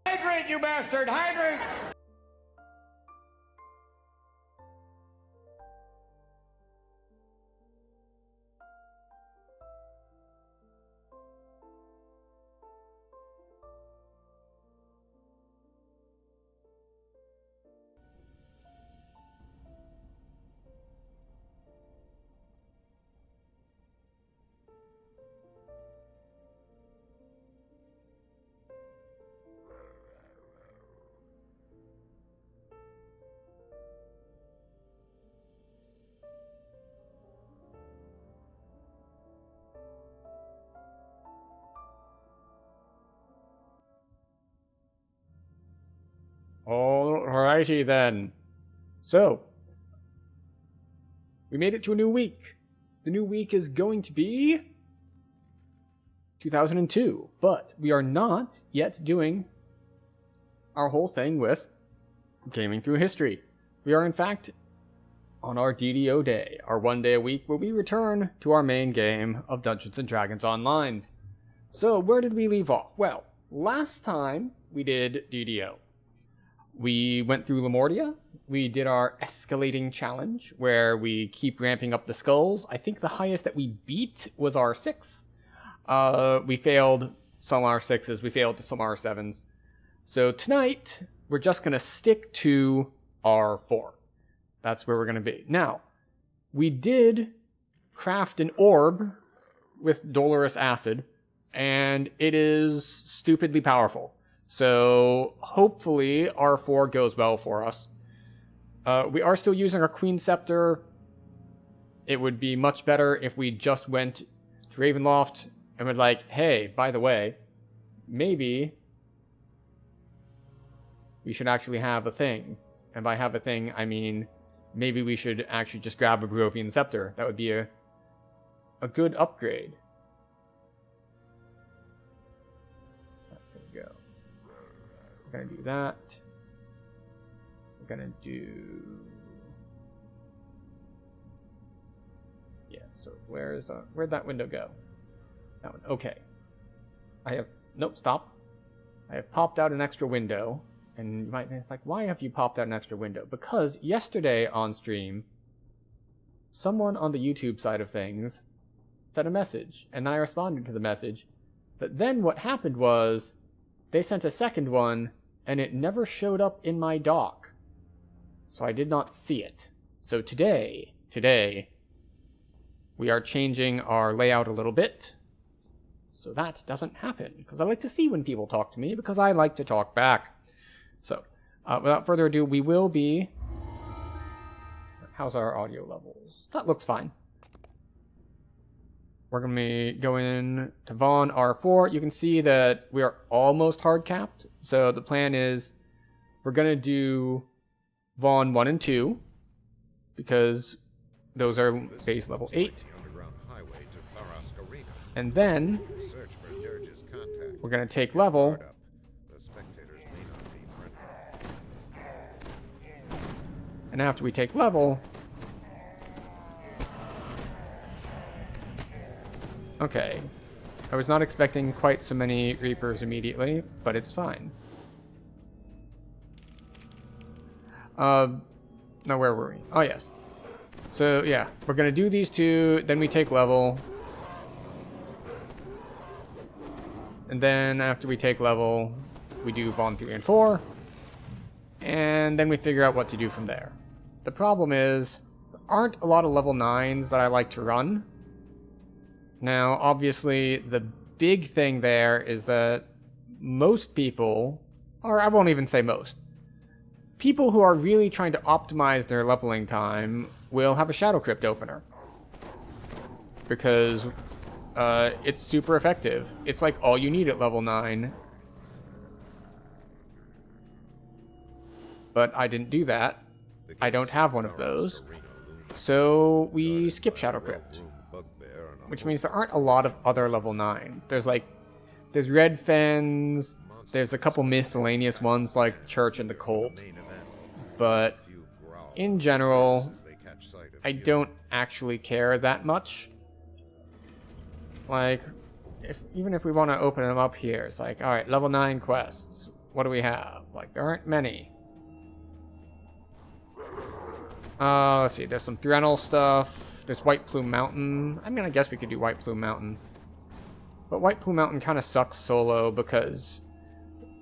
Hydrate, you bastard! Hydrate! Alrighty then. So, we made it to a new week. The new week is going to be 2002, but we are not yet doing our whole thing with gaming through history. We are in fact on our DDO day, our 1 day a week where we return to our main game of Dungeons & Dragons Online. So, where did we leave off? Well, last time we did DDO. We went through Lemordia. We did our escalating challenge where we keep ramping up the skulls. I think the highest that we beat was our 6. We failed some R6s. We failed some R7s. So tonight, we're just going to stick to R4. That's where we're going to be. Now, we did craft an orb with Dolorous Acid, and it is stupidly powerful. So hopefully R4 goes well for us. We are still using our Queen Scepter. It would be much better if we just went to Ravenloft and were like, hey, by the way, maybe we should actually have a thing. And by have a thing, I mean maybe we should actually just grab a Barovian Scepter. That would be a good upgrade. There we go. We're going to do that. We're going to do Where'd that window go? That one. Okay. Nope, stop. I have popped out an extra window. And you might be like, why have you popped out an extra window? Because yesterday on stream, someone on the YouTube side of things sent a message, and I responded to the message. But then what happened was, they sent a second one, and it never showed up in my dock. So I did not see it. So today, we are changing our layout a little bit, so that doesn't happen. Because I like to see when people talk to me, because I like to talk back. So, without further ado, we will be... How's our audio levels? That looks fine. We're going to be going to Vaughn R4. You can see that we are almost hard capped. So the plan is we're going to do Vaughn 1 and 2, because those are base level 8. And then we're going to take level. And after we take level... Okay. I was not expecting quite so many Reapers immediately, but it's fine. Now where were we? Oh, yes. So, yeah. We're going to do these two, then we take level. And then after we take level, we do Vaughn 3 and 4. And then we figure out what to do from there. The problem is, there aren't a lot of level 9s that I like to run. Now, obviously, the big thing there is that most people, or I won't even say most, people who are really trying to optimize their leveling time will have a Shadow Crypt opener. Because it's super effective. It's like all you need at level 9. But I didn't do that. I don't have one of those. So we skip Shadow Crypt. Which means there aren't a lot of other level 9. There's Red Fens, there's a couple miscellaneous ones like the Church and the Cult. But in general, I don't actually care that much. Like, even if we want to open them up here, it's like, alright, level 9 quests. What do we have? Like, there aren't many. Let's see, there's some Threnal stuff. There's White Plume Mountain. I mean, I guess we could do White Plume Mountain. But White Plume Mountain kind of sucks solo because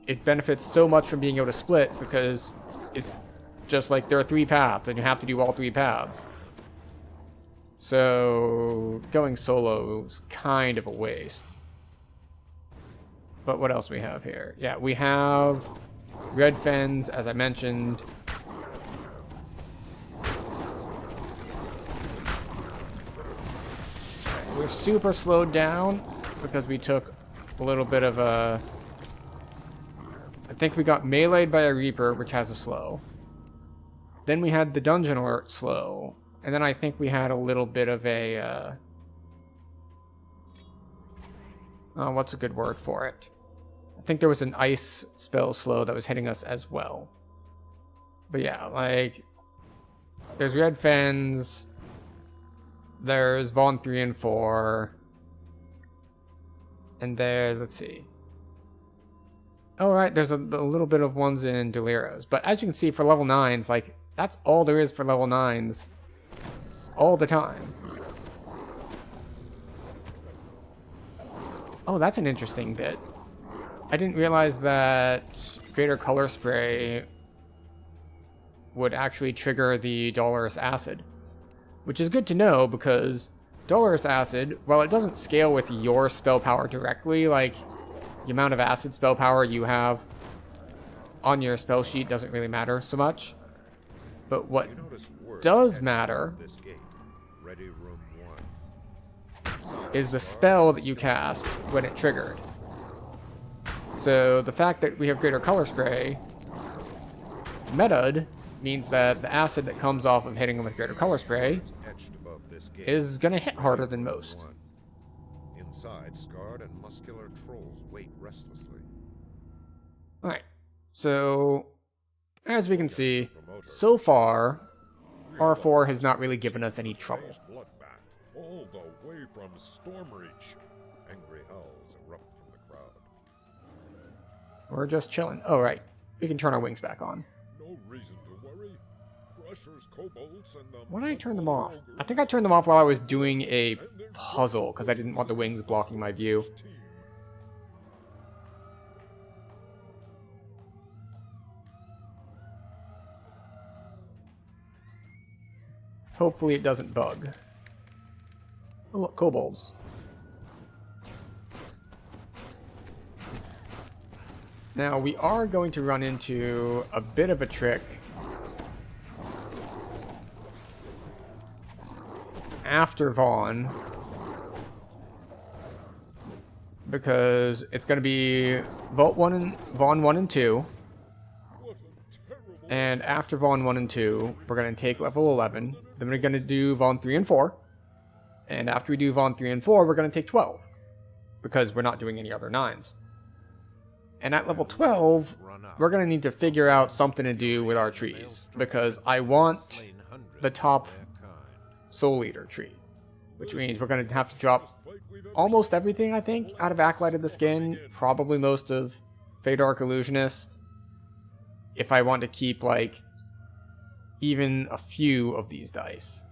it benefits so much from being able to split, because it's just like there are 3 paths and you have to do all 3 paths. So going solo is kind of a waste. But what else we have here? Yeah, we have Red Fens, as I mentioned. We're super slowed down because we took a little bit of a... I think we got meleeed by a Reaper, which has a slow. Then we had the Dungeon Alert slow. And then I think we had a little bit of a... what's a good word for it? I think there was an ice spell slow that was hitting us as well. But yeah, like... There's Red Fens... There's Vaughn 3 and 4. And there's, let's see. Oh, right, there's a little bit of ones in Deliros. But as you can see, for level 9s, like, that's all there is for level 9s. All the time. Oh, that's an interesting bit. I didn't realize that Greater Color Spray would actually trigger the Dolorous Acid. Which is good to know, because Dolorous Acid, while it doesn't scale with your spell power directly, like the amount of acid spell power you have on your spell sheet doesn't really matter so much. But what does matter is the spell that you cast when it triggered. So the fact that we have Greater Color Spray, meta'd, means that the acid that comes off of hitting them with Greater Color Spray is gonna hit harder than most. Inside, scarred and muscular trolls wait restlessly. Alright, so as we can see, so far, R4 has not really given us any trouble. All the way from Stormreach. Angry howls erupt from the crowd. We're just chilling. Oh, right. We can turn our wings back on. No reason to worry. Crushers, kobolds, and the Why did I turn them off? I think I turned them off while I was doing a puzzle, because I didn't want the wings blocking my view. Hopefully it doesn't bug. Oh, look, kobolds. Now, we are going to run into a bit of a trick after Vaughn, because it's going to be Vaughn 1 and 2, and after Vaughn 1 and 2, we're going to take level 11, then we're going to do Vaughn 3 and 4, and after we do Vaughn 3 and 4, we're going to take 12, because we're not doing any other 9s. And at level 12, we're going to need to figure out something to do with our trees, because I want the top Soul Eater tree, which means we're going to have to drop almost everything, I think, out of Acolyte of the Skin, probably most of Fey Dark Illusionist, if I want to keep, like, even a few of these dice.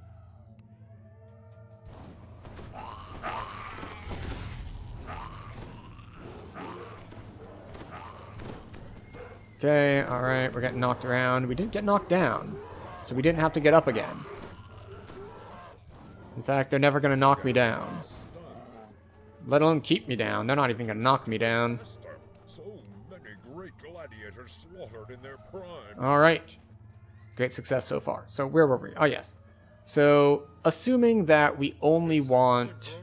Okay, alright, we're getting knocked around. We didn't get knocked down, so we didn't have to get up again. In fact, they're never going to knock me down. Let alone keep me down. They're not even going to knock me down. So many great gladiators slaughtered in their prime. Alright. Great success so far. So where were we? Oh, yes. So, assuming that we only want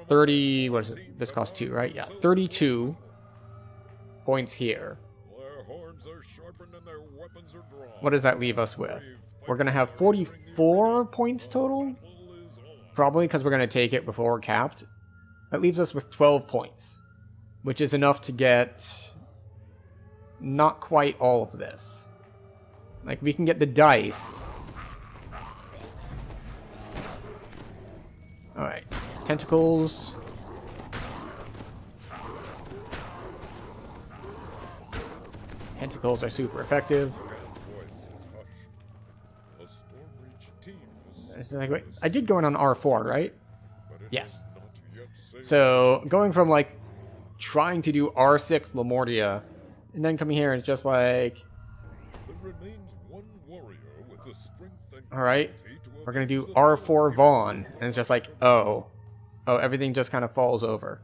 30... What is it? This costs 2, right? Yeah, 32 points here. What does that leave us with? We're going to have 44 points total? Probably because we're going to take it before we're capped. That leaves us with 12 points, which is enough to get not quite all of this. Like, we can get the dice. Alright. Tentacles. Tentacles are super effective. Like, wait, I did go in on R4, right? Yes. So, going from, like, trying to do R6 Lamortia, and then coming here and it's just like... Alright, we're gonna do R4 Vaughn, and it's just like, oh. Oh, everything just kind of falls over.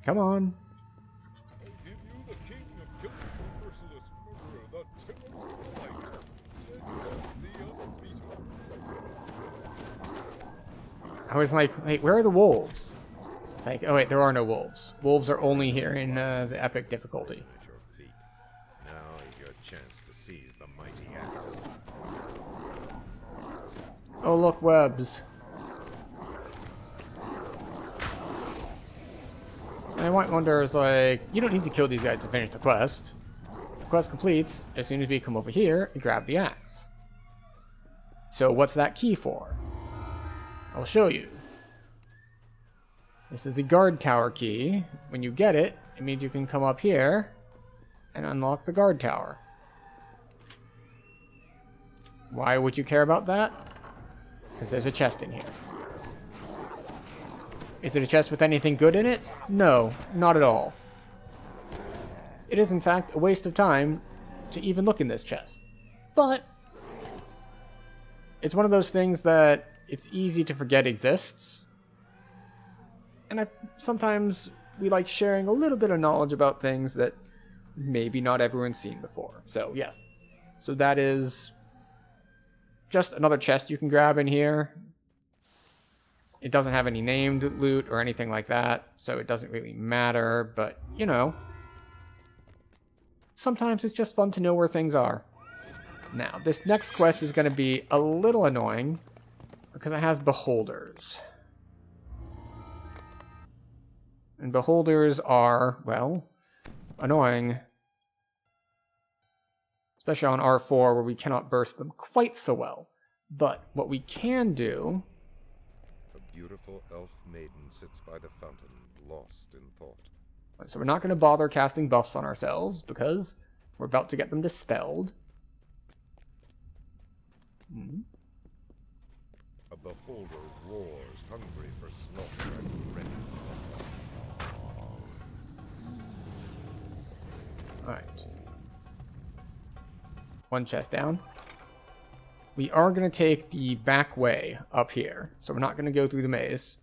Come on. I was like, wait, where are the wolves? Like, oh wait, there are no wolves. Wolves are only here in the epic difficulty. Now is your chance to seize the mighty axe. Oh look, webs. And I might wonder, it's like, you don't need to kill these guys to finish the quest. The quest completes as soon as we come over here and grab the axe. So what's that key for? I'll show you. This is the guard tower key. When you get it, it means you can come up here and unlock the guard tower. Why would you care about that? Because there's a chest in here. Is it a chest with anything good in it? No, not at all. It is in fact a waste of time to even look in this chest. But it's one of those things that it's easy to forget exists. And sometimes we like sharing a little bit of knowledge about things that maybe not everyone's seen before. So, yes. So that is just another chest you can grab in here. It doesn't have any named loot or anything like that, so it doesn't really matter, but, you know. Sometimes it's just fun to know where things are. Now, this next quest is going to be a little annoying, because it has beholders. And beholders are, well, annoying. especially on R4 where we cannot burst them quite so well. But what we can do... A beautiful elf maiden sits by the fountain, lost in thought. So we're not going to bother casting buffs on ourselves because we're about to get them dispelled. A beholder roars, hungry for slaughter and ready. Alright. One chest down. We are going to take the back way up here. So we're not going to go through the maze.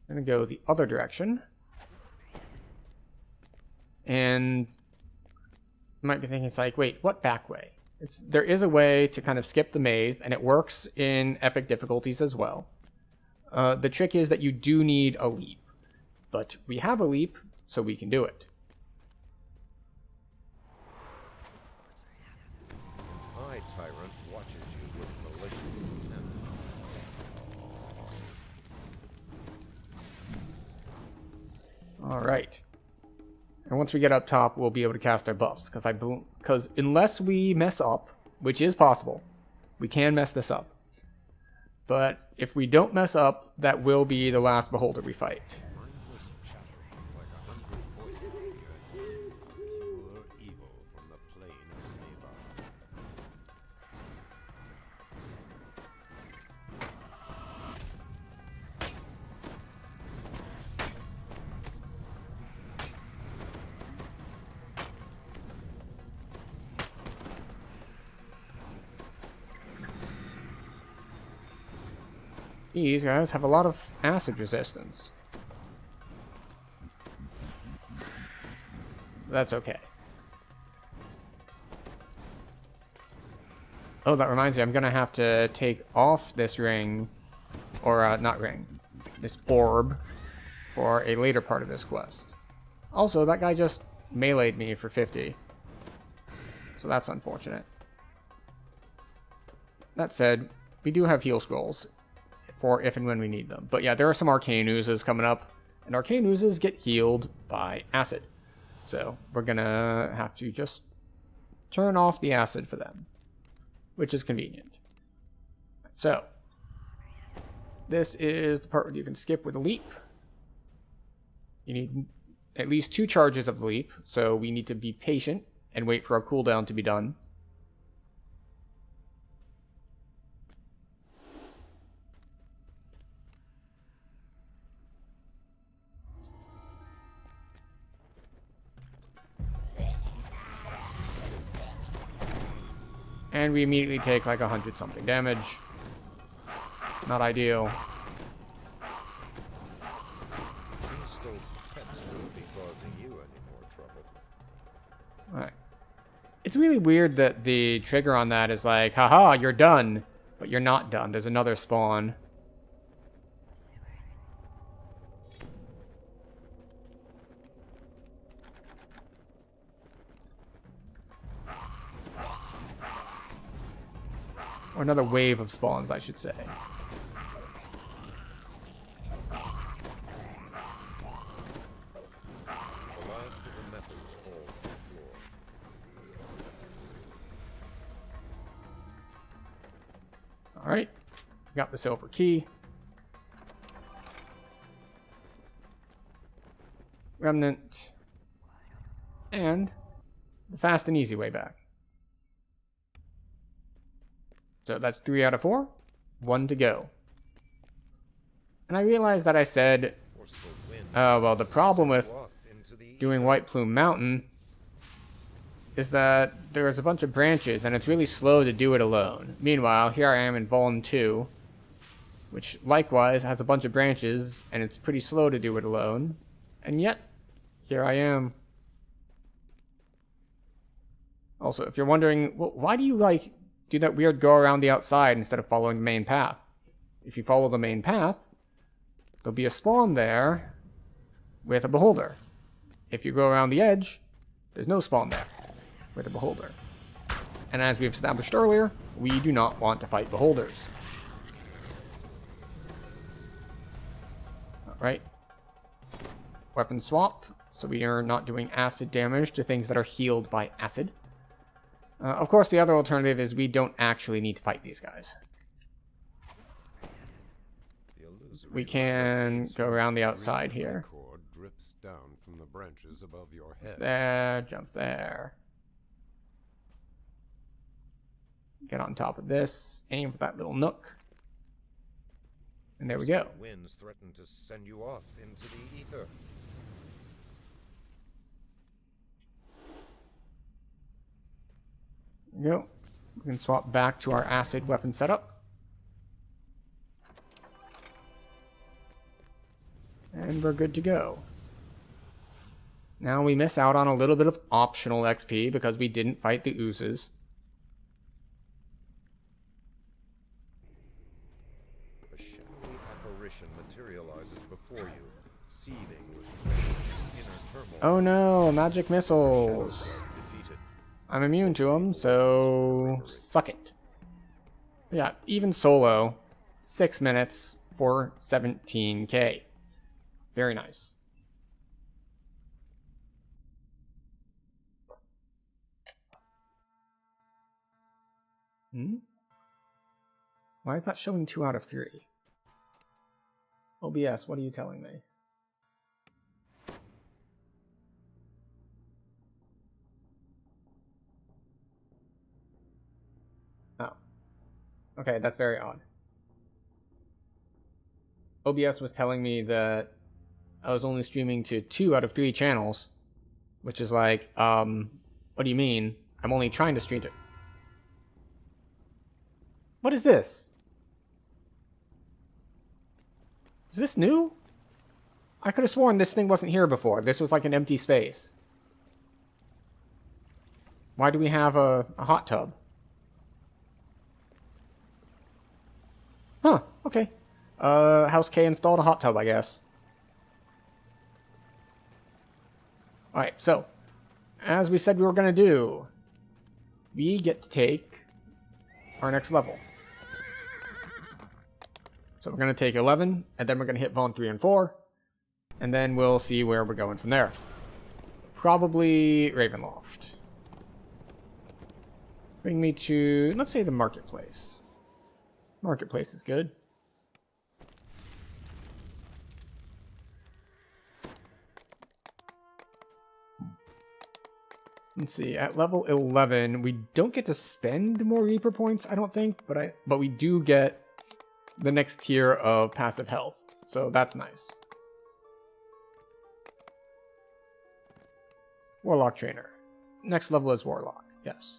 We're going to go the other direction. And you might be thinking, it's like, wait, what back way? There is a way to kind of skip the maze, and it works in epic difficulties as well. The trick is that you do need a leap. But we have a leap, so we can do it. My tyrant watches you with malicious intent. Alright. And once we get up top, we'll be able to cast our buffs. Because unless we mess up, which is possible, we can mess this up. But if we don't mess up, that will be the last beholder we fight. These guys have a lot of acid resistance. That's okay. Oh, that reminds me, I'm gonna have to take off this ring, or not ring, this orb, for a later part of this quest. Also, that guy just meleeed me for 50. So that's unfortunate. That said, we do have heal scrolls for if and when we need them. But yeah, there are some arcane oozes coming up, and arcane oozes get healed by acid. So we're gonna have to just turn off the acid for them, which is convenient. So this is the part where you can skip with a leap. You need at least 2 charges of the leap, so we need to be patient and wait for our cooldown to be done. And we immediately take like 100-something damage. Not ideal. Those pets won't be causing you any more trouble. Alright. It's really weird that the trigger on that is like, haha, you're done. But you're not done. There's another spawn. Or another wave of spawns, I should say. The last of the methods fall to the floor. Alright. Got the silver key. Remnant. And the fast and easy way back. So that's 3 out of 4. 1 to go. And I realized that I said, well, the problem with doing White Plume Mountain is that there's a bunch of branches and it's really slow to do it alone. Meanwhile, here I am in Vuln 2, which likewise has a bunch of branches and it's pretty slow to do it alone. And yet, here I am. Also, if you're wondering, well, why do you do that weird go around the outside instead of following the main path? If you follow the main path, there'll be a spawn there with a beholder. If you go around the edge, there's no spawn there with a beholder. And as we've established earlier, we do not want to fight beholders. Alright. Weapon swap, so we are not doing acid damage to things that are healed by acid. Of course, the other alternative is we don't actually need to fight these guys. We can go around the outside here. Drips down from the branches above your head. There, jump there. Get on top of this, aim for that little nook. And there we go. Winds threaten to send you off into the ether. There we go. We can swap back to our acid weapon setup. And we're good to go. Now we miss out on a little bit of optional XP because we didn't fight the oozes. A shadowy apparition materializes before you, seething with inner turmoil. Oh no, magic missiles. I'm immune to them, so suck it. Yeah, even solo, 6 minutes for 17k. Very nice. Why is that showing 2 out of 3? OBS, what are you telling me? Oh. Okay, that's very odd. OBS was telling me that I was only streaming to 2 out of 3 channels, which is like, what do you mean? I'm only trying to stream to... What is this? Is this new? I could have sworn this thing wasn't here before. This was like an empty space. Why do we have a hot tub? Huh, okay. House K installed a hot tub, I guess. Alright, so, as we said we were going to do, we get to take our next level. So we're going to take 11, and then we're going to hit Vaughn 3 and 4, and then we'll see where we're going from there. Probably Ravenloft. Bring me to, let's say, the Marketplace. Marketplace is good. Let's see, at level 11, we don't get to spend more Reaper points, I don't think, but we do get the next tier of passive health, so that's nice. Warlock Trainer. Next level is Warlock, yes.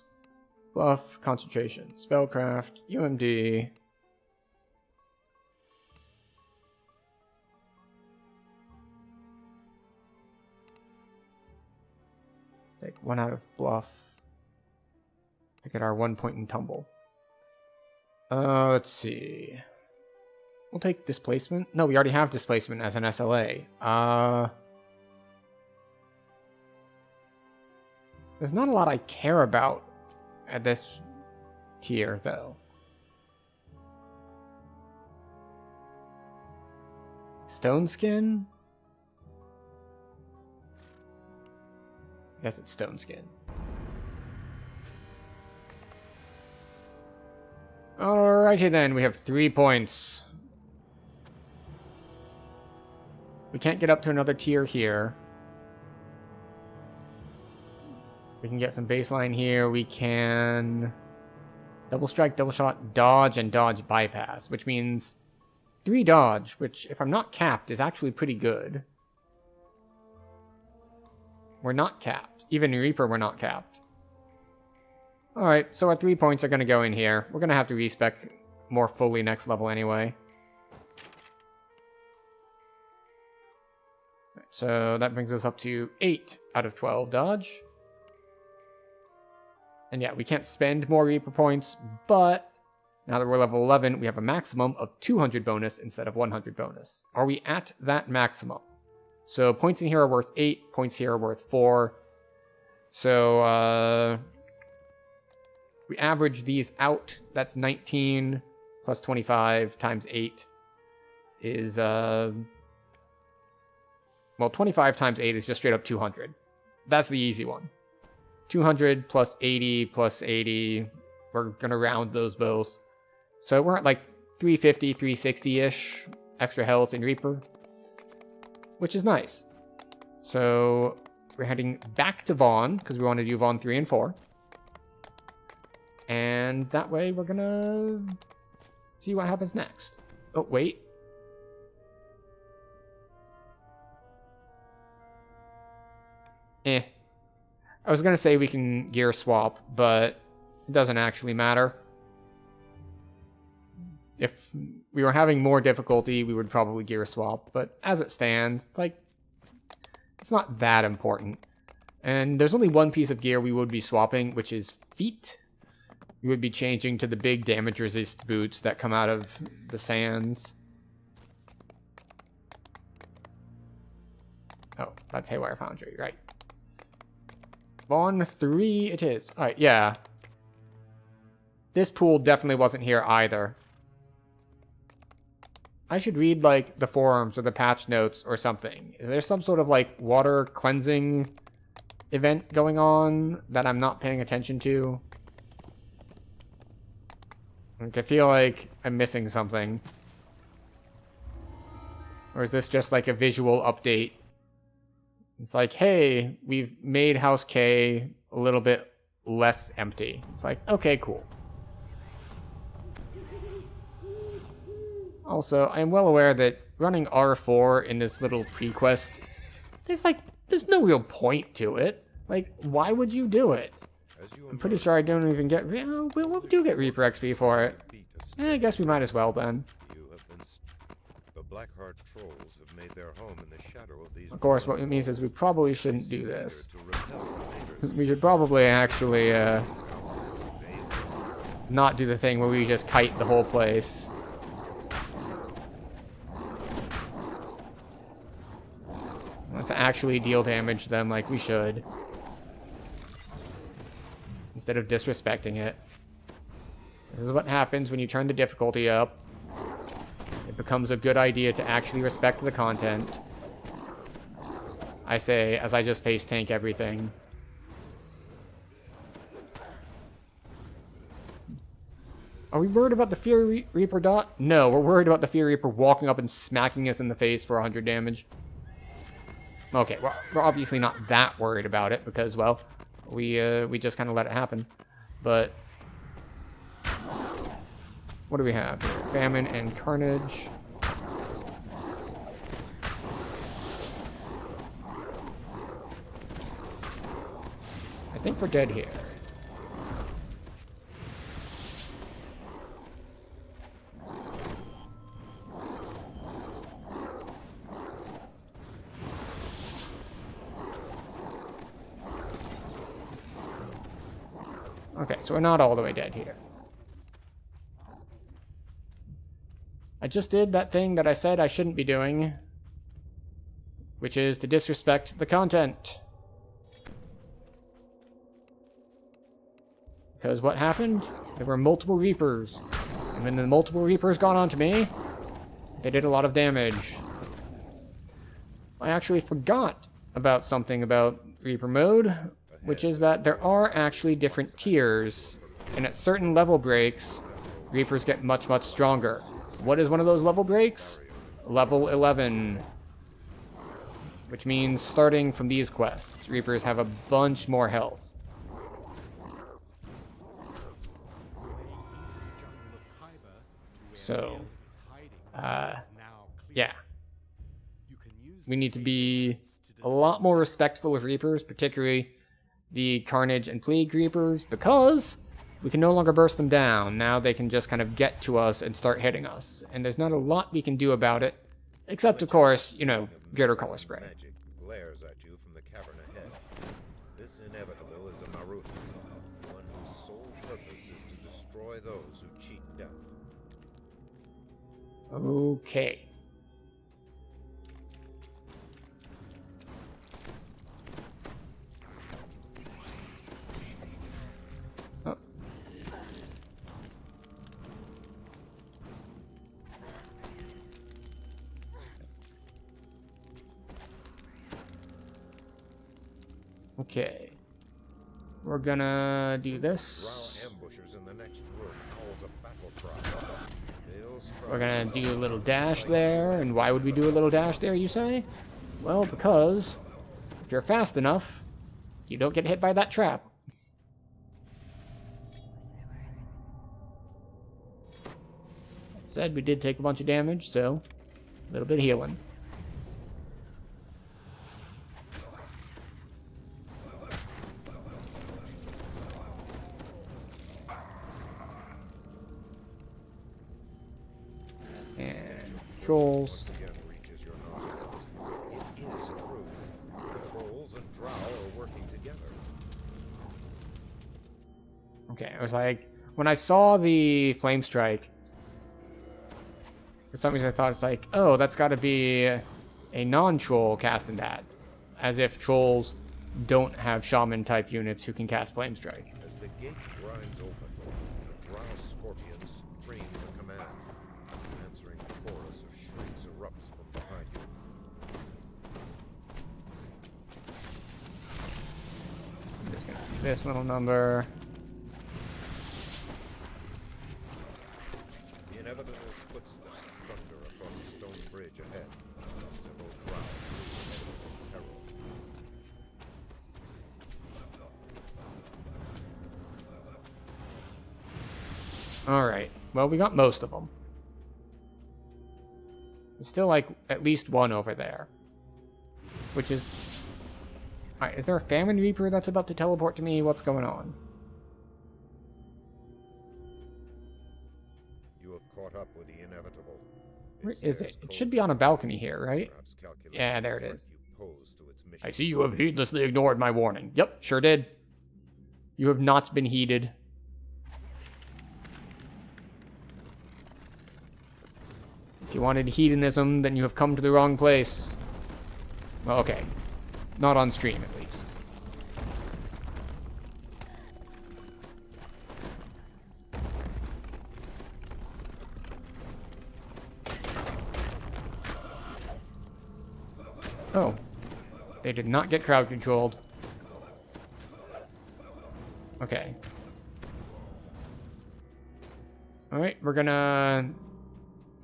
Bluff, Concentration, Spellcraft, UMD. Take 1 out of Bluff to get our 1 point in Tumble. Let's see. We'll take Displacement. No, we already have Displacement as an SLA. There's not a lot I care about at this tier, though. Stone Skin? I guess it's Stone Skin. Alrighty then, we have 3 points. We can't get up to another tier here. We can get some baseline here. We can double strike, double shot, dodge, and dodge bypass, which means 3 dodge, which, if I'm not capped, is actually pretty good. We're not capped. Even Reaper, we're not capped. Alright, so our 3 points are going to go in here. We're going to have to respec more fully next level anyway. So that brings us up to 8 out of 12 dodge. And yeah, we can't spend more Reaper points, but now that we're level 11, we have a maximum of 200 bonus instead of 100 bonus. Are we at that maximum? So points in here are worth 8, points here are worth 4. So we average these out. That's 19 plus 25 times 8 is, well, 25 times 8 is just straight up 200. That's the easy one. 200 plus 80 plus 80. We're going to round those both. So we're at like 350, 360-ish extra health in Reaper, which is nice. So we're heading back to Vaughn, because we want to do Vaughn 3 and 4. And that way we're going to see what happens next. Oh, wait. I was going to say we can gear swap, but it doesn't actually matter. If we were having more difficulty, we would probably gear swap. But as it stands, like, it's not that important. And there's only one piece of gear we would be swapping, which is feet. We would be changing to the big damage resist boots that come out of the sands. Oh, that's Haywire Foundry, right. Vaughn 3 it is. Alright, yeah. This pool definitely wasn't here either. I should read, like, the forums or the patch notes or something. Is there some sort of, like, water cleansing event going on that I'm not paying attention to? Like, I feel like I'm missing something. Or is this just, like, a visual update? It's like, hey, we've made House K a little bit less empty. It's like, okay, cool. Also, I am well aware that running R4 in this little pre-quest, there's no real point to it. Like, why would you do it? I'm pretty sure I don't even get... we do get Reaper XP for it. I guess we might as well, then. The Blackheart trolls have made their home in the shadow of these. Of course, what it means is we probably shouldn't do this. We should probably actually, not do the thing where we just kite the whole place. Let's actually deal damage to them like we should. Instead of disrespecting it. This is what happens when you turn the difficulty up. It becomes a good idea to actually respect the content. I say, as I just face tank everything. Are we worried about the Fury Reaper dot? No, we're worried about the Fury Reaper walking up and smacking us in the face for 100 damage. Okay, we're obviously not that worried about it because, well, we just kind of let it happen. But what do we have here? Famine and Carnage. I think we're dead here. Okay, so we're not all the way dead here. I just did that thing that I said I shouldn't be doing, which is to disrespect the content. Because what happened? There were multiple Reapers. And when the multiple Reapers got onto me, they did a lot of damage. I actually forgot about something about Reaper mode, which is that there are actually different tiers. And at certain level breaks, Reapers get much, much stronger. What is one of those level breaks? Level 11. Which means starting from these quests, Reapers have a bunch more health. So, yeah. We need to be a lot more respectful of Reapers, particularly the Carnage and Plague Reapers, because we can no longer burst them down. Now they can just kind of get to us and start hitting us. And there's not a lot we can do about it, except, of course, you know, Greater Color Spray. Magic glares at you from the cavern ahead. This inevitable is a Maruta, one whose sole purpose is to destroy those who cheat death. Okay. Oh. Okay. we're gonna do this. Drow ambushers in the next room howls a battle cry. We're gonna do a little dash there, and why would we do a little dash there, you say? Well, because if you're fast enough, you don't get hit by that trap. That said, we did take a bunch of damage, so a little bit of healing. And trolls. Okay, it was like, when I saw the flame strike, for some reason I thought it's like, oh, that's got to be a non-troll casting that. As if trolls don't have shaman-type units who can cast flame strike. As the gate grinds open, the drow scorpions scream to command. An answering chorus of shrieks erupts from behind you. I'm just gonna do this little number. The inevitable footsteps thunder across a stone bridge ahead. Several drow in terror. Alright, well, we got most of them. There's still, like, at least one over there. Which is... Alright, is there a Famine Reaper that's about to teleport to me? What's going on? You have caught up with the inevitable. Where is it? It should be on a balcony here, right? Yeah, there it is. I see you have heedlessly ignored my warning. Yep, sure did. You have not been heeded. If you wanted hedonism, then you have come to the wrong place. Well, okay. Not on stream, at least. Oh. They did not get crowd controlled. Okay. Alright, we're gonna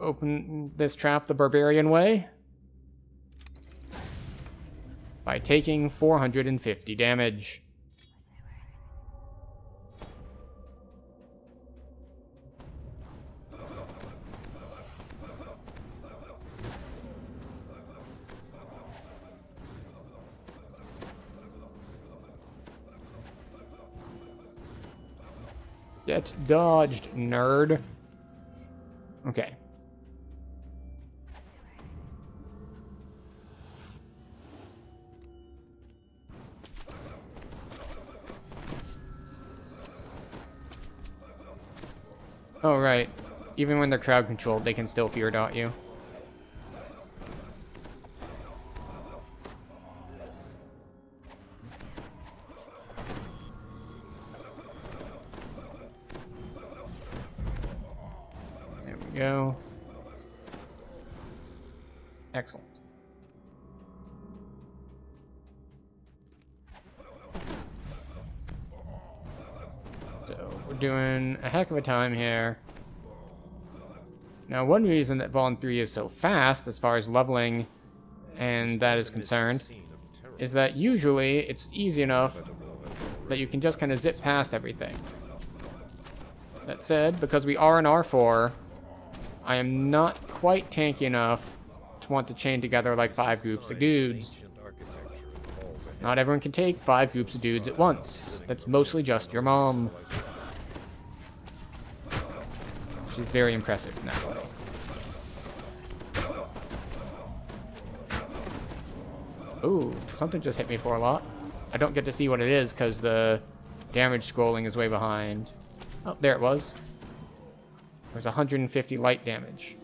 open this trap the barbarian way by taking 450 damage. Get dodged, nerd. Okay. Oh, right. Even when they're crowd controlled, they can still fear dot you. There we go. Excellent. So, we're doing a heck of a time here. Now, one reason that Vaughn 3 is so fast, as far as leveling and that is concerned, is that usually it's easy enough that you can just kind of zip past everything. That said, because we are an R4, I am not quite tanky enough to want to chain together like 5 groups of dudes. Not everyone can take 5 groups of dudes at once. That's mostly just your mom. She's very impressive in that way. Ooh, something just hit me for a lot. I don't get to see what it is because the damage scrolling is way behind. Oh, there it was. There's 150 light damage.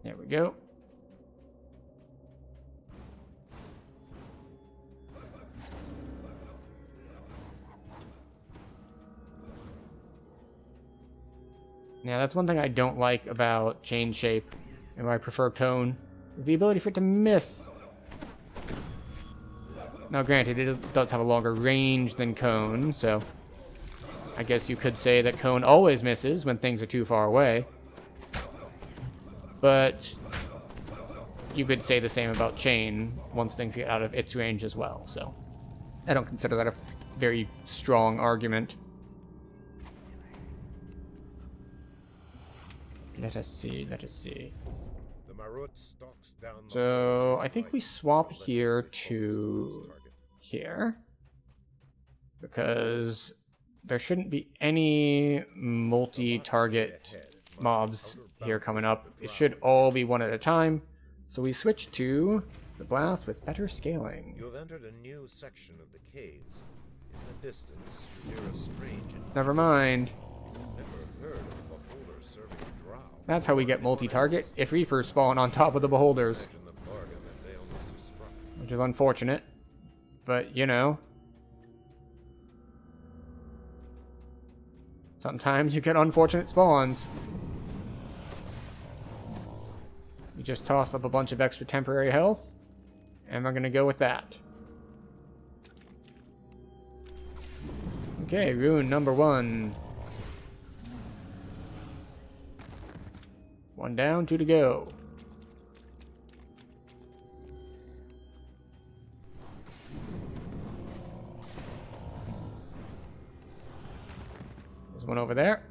There we go. Yeah, that's one thing I don't like about chain shape, and I prefer cone, The ability for it to miss. Now granted, it does have a longer range than Cone, so I guess you could say that Cone always misses when things are too far away. But you could say the same about Chain once things get out of its range as well, so I don't consider that a very strong argument. Let us see. The Marut stalks down the So hall I think right we swap while here letting the switch focus to on its target. here, because there shouldn't be any multi-target mobs here coming up. It should all be one at a time. So we switch to the blast with better scaling. You have entered a new section of the caves. In the distance, you hear a strange and Never mind. never heard of a beholder serving drow. That's how we get multi-target. If Reapers spawn on top of the beholders, Imagine the bargain that they almost struck. which is unfortunate. But, you know, sometimes you get unfortunate spawns. We just tossed up a bunch of extra temporary health, and we're gonna go with that. Okay, rune number 1. 1 down, 2 to go. There's one over there.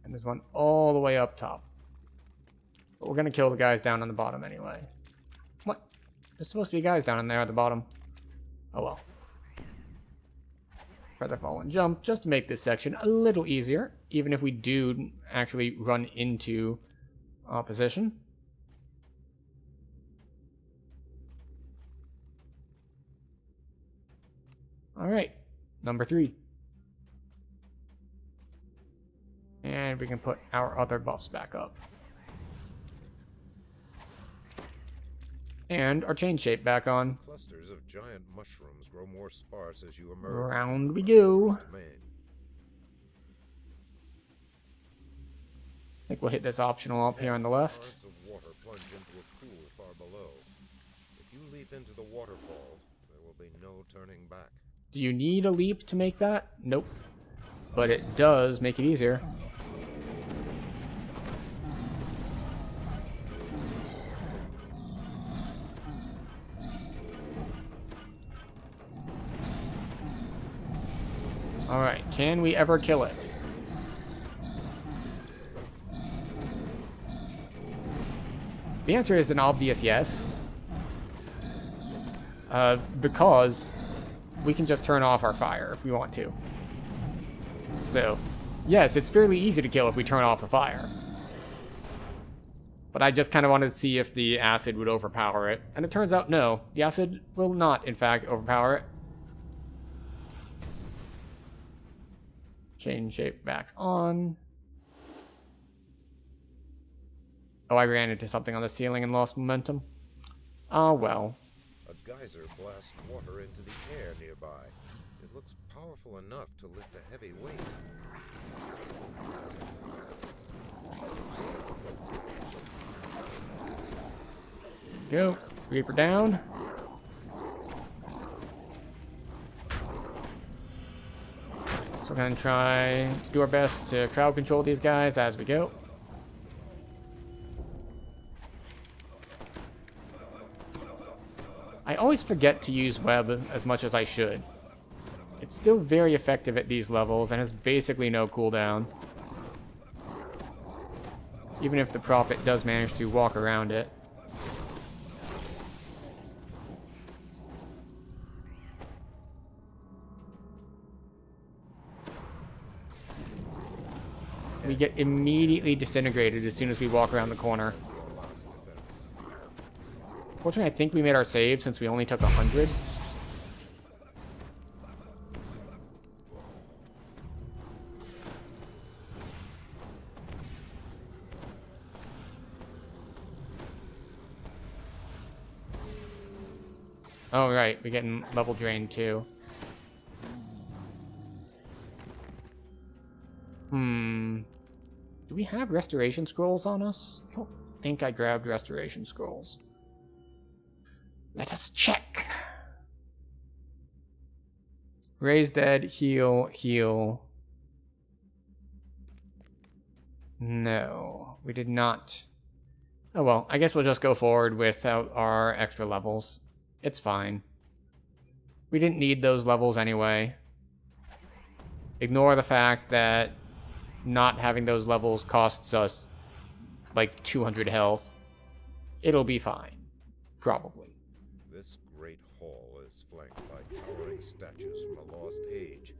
And there's one all the way up top. But we're gonna kill the guys down on the bottom anyway. What? There's supposed to be guys down in there at the bottom. Oh well. Feather fall and jump, just to make this section a little easier, even if we do actually run into opposition. Alright, number 3. And we can put our other buffs back up. And our chain shape back on. Clusters of giant mushrooms grow more sparse as you emerge. Round we go. Domain. I think we'll hit this optional up here on the left. Currents of water plunge into a pool far below. If you leap into the waterfall, there will be no turning back. Do you need a leap to make that? Nope. But it does make it easier. Alright, can we ever kill it? The answer is an obvious yes. Because we can just turn off our fire if we want to. So, yes, it's fairly easy to kill if we turn off the fire. But I just kind of wanted to see if the acid would overpower it. And it turns out no, the acid will not, in fact, overpower it. Chain shape back on. Oh, I ran into something on the ceiling and lost momentum. Oh, well. A geyser blasts water into the air nearby. It looks powerful enough to lift a heavy weight. Go. Reaper down. So we're going to try to do our best to crowd control these guys as we go. I always forget to use web as much as I should. It's still very effective at these levels and has basically no cooldown. Even if the Prophet does manage to walk around it. We get immediately disintegrated as soon as we walk around the corner. Fortunately, I think we made our save since we only took 100. Oh, right. We're getting level drained, too. have restoration scrolls on us? I don't think I grabbed restoration scrolls. Let us check. Raise dead, heal, heal. No, we did not. Oh well, I guess we'll just go forward without our extra levels. It's fine. We didn't need those levels anyway. Ignore the fact that not having those levels costs us like 200 health. It'll be fine. Probably. This great hall is flanked by towering statues from a lost age.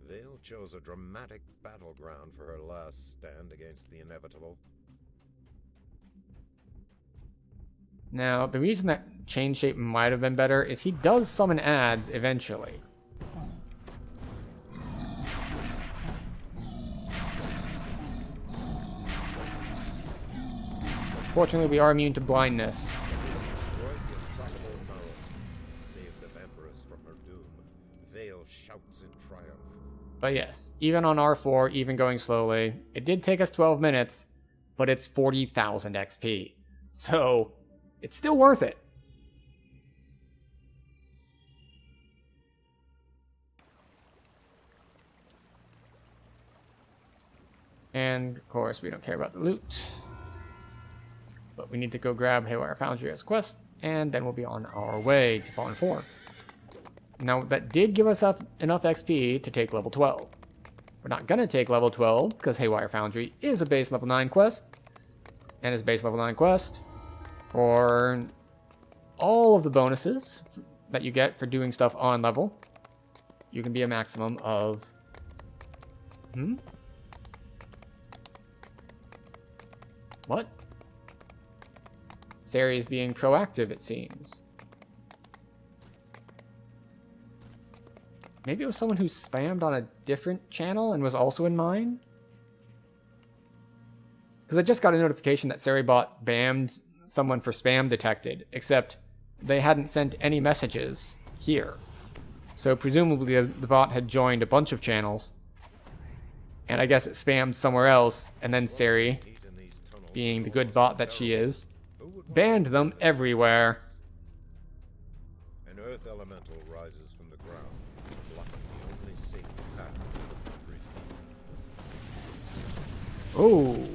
Vale chose a dramatic battleground for her last stand against the inevitable. Now, the reason that chain shape might have been better is he does summon ads eventually. Fortunately, we are immune to blindness. Destroyed the implacable Marut. Saved the Vampiress from her doom. Vale shouts in triumph. But yes, even on R4, even going slowly, it did take us 12 minutes, but it's 40,000 XP. So, it's still worth it. And, of course, we don't care about the loot. But we need to go grab Haywire Foundry as a quest, and then we'll be on our way to Fallen 4. Now, that did give us enough XP to take level 12. We're not going to take level 12, because Haywire Foundry is a base level 9 quest. And as a base level 9 quest, for all of the bonuses that you get for doing stuff on level, you can be a maximum of... What? Sari is being proactive, it seems. Maybe it was someone who spammed on a different channel and was also in mine? Because I just got a notification that SariBot banned someone for spam detected, except they hadn't sent any messages here. So presumably the bot had joined a bunch of channels, and I guess it spammed somewhere else, and then Sari, being the good bot that she is, banned them everywhere. An earth elemental rises from the ground, blocking the only safe path to the priest. Oh.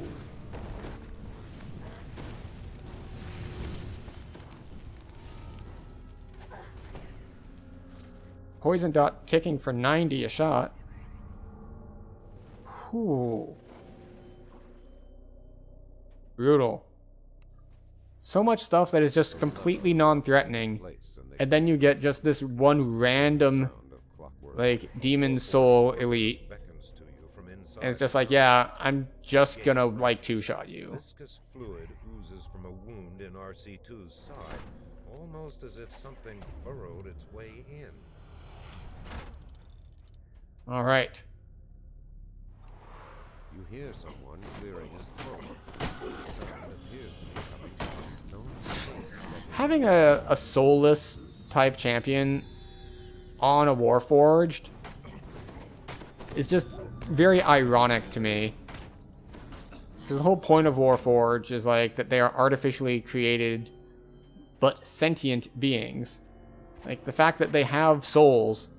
Poison dot ticking for 90 a shot. Whew. Brutal. So much stuff that is just completely non-threatening, and then you get just this one random, like, demon soul elite, and it's just like, yeah, I'm just gonna, like, two-shot you. Viscous fluid oozes from a wound in RC2's side, almost as if something burrowed its way in. Alright. You hear someone clearing his throat. The sound appears to be coming from a stone face. Having a soulless type champion on a Warforged is just very ironic to me. Because the whole point of Warforged is like that they are artificially created but sentient beings. Like the fact that they have souls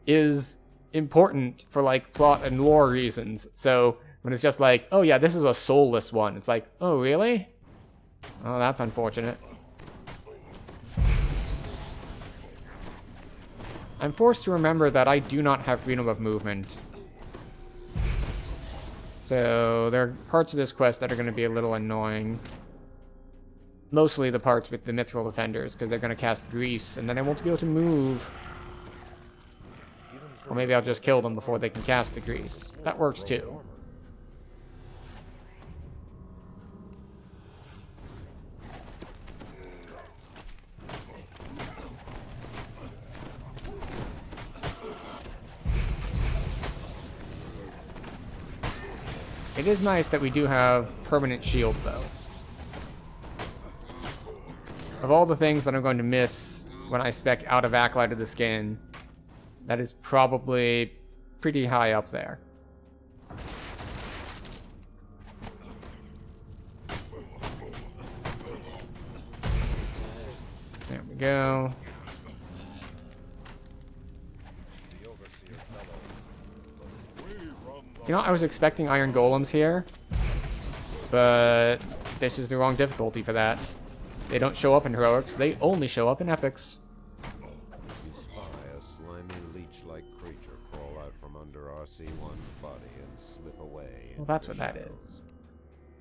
is important for like plot and lore reasons. So when it's just like, oh yeah, this is a soulless one, it's like, oh really? Oh, that's unfortunate. I'm forced to remember that I do not have freedom of movement. So there are parts of this quest that are going to be a little annoying. Mostly the parts with the Mithril Defenders, because they're going to cast Grease, and then I won't be able to move. Or maybe I'll just kill them before they can cast the Grease. That works too. It is nice that we do have permanent shield, though. Of all the things that I'm going to miss when I spec out of Acolyte of the Skin, that is probably pretty high up there. go. The overseer bellows. You know, I was expecting iron golems here, but this is the wrong difficulty for that. They don't show up in heroics, they only show up in epics. You spy a slimy leech-like creature crawl out from under RC1's body and slip away. Well, that's what that is.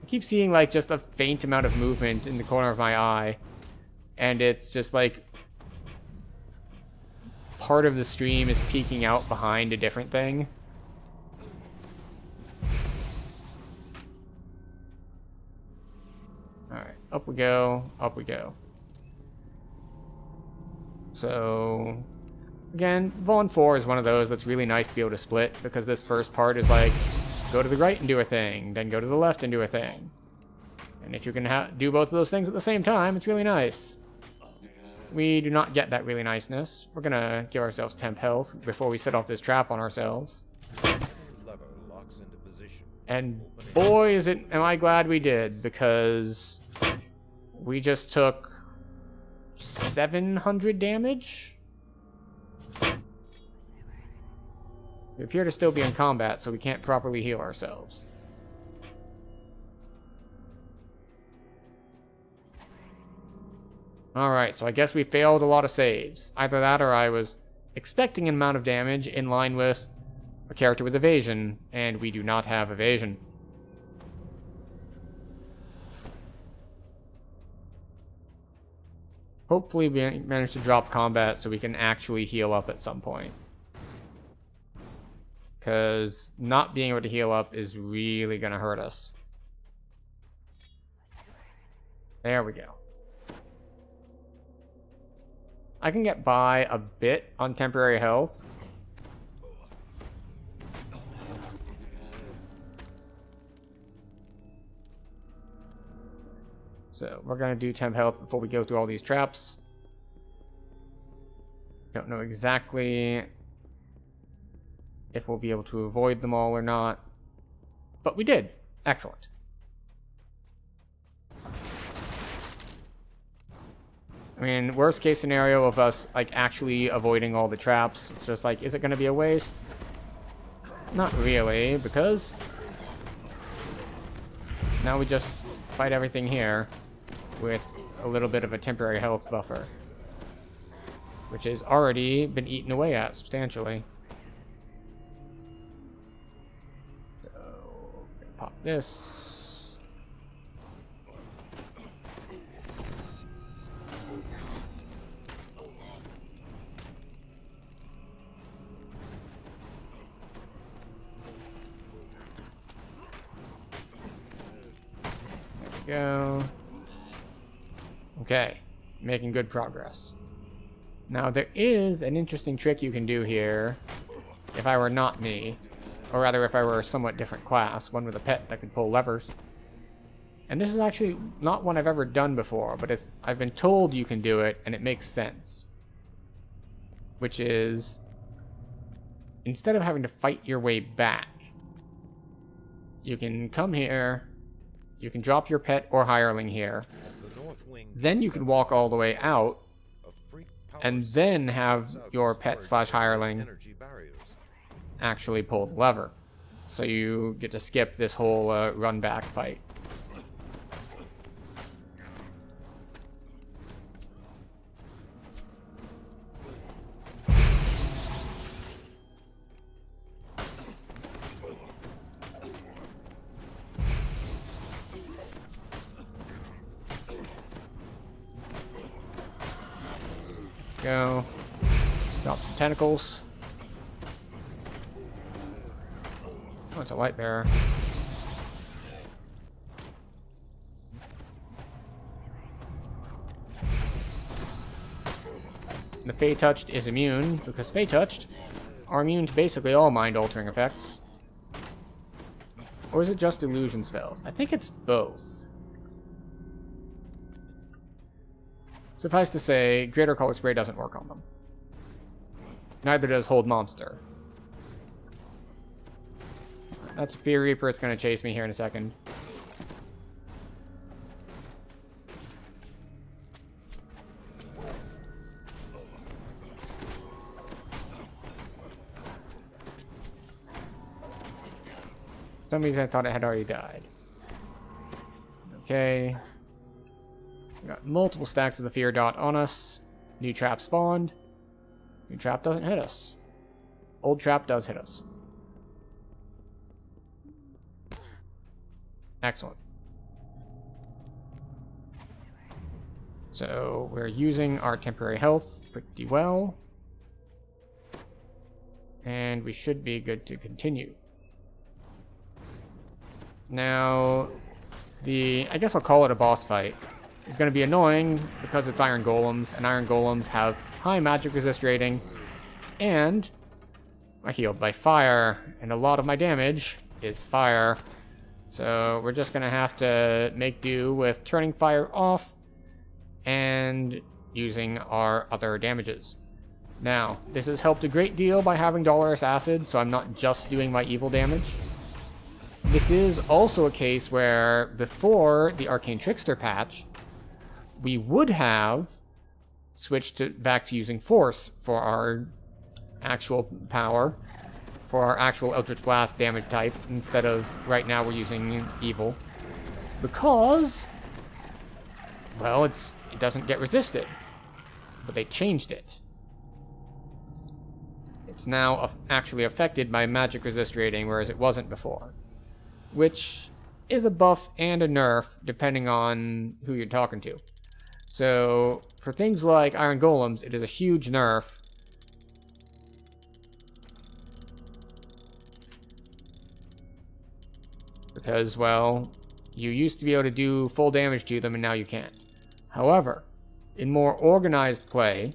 I keep seeing like just a faint amount of movement in the corner of my eye, and it's just like part of the stream is peeking out behind a different thing. Alright, up we go, up we go. So, again, Vaughn 4 is one of those that's really nice to be able to split, because this first part is like, go to the right and do a thing, then go to the left and do a thing. And if you can do both of those things at the same time, it's really nice. We do not get that really niceness. We're gonna give ourselves temp health before we set off this trap on ourselves. Lever locks into position. And boy, am I glad we did, because we just took 700 damage? We appear to still be in combat, so we can't properly heal ourselves. Alright, so I guess we failed a lot of saves. Either that or I was expecting an amount of damage in line with a character with evasion, and we do not have evasion. Hopefully we manage to drop combat so we can actually heal up at some point. Because not being able to heal up is really going to hurt us. There we go. I can get by a bit on temporary health. So we're going to do temp health before we go through all these traps. Don't know exactly if we'll be able to avoid them all or not. But we did. Excellent. I mean, worst case scenario of us like actually avoiding all the traps, it's just like, is it going to be a waste? Not really, because now we just fight everything here with a little bit of a temporary health buffer, which has already been eaten away at substantially. So, pop this. Go. Okay, making good progress. Now there is an interesting trick you can do here if I were not me, or rather if I were a somewhat different class, one with a pet that can pull levers. And this is actually not one I've ever done before, but I've been told you can do it and it makes sense. Which is, instead of having to fight your way back, you can come here. You can drop your pet or hireling here. Then you can walk all the way out and then have your pet slash hireling actually pull the lever. So you get to skip this whole run back fight. Go. Drop some tentacles. Oh, it's a light bearer. The Fey Touched is immune, because Fey Touched are immune to basically all mind-altering effects. Or is it just illusion spells? I think it's both. Suffice to say, Greater Color Spray doesn't work on them. Neither does Hold Monster. That's a Fear Reaper. It's going to chase me here in a second. some reason I thought it had already died. Okay. We got multiple stacks of the fear dot on us. New trap spawned. New trap doesn't hit us. Old trap does hit us. Excellent. So we're using our temporary health pretty well. And we should be good to continue. Now, I guess I'll call it a boss fight. It's going to be annoying because it's iron golems, and iron golems have high magic resist rating, and I healed by fire, and a lot of my damage is fire. So we're just going to have to make do with turning fire off and using our other damages. Now, this has helped a great deal by having Dolorous Acid, so I'm not just doing my evil damage. This is also a case where before the Arcane Trickster patch, we would have switched back to using Force for our actual power, for our actual Eldritch Blast damage type, instead of right now we're using Evil. Because, well, it doesn't get resisted, but they changed it. It's now actually affected by magic resist rating, whereas it wasn't before. Which is a buff and a nerf, depending on who you're talking to. So, for things like Iron Golems, it is a huge nerf. Because, well, you used to be able to do full damage to them, and now you can't. However, in more organized play,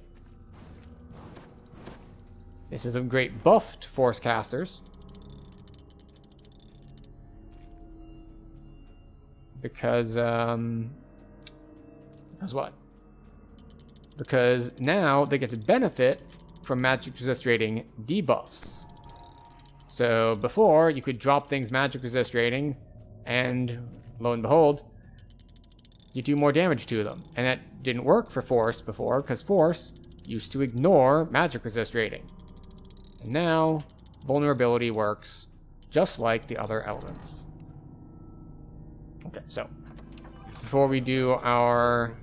this is a great buff to Force casters. Because what? Because now they get to benefit from magic resist rating debuffs. So before, you could drop things magic resist rating, and lo and behold, you do more damage to them. And that didn't work for Force before, because Force used to ignore magic resist rating. And now, vulnerability works just like the other elements. Okay, so before we do our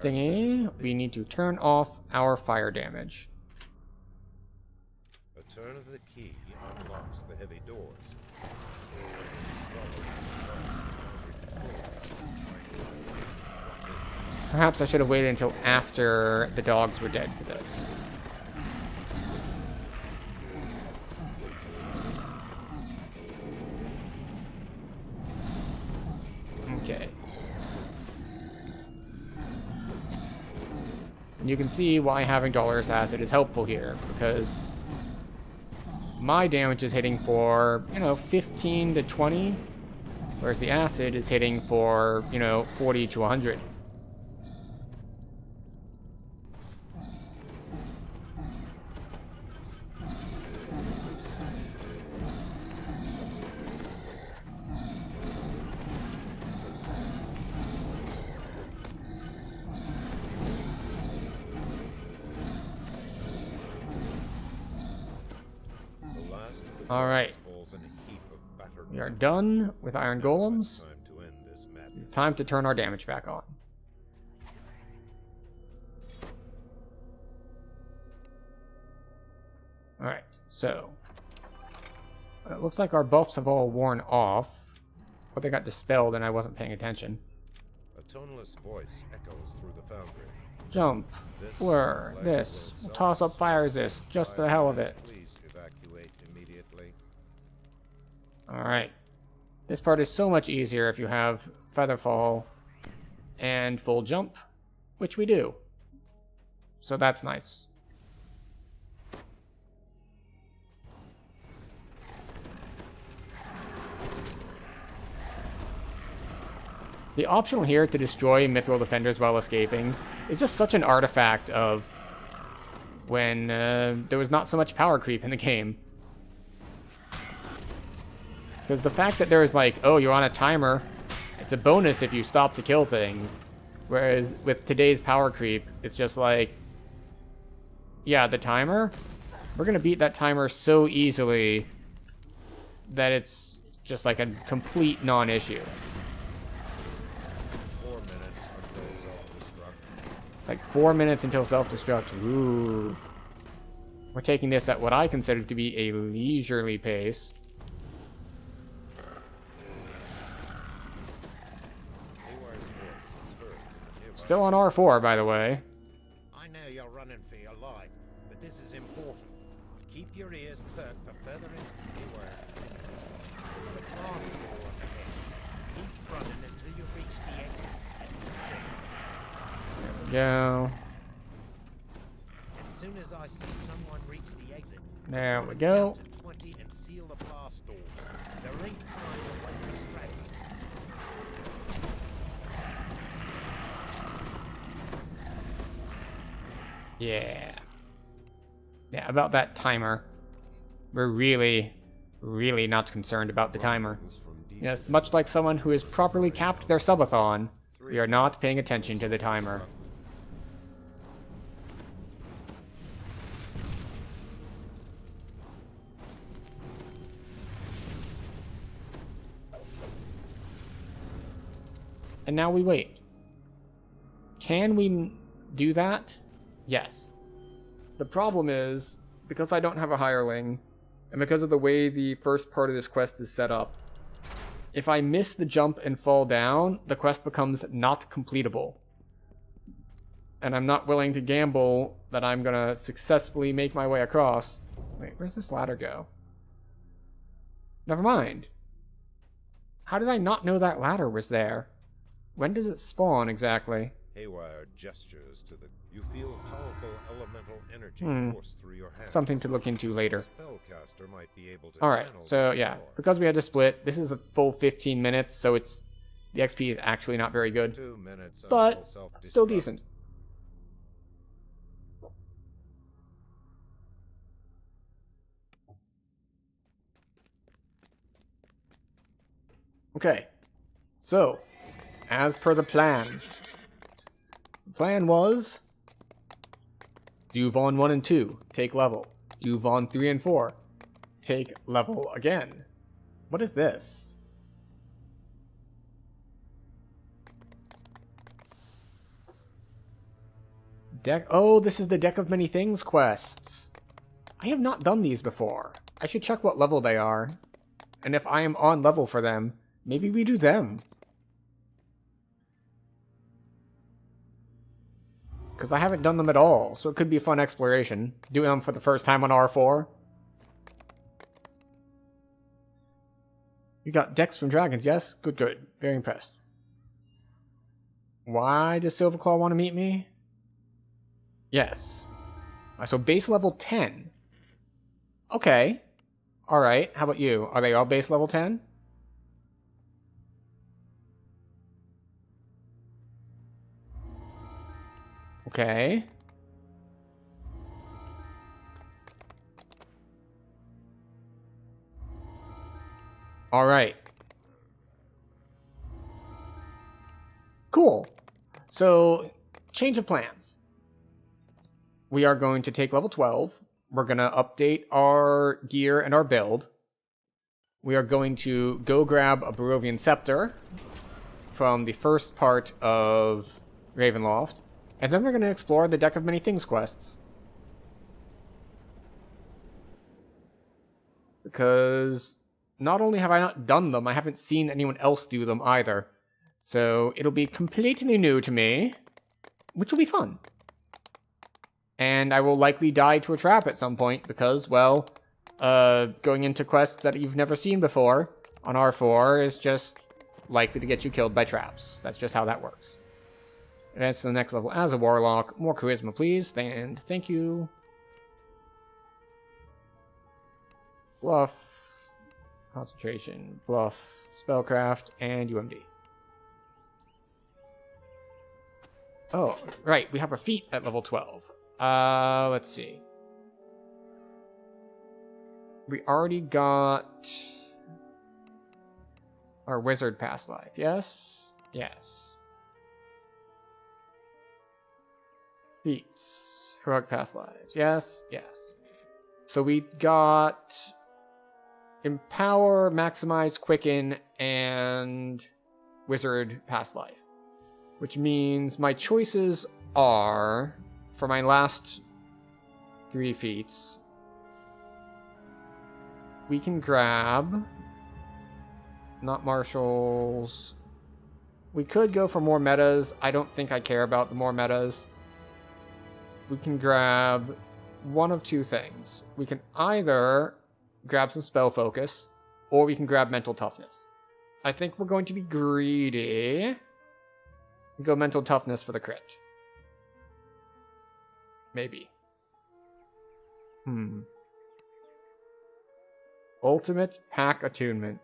thingy, we need to turn off our fire damage. A turn of the key unlocks the heavy doors. Perhaps I should have waited until after the dogs were dead for this. Okay. And you can see why having Dolorous Acid is helpful here, because my damage is hitting for, 15 to 20, whereas the acid is hitting for, 40 to 100. Alright, we are done with Iron Golems. It's time to turn our damage back on. Alright, so it looks like our buffs have all worn off, but they got dispelled and I wasn't paying attention. A toneless voice echoes through the foundry. Jump, blur, this, we'll toss up fire resist just for the hell of it. Alright. This part is so much easier if you have Featherfall and full jump, which we do. So that's nice. The optional here to destroy Mithril Defenders while escaping is just such an artifact of when there was not so much power creep in the game. Because the fact that there is like, oh, you're on a timer, it's a bonus if you stop to kill things. Whereas with today's power creep, it's just like, yeah, the timer? We're going to beat that timer so easily that it's just like a complete non-issue. 4 minutes until self-destruct. It's like 4 minutes until self-destruct. Ooh. We're taking this at what I consider to be a leisurely pace. Haywire's voice is heard. Haywire. Still on R4, by the way. I know you're running for your life, but this is important. Keep your ears perked for further Haywire. The glass door up ahead. Keep running until you reach the exit. There we go. As soon as I see someone reach the exit, There we go. count to 20 and seal the blast doors. There ain't time to wait for strategies. Yeah. Yeah, about that timer. We're really not concerned about the timer. Yes, much like someone who has properly capped their subathon, we are not paying attention to the timer. And now we wait. Can we do that? Yes. The problem is, because I don't have a hireling, and because of the way the first part of this quest is set up, if I miss the jump and fall down, the quest becomes not completable. And I'm not willing to gamble that I'm gonna successfully make my way across. Wait, where's this ladder go? Never mind. How did I not know that ladder was there? When does it spawn exactly? Haywire gestures to the... You feel powerful elemental energy course through your hands. Something to look into later. Spellcaster might be able to Alright, channel so this yeah, power. because we had to split, this is a full 15 minutes, so it's... The XP is actually not very good, 2 minutes until but self-destruct. still decent. Okay, so, as per the plan was do Vaughn 1 and 2, take level. Do Vaughn 3 and 4, take level again. What is this? Deck. Oh, this is the Deck of Many Things quests. I have not done these before. I should check what level they are. And if I am on level for them, maybe we do them. Because I haven't done them at all, so it could be a fun exploration. Doing them for the first time on R4. You got decks from dragons, yes? Good, good. Very impressed. Why does Silverclaw want to meet me? Yes. So base level 10. Okay. Alright, how about you? Are they all base level 10? Okay. Alright. Cool. So, change of plans. We are going to take level 12. We're going to update our gear and our build. We are going to go grab a Barovian Scepter from the first part of Ravenloft. And then we're going to explore the Deck of Many Things quests. Because not only have I not done them, I haven't seen anyone else do them either. So it'll be completely new to me, which will be fun. And I will likely die to a trap at some point because, well, going into quests that you've never seen before on R4 is just likely to get you killed by traps. That's just how that works. Advance to the next level as a warlock. More charisma, please. And thank you. Bluff. Concentration. Bluff. Spellcraft. And UMD. Oh, right. We have a feat at level 12. Let's see. We already got our wizard past life. Yes? Yes. Feats. Heroic past lives. Yes? Yes. So we got Empower, Maximize, Quicken, and Wizard Past Life. Which means my choices are, for my last 3 feats, we can grab, not marshals. We could go for more metas. I don't think I care about the more metas. We can grab one of 2 things. We can either grab some spell focus, or we can grab mental toughness. I think we're going to be greedy. Go mental toughness for the crit. Maybe. Ultimate pack attunement.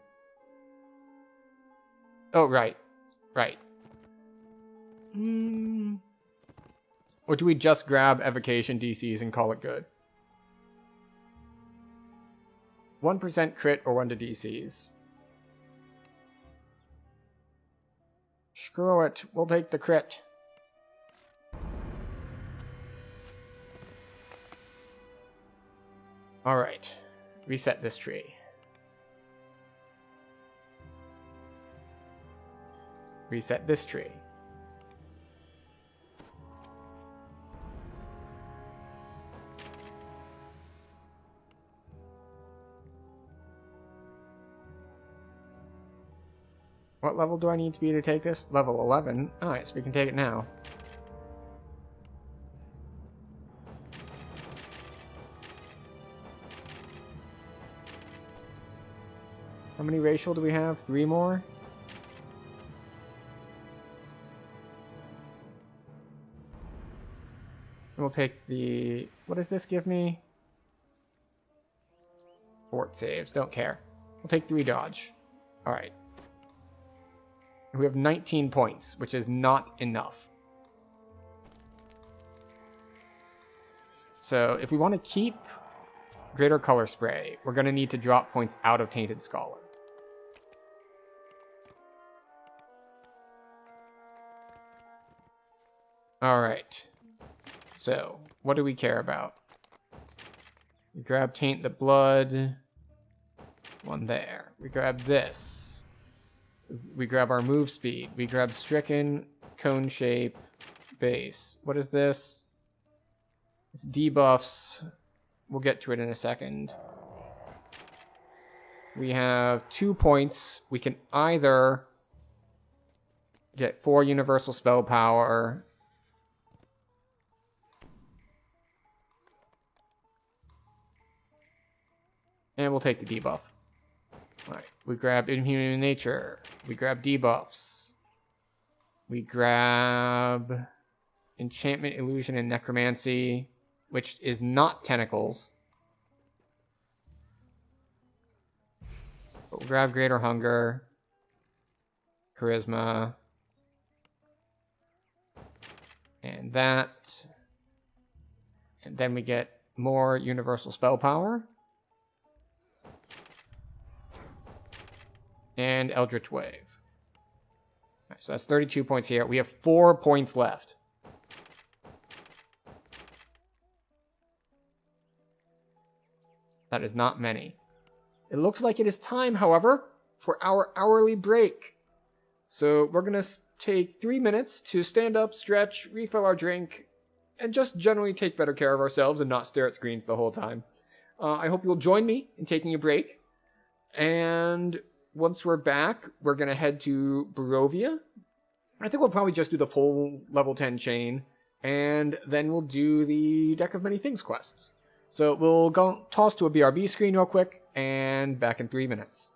Oh, right. Right. Or do we just grab evocation DCs and call it good? 1% crit or 1 to DCs. Screw it. We'll take the crit. Alright. Reset this tree. Reset this tree. What level do I need to be to take this? Level 11. Alright, so we can take it now. How many racial do we have? 3 more? We'll take the... What does this give me? Fort saves. Don't care. We'll take 3 dodge. Alright. We have 19 points, which is not enough. So if we want to keep Greater Color Spray, we're going to need to drop points out of Tainted Scholar. Alright. So, what do we care about? We grab Taint the Blood. 1 there. We grab this. We grab our move speed. We grab Stricken, Cone Shape, Base. What is this? It's debuffs. We'll get to it in a second. We have 2 points. We can either get 4 Universal Spell Power. And we'll take the debuff. Alright, we grab Inhuman Nature. We grab debuffs. We grab Enchantment, Illusion, and Necromancy, which is not Tentacles. But we'll grab Greater Hunger, Charisma, and that. And then we get more Universal Spell Power. And Eldritch Wave. Right, so that's 32 points here. We have 4 points left. That is not many. It looks like it is time, however, for our hourly break. So we're going to take 3 minutes to stand up, stretch, refill our drink, and just generally take better care of ourselves and not stare at screens the whole time. I hope you'll join me in taking a break. And once we're back, we're going to head to Barovia. I think we'll probably just do the full level 10 chain, and then we'll do the Deck of Many Things quests. So we'll go toss to a BRB screen real quick, and back in 3 minutes.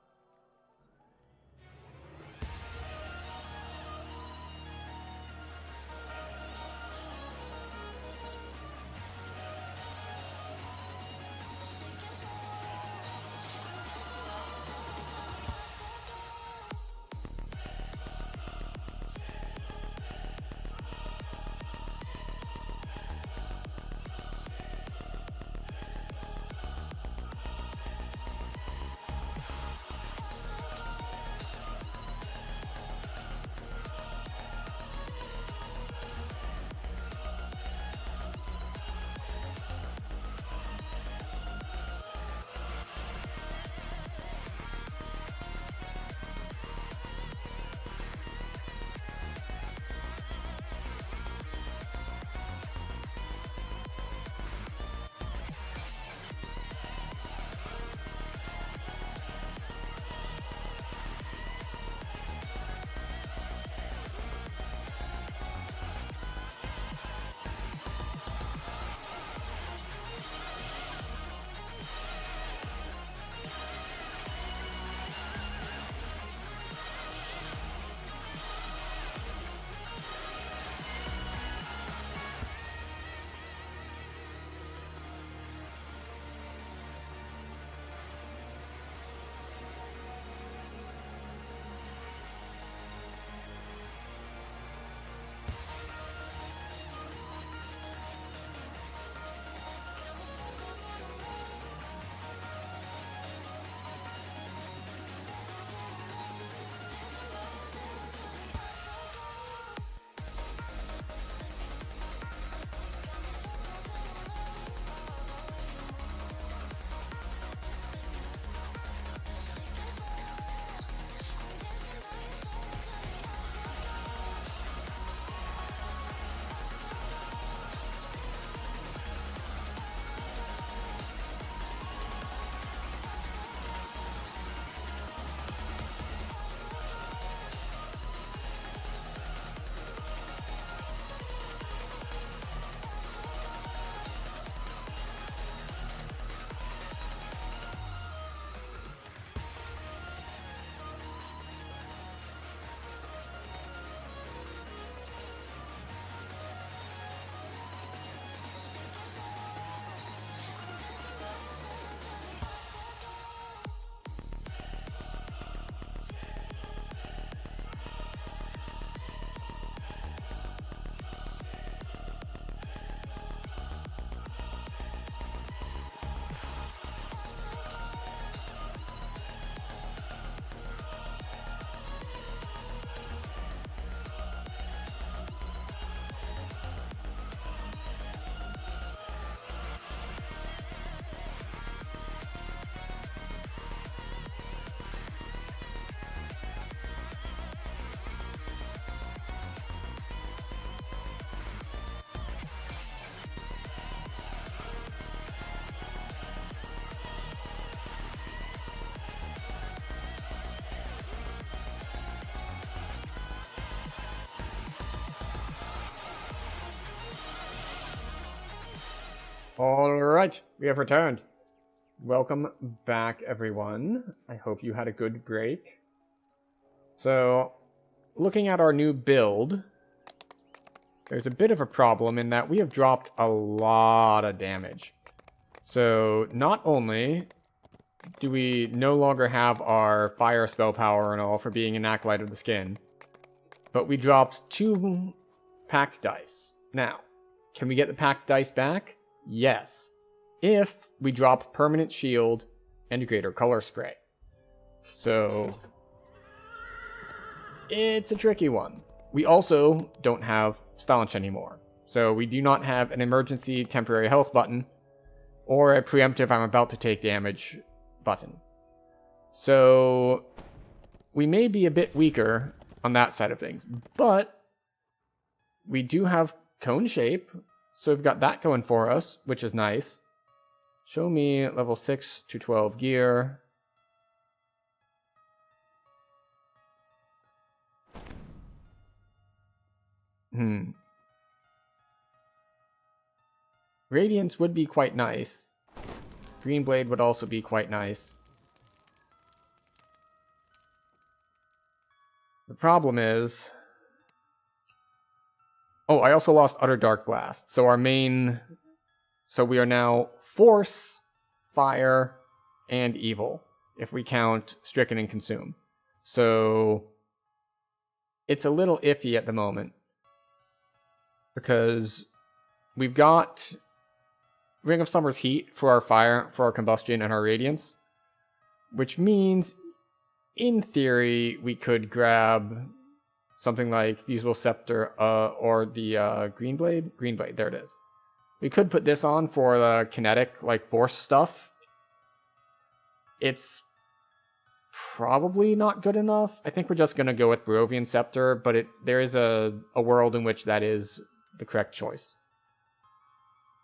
Alright, we have returned. Welcome back, everyone. I hope you had a good break. So, looking at our new build, there's a bit of a problem in that we have dropped a lot of damage. So, not only do we no longer have our fire spell power and all for being an Acolyte of the Skin, but we dropped 2 packed dice. Now, can we get the packed dice back? Yes. If we drop permanent shield and greater color spray. So, it's a tricky one. We also don't have staunch anymore. So we do not have an emergency temporary health button or a preemptive I'm about to take damage button. So we may be a bit weaker on that side of things, but we do have cone shape, so we've got that going for us, which is nice. Show me level 6 to 12 gear. Radiance would be quite nice. Green Blade would also be quite nice. The problem is... Oh, I also lost Utter Dark Blast. So our main... So we are now Force, Fire, and Evil, if we count Stricken and Consume. So it's a little iffy at the moment, because we've got Ring of Summer's Heat for our Fire, for our Combustion, and our Radiance, which means, in theory, we could grab something like Fusible Scepter or the Green Blade. Green Blade, there it is. We could put this on for the kinetic, like, force stuff. It's probably not good enough. I think we're just going to go with Barovian Scepter, but there is a world in which that is the correct choice.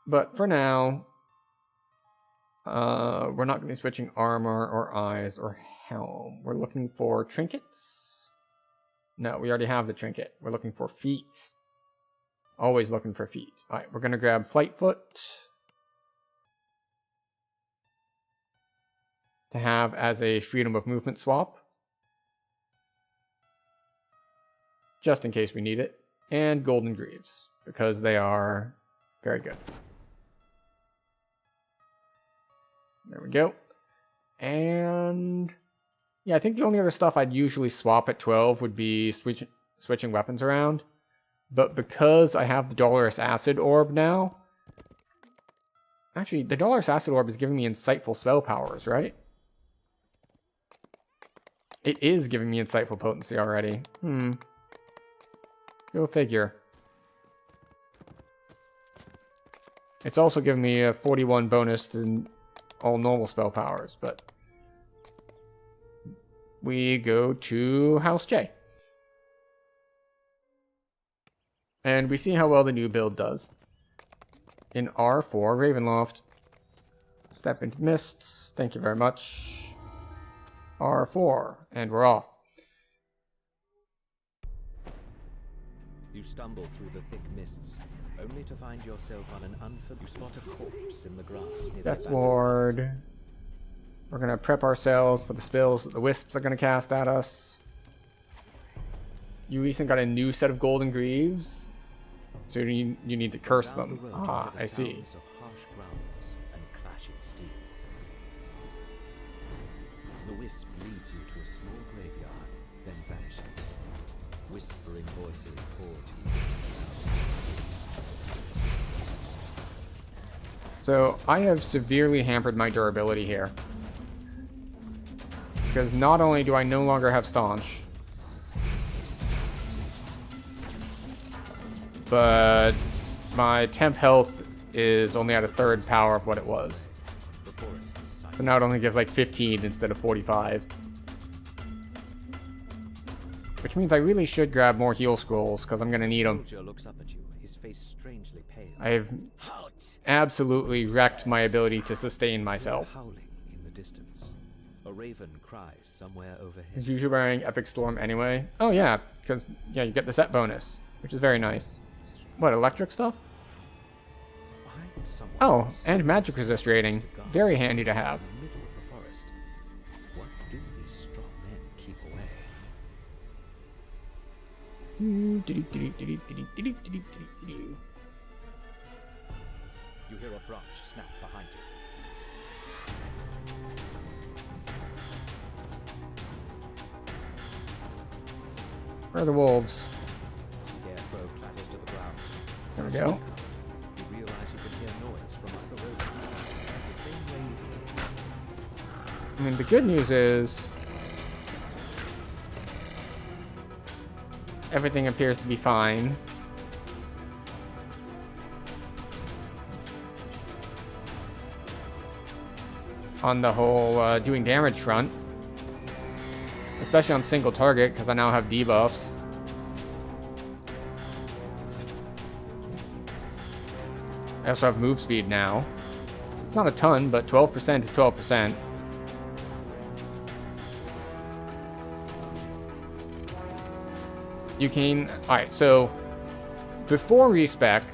But for now, we're not going to be switching armor or eyes or helm. We're looking for trinkets. No, we already have the trinket. We're looking for feet. Always looking for feet. Alright, we're going to grab Flightfoot to have as a freedom of movement swap, just in case we need it, and Golden Greaves, because they are very good. There we go. And yeah, I think the only other stuff I'd usually swap at 12 would be switching weapons around. But because I have the Dolorous Acid Orb now... Actually, the Dolorous Acid Orb is giving me insightful spell powers, right? It is giving me insightful potency already. Go figure. It's also giving me a 41 bonus to all normal spell powers, but... We go to House J. And we see how well the new build does. In R4, Ravenloft. Step into mists. Thank you very much. R4. And we're off. You stumble through the thick mists, only to find yourself on an unfamiliar... You spot a corpse in the grass near Death the Ward. We're going to prep ourselves for the spells that the wisps are going to cast at us. You recently got a new set of Golden Greaves. So you need to curse them. Ah, I see. Of harsh growls and clashing steel. The wisp leads you to a small graveyard, then vanishes. Whispering voices call to you. So I have severely hampered my durability here. Because not only do I no longer have Staunch, but my temp health is only at a third power of what it was. So now it only gives like 15 instead of 45. Which means I really should grab more heal scrolls, because I'm going to need them. I've absolutely wrecked my ability to sustain myself. A raven cries somewhere overhead. Is usually wearing Epic Storm anyway? Oh yeah, because you get the set bonus, which is very nice. What, electric stuff? Why someone Oh, with and swords magic resist rating. to guard Very handy to have. in the middle of the forest. What do these strong men keep away? You hear a branch snap behind you. Where are the wolves? Scarecrow clatters to the ground. There we As you go. come, you realize you can hear noise from up the road the same way you hear. I mean, the good news is everything appears to be fine. On the whole doing damage front. Especially on single target, because I now have debuffs. I also have move speed now. It's not a ton, but 12% is 12%. You can... Alright, so before respec,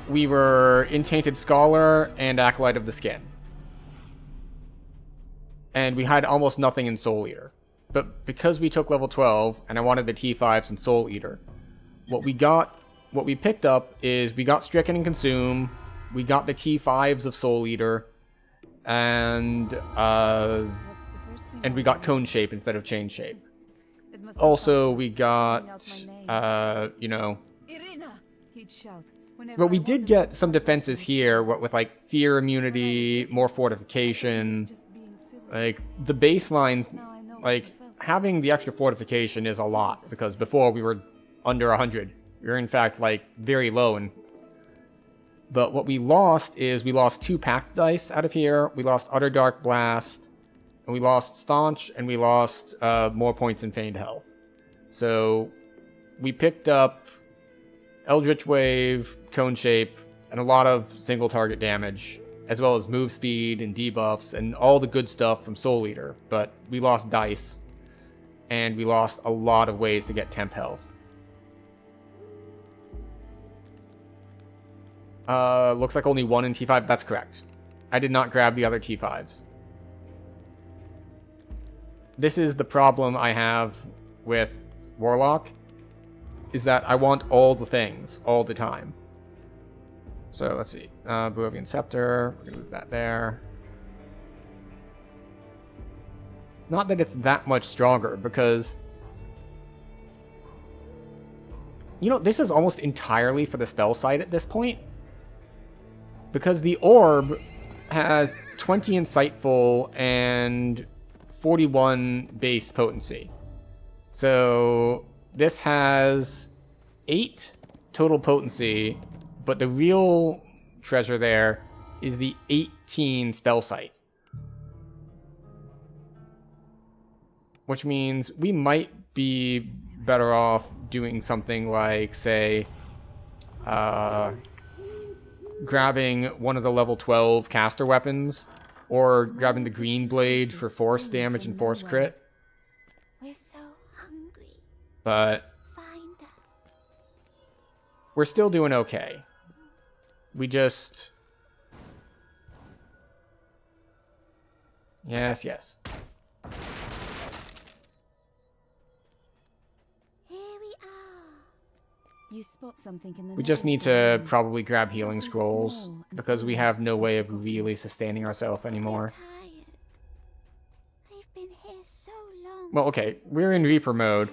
we were in Tainted Scholar and Acolyte of the Skin. And we had almost nothing in Soul Eater. But because we took level 12, and I wanted the T5s in Soul Eater, what we picked up is we got Stricken and Consume, we got the T5s of Soul Eater, and we got Cone Shape instead of Chain Shape. Also, we got, you know... But we did get some defenses here, with like Fear Immunity, more Fortification. Like, the baselines, like, having the extra Fortification is a lot, because before we were under 100. We were, in fact, like, very low. But what we lost is we lost 2 Pact Dice out of here, we lost Utter Dark Blast, and we lost Staunch, and we lost more points in Feigned Health. So, we picked up Eldritch Wave, Cone Shape, and a lot of single target damage, as well as move speed and debuffs and all the good stuff from Soul Eater. But we lost dice, and we lost a lot of ways to get temp health. Looks like only 1 in T5. That's correct. I did not grab the other T5s. This is the problem I have with Warlock, is that I want all the things all the time. So let's see. Boeovian Scepter. We're gonna move that there. Not that it's that much stronger, because... You know, this is almost entirely for the spell side at this point. Because the Orb has 20 Insightful and 41 base potency. So this has 8 total potency, but the real treasure there is the 18 spell sight. Which means we might be better off doing something like, say, grabbing one of the level 12 caster weapons, or grabbing the green blade for force damage and force crit. We're so hungry. But Find us. we're still doing okay. We just... Yes, yes. Here we are. You spot something in the We just need to probably grab healing scrolls, because we have no way of really sustaining ourselves anymore. Tired. We've been here so long. Well, okay, we're in Reaper mode,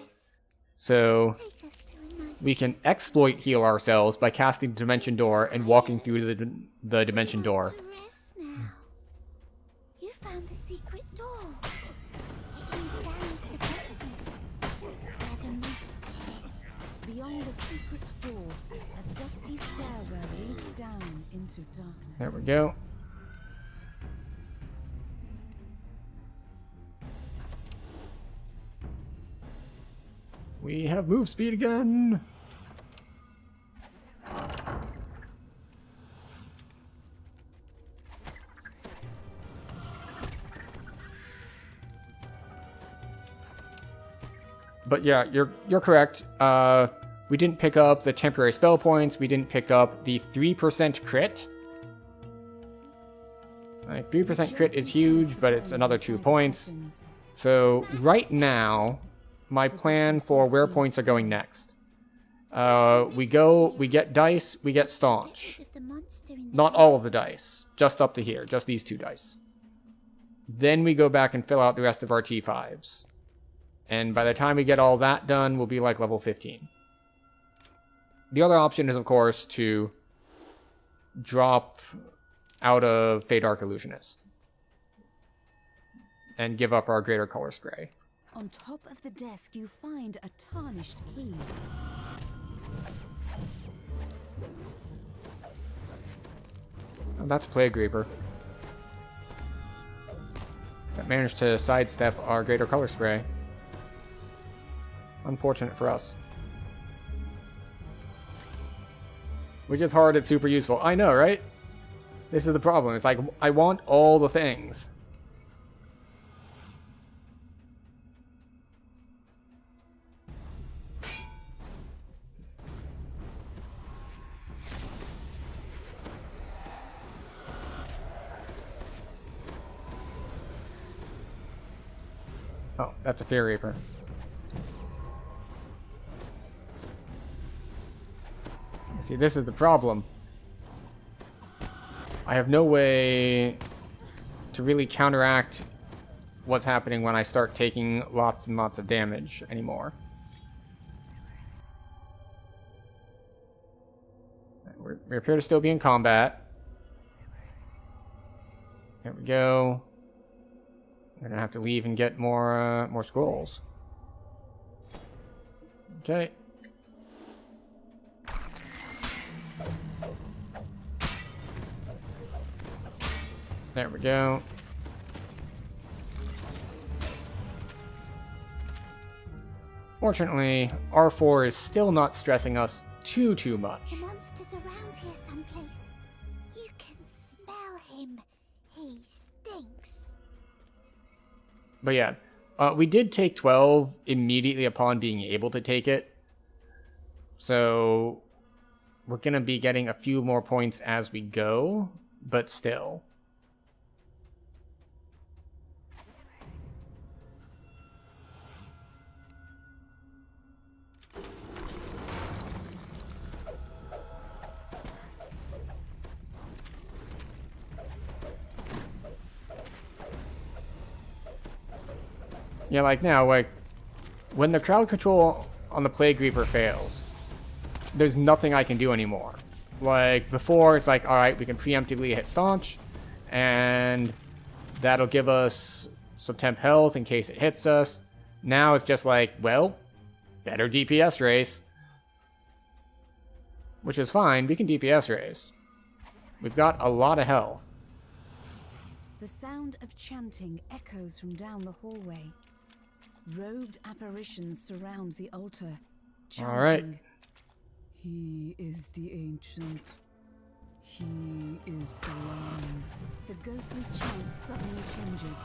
so Take us to a nice we can exploit heal ourselves by casting Dimension Door and walking through the Dimension We Door. want to rest now. You found the secret door. It leads down to the basement, where the monster is. Beyond the secret door, a dusty stairwell leads down into darkness. There we go. We have move speed again. But yeah, you're correct. We didn't pick up the temporary spell points. We didn't pick up the 3% crit. Like, 3% crit is huge, but it's another 2 points. So right now, my plan for where points are going next. We get dice, we get staunch. Not all of the dice, just up to here, just these 2 dice. Then we go back and fill out the rest of our T5s. And by the time we get all that done, we'll be like level 15. The other option is, of course, to drop out of Fey Dark Illusionist and give up our Greater Color Spray. On top of the desk, you find a tarnished key. Oh, that's Plague Reaper. That managed to sidestep our Greater Color Spray. Unfortunate for us. Which is hard, it's super useful. I know, right? This is the problem. It's like, I want all the things. Oh, that's a Fear Reaper. See, this is the problem. I have no way to really counteract what's happening when I start taking lots and lots of damage anymore. We appear to still be in combat. There we go. We're gonna have to leave and get more scrolls. Okay. There we go. Fortunately, R4 is still not stressing us too much. The monster's around here someplace. You can smell him. He stinks. But yeah, we did take 12 immediately upon being able to take it. So we're going to be getting a few more points as we go, but still. Yeah, like now, like, when the crowd control on the Plague Reaper fails, there's nothing I can do anymore. Like, before, it's like, alright, we can preemptively hit Staunch, and that'll give us some temp health in case it hits us. Now it's just like, well, better DPS race. Which is fine, we can DPS race. We've got a lot of health. The sound of chanting echoes from down the hallway. Robed apparitions surround the altar, chanting, all right. He is the ancient. He is the Lamb. The ghostly chant suddenly changes.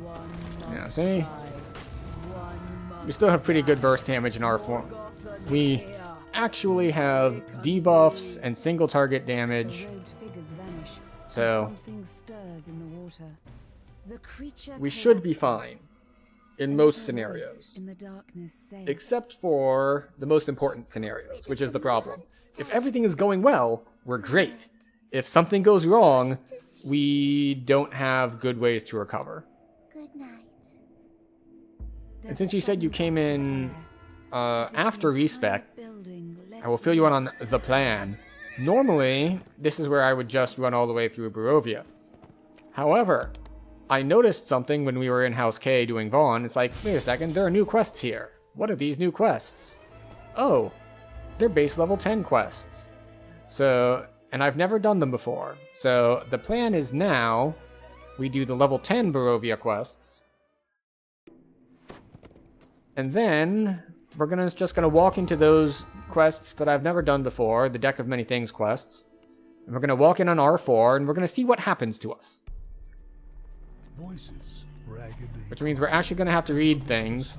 One must Yeah, see? die. One must We still have pretty good burst damage in our form. We actually have debuffs and single target damage. The robed figures vanish, So and something stirs in the water. The creature we should be collapses. fine in A most little scenarios. voice in the darkness says, Except for the most important scenarios, which is the problem. If everything is going well, we're great. If something goes wrong, we don't have good ways to recover. Good night. And since you said you came in after respec, I will fill you in on the plan. Normally, this is where I would just run all the way through Barovia. However, I noticed something when we were in House K doing Vaughn. It's like, wait a second, there are new quests here. What are these new quests? Oh, they're base level 10 quests. So, and I've never done them before. So the plan is now we do the level 10 Barovia quests. And then we're just gonna walk into those quests that I've never done before, the Deck of Many Things quests. And we're gonna walk in on R4 and we're gonna see what happens to us. Voices, ragged and Which means we're actually gonna have to read things.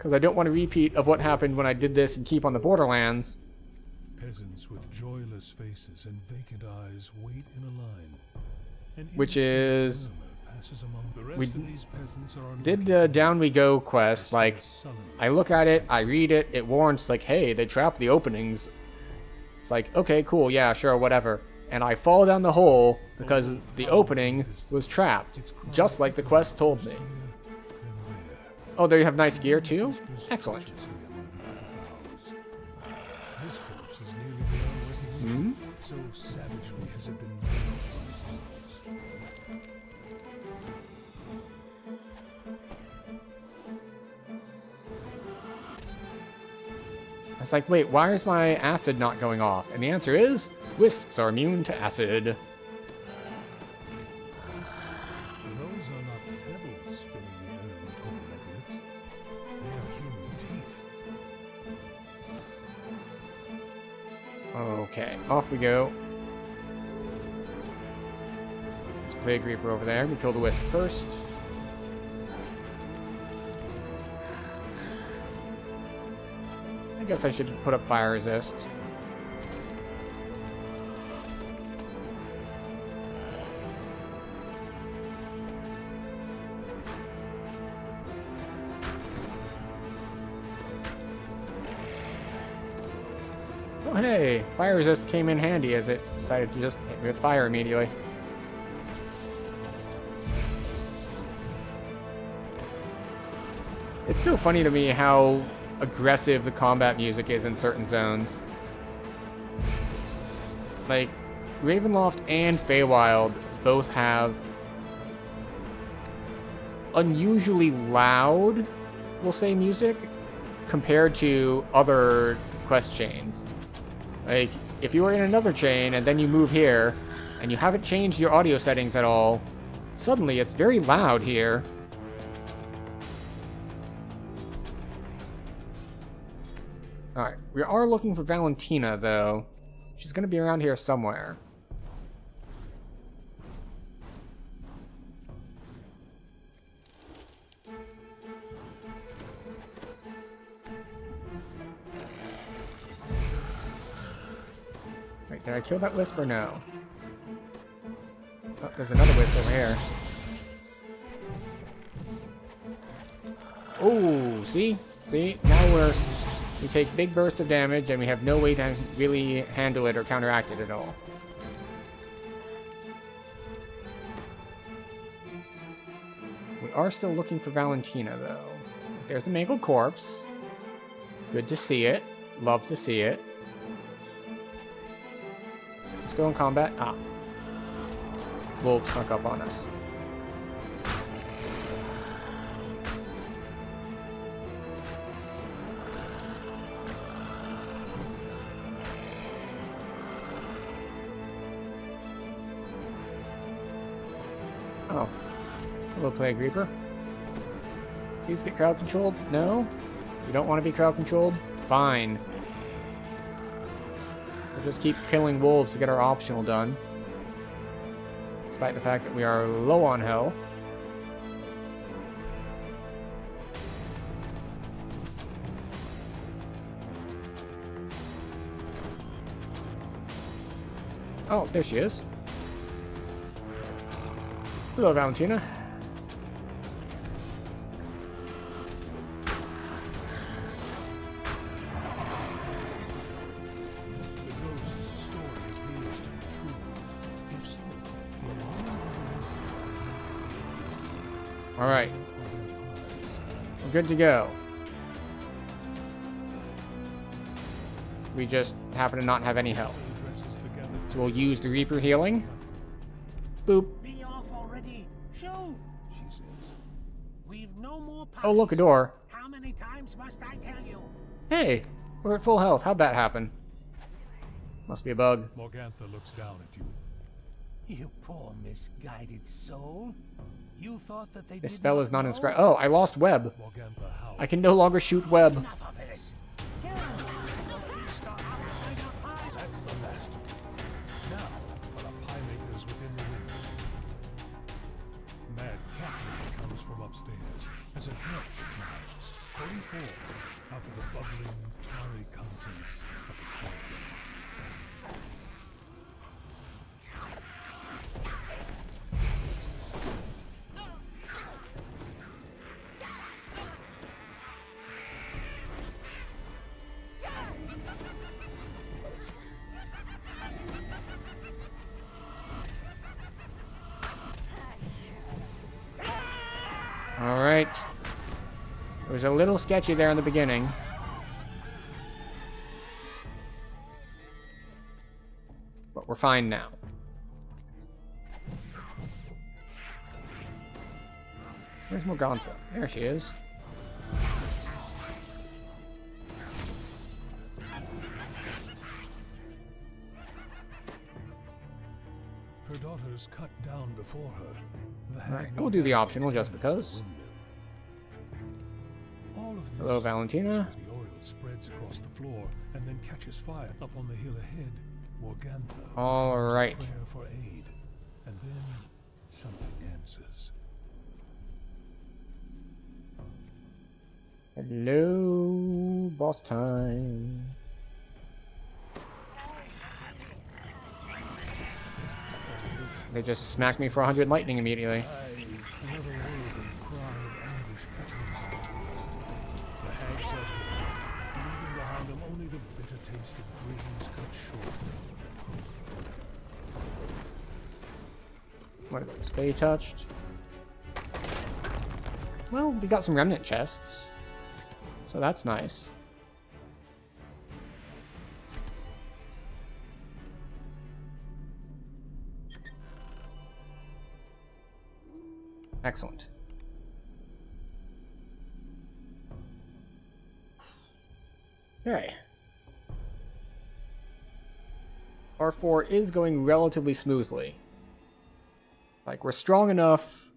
because I don't want a repeat of what happened when I did this and Keep on the Borderlands. Peasants with joyless faces and vacant eyes wait in a line. An Which indistinct is... murmur passes among the rest We of these peasants are did unlucky the to Down We Go quest, like, sullenly. I look at it, I read it, it warns, like, hey, they trapped the openings. It's like, okay, cool, yeah, sure, whatever. And I fall down the hole because the opening was trapped, just like the quest told me. Oh, there you have nice gear, too? Excellent. This corpse is nearly beyond recognition. So savagely has it been I was like, wait, why is my acid not going off? And the answer is, wisps are immune to acid. Those are not pebbles filling the urn between the necklaces. They are human teeth. Okay, off we go. There's a Plague Reaper over there. We kill the wisp first. I guess I should put up fire resist. Oh hey, fire resist came in handy as it decided to just hit me with fire immediately. It's still funny to me how aggressive the combat music is in certain zones. Like, Ravenloft and Feywild both have unusually loud, we'll say, music compared to other quest chains. Like, if you were in another chain and then you move here and you haven't changed your audio settings at all, suddenly it's very loud here. Alright, we are looking for Valentina, though. She's gonna be around here somewhere. Wait, did I kill that wisp or no? Oh, there's another wisp over here. Oh, see? See? Now we take big bursts of damage and we have no way to really handle it or counteract it at all. We are still looking for Valentina, though. There's the mangled corpse. Good to see it. Love to see it. Still in combat? Ah. Wolves snuck up on us. Oh. Hello, Plague Reaper. Please get crowd controlled? No? You don't want to be crowd controlled? Fine. We'll just keep killing wolves to get our optional done. Despite the fact that we are low on health. Oh, there she is. Hello, Valentina. Alright. We're good to go. We just happen to not have any health. So we'll use the Reaper healing. Boop. Be off already. Shoot! She says. We've no more Oh, look, a door. How many times must I tell you? Hey, we're at full health. How'd that happen? Must be a bug. Morgantha looks down at you. You poor misguided soul. You thought that they This did spell not is not know? inscribed. Oh, I lost web. Morgantha howls. I can no longer shoot web. Enough of this. Kill him. That's the last of them. Now, for the pie makers within the ring. Mad Captain comes from upstairs as a dredge climbs, fully before, out of the bubbling, tarry contents of the cauldron. Alright. It was a little sketchy there in the beginning. But we're fine now. Where's Morgantha? There she is. Her daughters cut down before her. The Alright, hag we'll do the no optional doubt just because. All of this Hello, Valentina. as the Orion spreads across the floor and then catches fire up on the hill ahead. Morgantha All performs a right. prayer for aid, and then something answers. Hello, boss time. They just smacked me for 100 lightning immediately. Eyes, another word and cry of anguish echoes in the woods. The hag said, leaving behind them only the bitter taste of dreams cut short and hope. What about Spay touched? Well, we got some remnant chests. So that's nice. Excellent. Okay. R4 is going relatively smoothly. Like, we're strong enough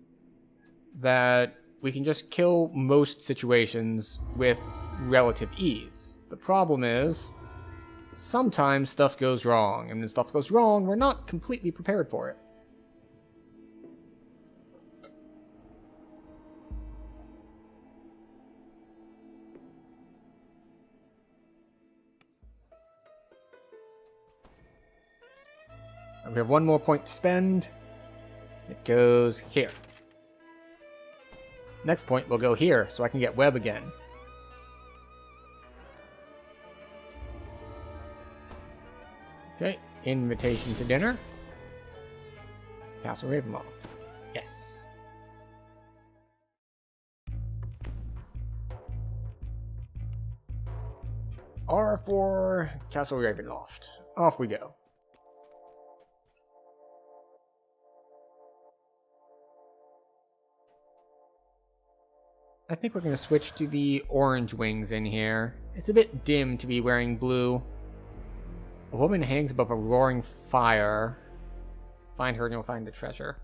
that we can just kill most situations with relative ease. The problem is, sometimes stuff goes wrong, and when stuff goes wrong, we're not completely prepared for it. We have one more point to spend. It goes here. Next point will go here, so I can get web again. Okay, invitation to dinner. Castle Ravenloft. Yes. R4 Castle Ravenloft. Off we go. I think we're going to switch to the orange wings in here. It's a bit dim to be wearing blue. A woman hangs above a roaring fire. Find her and you'll find the treasure.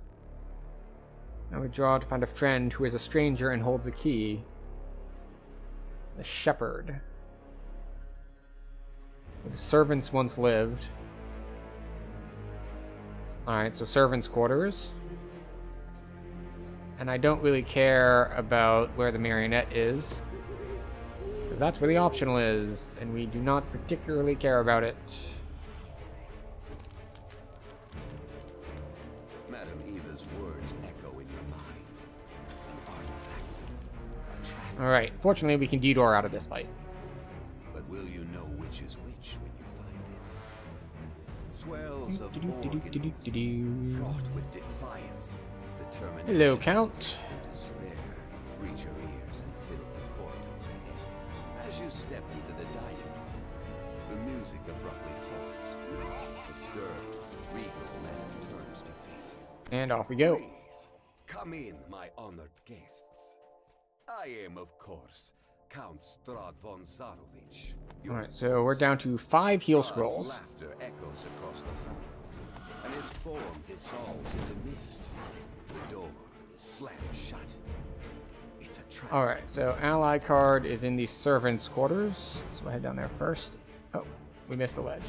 Now we draw to find a friend who is a stranger and holds a key. The shepherd. Where the servants once lived. Alright, so servants' quarters. And I don't really care about where the marionette is, because that's where the optional is, and we do not particularly care about it. Madam Eva's words echo in your mind. An artifact. A trap. Alright, fortunately we can detour out of this fight. But will you know which is which when you find it? Swells of Morgan, fraught with defiance. Hello, Count. Despair, reach your ears and fill the corridor ahead. As you step into the dining room, the music abruptly halts. Disturbed, regal man turns to face you. And off we go. Please, come in, my honored guests. I am, of course, Count Strahd von Zarovich. Alright, so we're down to 5 heal Strahd's scrolls. laughter echoes across the hall, and his form dissolves into mist. The door slams shut. It's a trap. Alright, so ally card is in the servants' quarters. So we'll head down there first. Oh, we missed the ledge.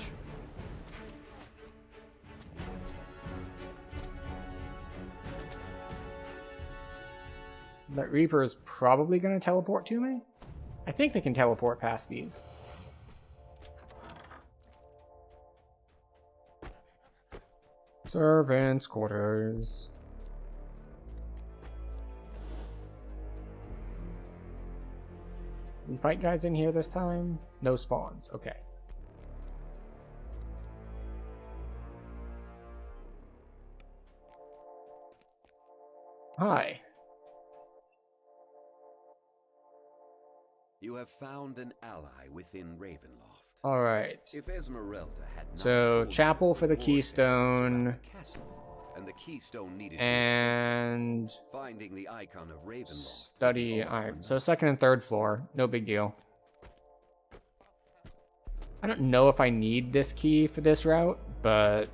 That Reaper is probably going to teleport to me. I think they can teleport past these. Servants' quarters. We fight guys in here this time? No spawns. Okay. Hi. You have found an ally within Ravenloft. Alright. If Esmeralda had not So, told you chapel the for the war keystone. around the castle, and the keystone needed And to escape, finding the icon of Ravenloft. study iron. So second and third floor. No big deal. I don't know if I need this key for this route, but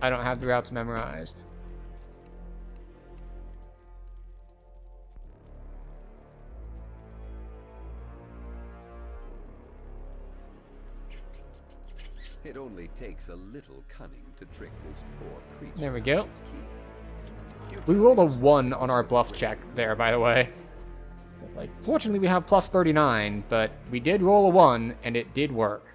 I don't have the routes memorized. It only takes a little cunning to trick this poor creature. There we out go. of its key. You We tell rolled a yourself 1 it on was our the bluff great check war. there, by the way. It's like, fortunately we have plus 39, but we did roll a 1, and it did work.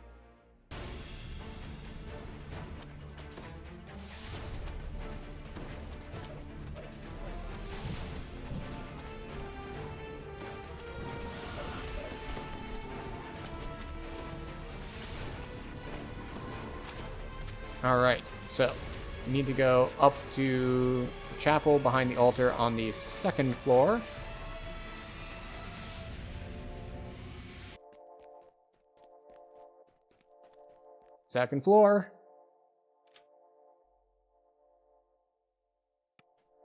Alright, so we need to go up to the chapel behind the altar on the second floor. Second floor.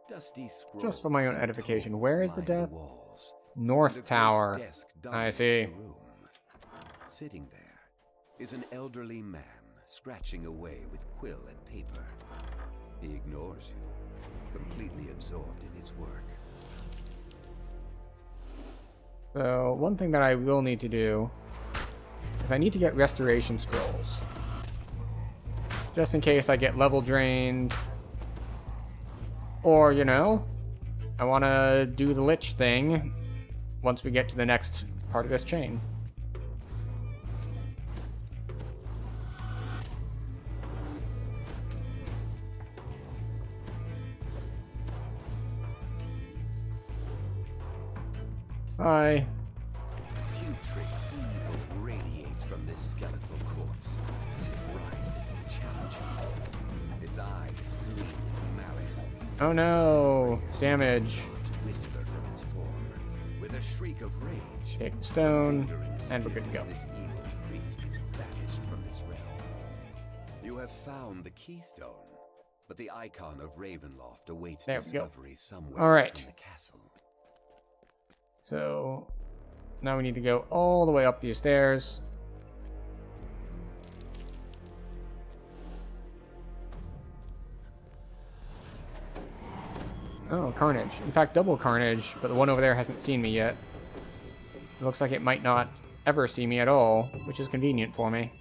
Dusty Just for my own scrolls and edification, tomes where is the line death? walls, North and a great Tower. desk I dominates see. the room. Sitting there is an elderly man scratching away with quill and paper. He ignores you, completely absorbed in his work. So, one thing that I will need to do is I need to get restoration scrolls. Just in case I get level drained. Or, you know, I want to do the Lich thing once we get to the next part of this chain. Hi. Putrid evil radiates from this skeletal corpse as it rises to challenge you. Its eyes gleam with malice. Oh no, damage. To whisper from its form. With a shriek of rage, Take the stone, lingering and we're good to spirit go. of this evil priest is banished from this realm. You have found the keystone, but the icon of Ravenloft awaits There we go. discovery somewhere All right. within the castle. So, now we need to go all the way up these stairs. Oh, Carnage. In fact, double Carnage, but the one over there hasn't seen me yet. It looks like it might not ever see me at all, which is convenient for me.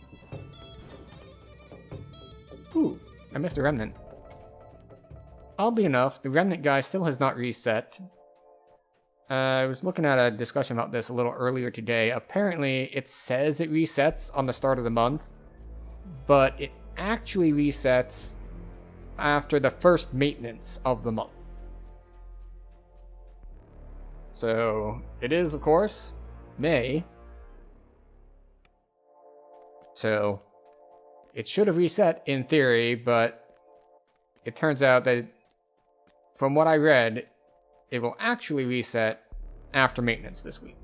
Ooh, I missed a Remnant. Oddly enough, the Remnant guy still has not reset. I was looking at a discussion about this a little earlier today. Apparently, it says it resets on the start of the month, but it actually resets after the first maintenance of the month. So, it is, of course, May. So, it should have reset in theory, but it turns out that, from what I read, it will actually reset after maintenance this week.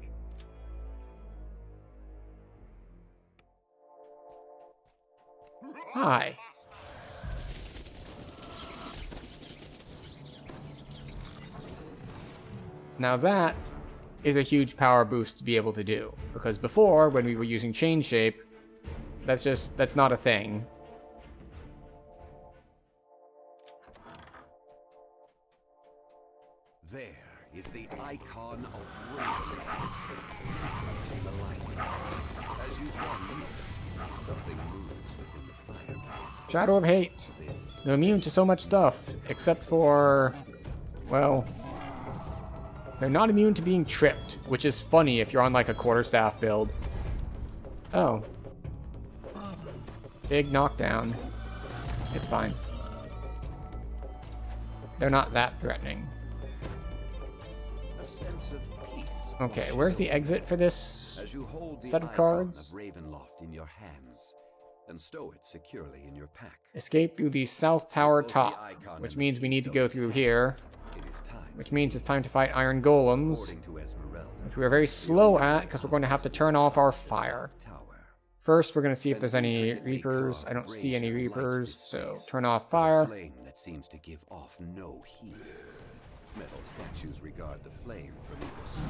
Hi. Now that is a huge power boost to be able to do, because before, when we were using chain shape, that's not a thing. There is the icon of Ravenloft. In the light, as you draw near, something moves within the fireplace. Shadow of Hate. This They're immune to so much stuff, except for, well, They're not immune to being tripped, which is funny if you're on like a quarterstaff build. Oh. Big knockdown. It's fine. They're not that threatening. A sense of peace. Okay, where's the exit for this As you hold the set of icon cards? of Ravenloft in your hands and stow it securely in your pack. Escape through the south tower Both the top, icon which and the means we need to go keystone through in here, hand. It is time. which means it's time to fight iron golems, According to Esmeralda, which we are very slow at because we're going to have to turn off our fire. the South Tower. First, we're going to see if An there's any intricately reapers. carved I don't see any brazier lights reapers, this so space turn off with a fire. flame that seems to give off no heat. Metal statues regard the flame from either side.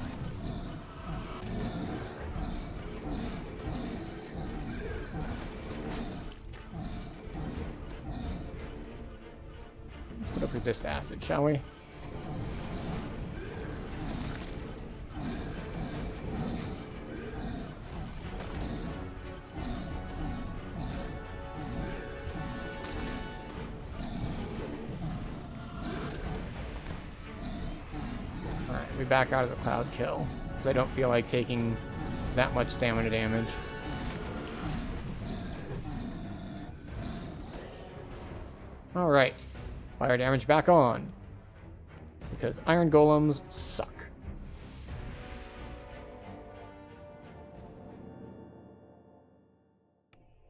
Put up resist acid, shall we? Alright, we back out of the cloud kill, because I don't feel like taking that much stamina damage. Alright, fire damage back on, because iron golems suck.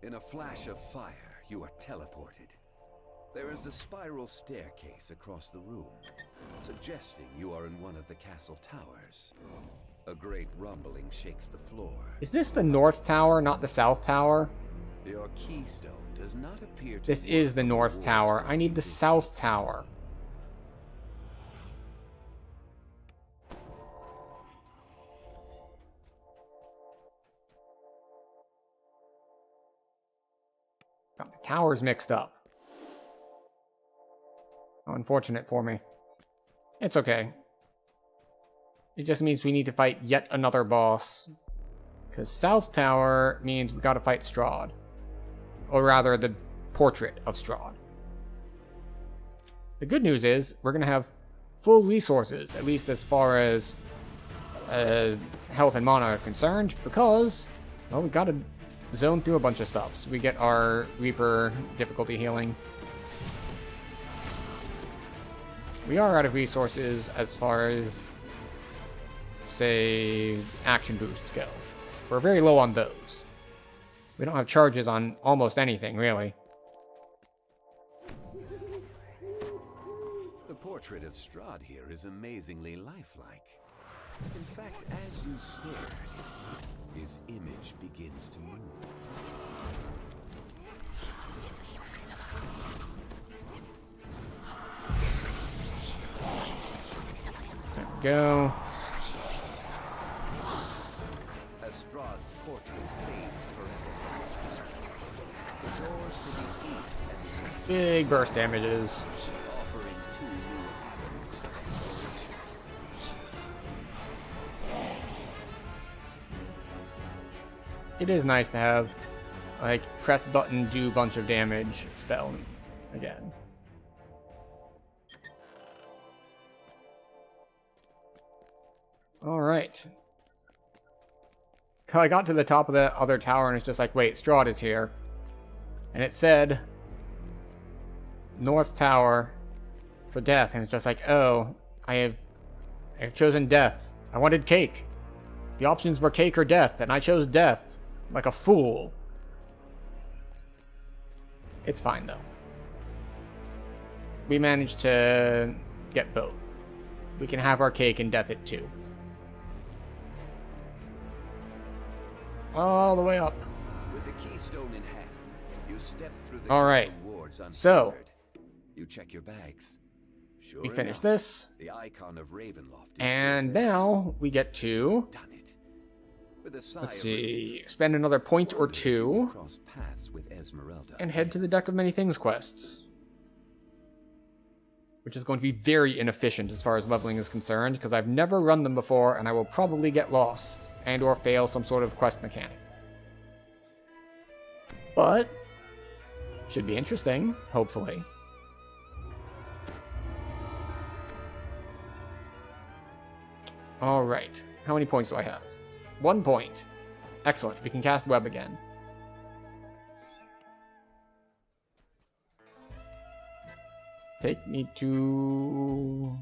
In a flash of fire, you are teleported. There is a spiral staircase across the room, suggesting you are in one of the castle towers. A great rumbling shakes the floor. Is this the north tower, not the south tower? Your keystone does not appear to This is the work north towards tower. I need the distance. south tower. Got the towers mixed up. How unfortunate for me. It's okay. It just means we need to fight yet another boss. Because South Tower means we gotta fight Strahd. Or rather, the portrait of Strahd. The good news is, we're gonna have full resources, at least as far as health and mana are concerned, because, well, we gotta zone through a bunch of stuff. So we get our Reaper difficulty healing. We are out of resources as far as, say, action boosts go. We're very low on those. We don't have charges on almost anything, really. The portrait of Strahd here is amazingly lifelike. In fact, as you stare at it, his image begins to move. There we go. As Strahd's portrait fades forever, the doors to the east and west Big burst damages. offering two new avenues of exploration. It is nice to have, like, press button, do bunch of damage spell again. Alright. I got to the top of the other tower and it's just like, wait, Strahd is here. And it said North Tower for death, and it's just like, oh, I've chosen death. I wanted cake. The options were cake or death, and I chose death. Like a fool. It's fine, though. We managed to get both. We can have our cake and death it too. All the way up. With the keystone in hand, you step through the All right. castle wards So, unhindered. You check your bags. Sure we finish enough, this, the icon of Ravenloft is and still there. now we get to, Done it. With a sigh let's of see, relief, spend another point or you two, cross paths with Esmeralda and head to the Deck of Many Things quests. Which is going to be very inefficient as far as leveling is concerned, because I've never run them before, and I will probably get lost, and or fail some sort of quest mechanic. But, should be interesting, hopefully. Alright. How many points do I have? 1 point. Excellent. We can cast web again. Take me to,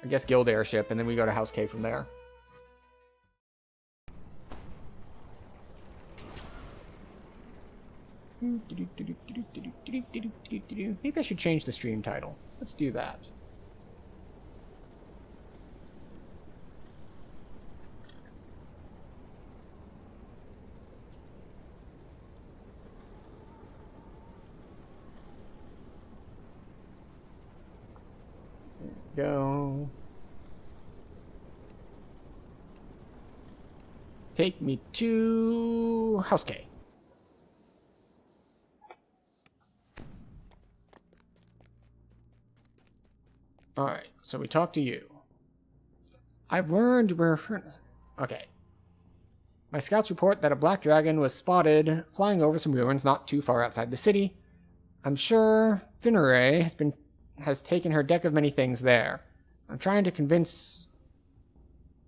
I guess, Guild Airship, and then we go to House K from there. Maybe I should change the stream title. Let's do that. Go. Take me to House K. Alright, so we talk to you. I've learned where... Okay. My scouts report that a black dragon was spotted flying over some ruins not too far outside the city. I'm sure Finneray has taken her deck of many things there. I'm trying to convince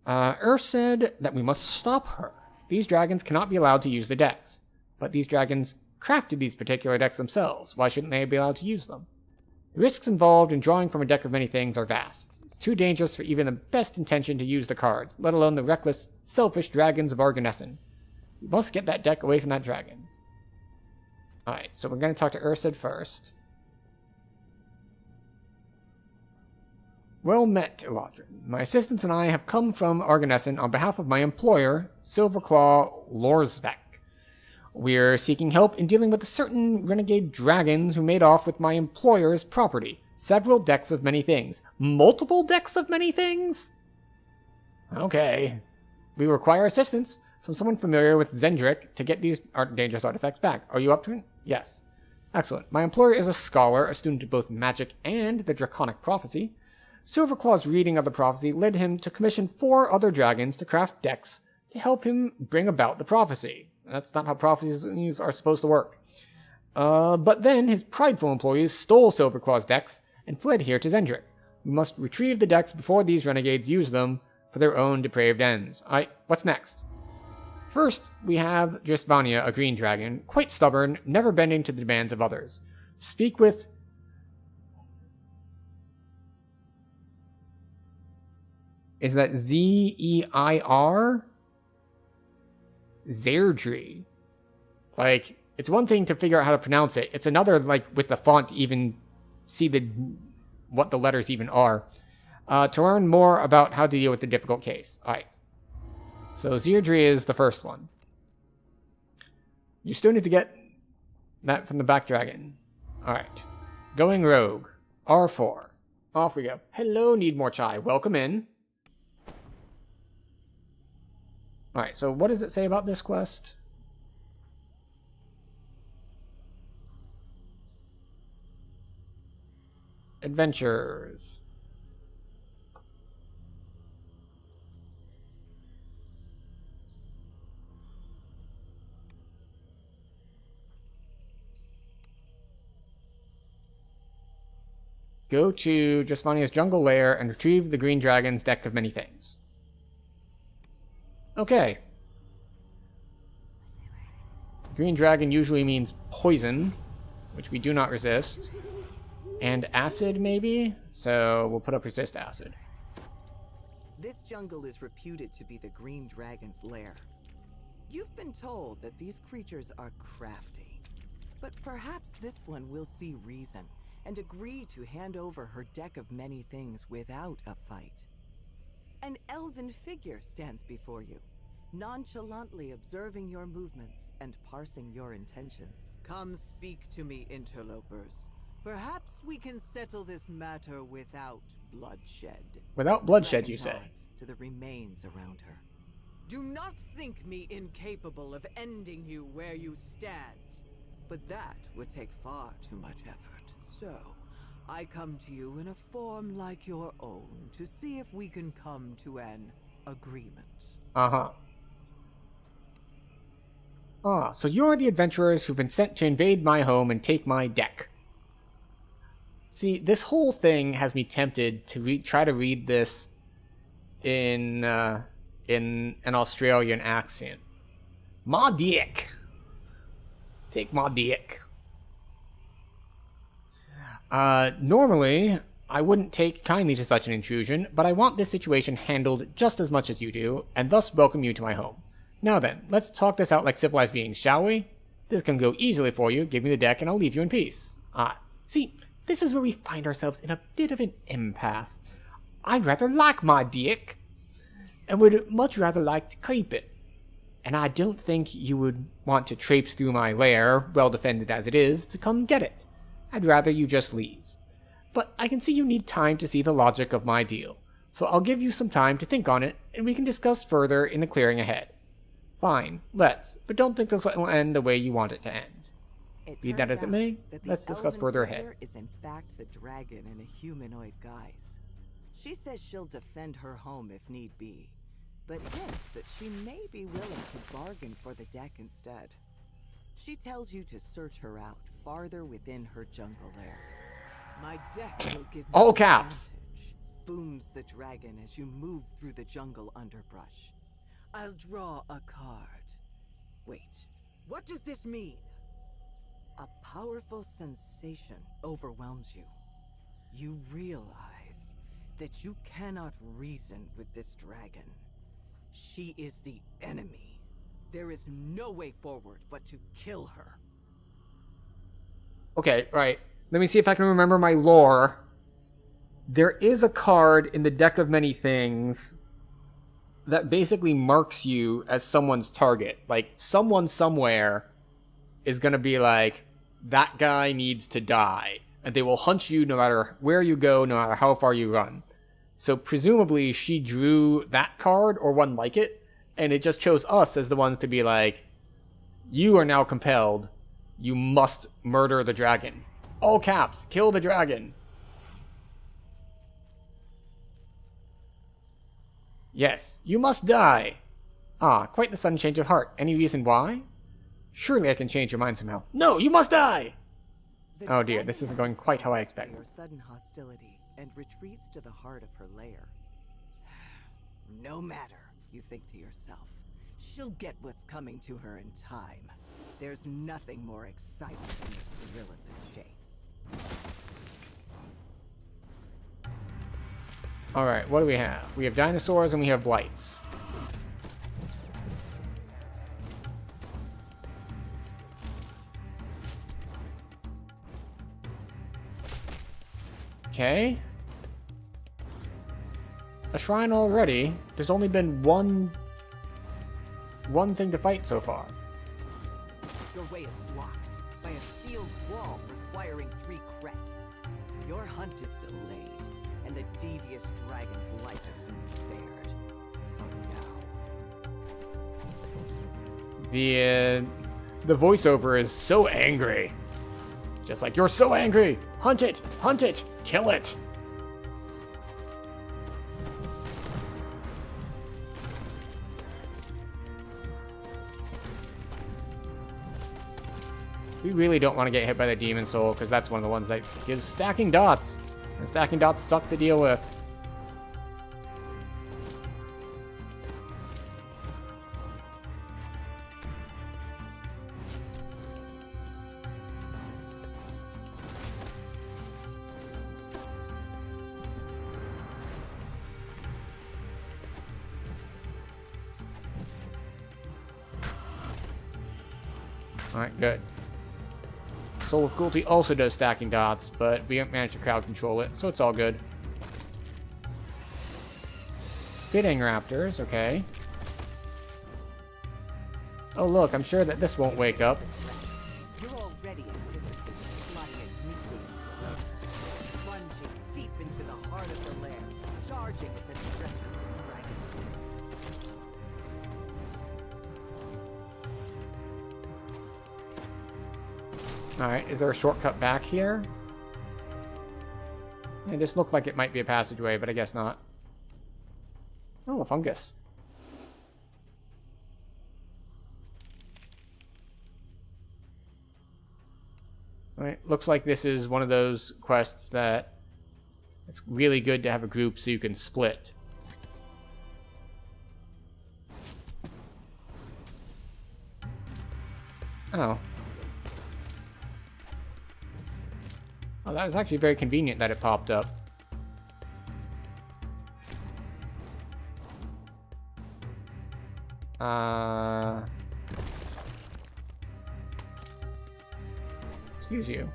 Ursed that we must stop her. These dragons cannot be allowed to use the decks. But these dragons crafted these particular decks themselves. Why shouldn't they be allowed to use them? The risks involved in drawing from a deck of many things are vast. It's too dangerous for even the best intention to use the card, let alone the reckless, selfish dragons of Argonessen. We must get that deck away from that dragon. Alright, so we're going to talk to Ursed first. Well met, Eladrin. My assistants and I have come from Argonessen on behalf of my employer, Silverclaw Lorsbeck. We're seeking help in dealing with certain renegade dragons who made off with my employer's property. Several decks of many things. Multiple decks of many things? Okay. We require assistance from someone familiar with Zendrick to get these dangerous artifacts back. Are you up to it? Yes. Excellent. My employer is a scholar, a student of both magic and the Draconic Prophecy. Silverclaw's reading of the prophecy led him to commission 4 other dragons to craft decks to help him bring about the prophecy. That's not how prophecies are supposed to work. But then his prideful employees stole Silverclaw's decks and fled here to Zendrick. We must retrieve the decks before these renegades use them for their own depraved ends. What's next? First, we have Drisvania, a green dragon, quite stubborn, never bending to the demands of others. Speak with... Is that Z-E-I-R? Zairdri. Like, it's one thing to figure out how to pronounce it. It's another, like, with the font to even see what the letters even are. To learn more about how to deal with the difficult case. Alright. So, Zairdri is the first one. You still need to get that from the back dragon. Alright. Going rogue. R4. Off we go. Hello, Need More Chai. Welcome in. Alright, so what does it say about this quest? Adventures. Go to Drisvania's jungle lair and retrieve the green dragon's deck of many things. Okay. Green dragon usually means poison, which we do not resist. And acid, maybe? So we'll put up resist acid. This jungle is reputed to be the green dragon's lair. You've been told that these creatures are crafty. But perhaps this one will see reason and agree to hand over her deck of many things without a fight. An elven figure stands before you, nonchalantly observing your movements and parsing your intentions. Come speak to me, interlopers. Perhaps we can settle this matter without bloodshed. Without bloodshed, you say? To the remains around her. Do not think me incapable of ending you where you stand, but that would take far too much effort. So, I come to you in a form like your own to see if we can come to an agreement. Uh-huh. Ah, so you're the adventurers who've been sent to invade my home and take my deck. See, this whole thing has me tempted to try to read this in an Australian accent. My dick. Take my dick. Normally, I wouldn't take kindly to such an intrusion, but I want this situation handled just as much as you do, and thus welcome you to my home. Now then, let's talk this out like civilized beings, shall we? This can go easily for you. Give me the deck and I'll leave you in peace. See, this is where we find ourselves in a bit of an impasse. I rather like my dick, and would much rather like to keep it. And I don't think you would want to traipse through my lair, well defended as it is, to come get it. I'd rather you just leave. But I can see you need time to see the logic of my deal, so I'll give you some time to think on it, and we can discuss further in the clearing ahead. Fine, let's, but don't think this will end the way you want it to end. Be that as it may, let's discuss further ahead. Is in fact the dragon in a humanoid guise. She says she'll defend her home if need be, but hints that she may be willing to bargain for the deck instead. She tells you to search her out farther within her jungle lair. My deck will give me all caps. Advantage, booms the dragon as you move through the jungle underbrush. I'll draw a card. Wait, what does this mean? A powerful sensation overwhelms you. You realize that you cannot reason with this dragon. She is the enemy. There is no way forward but to kill her. Okay, right. Let me see if I can remember my lore. There is a card in the deck of many things that basically marks you as someone's target. Like, someone somewhere is going to be like, that guy needs to die. And they will hunt you no matter where you go, no matter how far you run. So presumably she drew that card or one like it, and it just chose us as the ones to be like, you are now compelled. You must murder the dragon. All caps, kill the dragon. Yes, you must die. Ah, quite the sudden change of heart. Any reason why? Surely I can change your mind somehow. No, you must die! Oh dear, this isn't going quite how I expected. Your sudden hostility and retreats to the heart of her lair. No matter, you think to yourself. She'll get what's coming to her in time. There's nothing more exciting than the thrill of the chase. Alright, what do we have? We have dinosaurs and we have blights. Okay. A shrine already. There's only been one thing to fight so far. Your way is blocked by a sealed wall requiring 3 crests. Your hunt is delayed, and the devious dragon's life has been spared. For now. The voiceover is so angry. Just like, you're so angry! Hunt it! Hunt it! Kill it! We really don't want to get hit by the Demon Soul, because that's one of the ones that gives stacking dots. And stacking dots suck to deal with. Alright, good. Soul of Cruelty also does stacking dots, but we haven't managed to crowd control it, so it's all good. Spitting Raptors, okay. Oh look, I'm sure that this won't wake up. You're already anticipating sliding it neatly into the race, plunging deep into the heart of the lair, charging with the treacherous dragon. Alright, is there a shortcut back here? Yeah, this looked like it might be a passageway, but I guess not. Oh, a fungus. Alright, looks like this is one of those quests that it's really good to have a group so you can split. Oh. Oh, that was actually very convenient that it popped up. Excuse you.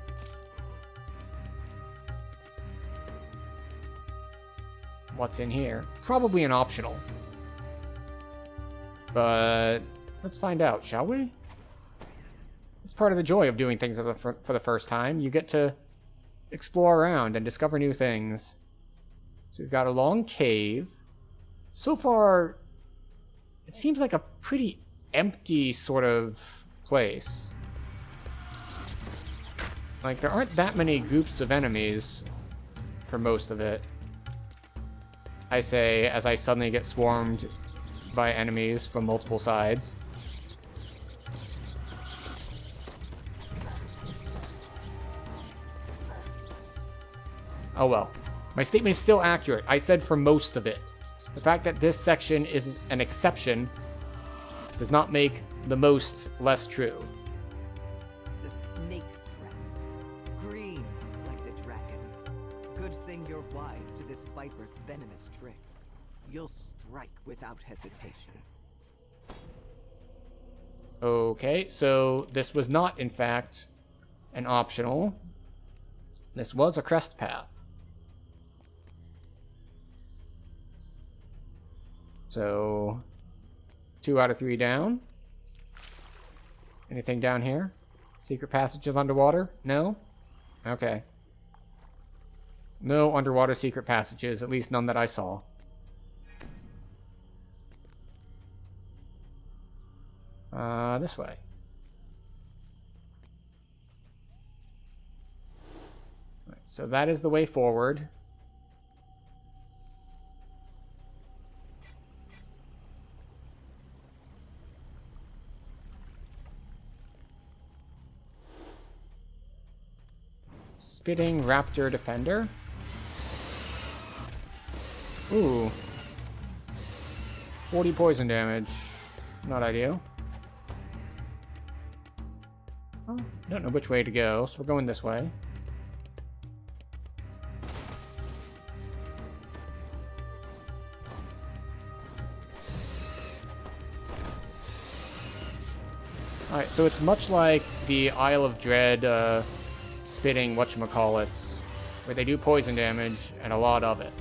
What's in here? Probably an optional. But let's find out, shall we? It's part of the joy of doing things for the first time. You get to explore around and discover new things. So we've got a long cave. So far, it seems like a pretty empty sort of place. Like, there aren't that many groups of enemies for most of it. I say, as I suddenly get swarmed by enemies from multiple sides. Oh well. My statement is still accurate. I said for most of it. The fact that this section is an exception does not make the most less true. The snake crest. Green, like the dragon. Good thing you're wise to this viper's venomous tricks. You'll strike without hesitation. Okay, so this was not, in fact, an optional. This was a crest path. So, 2 out of 3 down. Anything down here? Secret passages underwater? No? Okay. No underwater secret passages, at least none that I saw. This way. Right, so that is the way forward. Spitting Raptor Defender. Ooh. 40 poison damage. Not ideal. Oh, don't know which way to go, so we're going this way. Alright, so it's much like the Isle of Dread, spitting whatchamacallits, where they do poison damage, and a lot of it.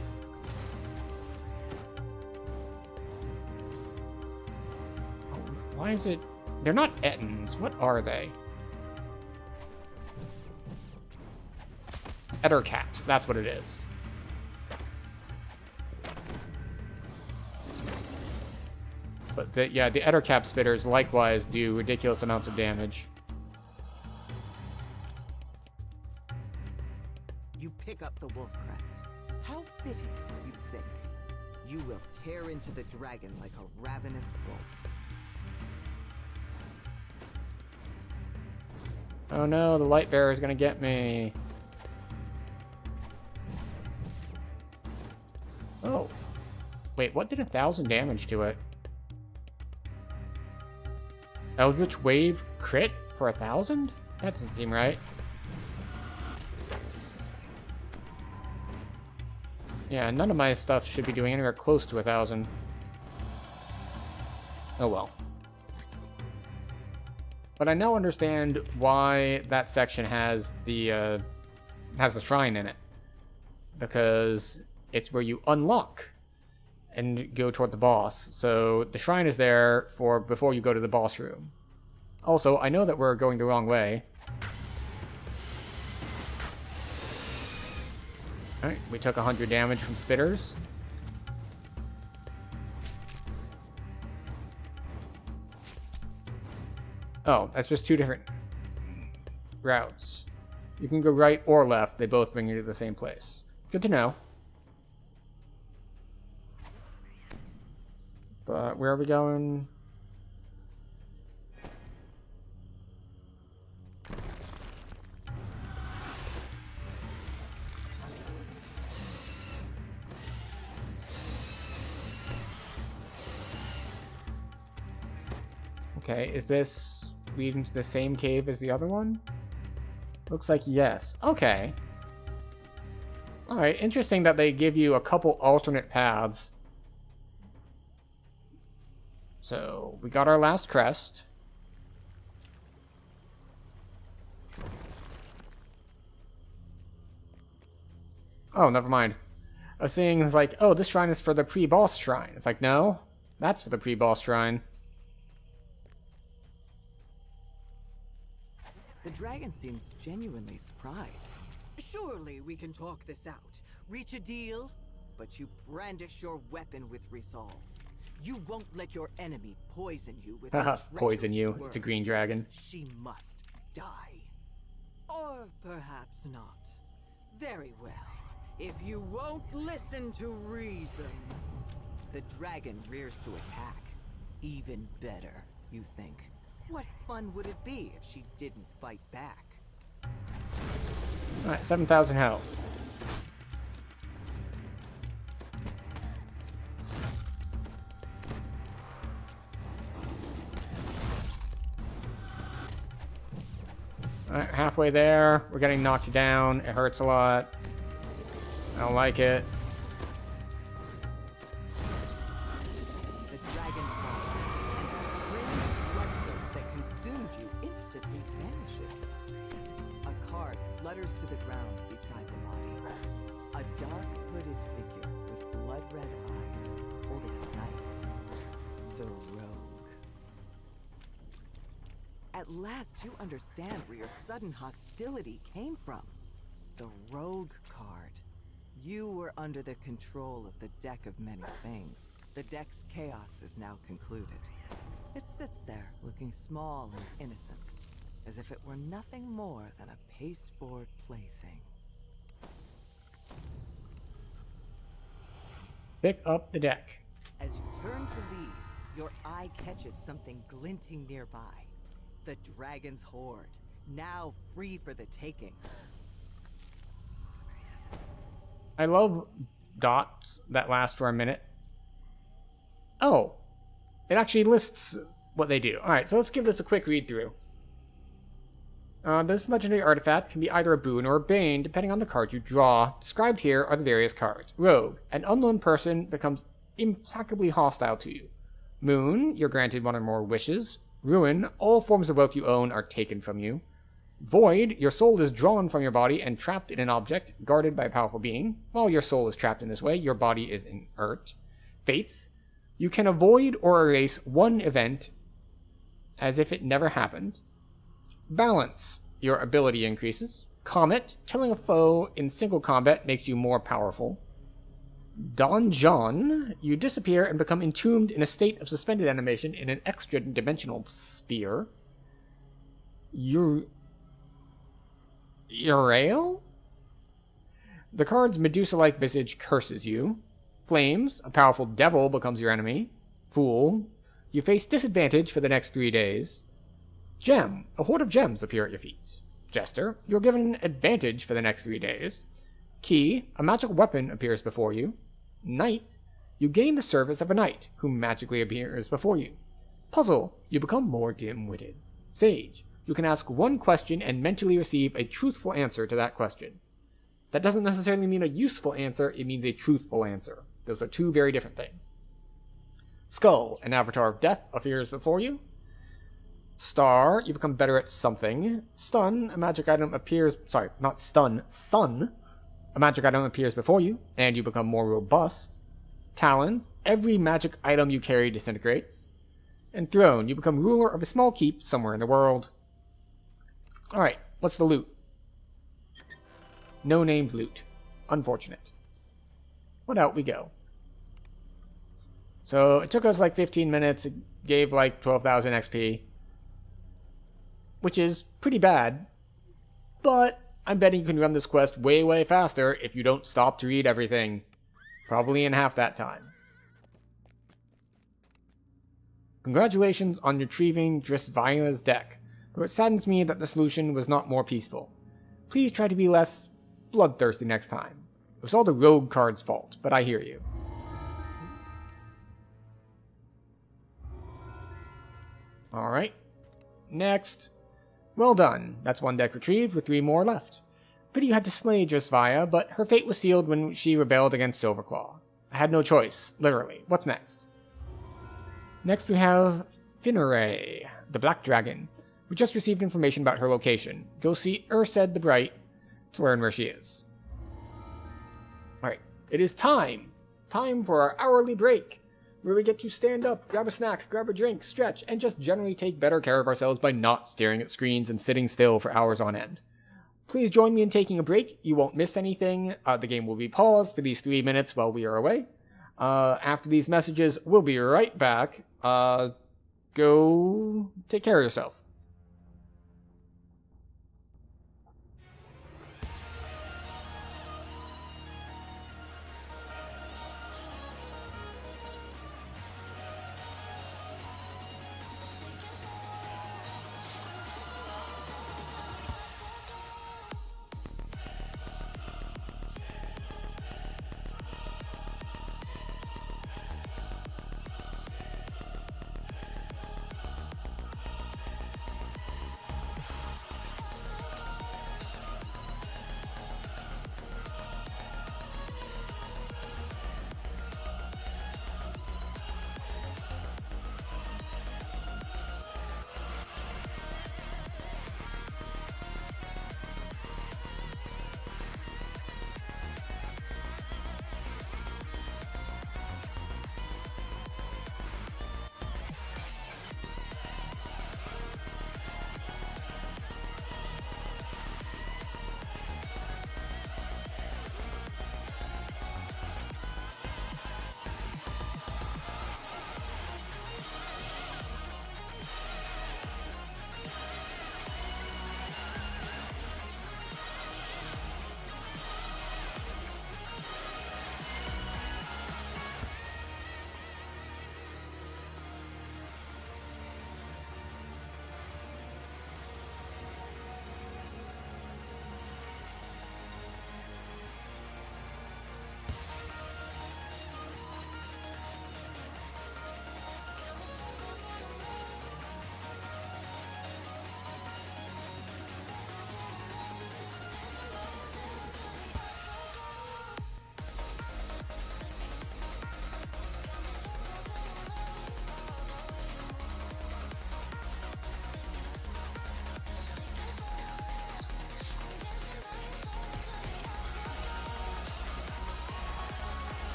Oh, why is it... They're not Ettins. What are they? Ettercaps, that's what it is. But the Ettercap spitters likewise do ridiculous amounts of damage. You pick up the wolf crest. How fitting, you think? You will tear into the dragon like a ravenous wolf. Oh no, the light bearer is gonna get me. Oh. Wait, what did 1,000 damage to it? Eldritch Wave crit for 1,000? That doesn't seem right. Yeah, none of my stuff should be doing anywhere close to 1,000. Oh well. But I now understand why that section has the shrine in it. Because it's where you unlock and go toward the boss. So the shrine is there for before you go to the boss room. Also, I know that we're going the wrong way. Alright, we took 100 damage from spitters. Oh, that's just 2 different routes. You can go right or left. They both bring you to the same place. Good to know. But where are we going? Okay, is this lead into the same cave as the other one? Looks like yes. Okay. Alright, interesting that they give you a couple alternate paths. So, we got our last crest. Oh, never mind. I was saying, it's like, oh, this shrine is for the pre-boss shrine. It's like, no, that's for the pre-boss shrine. The dragon seems genuinely surprised. Surely we can talk this out. Reach a deal? But you brandish your weapon with resolve. You won't let your enemy poison you with her Poison you. treacherous It's a green words. dragon. She must die. Or perhaps not. Very well. If you won't listen to reason. The dragon rears to attack. Even better, you think. What fun would it be if she didn't fight back? Alright, 7,000 health. Alright, halfway there. We're getting knocked down. It hurts a lot. I don't like it. The dragon falls, and the strange blood force that consumed you instantly vanishes. A card flutters to the ground beside the body. A dark hooded figure with blood-red eyes, holding a knife. The rogue. At last you understand where your sudden hostility came from. The rogue card. You were under the control of the deck of many things. The deck's chaos is now concluded. It sits there, looking small and innocent, as if it were nothing more than a pasteboard plaything. Pick up the deck. As you turn to leave, your eye catches something glinting nearby. The dragon's hoard, now free for the taking. I love dots that last for a minute. Oh, it actually lists what they do. Alright, so let's give this a quick read through. This legendary artifact can be either a boon or a bane, depending on the card you draw. Described here are the various cards. Rogue, an unknown person becomes implacably hostile to you. Moon, you're granted one or more wishes. Ruin, all forms of wealth you own are taken from you. Void, your soul is drawn from your body and trapped in an object guarded by a powerful being. While your soul is trapped in this way, your body is inert. Fates, you can avoid or erase one event as if it never happened. Balance, your ability increases. Comet, killing a foe in single combat makes you more powerful. Donjon, you disappear and become entombed in a state of suspended animation in an extra-dimensional sphere. Urael? The card's Medusa-like visage curses you. Flames, a powerful devil becomes your enemy. Fool, you face disadvantage for the next 3 days. Gem, a hoard of gems appear at your feet. Jester, you're given advantage for the next 3 days. Key, a magical weapon appears before you. Knight, you gain the service of a knight who magically appears before you. Puzzle, you become more dim-witted. Sage, you can ask one question and mentally receive a truthful answer to that question. That doesn't necessarily mean a useful answer, it means a truthful answer. Those are two very different things. Skull, an avatar of death, appears before you. Star, you become better at something. Stun, a magic item appears... Sorry, not stun. Sun, a magic item appears before you, and you become more robust. Talons, every magic item you carry disintegrates. And Throne, you become ruler of a small keep somewhere in the world. Alright, what's the loot? No named loot. Unfortunate. What out we go. So, it took us like 15 minutes, it gave like 12,000 XP. Which is pretty bad. But, I'm betting you can run this quest way, way faster if you don't stop to read everything. Probably in half that time. Congratulations on retrieving Drisvaina's deck. Though it saddens me that the solution was not more peaceful. Please try to be less bloodthirsty next time. It was all the rogue card's fault, but I hear you. Alright. Next. Well done. That's 1 deck retrieved with 3 more left. Pity you had to slay Josvia, but her fate was sealed when she rebelled against Silverclaw. I had no choice, literally. What's next? Next we have Finneray, the Black Dragon. We just received information about her location. Go see Ursed the Bright to learn where she is. Alright, it is time! Time for our hourly break, where we get to stand up, grab a snack, grab a drink, stretch, and just generally take better care of ourselves by not staring at screens and sitting still for hours on end. Please join me in taking a break. You won't miss anything. The game will be paused for these 3 minutes while we are away. After these messages, we'll be right back. Go take care of yourself.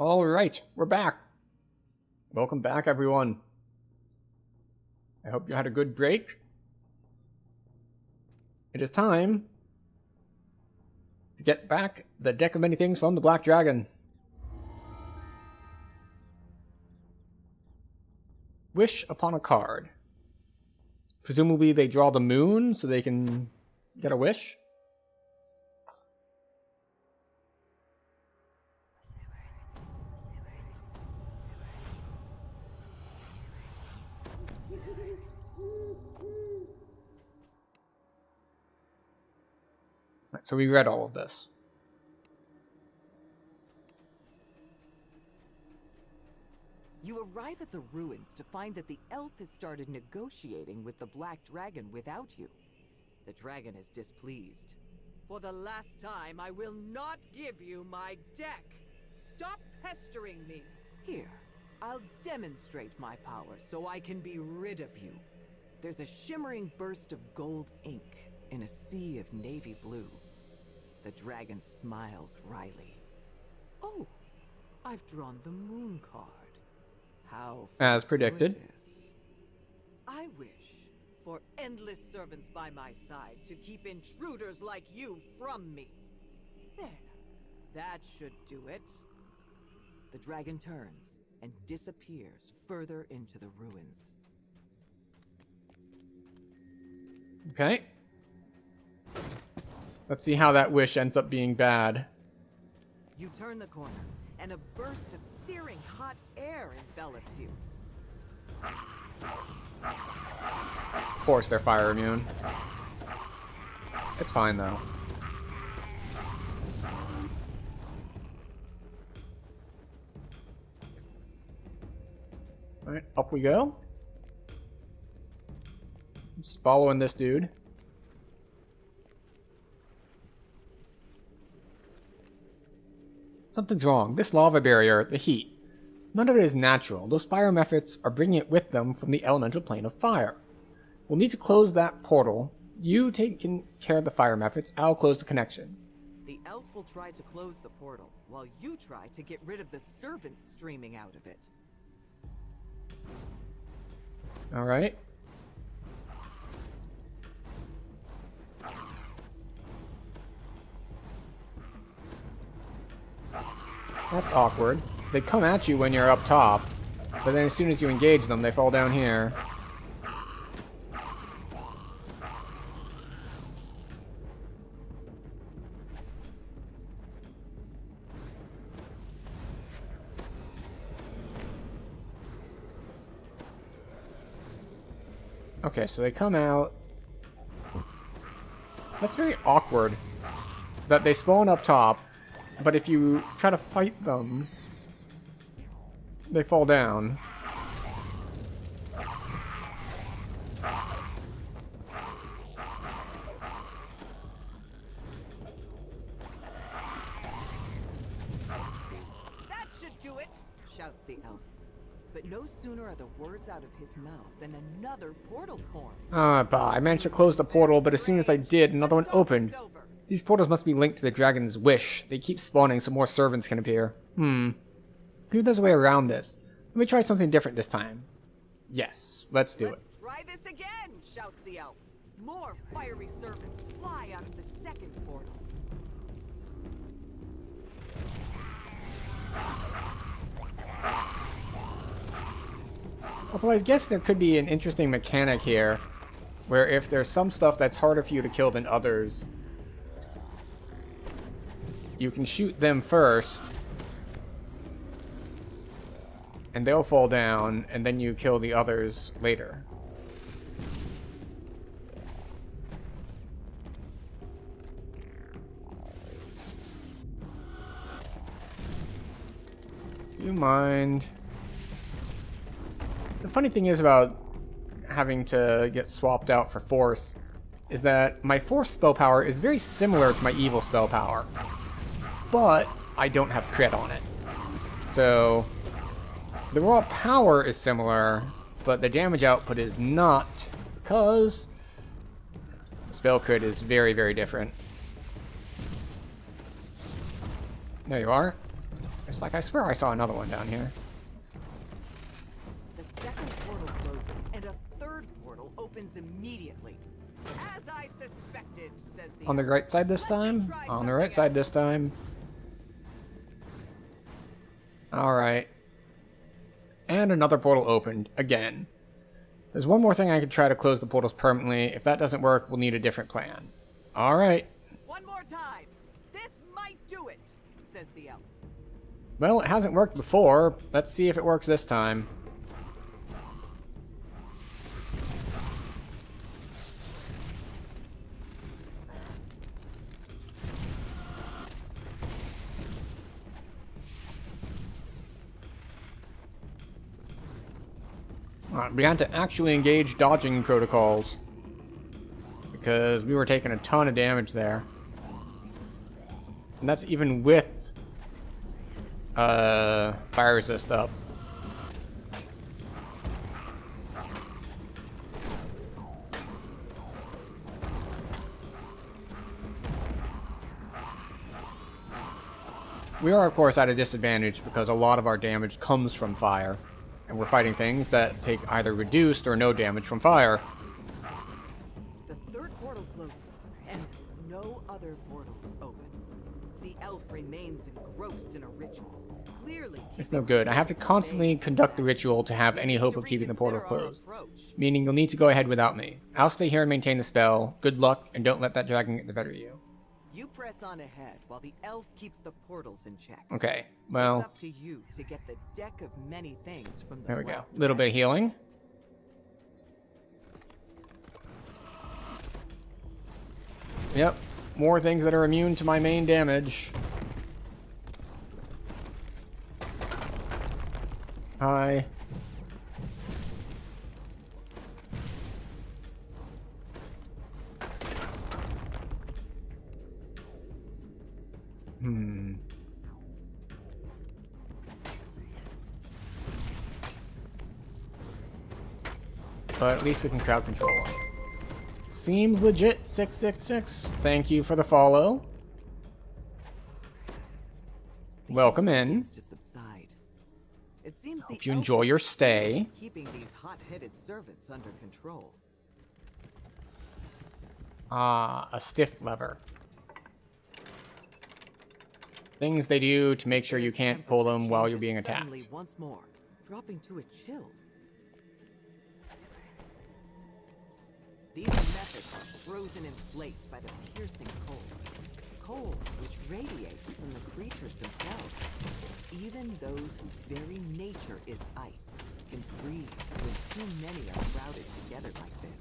All right, we're back. Welcome back, everyone. I hope you had a good break. It is time to get back the deck of many things from the Black Dragon. Wish upon a card. Presumably they draw the moon so they can get a wish. So we read all of this. You arrive at the ruins to find that the elf has started negotiating with the Black Dragon without you. The dragon is displeased. For the last time, I will not give you my deck. Stop pestering me. Here, I'll demonstrate my power so I can be rid of you. There's a shimmering burst of gold ink in a sea of navy blue. The dragon smiles wryly. Oh, I've drawn the moon card. How As predicted. fortuitous. I wish for endless servants by my side to keep intruders like you from me. There. That should do it. The dragon turns and disappears further into the ruins. Okay. Let's see how that wish ends up being bad. You turn the corner, and a burst of searing hot air envelops you. Of course they're fire immune. It's fine though. Alright, up we go. Just following this dude. Something's wrong. This lava barrier, the heat. None of it is natural. Those fire methods are bringing it with them from the elemental plane of fire. We'll need to close that portal. You take care of the fire methods. I'll close the connection. The elf will try to close the portal, while you try to get rid of the servants streaming out of it. Alright. That's awkward. They come at you when you're up top, but then as soon as you engage them, they fall down here. Okay, so they come out. That's very awkward. That they spawn up top, but if you try to fight them, they fall down. That should do it, shouts the elf. But no sooner are the words out of his mouth than another portal forms. I managed to close the portal, but as soon as I did, another one opened. These portals must be linked to the dragon's wish. They keep spawning so more servants can appear. Maybe there's a way around this. Let me try something different this time. Yes, let's do it. Let's try this again, shouts the elf. More fiery servants fly out of the second portal. Although I guess there could be an interesting mechanic here, where if there's some stuff that's harder for you to kill than others, you can shoot them first, and they'll fall down, and then you kill the others later. Do you mind? The funny thing is about having to get swapped out for force is that my force spell power is very similar to my evil spell power, but I don't have crit on it. So the raw power is similar, but the damage output is not, because spell crit is very, very different. There you are. It's like I swear I saw another one down here. The second portal closes, and a third portal opens immediately. As I suspected, says the On the elf. right side this Let me time? try On the right something side else. this time. Alright. And another portal opened, again. There's one more thing I could try to close the portals permanently. If that doesn't work, we'll need a different plan. Alright. One more time. This might do it, says the elf. Well, it hasn't worked before. Let's see if it works this time. Alright, we had to actually engage dodging protocols, because we were taking a ton of damage there. And that's even with fire resist up. We are, of course, at a disadvantage because a lot of our damage comes from fire. And we're fighting things that take either reduced or no damage from fire. The third portal closes, and no other portals open. The elf remains engrossed in a ritual. Clearly, It's no good. I have to constantly conduct the ritual to have any hope of keeping the portal closed. Meaning you'll need to go ahead without me. I'll stay here and maintain the spell. Good luck, and don't let that dragon get the better of you. You press on ahead while the elf keeps the portals in check. Okay, well, It's up to you to get the deck of many things from the there we go. Black Little bit of healing. Yep, more things that are immune to my main damage. Hi. But at least we can crowd control them. Seems legit, 666. Thank you for the follow. Welcome in. begins to subside. It seems Hope the you elf enjoy is your succeeding stay. in keeping these hot-headed servants under control. Ah, a stiff lever. Things they do to make sure you Earth's can't pull them temperature while you're changes being attacked. suddenly once more, dropping to a chill. These methods are frozen in place by the piercing cold. Cold which radiates from the creatures themselves. Even those whose very nature is ice can freeze when too many are crowded together like this.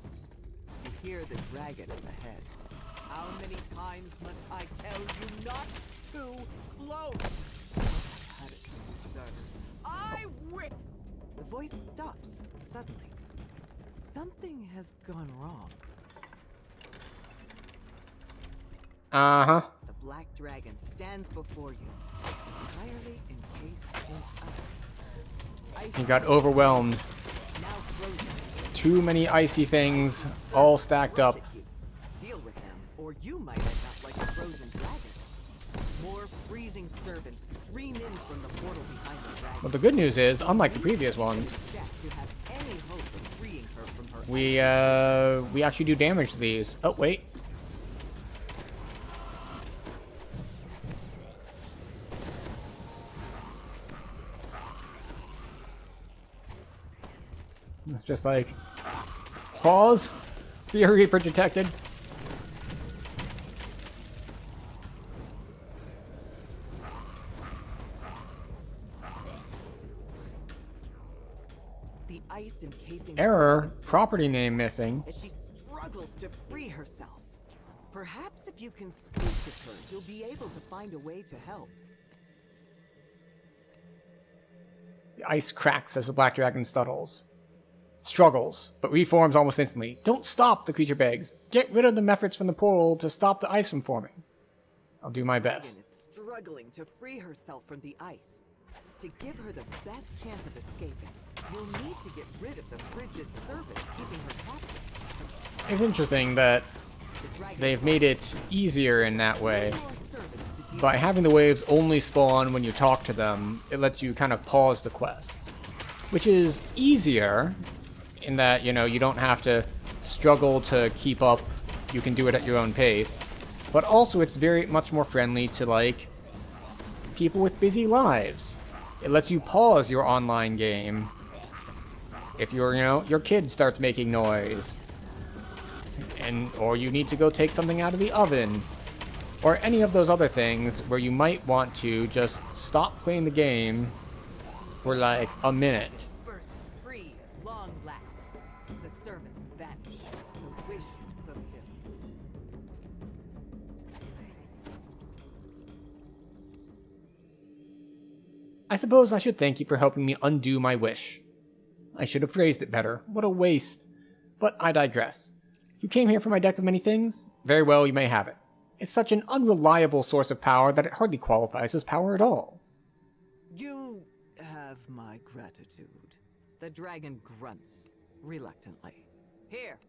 You hear the dragon up ahead. How many times must I tell you not to close? I had it from the starters. I wish. The voice stops suddenly. Something has gone wrong. Uh-huh. The black dragon stands before you, entirely encased in ice. He got overwhelmed. Now frozen. Too many icy things, all stacked up. Rush at you. Deal with them, or you might end up like a frozen dragon. More freezing servants stream in from the portal behind the dragon. But the good news is, unlike the previous ones, To have any hope of freeing her from her we actually do damage to these. Oh, wait. It's just like, pause, Fear Reaper detected. the ice encasing the Error, dragon's property name missing. as she struggles to free herself. Perhaps if you can speak to her, you'll be able to find a way to help. The ice cracks as the black dragon struggles, but reforms almost instantly. Don't stop, the creature begs. Get rid of the efforts from the portal to stop the ice from forming. I'll do my The dragon best. is struggling to free herself from the ice. To give her the best chance of escaping, you'll need to get rid of the frigid servant keeping her captive. It's interesting that The dragon they've made it easier in that way. more servants to deal By having the waves only spawn when you talk to them, it lets you kind of pause the quest. Which is easier in that, you know, you don't have to struggle to keep up. You can do it at your own pace. But also it's very much more friendly to, like, people with busy lives. It lets you pause your online game if your kid starts making noise. Or you need to go take something out of the oven. Or any of those other things where you might want to just stop playing the game for like a minute. burst free at long last. The servants vanish. The wish fulfilled. I suppose I should thank you for helping me undo my wish. I should have phrased it better. What a waste. But I digress. You came here for my deck of many things? Very well, you may have it. It's such an unreliable source of power that it hardly qualifies as power at all. my gratitude. The dragon grunts reluctantly. Here,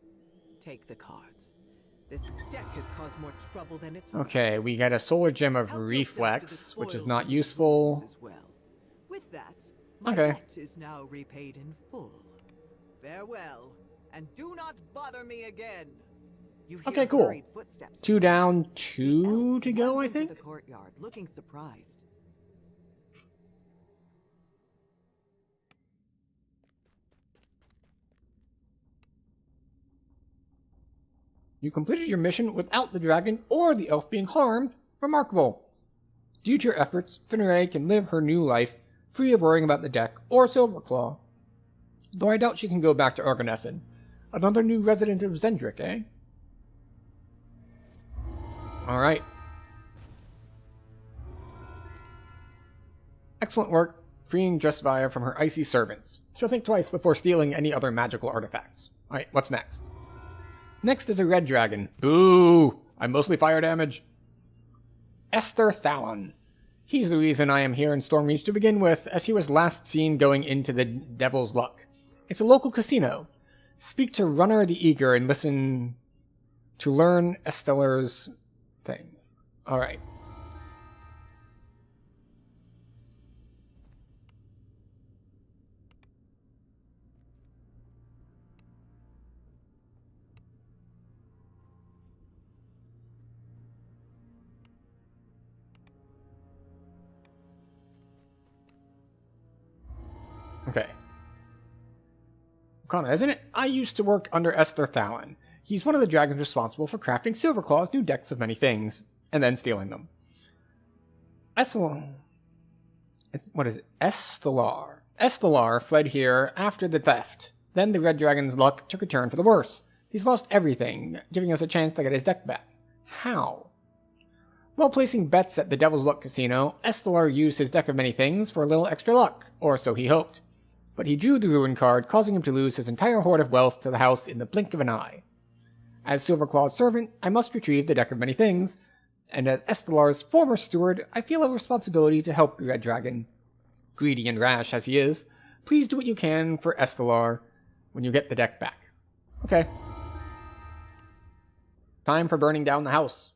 take the cards. This deck has caused more trouble than it's worth. Okay, we get a solar gem of Help yourself to the reflex, which is spoils not of the useful. ruins as well. With that, my Okay. debt is now repaid in full. Farewell, and do not bother me again. You hear Okay, cool. hurried footsteps. 2 down, The 2 elf to go, runs I into think? the courtyard, looking surprised. You completed your mission without the dragon or the elf being harmed. Remarkable. Due to your efforts, Finneray can live her new life free of worrying about the deck or Silverclaw. Though I doubt she can go back to Argonessen. Another new resident of Zendrick, eh? Alright. Excellent work, freeing Justvia from her icy servants. She'll think twice before stealing any other magical artifacts. Alright, what's next? Next is a red dragon. Boo! I'm mostly fire damage. Esther Thalon. He's the reason I am here in Stormreach to begin with, as he was last seen going into the Devil's Luck. It's a local casino. Speak to Runner the Eager and listen to learn Estellar's thing. Alright. Okay. Kana, isn't it? I used to work under Esther Thalon. He's one of the dragons responsible for crafting Silverclaw's new decks of many things, and then stealing them. What is it? Estelar. Estelar fled here after the theft. Then the Red Dragon's luck took a turn for the worse. He's lost everything, giving us a chance to get his deck back. How? While placing bets at the Devil's Luck Casino, Estelar used his deck of many things for a little extra luck, or so he hoped. But he drew the Ruin card, causing him to lose his entire hoard of wealth to the house in the blink of an eye. As Silverclaw's servant, I must retrieve the deck of many things, and as Estelar's former steward, I feel a responsibility to help the Red Dragon. Greedy and rash as he is, please do what you can for Estelar when you get the deck back. Okay. Time for burning down the house.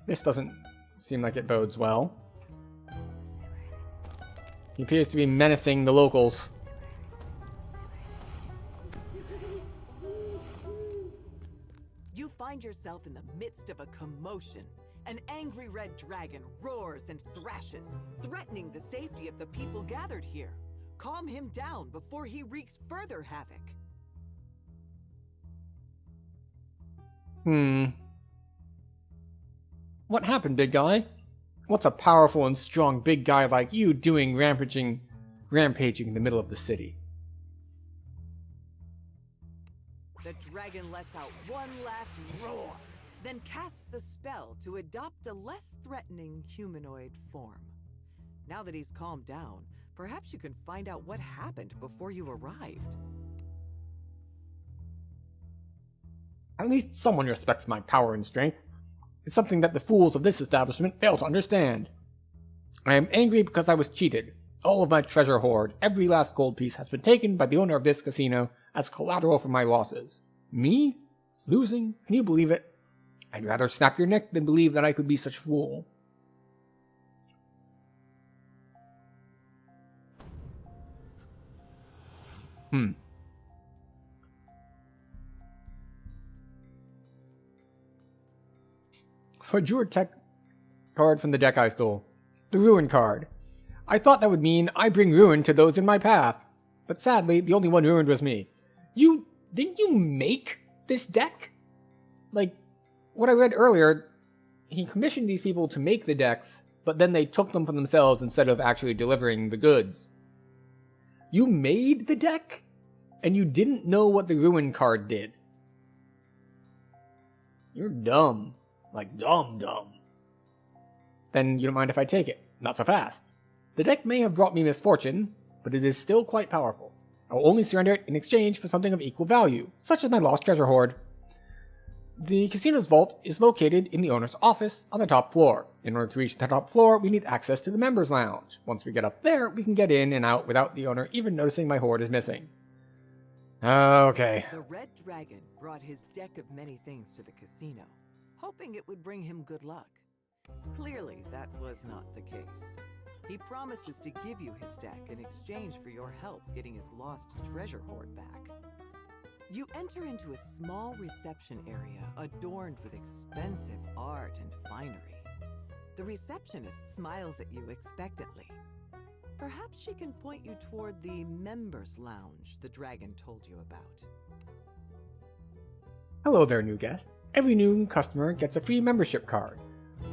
This doesn't seem like it bodes well. He appears to be menacing the locals. You find yourself in the midst of a commotion. An angry red dragon roars and thrashes, threatening the safety of the people gathered here. Calm him down before he wreaks further havoc. What happened, big guy? What's a powerful and strong big guy like you doing rampaging in the middle of the city? The dragon lets out one last roar, then casts a spell to adopt a less threatening humanoid form. Now that he's calmed down, perhaps you can find out what happened before you arrived. At least someone respects my power and strength. It's something that the fools of this establishment fail to understand. I am angry because I was cheated. All of my treasure hoard, every last gold piece, has been taken by the owner of this casino as collateral for my losses. Me? Losing? Can you believe it? I'd rather snap your neck than believe that I could be such a fool. So I drew a tech card from the deck I stole. The Ruin card. I thought that would mean I bring ruin to those in my path. But sadly, the only one ruined was me. Didn't you make this deck? Like, what I read earlier, he commissioned these people to make the decks, but then they took them for themselves instead of actually delivering the goods. You made the deck? And you didn't know what the Ruin card did. You're dumb. Like, dumb. Then you don't mind if I take it. Not so fast. The deck may have brought me misfortune, but it is still quite powerful. I will only surrender it in exchange for something of equal value, such as my lost treasure hoard. The casino's vault is located in the owner's office on the top floor. In order to reach the top floor, we need access to the members' lounge. Once we get up there, we can get in and out without the owner even noticing my hoard is missing. Okay. The Red Dragon brought his deck of many things to the casino, hoping it would bring him good luck. Clearly, that was not the case. He promises to give you his deck in exchange for your help getting his lost treasure hoard back. You enter into a small reception area adorned with expensive art and finery. The receptionist smiles at you expectantly. Perhaps she can point you toward the members' lounge the dragon told you about. Hello there, new guest. Every new customer gets a free membership card.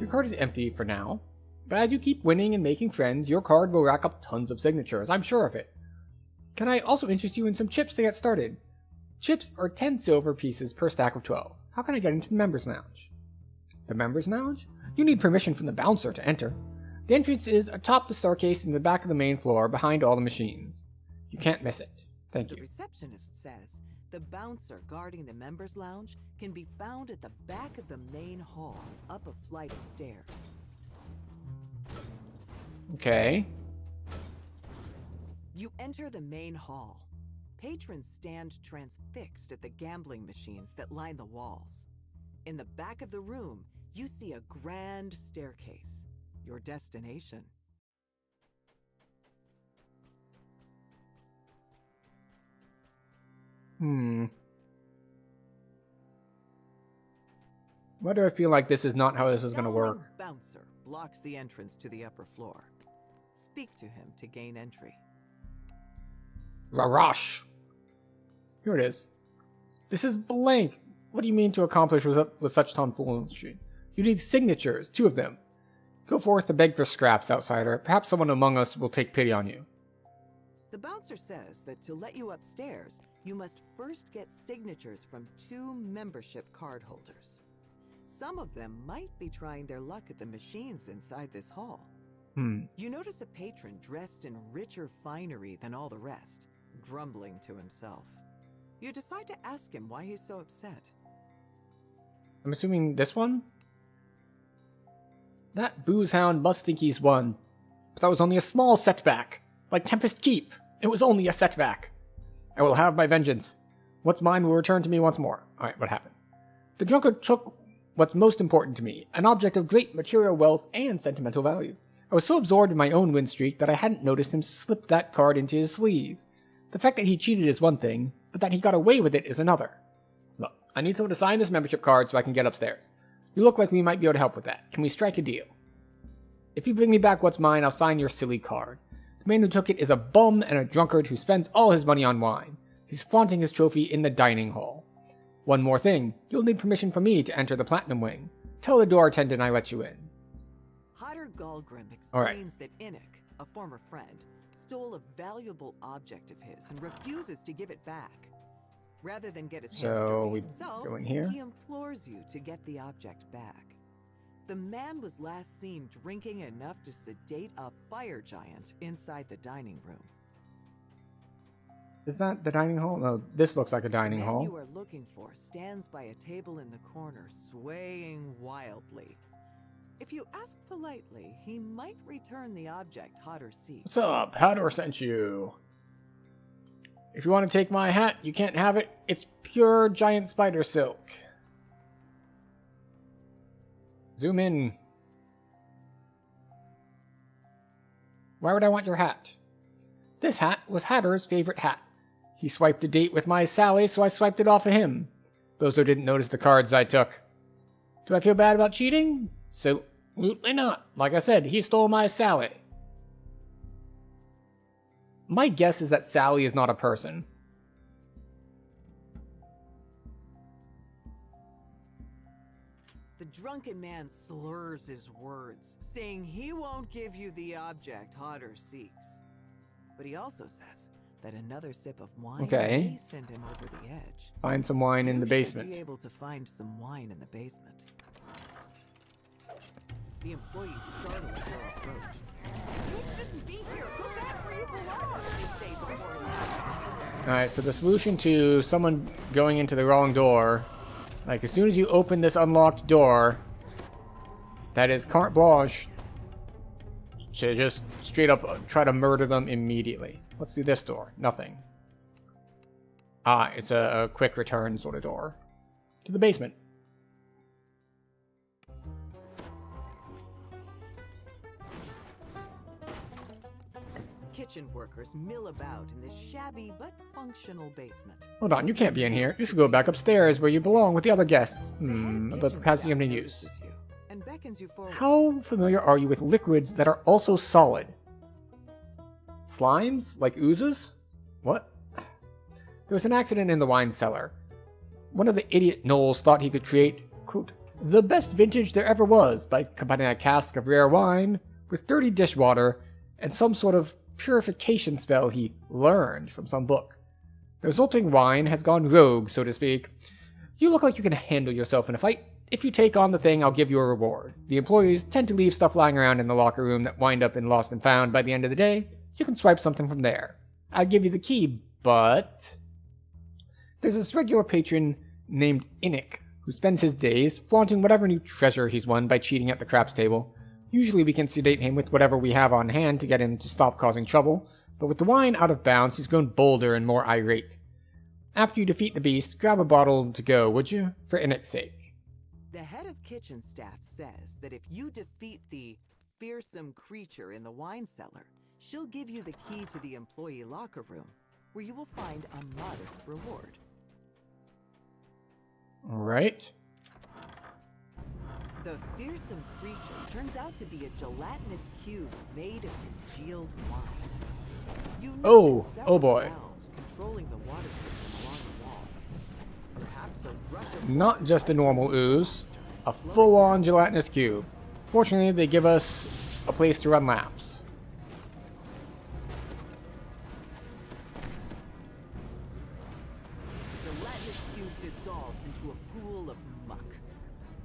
Your card is empty for now, but as you keep winning and making friends, your card will rack up tons of signatures, I'm sure of it. Can I also interest you in some chips to get started? Chips are 10 silver pieces per stack of 12. How can I get into the members' lounge? The members' lounge? You need permission from the bouncer to enter. The entrance is atop the staircase in the back of the main floor behind all the machines. You can't miss it. Thank you. The receptionist says the bouncer guarding the members' lounge can be found at the back of the main hall, up a flight of stairs. Okay. You enter the main hall. Patrons stand transfixed at the gambling machines that line the walls. In the back of the room, you see a grand staircase. Your destination. Why do I feel like this is not how this is going to work? A bouncer blocks the entrance to the upper floor. Speak to him to gain entry. Larash. Here it is. This is blank. What do you mean to accomplish with such tomfoolery? You need signatures, 2 of them. Go forth to beg for scraps, outsider. Perhaps someone among us will take pity on you. The bouncer says that to let you upstairs, you must first get signatures from 2 membership card holders. Some of them might be trying their luck at the machines inside this hall. You notice a patron dressed in richer finery than all the rest, grumbling to himself. You decide to ask him why he's so upset. I'm assuming this one? That booze hound must think he's won. But that was only a small setback. Like Tempest Keep, it was only a setback. I will have my vengeance. What's mine will return to me once more. Alright, what happened? The drunkard took what's most important to me, an object of great material wealth and sentimental value. I was so absorbed in my own win streak that I hadn't noticed him slip that card into his sleeve. The fact that he cheated is one thing, but that he got away with it is another. Look, I need someone to sign this membership card so I can get upstairs. You look like we might be able to help with that. Can we strike a deal? If you bring me back what's mine, I'll sign your silly card. The man who took it is a bum and a drunkard who spends all his money on wine. He's flaunting his trophy in the dining hall. One more thing. You'll need permission from me to enter the Platinum Wing. Tell the door attendant I let you in. Hodder Galgrim explains that Innick, a former friend, stole a valuable object of his and refuses to give it back. Rather than get his hands dirty himself, go in here. He implores you to get the object back. The man was last seen drinking enough to sedate a fire giant inside the dining room. Is that the dining hall? No, this looks like a dining The man hall. you are looking for stands by a table in the corner, swaying wildly. If you ask politely, he might return the object Hodder seeks. What's up? Hodder sent you. If you want to take my hat, you can't have it. It's pure giant spider silk. Zoom in. Why would I want your hat? This hat was Hatter's favorite hat. He swiped a date with my Sally, so I swiped it off of him. Bozo didn't notice the cards I took. Do I feel bad about cheating? Absolutely not. Like I said, he stole my Sally. My guess is that Sally is not a person. The drunken man slurs his words, saying he won't give you the object Hodder seeks. But he also says that another sip of wine may send him over the edge. Find some wine in the basement. You should be able to find some wine in the basement. The employees startle at your approach, You shouldn't be here. Go back where you belong, they say before you. Alright, so the solution to someone going into the wrong door, like as soon as you open this unlocked door, that is carte blanche to just straight up try to murder them immediately. What's through this door? Nothing. Ah, it's a quick return sort of door to the basement. Kitchen workers mill about in this shabby but functional basement. Hold on, you can't be in here. You should go back upstairs where you belong with the other guests. The head The kitchen capacity staff to use. notices you and beckons you forward. How familiar are you with liquids that are also solid? Slimes? Like oozes? What? There was an accident in the wine cellar. One of the idiot gnolls thought he could create, quote, the best vintage there ever was by combining a cask of rare wine with dirty dishwater and some sort of purification spell he learned from some book. The resulting wine has gone rogue, so to speak. You look like you can handle yourself in a fight. If you take on the thing, I'll give you a reward. The employees tend to leave stuff lying around in the locker room that wind up in lost and found by the end of the day. You can swipe something from there. I'll give you the key, but there's this regular patron named Innick who spends his days flaunting whatever new treasure he's won by cheating at the craps table. Usually we can sedate him with whatever we have on hand to get him to stop causing trouble, but with the wine out of bounds, he's grown bolder and more irate. After you defeat the beast, grab a bottle to go, would you? For Innick's sake. The head of kitchen staff says that if you defeat the fearsome creature in the wine cellar, she'll give you the key to the employee locker room, where you will find a modest reward. Alright. The fearsome creature turns out to be a gelatinous cube made of congealed wine. You notice several boy. valves controlling the water system along the walls. Perhaps a rush of Not just a normal ooze, a full-on gelatinous cube. Fortunately, they give us a place to run laps. gelatinous cube dissolves into a pool of muck.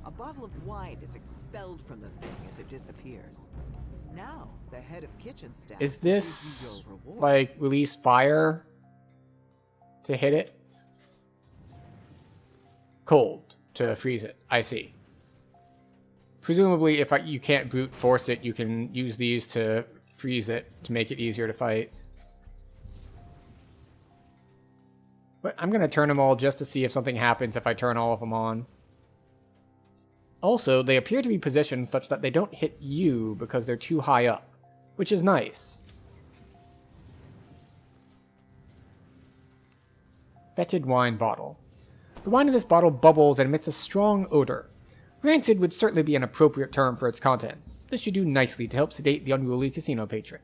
A bottle of wine is expelled from the thing as it disappears. Now, the head of kitchen staff Is gives this, you your reward. like, release fire to hit it? Cold to freeze it. I see. Presumably, if you can't brute force it, you can use these to freeze it to make it easier to fight. But I'm going to turn them all just to see if something happens if I turn all of them on. Also, they appear to be positioned such that they don't hit you because they're too high up, which is nice. Fetid wine bottle. The wine in this bottle bubbles and emits a strong odor. Rancid would certainly be an appropriate term for its contents. This should do nicely to help sedate the unruly casino patron.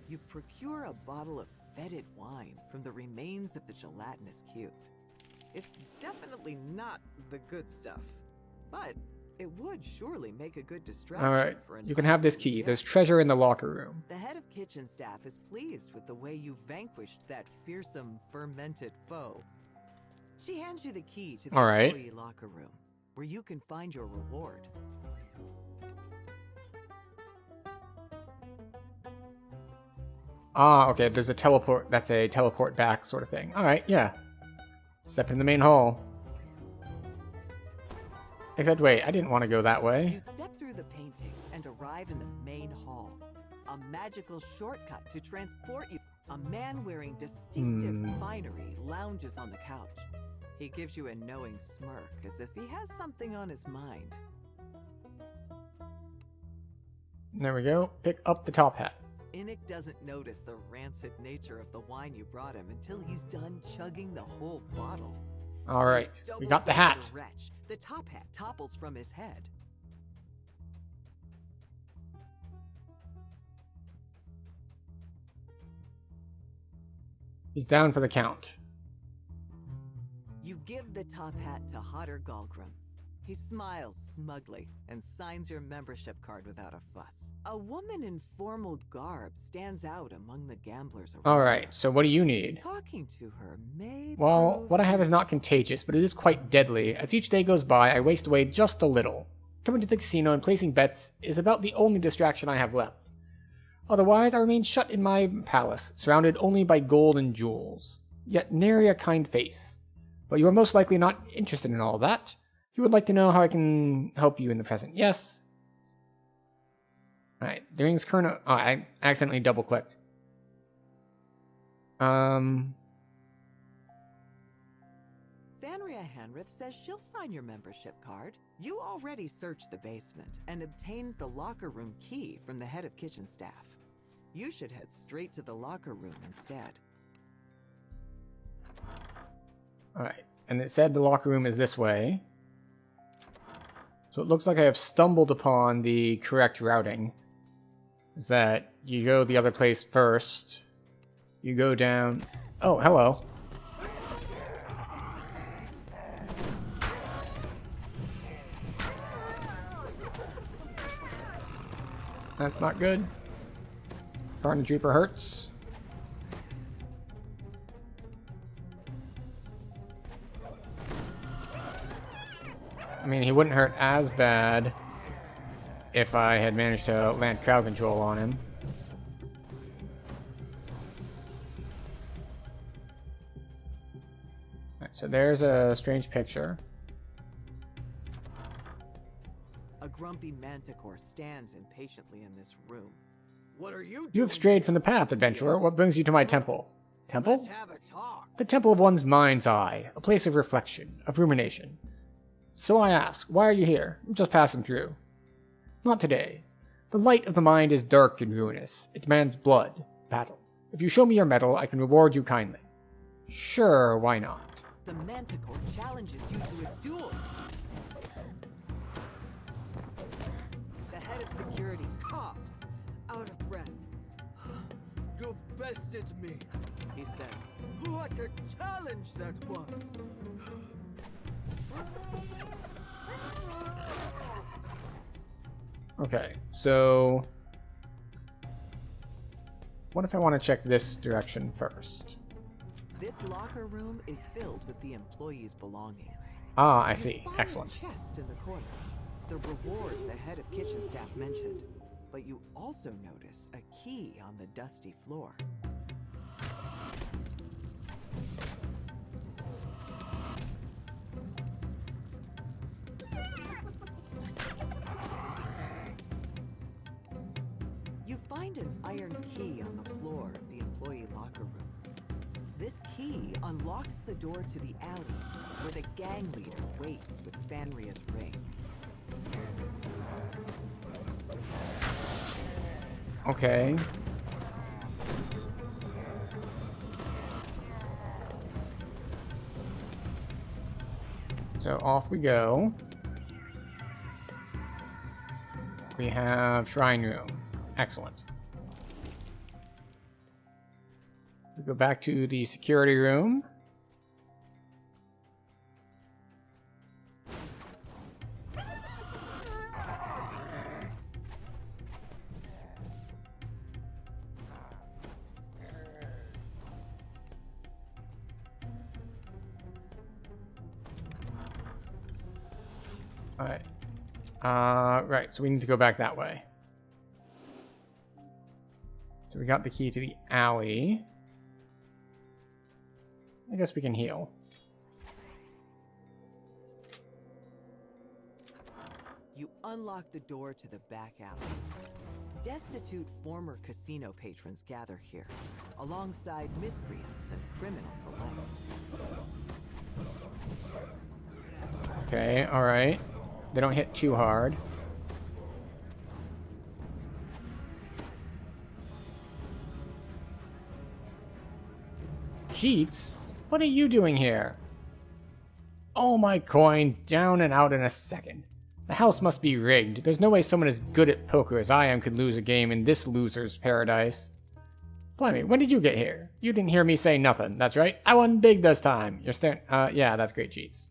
You procure a bottle of fetid wine from the remains of the gelatinous cube. It's definitely not the good stuff, but it would surely make a good distraction. Alright, for an you can have this key. guest. There's treasure in the locker room. The head of kitchen staff is pleased with the way you vanquished that fearsome fermented foe. She hands you the key to the All right. employee locker room, where you can find your reward. Ah, okay, there's a teleport. That's a teleport back sort of thing. Alright, yeah. Step in the main hall. Except, wait, I didn't want to go that way. You step through the painting and arrive in the main hall. A magical shortcut to transport you. A man wearing distinctive finery lounges on the couch. He gives you a knowing smirk, as if he has something on his mind. There we go. Pick up the top hat. Innick doesn't notice the rancid nature of the wine you brought him until he's done chugging the whole bottle. Alright, we got the hat. Double-sided wretch, the top hat topples from his head. He's down for the count. You give the top hat to Hodder Galgrim. He smiles smugly and signs your membership card without a fuss. A woman in formal garb stands out among the gamblers around. Alright, so what do you need? Talking to her may Well, prove what I have is not useful. contagious, but it is quite deadly. As each day goes by, I waste away just a little. Coming to the casino and placing bets is about the only distraction I have left. Otherwise, I remain shut in my palace, surrounded only by gold and jewels. Yet nary a kind face. But you are most likely not interested in all that. You would like to know how I can help you in the present. Yes? Alright, the ring's current... Oh, I accidentally double-clicked. Vanria Hanrith says she'll sign your membership card. You already searched the basement and obtained the locker room key from the head of kitchen staff. You should head straight to the locker room instead. Alright, and it said the locker room is this way. So it looks like I have stumbled upon the correct routing. Is that you go the other place first. You go down... Oh, hello. That's not good. Carnage Reaper hurts. I mean, he wouldn't hurt as bad if I had managed to land crowd control on him. Alright, so there's a strange picture. A grumpy manticore stands impatiently in this room. What are you doing? You have strayed from the path, adventurer. What brings you to my temple? Temple? Let's have a talk. The temple of one's mind's eye, a place of reflection, of rumination. So I ask, why are you here? I'm just passing through. Not today. The light of the mind is dark and ruinous. It demands blood, battle. If you show me your mettle, I can reward you kindly. Sure, why not? The manticore challenges you to a duel. The head of security coughs, out of breath. You bested me, he says. What a challenge that was! Okay, so... What if I want to check this direction first? This locker room is filled with the employees' belongings. Ah, I You see. spot Excellent. a chest in the corner. The reward the head of kitchen staff mentioned. But you also notice a key on the dusty floor. You find an iron key on the floor of the employee locker room. This key unlocks the door to the alley where the gang leader waits with Vanria's ring. Okay. So off we go. We have Shrine Room. Excellent. We go back to the security room. Alright. Right, so we need to go back that way. So we got the key to the alley. I guess we can heal. You unlock the door to the back alley. Destitute former casino patrons gather here, alongside miscreants and criminals alike. Okay, alright. They don't hit too hard. Keats? What are you doing here? Oh, my coin, down and out in a second. The house must be rigged. There's no way someone as good at poker as I am could lose a game in this loser's paradise. Blimey, when did you get here? You didn't hear me say nothing, that's right. I won big this time. You're staring... yeah, that's great, Cheats.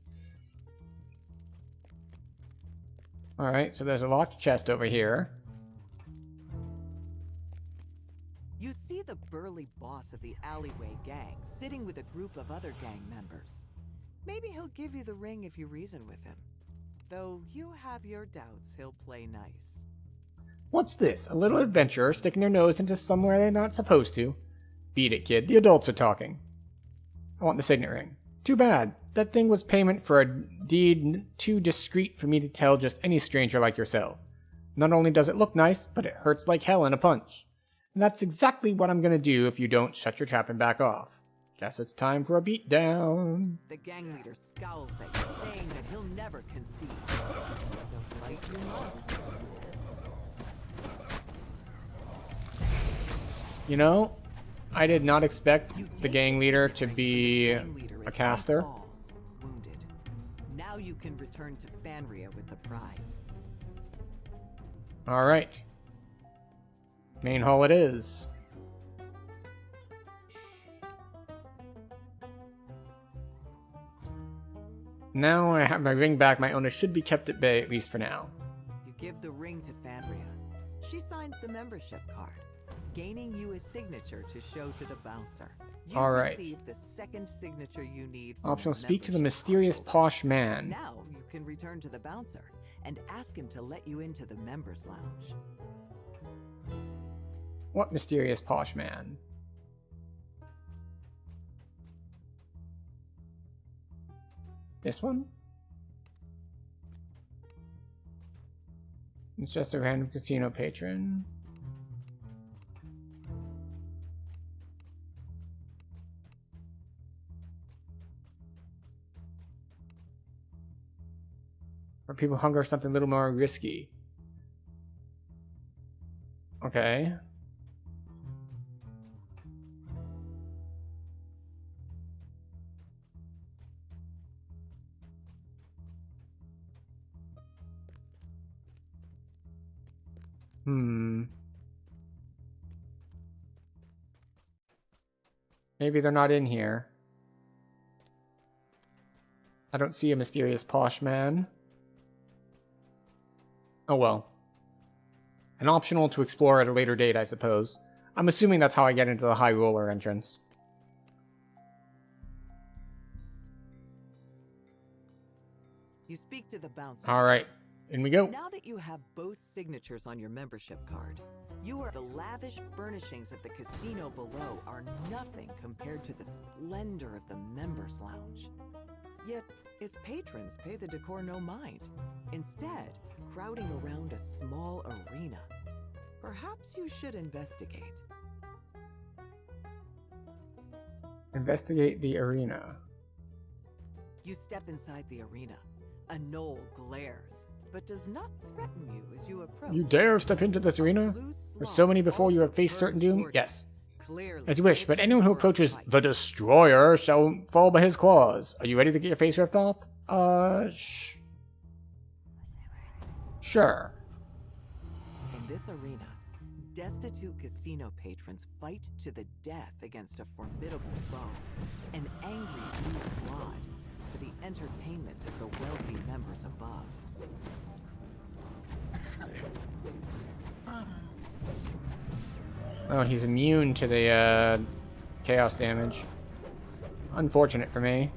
Alright, so there's a locked chest over here. You see the burly boss of the alleyway gang sitting with a group of other gang members. Maybe he'll give you the ring if you reason with him. Though you have your doubts he'll play nice. What's this? A little adventurer sticking their nose into somewhere they're not supposed to? Beat it, kid. The adults are talking. I want the signet ring. Too bad. That thing was payment for a deed too discreet for me to tell just any stranger like yourself. Not only does it look nice, but it hurts like hell in a punch. And that's exactly what I'm gonna do if you don't shut your trap and back off. Guess it's time for a beatdown. The gang leader scowls at you, saying that he'll never concede. So fight you must. You know, I did not expect the gang leader to be a caster. Wounded. Now you can return to Fanria with the prize. Alright. Main hall it is. Now I have my ring back, my owner should be kept at bay, at least for now. You give the ring to Fanria. She signs the membership card, gaining you a signature to show to the bouncer. You receive the second signature you need from Optional, the speak to the membership mysterious card. posh man. Now you can return to the bouncer and ask him to let you into the members lounge. What mysterious posh man? This one? It's just a random casino patron. Or people hunger something a little more risky. Okay. Maybe they're not in here. I don't see a mysterious posh man. Oh well. An optional to explore at a later date, I suppose. I'm assuming that's how I get into the High Roller entrance. You speak to the bouncer. Alright, in we go. Now that you have both signatures on your membership card, the lavish furnishings of the casino below are nothing compared to the splendor of the members lounge. Yet, its patrons pay the decor no mind, instead crowding around a small arena. Perhaps you should investigate. Investigate the arena. You step inside the arena. A knoll glares, but does not threaten you as you approach. You dare step into this arena? There's so many before you have faced certain doom? Yes. Clearly, As you wish, but anyone who approaches the Destroyer shall fall by his claws. Are you ready to get your face ripped off? Sure. In this arena, destitute casino patrons fight to the death against a formidable foe, an angry blue slod, for the entertainment of the wealthy members above. Oh, he's immune to the chaos damage. Unfortunate for me.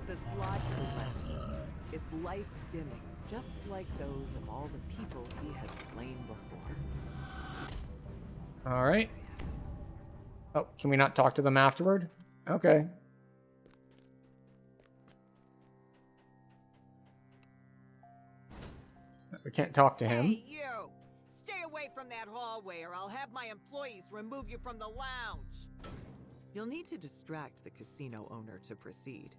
The slot collapses, its life dimming, just like those of all the people he has slain before. Alright. Oh, can we not talk to them afterward? Okay. We can't talk to him. Hey, you! Stay away from that hallway or I'll have my employees remove you from the lounge. You'll need to distract the casino owner to proceed.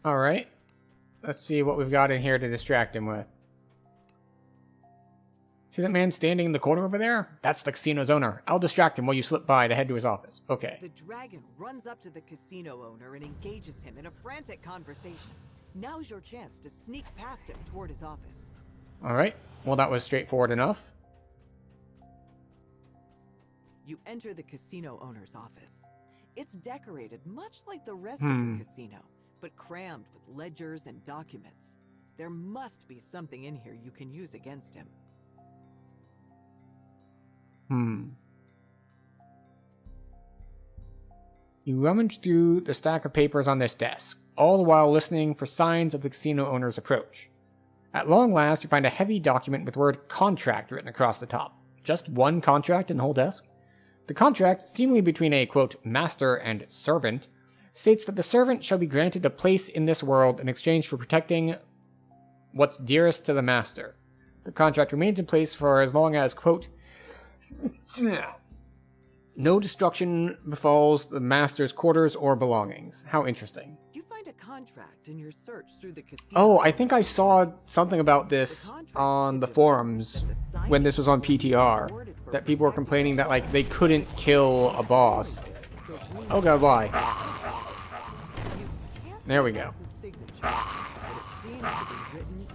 Alright. Let's see what we've got in here to distract him with. See that man standing in the corner over there? That's the casino's owner. I'll distract him while you slip by to head to his office. Okay. The dragon runs up to the casino owner and engages him in a frantic conversation. Now's your chance to sneak past him toward his office. Alright. Well, that was straightforward enough. You enter the casino owner's office. It's decorated much like the rest of the casino, but crammed with ledgers and documents. There must be something in here you can use against him. You rummage through the stack of papers on this desk, all the while listening for signs of the casino owner's approach. At long last, you find a heavy document with the word contract written across the top. Just one contract in the whole desk? The contract, seemingly between a, quote, master and servant, states that the servant shall be granted a place in this world in exchange for protecting what's dearest to the master. The contract remains in place for as long as, quote, no destruction befalls the master's quarters or belongings. How interesting. You find a contract in your search through the casino. Oh, I think I saw something about this on the forums when this was on PTR. That people were complaining that, like, they couldn't kill a boss. Oh god, why? There we go. The signature, but it seems to be written in ink.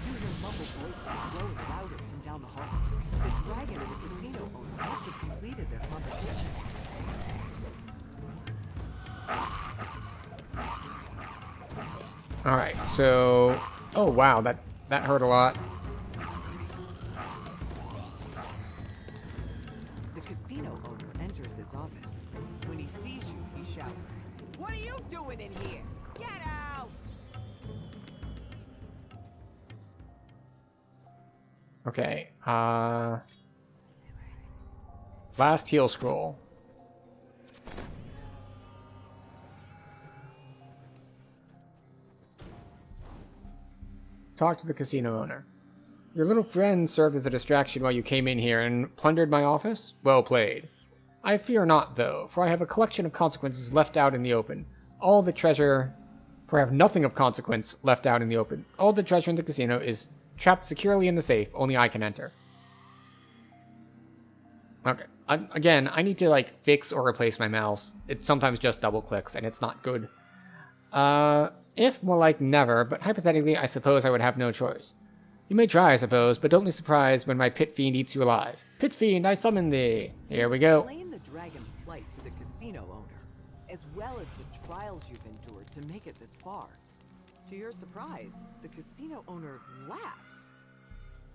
You hear muffled voices growing louder from down the hall. The dragon and the casino owner must have completed their conversation. Alright, so... Oh wow, that hurt a lot. The casino owner enters his office. When he sees you, he shouts, "What are you doing in here? Get out!" Okay, last heal scroll. Talk to the casino owner. Your little friend served as a distraction while you came in here and plundered my office? Well played. I fear not, though, for I have a collection of consequences left out in the open. All the treasure... For I have nothing of consequence left out in the open. All the treasure in the casino is trapped securely in the safe. Only I can enter. Okay. Again, I need to, like, fix or replace my mouse. It sometimes just double clicks, and it's not good. If more like never, but hypothetically, I suppose I would have no choice. You may try, I suppose, but don't be surprised when my pit fiend eats you alive. Pit fiend, I summon thee. Here we go. Explain the dragon's plight to the casino owner, as well as the trials you've endured to make it this far. To your surprise, the casino owner laughs.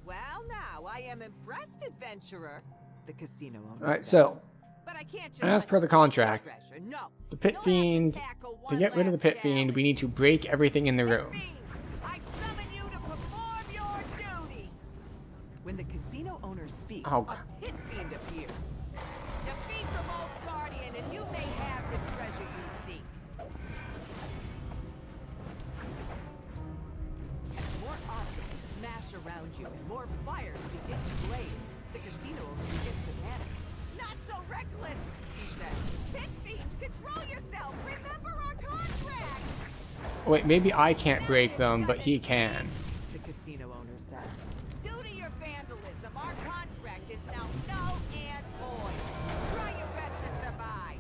Well, now I am impressed, adventurer. The casino owner. All right, says. so But I can't just as let per you the take contract, treasure. No. the pit You'll have fiend, tackle to one get rid of the last pit fiend, we challenge. need to break everything in the room. Pit fiend, I summon you to perform your duty. When the casino owner speaks, Oh. a pit fiend appears. Defeat the Vault Guardian, and you may have the treasure you seek. As more objects smash around you and more fires begin to blaze, the casino owner begins to panic. Not so reckless, he said. Pit fiends, control yourself. Remember our contract. Wait, maybe I can't break them, but he can. The casino owner says. Due to your vandalism, our contract is now null and void. Try your best to survive.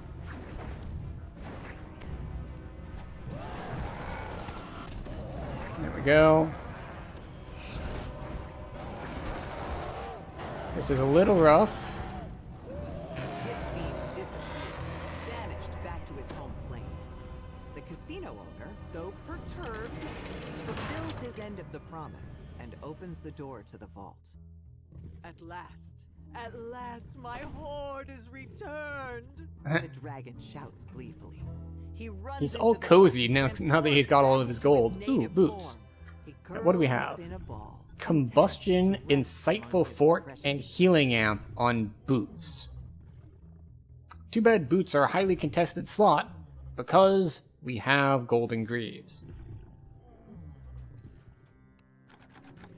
There we go. This is a little rough. The pit fiend disappears, vanished back to its home plane. The casino owner, though perturbed, fulfills his end of the promise and opens the door to the vault. At last, my hoard is returned. The dragon shouts gleefully. He runs He's into all the cozy vault now that he's got all of his gold. to Ooh, native boots. form. He What do we curls have? up in a ball, Combustion, content to rest Insightful on his Fort, precious and Healing Amp on boots. Too bad boots are a highly contested slot, because we have Golden Greaves.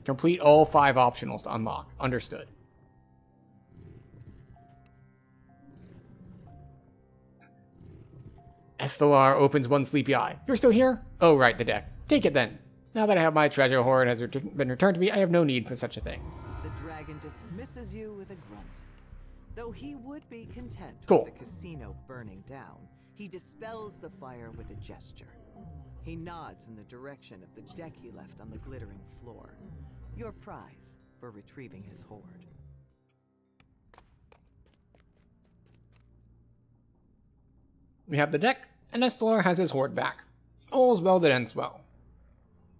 Complete all 5 optionals to unlock. Understood. Estelar opens one sleepy eye. You're still here? Oh, right, the deck. Take it then. Now that I have my treasure hoard has been returned to me, I have no need for such a thing. The dragon dismisses you with a grunt. Though he would be content Cool. with the casino burning down, he dispels the fire with a gesture. He nods in the direction of the deck he left on the glittering floor. Your prize for retrieving his hoard. We have the deck, and Estelar has his hoard back. All's well that ends well.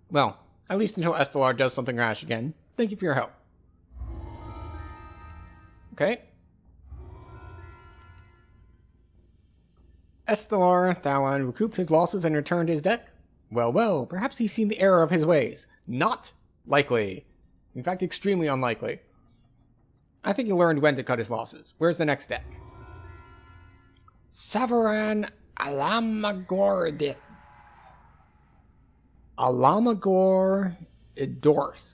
Well, at least until Estelar does something rash again. Thank you for your help. Okay. Estelar Thalon recouped his losses and returned his deck. Well, well, perhaps he's seen the error of his ways. Not likely. In fact, extremely unlikely. I think he learned when to cut his losses. Where's the next deck? Savaran Alamagor Alamagor Dorth.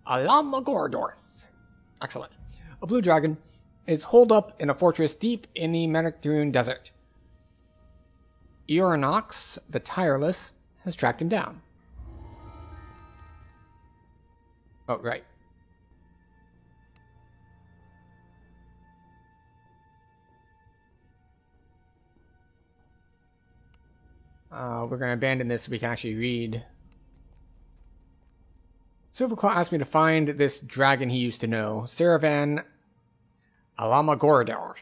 Alamagordorth. Excellent. A blue dragon is holed up in a fortress deep in the Mediterranean desert. Eornox, the Tireless, has tracked him down. Oh, right. We're going to abandon this so we can actually read. Silverclaw asked me to find this dragon he used to know, Saravan Alamagordorth.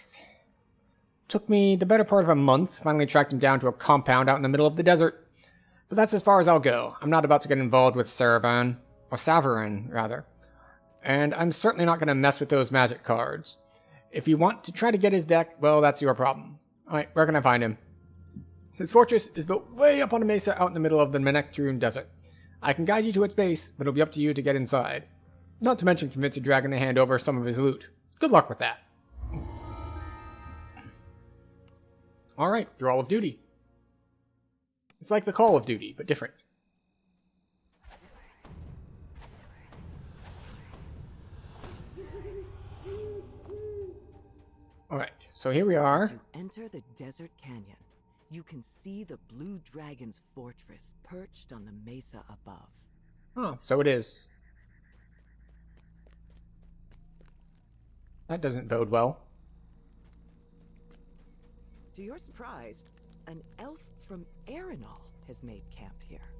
Took me the better part of a month, finally tracked him down to a compound out in the middle of the desert. But that's as far as I'll go. I'm not about to get involved with Saravan, or Savarin, rather. And I'm certainly not going to mess with those magic cards. If you want to try to get his deck, well, that's your problem. Alright, where can I find him? His fortress is built way up on a mesa out in the middle of the Mediterranean desert. I can guide you to its base, but it'll be up to you to get inside. Not to mention convince a dragon to hand over some of his loot. Good luck with that. Alright, you're all of duty. It's like the Call of Duty, but different. Alright, so here we are. As you enter the desert canyon, you can see the Blue Dragon's fortress perched on the mesa above. Oh, so it is. That doesn't bode well. To your surprise, an elf from Arenal has made camp here.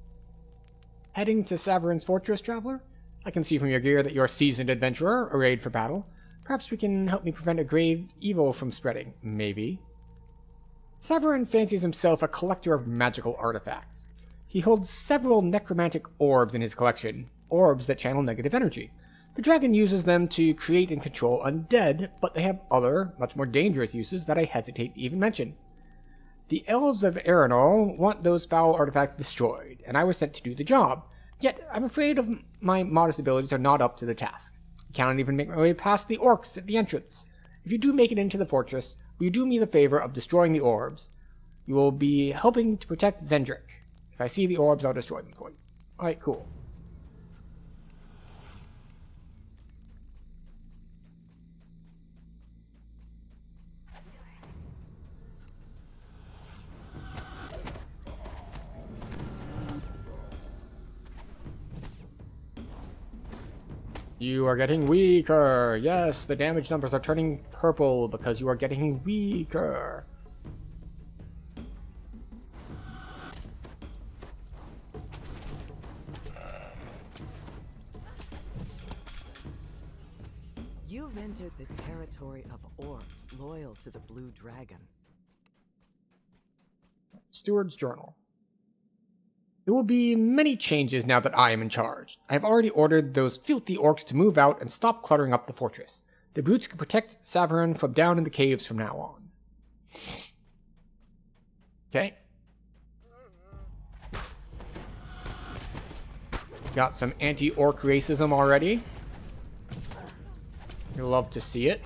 Heading to Savarin's fortress, traveler? I can see from your gear that you're a seasoned adventurer, arrayed for battle. Perhaps we can help me prevent a grave evil from spreading. Maybe. Savarin fancies himself a collector of magical artifacts. He holds several necromantic orbs in his collection, orbs that channel negative energy. The dragon uses them to create and control undead, but they have other, much more dangerous uses that I hesitate to even mention. The elves of Arenal want those foul artifacts destroyed, and I was sent to do the job. Yet, I'm afraid of my modest abilities are not up to the task. I cannot even make my way past the orcs at the entrance. If you do make it into the fortress, will you do me the favor of destroying the orbs? You will be helping to protect Zendrick. If I see the orbs, I'll destroy them for you. Alright, cool. You are getting weaker. Yes, the damage numbers are turning purple because you are getting weaker. You've entered the territory of orcs loyal to the Blue Dragon. Steward's Journal. There will be many changes now that I am in charge. I have already ordered those filthy orcs to move out and stop cluttering up the fortress. The brutes can protect Savarin from down in the caves from now on. Okay. Got some anti-orc racism already. You'll love to see it.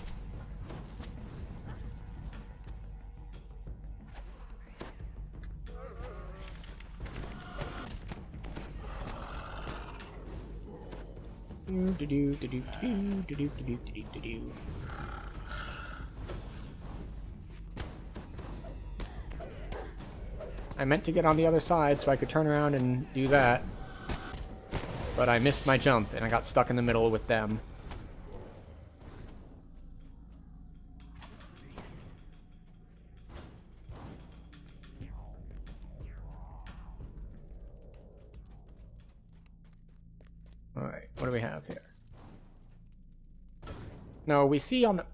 I meant to get on the other side so I could turn around and do that, but I missed my jump and I got stuck in the middle with them. Alright, what do we have here? No, we see on the...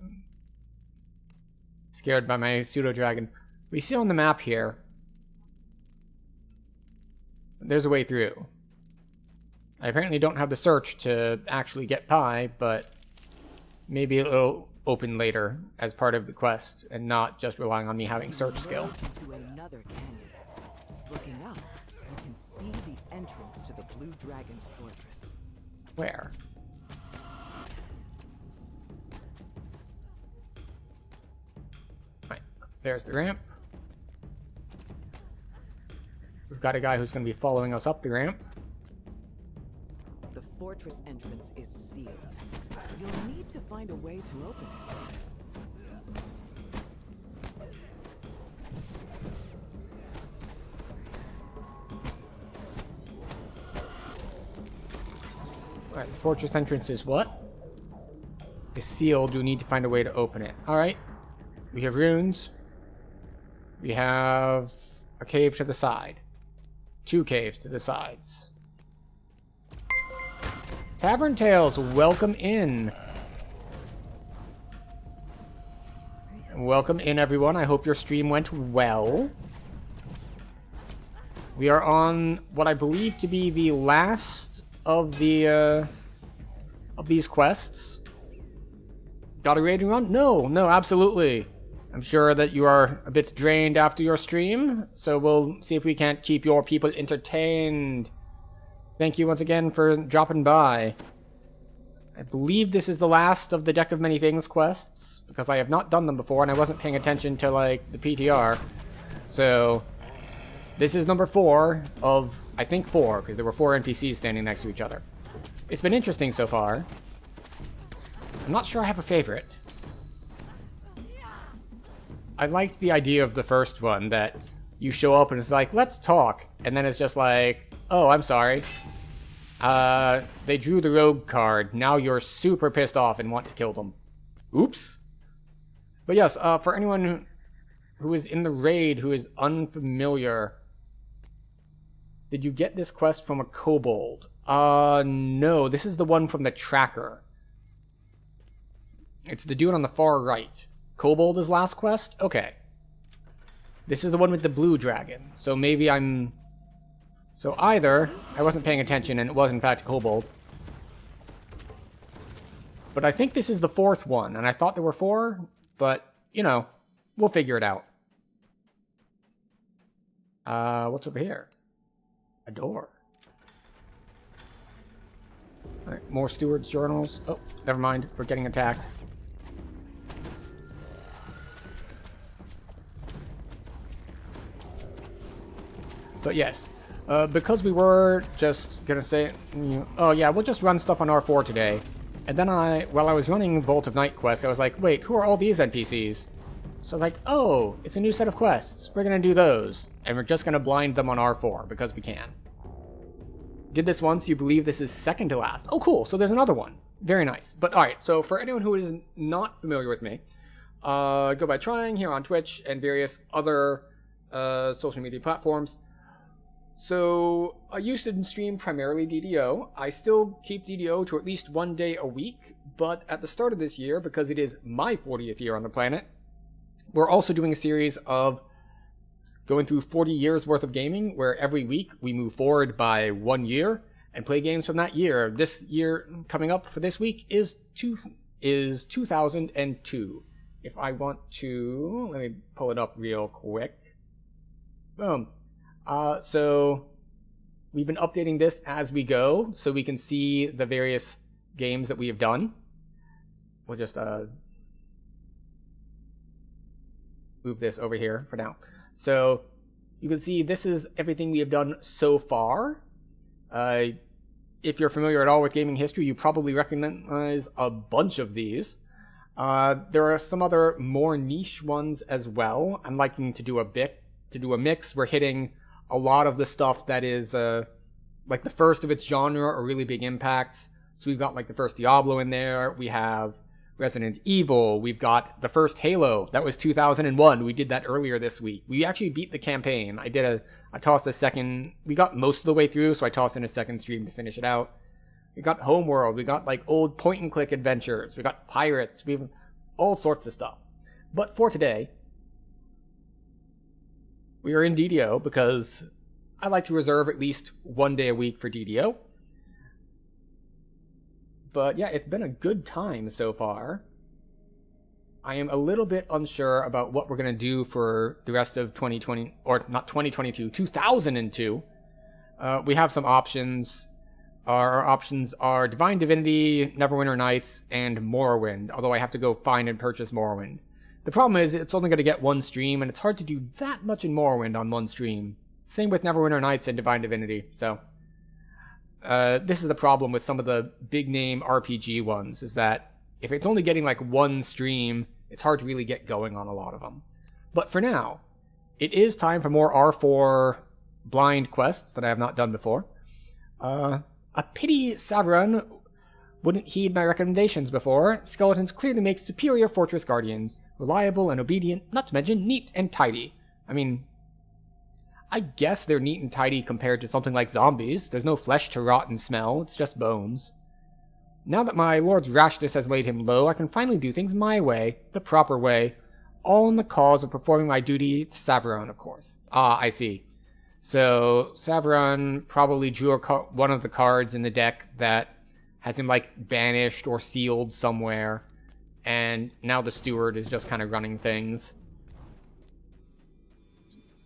Scared by my pseudo-dragon. We see on the map here. There's a way through. I apparently don't have the search to actually get by, but... maybe it'll open later as part of the quest and not just relying on me having search skill. To another canyon. Looking up, you can see the entrance to the Blue Dragon's fortress. Where? Right, there's the ramp. We've got a guy who's going to be following us up the ramp. The fortress entrance is sealed. You'll need to find a way to open it. Alright, the fortress entrance is what? Is sealed. You need to find a way to open it. Alright. We have runes. We have a cave to the side. 2 caves to the sides. Tavern Tales, welcome in. Welcome in, everyone. I hope your stream went well. We are on what I believe to be the last of the of these quests. Got a raiding run? No, absolutely. I'm sure that you are a bit drained after your stream, so we'll see if we can't keep your people entertained. Thank you once again for dropping by. I believe this is the last of the Deck of Many Things quests, because I have not done them before and I wasn't paying attention to, like, the PTR. So, this is number 4 of, I think 4, because there were 4 NPCs standing next to each other. It's been interesting so far. I'm not sure I have a favorite. I liked the idea of the first one, that you show up and it's like, let's talk, and then it's just like, oh, I'm sorry. They drew the rogue card. Now you're super pissed off and want to kill them. Oops. But yes, for anyone who is in the raid who is unfamiliar, did you get this quest from a kobold? No, this is the one from the tracker. It's the dude on the far right. Kobold is last quest? Okay. This is the one with the blue dragon. So maybe I'm... So either I wasn't paying attention and it was in fact kobold. But I think this is the 4th one. And I thought there were 4. But, you know, we'll figure it out. What's over here? A door. Alright, more steward's journals. Oh, never mind. We're getting attacked. But yes, because we were just gonna say, oh yeah, we'll just run stuff on R4 today. And then while I was running Vault of Night quest, I was like, wait, who are all these NPCs? So I was like, oh, it's a new set of quests. We're gonna do those. And we're just gonna blind them on R4, because we can. Did this once, you believe this is second to last. Oh, cool, so there's another one. Very nice. But alright, so for anyone who is not familiar with me, go by trying here on Twitch and various other social media platforms. So, I used to stream primarily DDO. I still keep DDO to at least 1 day a week, but at the start of this year, because it is my 40th year on the planet, we're also doing a series of going through 40 years worth of gaming, where every week we move forward by 1 year and play games from that year. This year coming up for this week is 2002. If I want to, let me pull it up real quick. Boom. So we've been updating this as we go, so we can see the various games that we have done. We'll just move this over here for now. So you can see this is everything we have done so far. If you're familiar at all with gaming history, you probably recognize a bunch of these. There are some other more niche ones as well. I'm liking to do a mix. We're hitting a lot of the stuff that is like the first of its genre or really big impacts. So we've got like the first Diablo in there. We have Resident Evil. We've got the first Halo. That was 2001. We did that earlier this week. We actually beat the campaign. I tossed a second. We got most of the way through, so I tossed in a second stream to finish it out. We got Homeworld. We got like old point and click adventures. We got Pirates. We have all sorts of stuff. But for today, we are in DDO because I like to reserve at least 1 day a week for DDO. But yeah, it's been a good time so far. I am a little bit unsure about what we're going to do for the rest of 2020, or not 2022, 2002. We have some options. Our options are Divine Divinity, Neverwinter Nights, and Morrowind, although I have to go find and purchase Morrowind. The problem is it's only going to get one stream, and it's hard to do that much in Morrowind on one stream. Same with Neverwinter Nights and Divine Divinity, so... this is the problem with some of the big-name RPG ones, is that if it's only getting like one stream, it's hard to really get going on a lot of them. But for now, it is time for more R4 blind quests that I have not done before. A pity Saveron wouldn't heed my recommendations before. Skeletons clearly make superior fortress guardians. Reliable and obedient, not to mention neat and tidy. I mean, I guess they're neat and tidy compared to something like zombies. There's no flesh to rot and smell, it's just bones. Now that my lord's rashness has laid him low, I can finally do things my way, the proper way, all in the cause of performing my duty to Saveron, of course. Ah, I see. So, Saveron probably drew one of the cards in the deck that has him, like, banished or sealed somewhere, and now the steward is just kind of running things.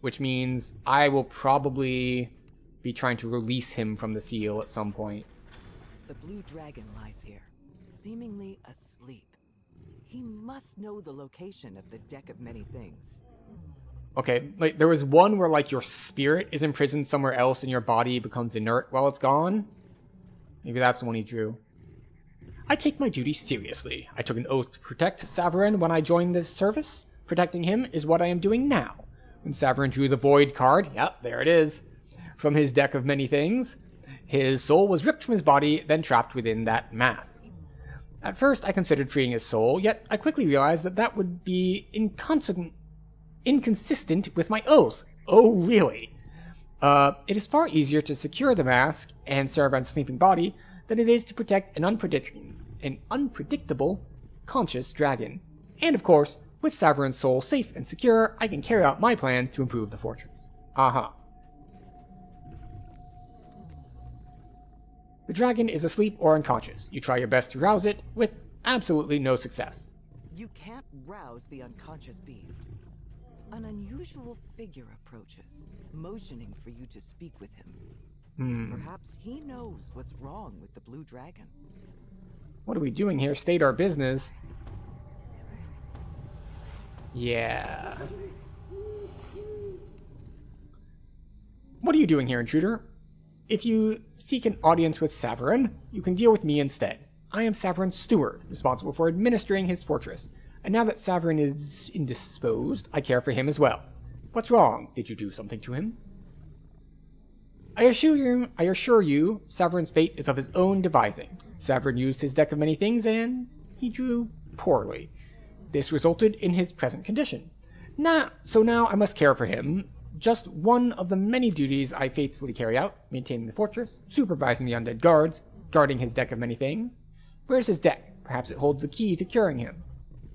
Which means I will probably be trying to release him from the seal at some point. The blue dragon lies here, seemingly asleep. He must know the location of the deck of many things. Okay, like, there was one where, like, your spirit is imprisoned somewhere else and your body becomes inert while it's gone. Maybe that's the one he drew. I take my duty seriously. I took an oath to protect Saveron when I joined this service. Protecting him is what I am doing now. When Saveron drew the Void card, yep, there it is, from his deck of many things, his soul was ripped from his body, then trapped within that mask. At first, I considered freeing his soul, yet I quickly realized that that would be inconsistent with my oath. Oh, really? It is far easier to secure the mask and Saveron's sleeping body than it is to protect an unpredictable, conscious dragon. And of course, with Saveron's soul safe and secure, I can carry out my plans to improve the fortress. Aha. The dragon is asleep or unconscious. You try your best to rouse it, with absolutely no success. You can't rouse the unconscious beast. An unusual figure approaches, motioning for you to speak with him. Perhaps he knows what's wrong with the blue dragon. What are we doing here? State our business. Yeah. What are you doing here, intruder? If you seek an audience with Saveron, you can deal with me instead. I am Saveron's steward, responsible for administering his fortress. And now that Saveron is indisposed, I care for him as well. What's wrong? Did you do something to him? I assure you, Saveron's fate is of his own devising. Saveron used his deck of many things, and he drew poorly. This resulted in his present condition. So now I must care for him. Just one of the many duties I faithfully carry out: maintaining the fortress, supervising the undead guards, guarding his deck of many things. Where's his deck? Perhaps it holds the key to curing him.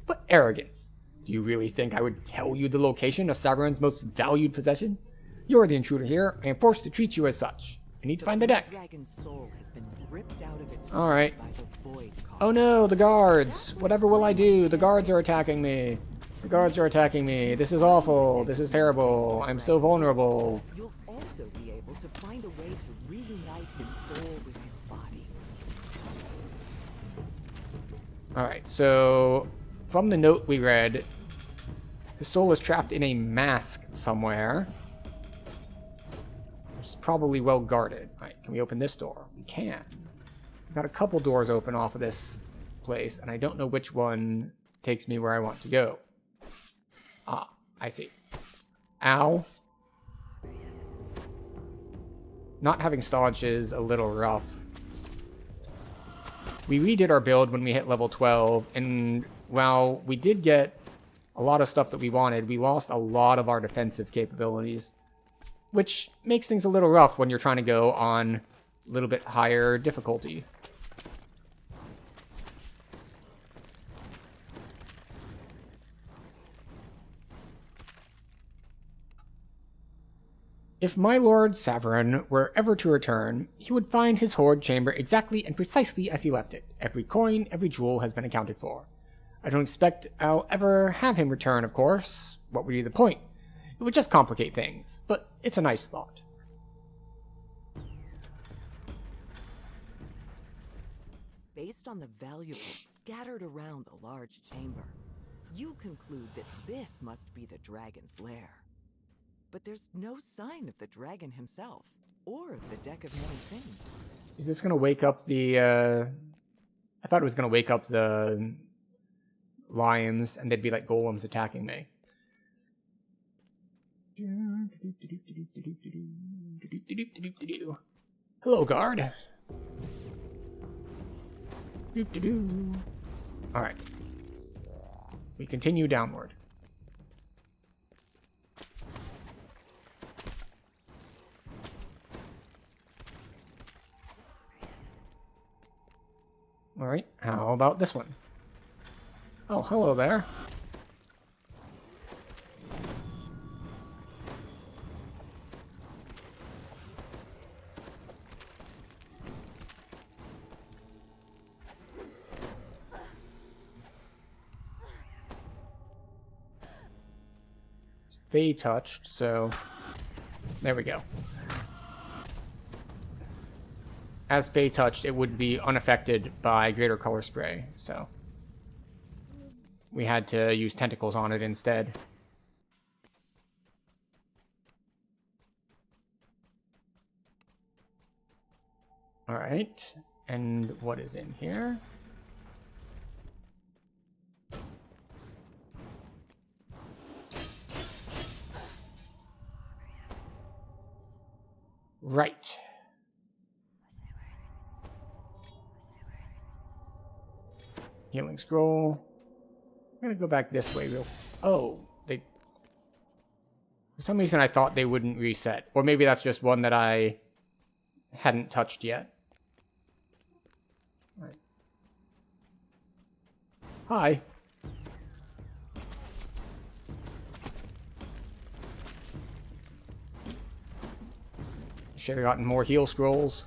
What arrogance! Do you really think I would tell you the location of Saveron's most valued possession? You're the intruder here. I am forced to treat you as such. I need to find the deck. Dragon's soul has been ripped out of its Alright. by the Void card. Oh no, the guards! Whatever will I do? The guards are attacking me. The guards are attacking me. This is awful. This is terrible. I'm so vulnerable. You'll also be able to find a way to reunite his soul with his body. Alright, so from the note we read, his soul is trapped in a mask somewhere. It's probably well guarded. Alright, can we open this door? We can. We've got a couple doors open off of this place, and I don't know which one takes me where I want to go. Ah, I see. Ow. Not having staunch is a little rough. We redid our build when we hit level 12, and while we did get a lot of stuff that we wanted, we lost a lot of our defensive capabilities, which makes things a little rough when you're trying to go on a little bit higher difficulty. If my lord Saverin were ever to return, he would find his hoard chamber exactly and precisely as he left it. Every coin, every jewel has been accounted for. I don't expect I'll ever have him return, of course. What would be the point? It would just complicate things, but it's a nice thought. Based on the valuables scattered around the large chamber, you conclude that this must be the dragon's lair. But there's no sign of the dragon himself, or of the deck of many things. Is this going to wake up the, I thought it was going to wake up the lions, and they'd be like golems attacking me. Hello, guard. Alright. We continue downward. Alright, how about this one? Oh, hello there. They touched, so there we go. As Fae touched, it would be unaffected by greater color spray, so we had to use tentacles on it instead. Alright, and what is in here? Right. Healing scroll. I'm gonna go back this way real... Oh, they... For some reason I thought they wouldn't reset. Or maybe that's just one that I hadn't touched yet. Right. Hi. Should have gotten more heal scrolls.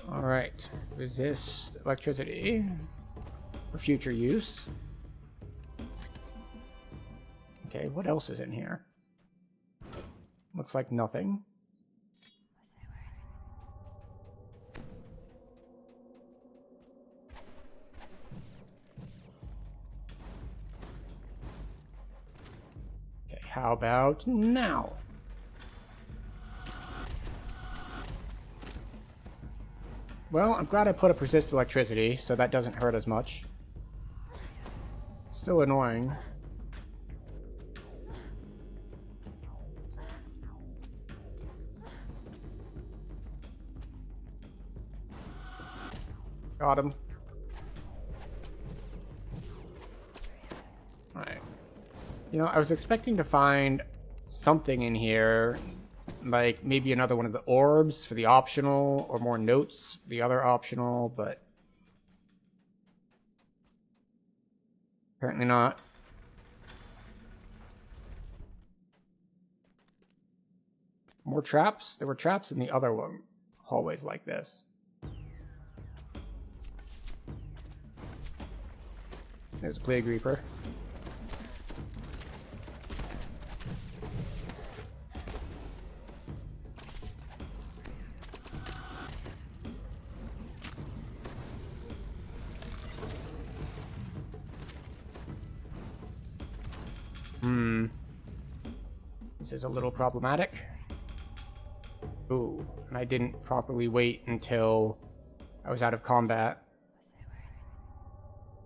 Alright, resist electricity for future use. Okay, what else is in here? Looks like nothing. Okay, how about now? Well, I'm glad I put a persist electricity, so that doesn't hurt as much. Still annoying. Got him. Alright. You know, I was expecting to find something in here, like maybe another one of the orbs for the optional, or more notes for the other optional, but apparently not. More traps? There were traps in the other one, hallways like this. There's a Plague Reaper. This is a little problematic. Ooh, and I didn't properly wait until I was out of combat.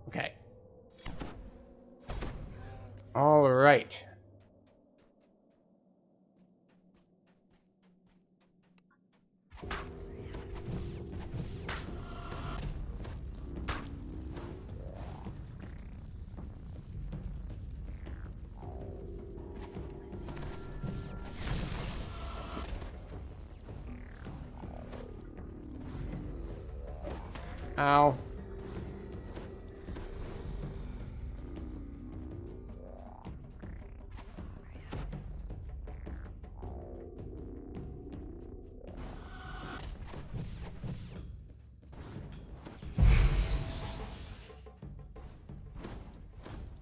Okay. All right. Ow.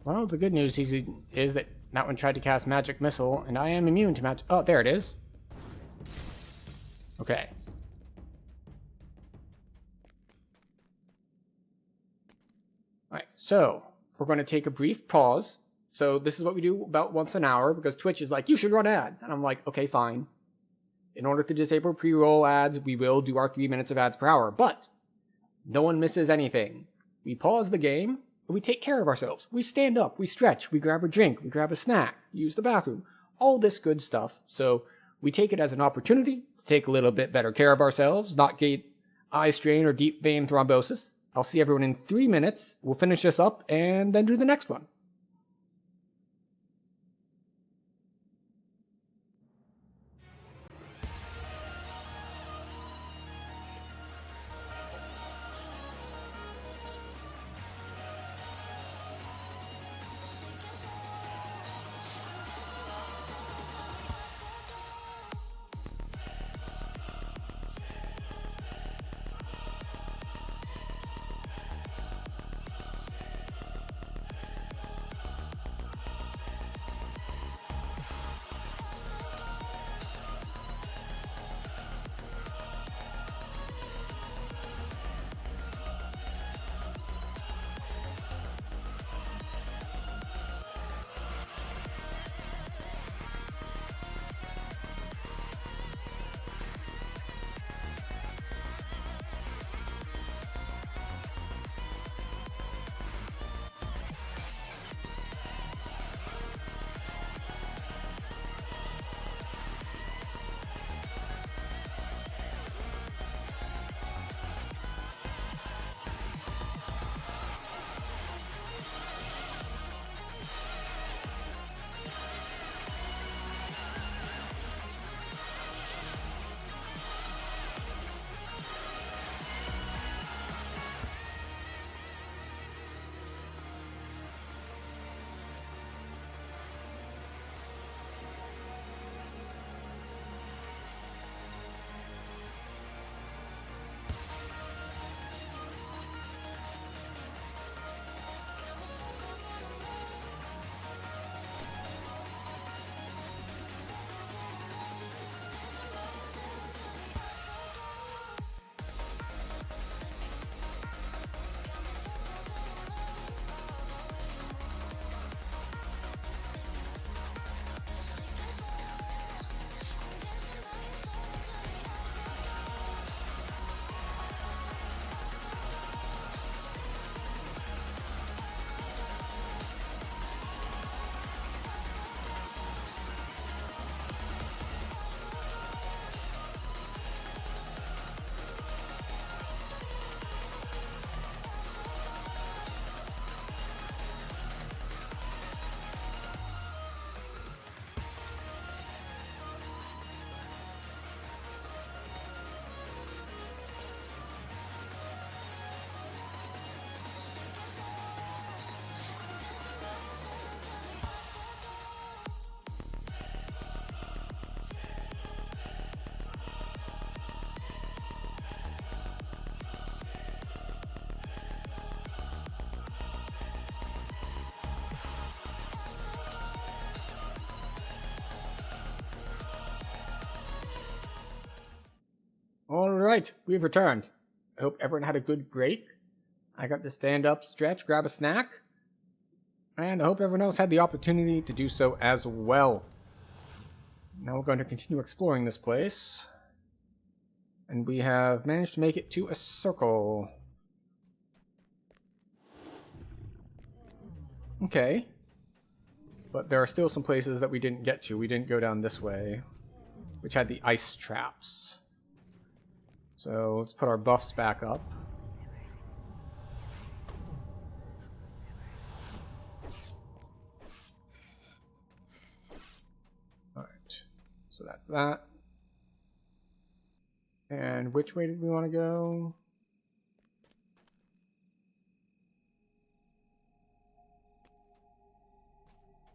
Well, the good news is that that one tried to cast Magic Missile, and I am immune to magic. Oh, there it is. Okay. Alright, so we're going to take a brief pause. So this is what we do about once an hour, because Twitch is like, you should run ads. And I'm like, okay, fine. In order to disable pre-roll ads, we will do our 3 minutes of ads per hour, but no one misses anything. We pause the game, and we take care of ourselves. We stand up, we stretch, we grab a drink, we grab a snack, use the bathroom, all this good stuff. So we take it as an opportunity to take a little bit better care of ourselves, not get eye strain or deep vein thrombosis. I'll see everyone in 3 minutes. We'll finish this up and then do the next one. Alright, we've returned. I hope everyone had a good break. I got to stand up, stretch, grab a snack. And I hope everyone else had the opportunity to do so as well. Now we're going to continue exploring this place. And we have managed to make it to a circle. Okay. But there are still some places that we didn't get to. We didn't go down this way, which had the ice traps. So let's put our buffs back up. Alright, so that's that. And which way did we want to go?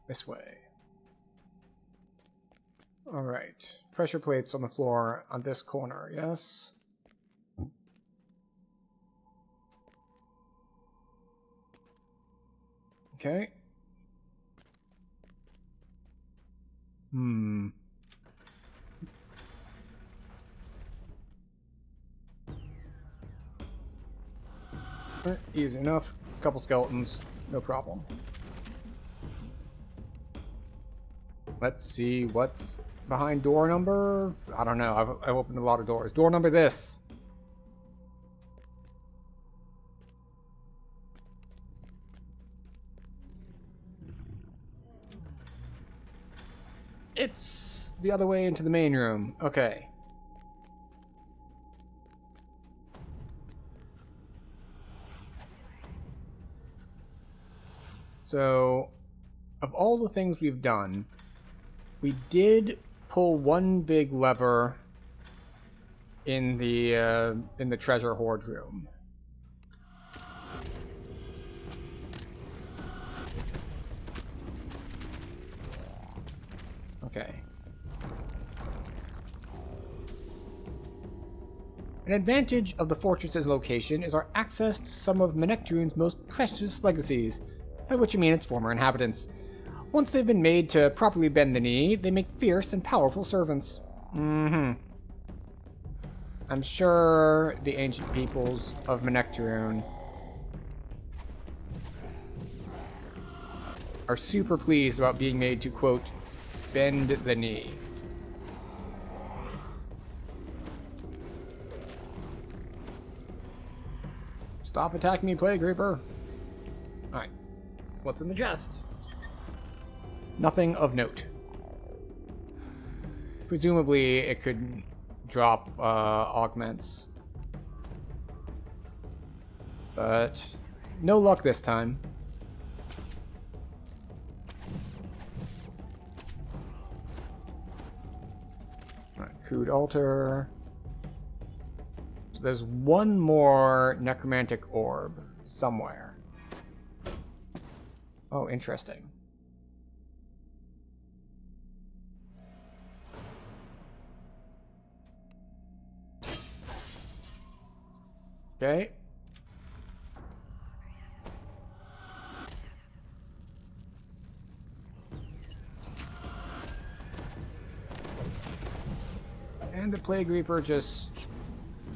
This way. Alright. Pressure plates on the floor on this corner, yes? Okay. Easy enough. Couple skeletons, no problem. Let's see what's behind door number. I don't know. I've opened a lot of doors. Door number this. It's the other way into the main room. Okay. So, of all the things we've done, we did pull one big lever in the treasure hoard room. Okay. An advantage of the fortress's location is our access to some of Menektune's most precious legacies, by which I mean its former inhabitants. Once they've been made to properly bend the knee, they make fierce and powerful servants. I'm sure the ancient peoples of Menektune are super pleased about being made to, quote, bend the knee. Stop attacking me, Plague Reaper. Alright. What's in the chest? Nothing of note. Presumably it could drop augments. But no luck this time. Alright, crude altar. So there's one more necromantic orb somewhere. Oh, interesting. Okay. And the Plague Reaper just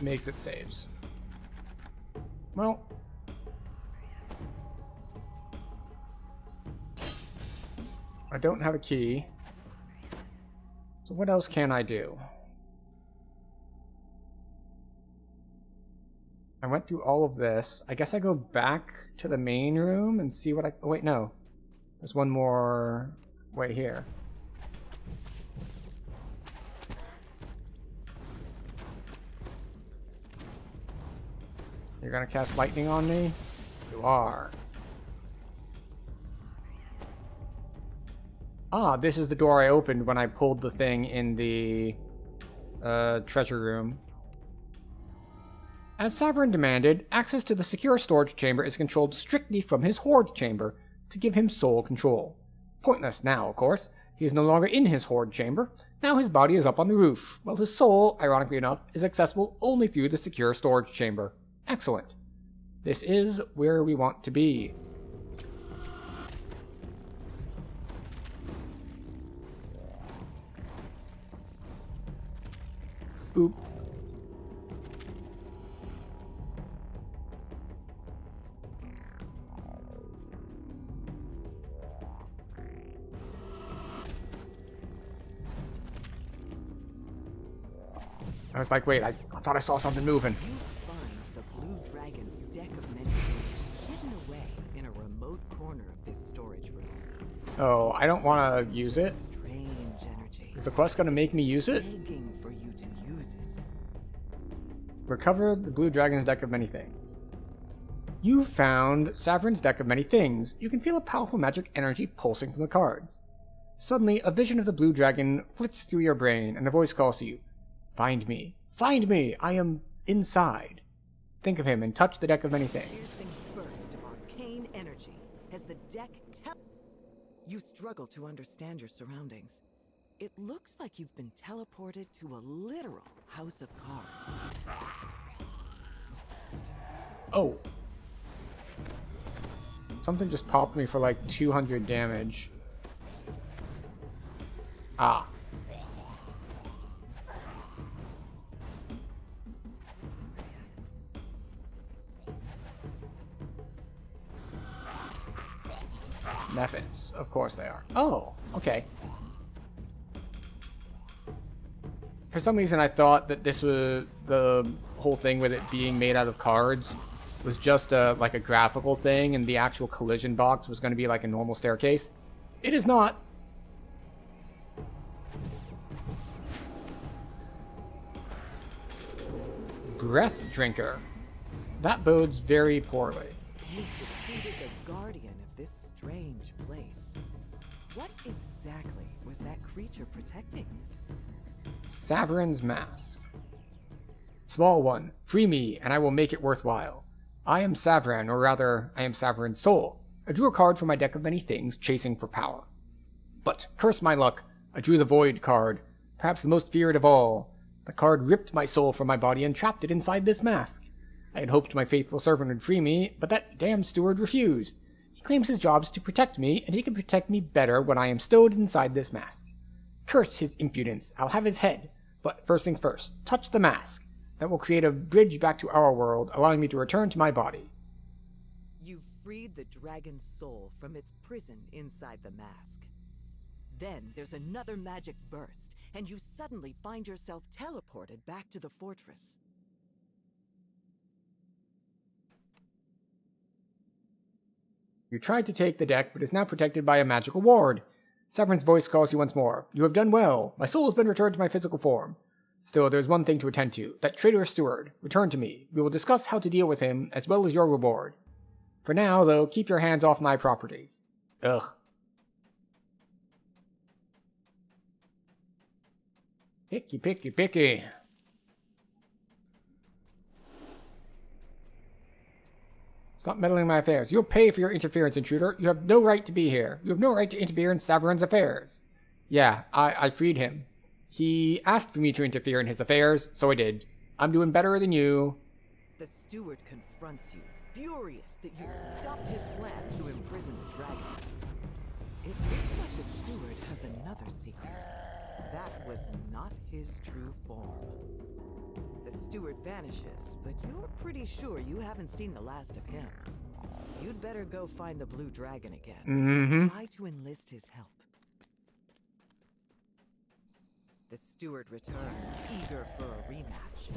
makes it saves. Well. I don't have a key. So what else can I do? I went through all of this. I guess I go back to the main room and see what I... Oh, wait, no. There's one more way here. You're gonna cast lightning on me? You are. Ah, this is the door I opened when I pulled the thing in the treasure room. As Sovereign demanded, access to the secure storage chamber is controlled strictly from his hoard chamber to give him sole control. Pointless now, of course. He is no longer in his hoard chamber. Now his body is up on the roof, while his soul, ironically enough, is accessible only through the secure storage chamber. Excellent. This is where we want to be. Oop. I was like, wait, I thought I saw something moving. You find the Blue Dragon's deck of many things hidden away in a remote corner of this storage room. Oh, I don't want to use it. Strange energy. Is the quest going to make me use it? Begging for you to use it. Recover the Blue Dragon's deck of many things. You found Savrin's deck of many things. You can feel a powerful magic energy pulsing from the cards. Suddenly, a vision of the Blue Dragon flits through your brain, and a voice calls to you. Find me. Find me! I am inside. Think of him and touch the deck of many things. Piercing burst of arcane energy as the deck You struggle to understand your surroundings. It looks like you've been teleported to a literal house of cards. Oh. Something just popped me for like 200 damage. Ah. Methods. Of course they are. Oh, okay. For some reason I thought that this was the whole thing with it being made out of cards was just like a graphical thing, and the actual collision box was going to be like a normal staircase. It is not. Breath Drinker. That bodes very poorly. You've defeated the guardian of this strange place. What exactly was that creature protecting? Saverin's Mask. Small one, free me, and I will make it worthwhile. I am Saverin, or rather, I am Saverin's soul. I drew a card from my deck of many things, chasing for power. But, curse my luck, I drew the Void card, perhaps the most feared of all. The card ripped my soul from my body and trapped it inside this mask. I had hoped my faithful servant would free me, but that damned steward refused. He claims his job is to protect me, and he can protect me better when I am stowed inside this mask. Curse his impudence, I'll have his head. But first things first, touch the mask. That will create a bridge back to our world, allowing me to return to my body. You've freed the dragon's soul from its prison inside the mask. Then there's another magic burst, and you suddenly find yourself teleported back to the fortress. You tried to take the deck, but is now protected by a magical ward. Severin's voice calls you once more. You have done well. My soul has been returned to my physical form. Still, there's one thing to attend to. That traitorous steward. Return to me. We will discuss how to deal with him, as well as your reward. For now, though, keep your hands off my property. Ugh. Picky, picky, picky. Stop meddling in my affairs. You'll pay for your interference, intruder. You have no right to be here. You have no right to interfere in Saverin's affairs. Yeah, I freed him. He asked for me to interfere in his affairs, so I did. I'm doing better than you. The steward confronts you, furious that you stopped his plan to imprison the dragon. It looks like the steward has another secret. That was not his true form. The steward vanishes, but you're pretty sure you haven't seen the last of him. You'd better go find the blue dragon again. Try to enlist his help. The steward returns, eager for a rematch.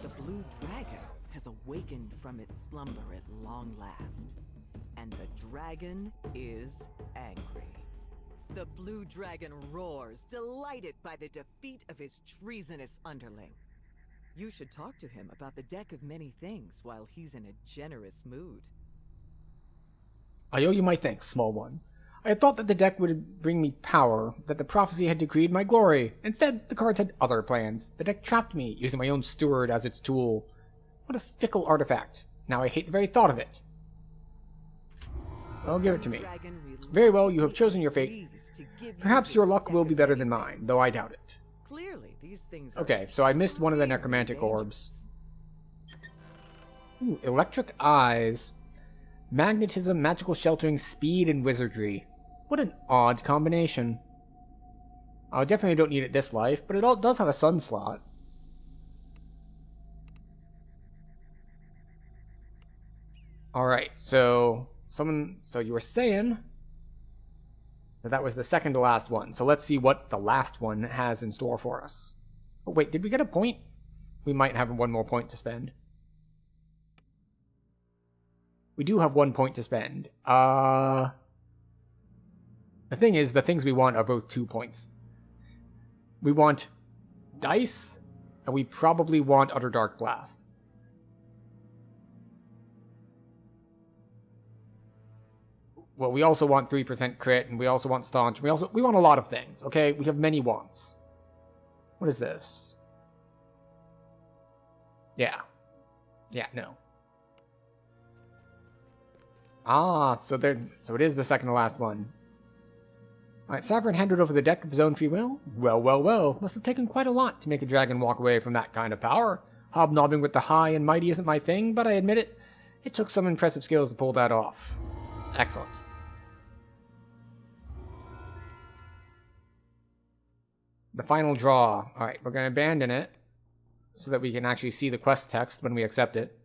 The blue dragon has awakened from its slumber at long last. And the dragon is angry. The blue dragon roars, delighted by the defeat of his treasonous underling. You should talk to him about the deck of many things while he's in a generous mood. I owe you my thanks, small one. I had thought that the deck would bring me power, that the prophecy had decreed my glory. Instead, the cards had other plans. The deck trapped me, using my own steward as its tool. What a fickle artifact. Now I hate the very thought of it. Well, give it to me. Very well, you have chosen your fate. Perhaps your luck will be better than mine, though I doubt it. Clearly, these things Okay, so I missed one of the necromantic orbs. Ooh, electric eyes. Magnetism, magical sheltering, speed, and wizardry. What an odd combination. I definitely don't need it this life, but it all does have a sun slot. Alright, so you were saying that was the second to last one. So let's see what the last one has in store for us. Oh wait, did we get a point? We might have one more point to spend. We do have 1 point to spend. The thing is, the things we want are both 2 points. We want dice, and we probably want Utter Dark Blast. Well, we also want 3% crit, and we also want staunch. We want a lot of things, okay? We have many wants. What is this? Yeah. Yeah, no. Ah, so it is the second to last one. Alright, Saverin handed over the deck of his own free will? Well, well, well. Must have taken quite a lot to make a dragon walk away from that kind of power. Hobnobbing with the high and mighty isn't my thing, but I admit it. It took some impressive skills to pull that off. Excellent. The final draw. Alright, we're going to abandon it so that we can actually see the quest text when we accept it.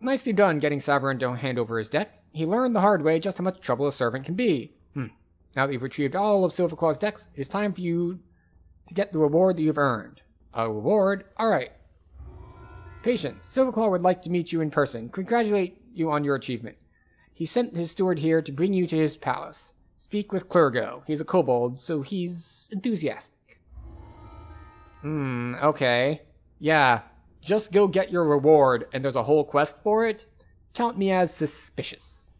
Nicely done getting Saverin to hand over his deck. He learned the hard way just how much trouble a servant can be. Now that you've retrieved all of Silverclaw's decks, it is time for you to get the reward that you've earned. A reward? Alright. Patience. Silverclaw would like to meet you in person. Congratulate you on your achievement. He sent his steward here to bring you to his palace. Speak with Clergo. He's a kobold, so he's enthusiastic. Okay. Yeah, just go get your reward, and there's a whole quest for it? Count me as suspicious.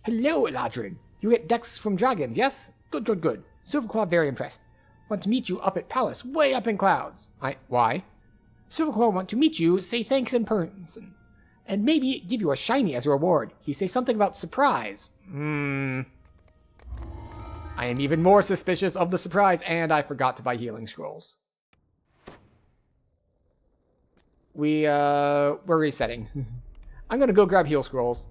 Hello, Eladrin. You get decks from dragons, yes? Good, good, good. Silverclaw very impressed. Want to meet you up at palace, way up in clouds. Why? Silverclaw want to meet you, say thanks in person, and maybe give you a shiny as a reward. He say something about surprise. I am even more suspicious of the surprise, and I forgot to buy healing scrolls. We're resetting. I'm gonna go grab heal scrolls.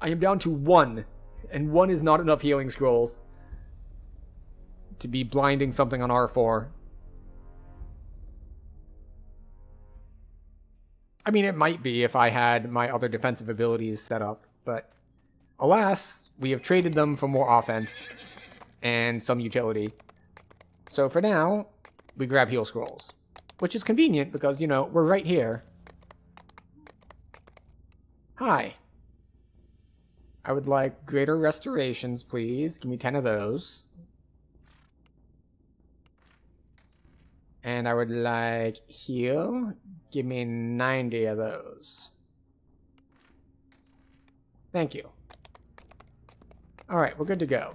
I am down to 1, and 1 is not enough healing scrolls to be blinding something on R4. I mean, it might be if I had my other defensive abilities set up, but alas, we have traded them for more offense and some utility. So for now, we grab heal scrolls, which is convenient because, you know, we're right here. Hi. I would like greater restorations, please. Give me 10 of those. And I would like heal. Give me 90 of those. Thank you. Alright, we're good to go.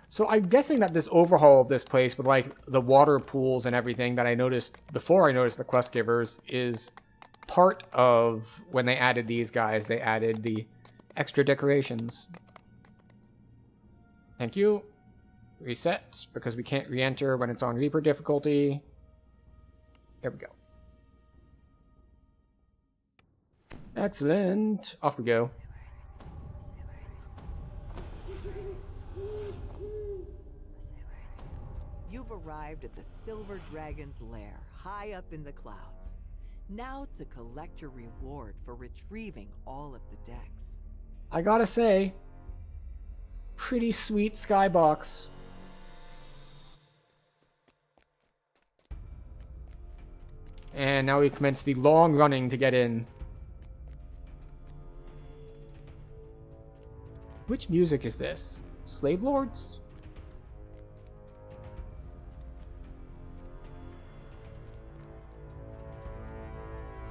So I'm guessing that this overhaul of this place with like the water pools and everything that I noticed before I noticed the quest givers is part of when they added these guys. They added the extra decorations. Thank you. Reset, because we can't re-enter when it's on Reaper difficulty. There we go. Excellent. Off we go. You've arrived at the Silver Dragon's lair, high up in the clouds. Now to collect your reward for retrieving all of the decks. I gotta say, pretty sweet skybox. And now we commence the long running to get in. Which music is this? Slave Lords?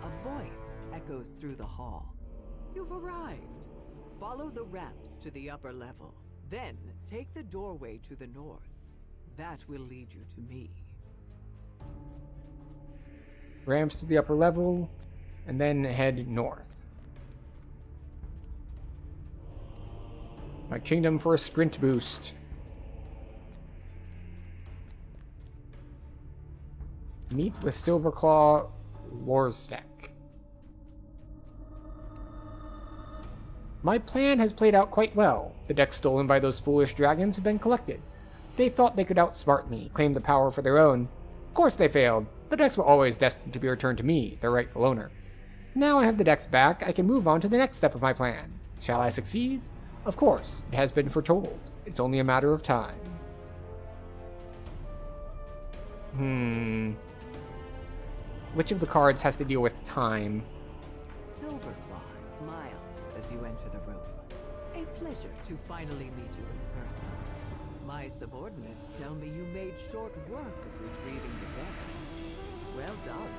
A voice echoes through the hall. You've arrived. Follow the ramps to the upper level. Then take the doorway to the north. That will lead you to me. Ramps to the upper level, and then head north. My kingdom for a sprint boost. Meet with Silverclaw Warstack. My plan has played out quite well. The decks stolen by those foolish dragons have been collected. They thought they could outsmart me, claim the power for their own. Of course they failed. The decks were always destined to be returned to me, their rightful owner. Now I have the decks back, I can move on to the next step of my plan. Shall I succeed? Of course, it has been foretold. It's only a matter of time. Which of the cards has to deal with time? Silverclaw smiles as you enter the room. A pleasure to finally meet you in person. My subordinates tell me you made short work of retrieving the decks. Well done.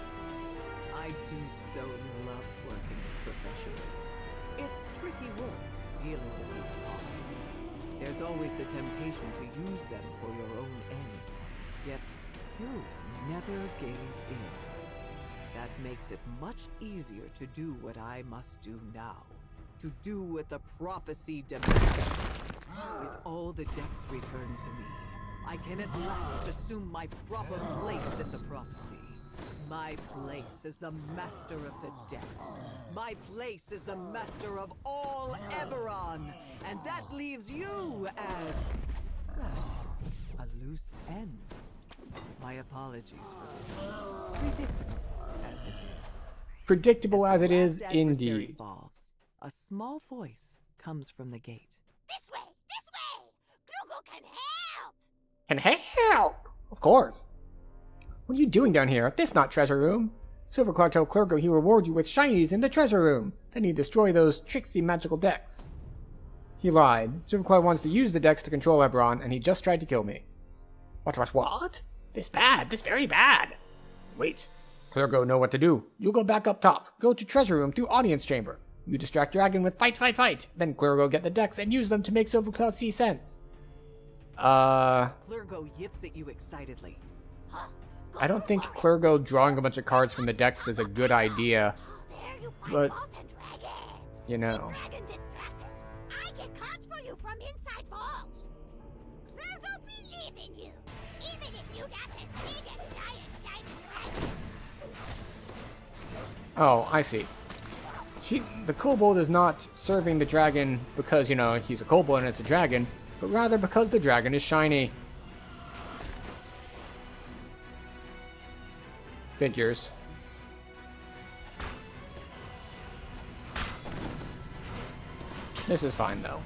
I do so love working with professionals. It's tricky work dealing with these cards. There's always the temptation to use them for your own ends. Yet, you never gave in. That makes it much easier to do what I must do now. To do what the prophecy demands. With all Will the decks return to me? I can at last assume my proper place in the prophecy. My place as the master of the depths. My place as the master of all Eberron. And that leaves you as... a loose end. My apologies for this. Predictable as it is. Predictable as the it is, last adversary indeed. falls, a small voice comes from the gate. This way! This way! Gluggle can help! Can help! Of course. What are you doing down here? This not treasure room. Silverclaw told Clergo he reward you with shinies in the treasure room. Then he destroy those tricksy magical decks. He lied. Silverclaw wants to use the decks to control Eberron, and he just tried to kill me. What? This bad. This very bad. Wait. Clergo know what to do. You go back up top. Go to treasure room through audience chamber. You distract Dragon with fight. Then Clergo get the decks and use them to make Silverclaw see sense. Clergo yips at you excitedly. I don't think Clergo drawing a bunch of cards from the decks is a good idea. There you find But, Molten Dragon! you know. Dragon distracted! I get cards for you from inside vault! Virgo believe in you! Even if you're not as big as giant shiny dragon! Oh, I see. The kobold is not serving the dragon because, you know, he's a kobold and it's a dragon, but rather because the dragon is shiny. Figures. This is fine, though.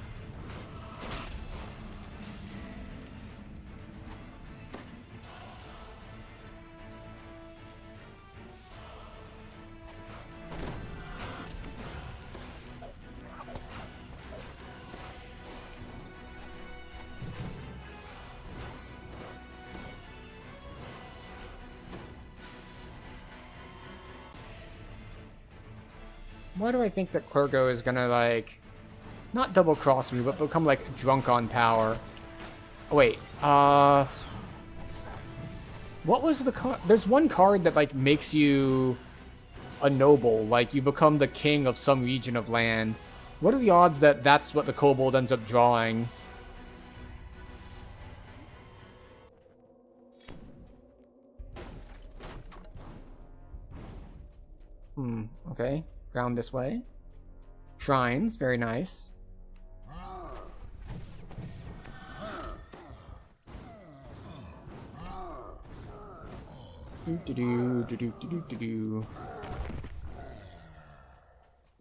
Why do I think that Clergo is gonna, like, not double cross me, but become, like, drunk on power? Oh, wait, what was the card? There's one card that, like, makes you a noble, like, you become the king of some region of land. What are the odds that that's what the kobold ends up drawing? Okay. Round this way. Shrines, very nice.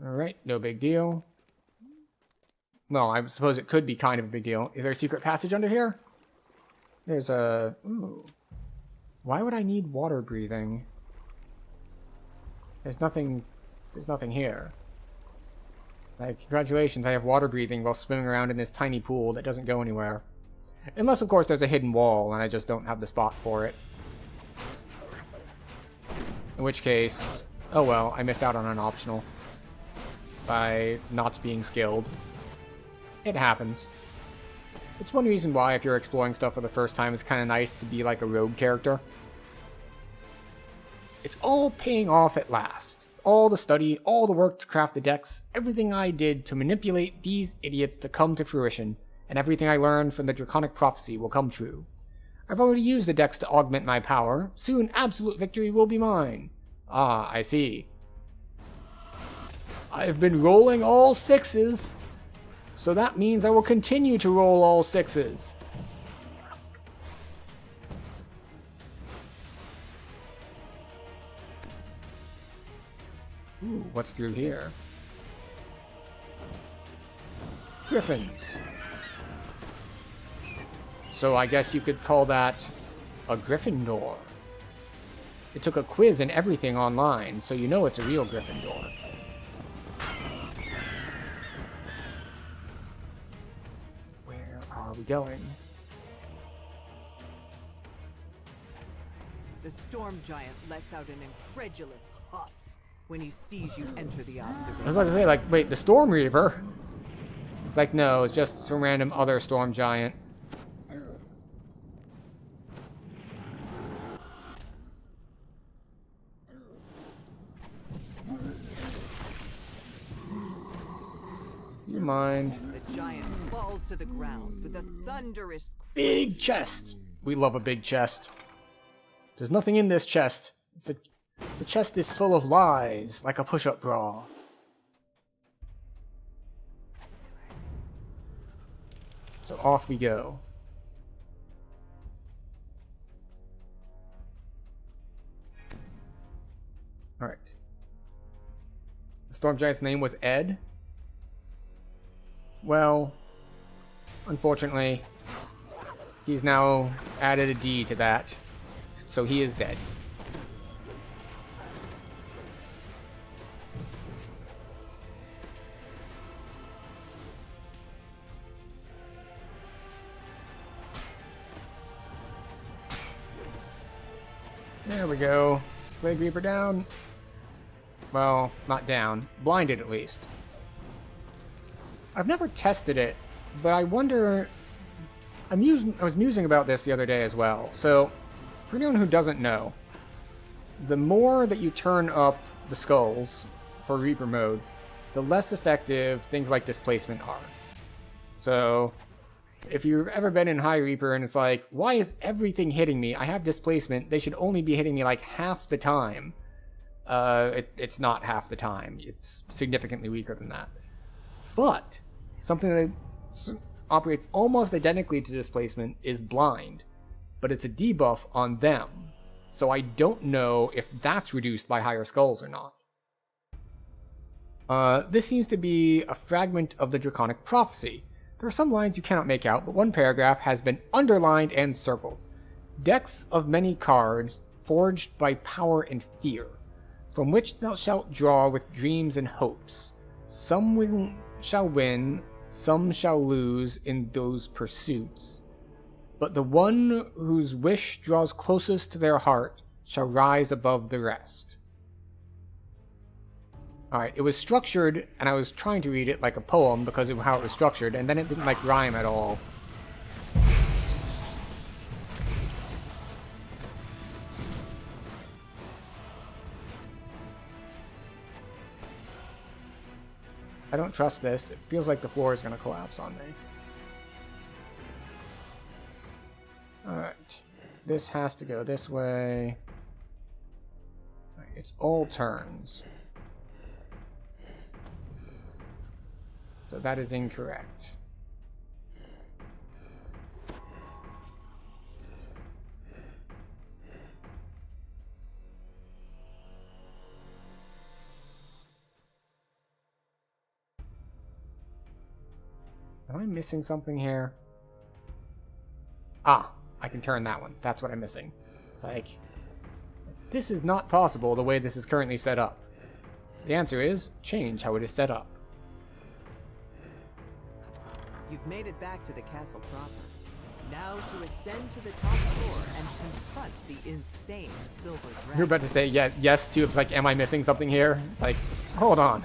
Alright, no big deal. Well, I suppose it could be kind of a big deal. Is there a secret passage under here? There's a... Ooh. Why would I need water breathing? There's nothing here. Like, congratulations, I have water breathing while swimming around in this tiny pool that doesn't go anywhere. Unless, of course, there's a hidden wall and I just don't have the spot for it. In which case, oh well, I missed out on an optional by not being skilled. It happens. It's one reason why, if you're exploring stuff for the first time, it's kind of nice to be like a rogue character. It's all paying off at last. All the study, all the work to craft the decks, everything I did to manipulate these idiots to come to fruition, and everything I learned from the Draconic Prophecy will come true. I've already used the decks to augment my power. Soon absolute victory will be mine. Ah, I see. I've been rolling all sixes, so that means I will continue to roll all sixes. Ooh, what's through here? Griffins. So I guess you could call that a Gryffindor. It took a quiz and everything online, so you know it's a real Gryffindor. Where are we going? The storm giant lets out an incredulous huff when he sees you enter the observation. I was about to say, like, wait, the Storm Reaver? It's like, no, it's just some random other storm giant. You mind? The giant falls to the ground with a thunderous Big chest! We love a big chest. There's nothing in this chest. The chest is full of lies, like a push-up bra. So off we go. Alright. The Storm Giant's name was Ed? Well, unfortunately, he's now added a D to that, so he is dead. There we go. Plague Reaper down. Well, not down. Blinded, at least. I've never tested it, but I wonder... I was musing about this the other day as well. So, for anyone who doesn't know, the more that you turn up the skulls for Reaper mode, the less effective things like displacement are. So, if you've ever been in High Reaper and it's like, why is everything hitting me? I have displacement. They should only be hitting me like half the time. It's not half the time. It's significantly weaker than that. But something that operates almost identically to displacement is blind. But it's a debuff on them. So I don't know if that's reduced by higher skulls or not. This seems to be a fragment of the Draconic Prophecy. There are some lines you cannot make out, but one paragraph has been underlined and circled. Decks of many cards, forged by power and fear, from which thou shalt draw with dreams and hopes. Some shall win, some shall lose in those pursuits. But the one whose wish draws closest to their heart shall rise above the rest. Alright, it was structured, and I was trying to read it like a poem because of how it was structured, and then it didn't like rhyme at all. I don't trust this. It feels like the floor is going to collapse on me. Alright. This has to go this way. Right, it's all turns. So that is incorrect. Am I missing something here? Ah, I can turn that one. That's what I'm missing. It's like, this is not possible the way this is currently set up. The answer is, change how it is set up. You've made it back to the castle proper. Now to ascend to the top floor and confront the insane silver dragon. You're about to say yes to, it's like, am I missing something here? It's like, hold on.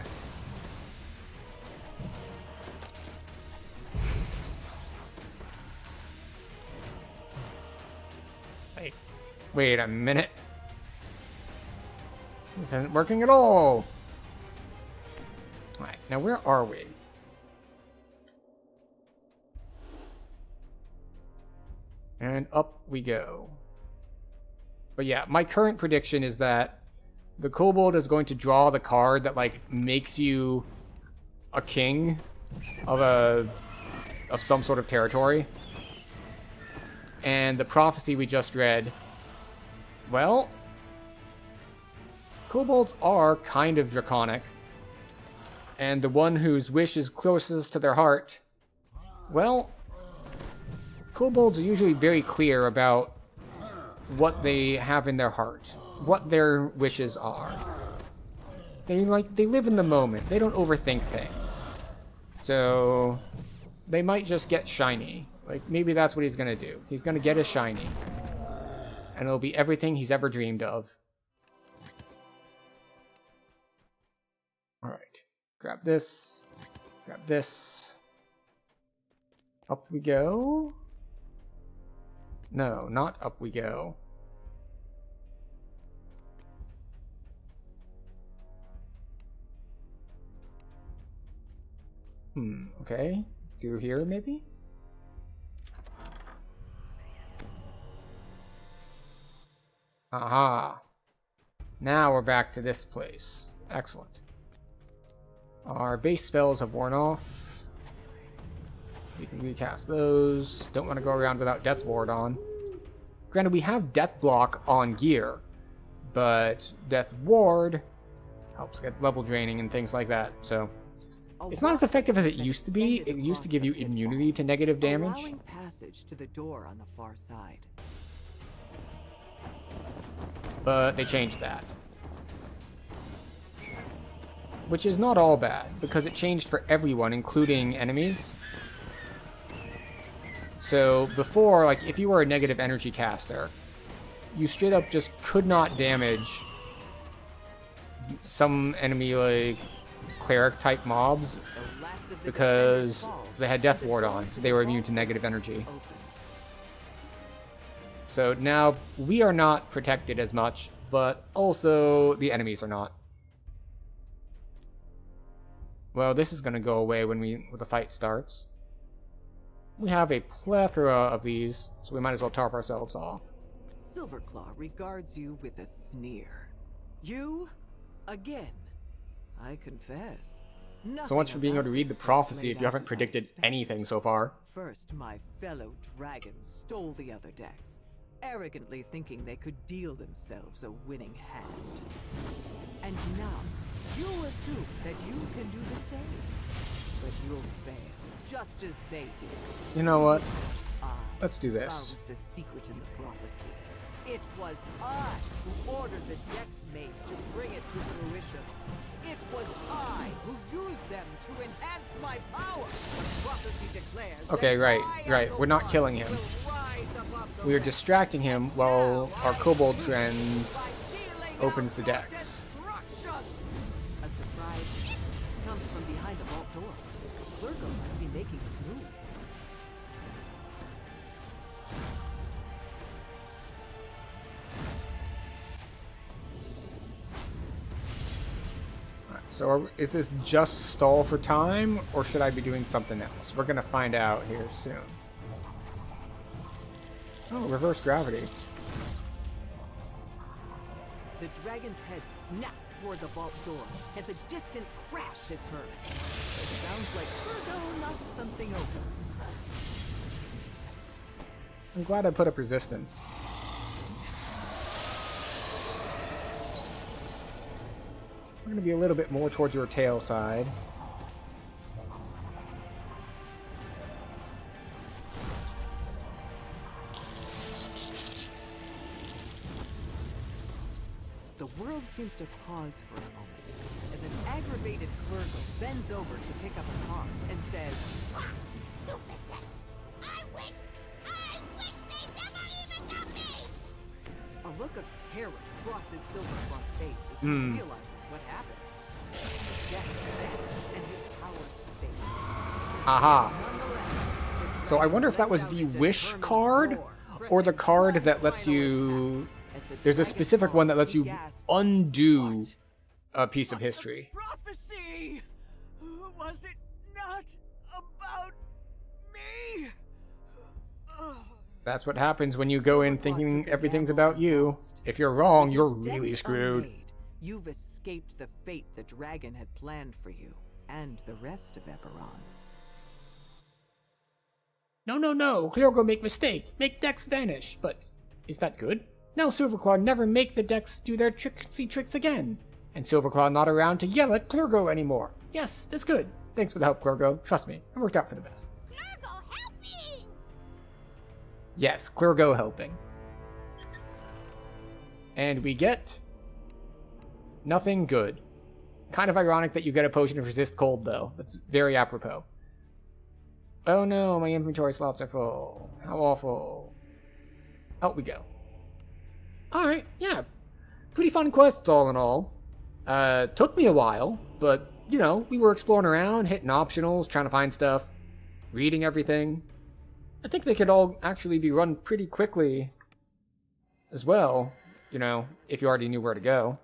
Wait a minute. This isn't working at all. Alright, now where are we? And up we go. But yeah, my current prediction is that the kobold is going to draw the card that like makes you a king of some sort of territory. And the prophecy we just read, well, kobolds are kind of draconic. And the one whose wish is closest to their heart, well, kobolds are usually very clear about what they have in their heart, what their wishes are. They live in the moment. They don't overthink things. So they might just get shiny. Like maybe that's what he's gonna do. He's gonna get a shiny. And it'll be everything he's ever dreamed of. Alright. Grab this. Grab this. Up we go. No, not up we go. Okay. Through here, maybe? Aha. Now we're back to this place. Excellent. Our base spells have worn off. We can recast those. Don't want to go around without Death Ward on. Granted, we have Death Block on gear, but Death Ward helps get level draining and things like that, so it's not as effective as it used to be. It used to give you immunity to negative damage. Allowing passage to the door on the far side. But they changed that. Which is not all bad, because it changed for everyone, including enemies. So before, like, if you were a negative energy caster, you straight up just could not damage some enemy, like, cleric-type mobs, because they had Death Ward on, so they were immune to negative energy. So now we are not protected as much, but also the enemies are not. Well, this is going to go away when the fight starts. We have a plethora of these, so we might as well tarp ourselves off. Silverclaw regards you with a sneer. You? Again? I confess. So much for being able to read the prophecy if you haven't predicted anything so far. First, my fellow dragons stole the other decks, arrogantly thinking they could deal themselves a winning hand. And now, you assume that you can do the same. But you'll fail, just as they did. You know what? I Let's do this. found the secret in the prophecy. It was I who ordered the Dex Mage to bring it to fruition. It was I who used them to enhance my power. The prophecy declares Okay, that right, I am right. the We're not one killing who him. will rise above the We are rest. distracting him while our kobold friend By dealing opens out the your decks. destruction. A surprise comes from behind the vault door. Virgo must be making this move. So is this just stall for time, or should I be doing something else? We're gonna find out here soon. Oh, reverse gravity. The dragon's head snaps toward the vault door as a distant crash is heard. It sounds like Virgo knocked something over. I'm glad I put up resistance. We're gonna be a little bit more towards your tail side. The world seems to pause for a moment as an aggravated Virgo bends over to pick up a card and says, Stupid sex! I wish they never even got me! a look of terror crosses Silverclaw's face as he realizes what happened. Death vanished and his powers faded. Aha. Nonetheless, the So I wonder if that dragon was lets the out a wish determined card, roar, or the pressing card one that lets final you... attack as the There's a dragon specific one that falls, lets he you gasps, undo "What? a piece of history. Prophecy! Was it not about me? That's what happens when you go in thinking everything's about you. If you're wrong, With you're his really decks screwed. unmade, you've escaped the fate the dragon had planned for you and the rest of Eberron. No. Cleargo make mistake. Make decks vanish. But is that good? Now Silverclaw never make the decks do their tricksy tricks again. And Silverclaw not around to yell at Cleargo anymore. Yes, that's good. Thanks for the help, Cleargo. Trust me, it worked out for the best. Clergo helping! Yes, Cleargo helping. And we get... nothing good. Kind of ironic that you get a potion to resist cold, though. That's very apropos. Oh no, my inventory slots are full. How awful. Out we go. Alright, yeah. Pretty fun quests all in all. Took me a while, but, you know, we were exploring around, hitting optionals, trying to find stuff, reading everything. I think they could all actually be run pretty quickly as well, you know, if you already knew where to go.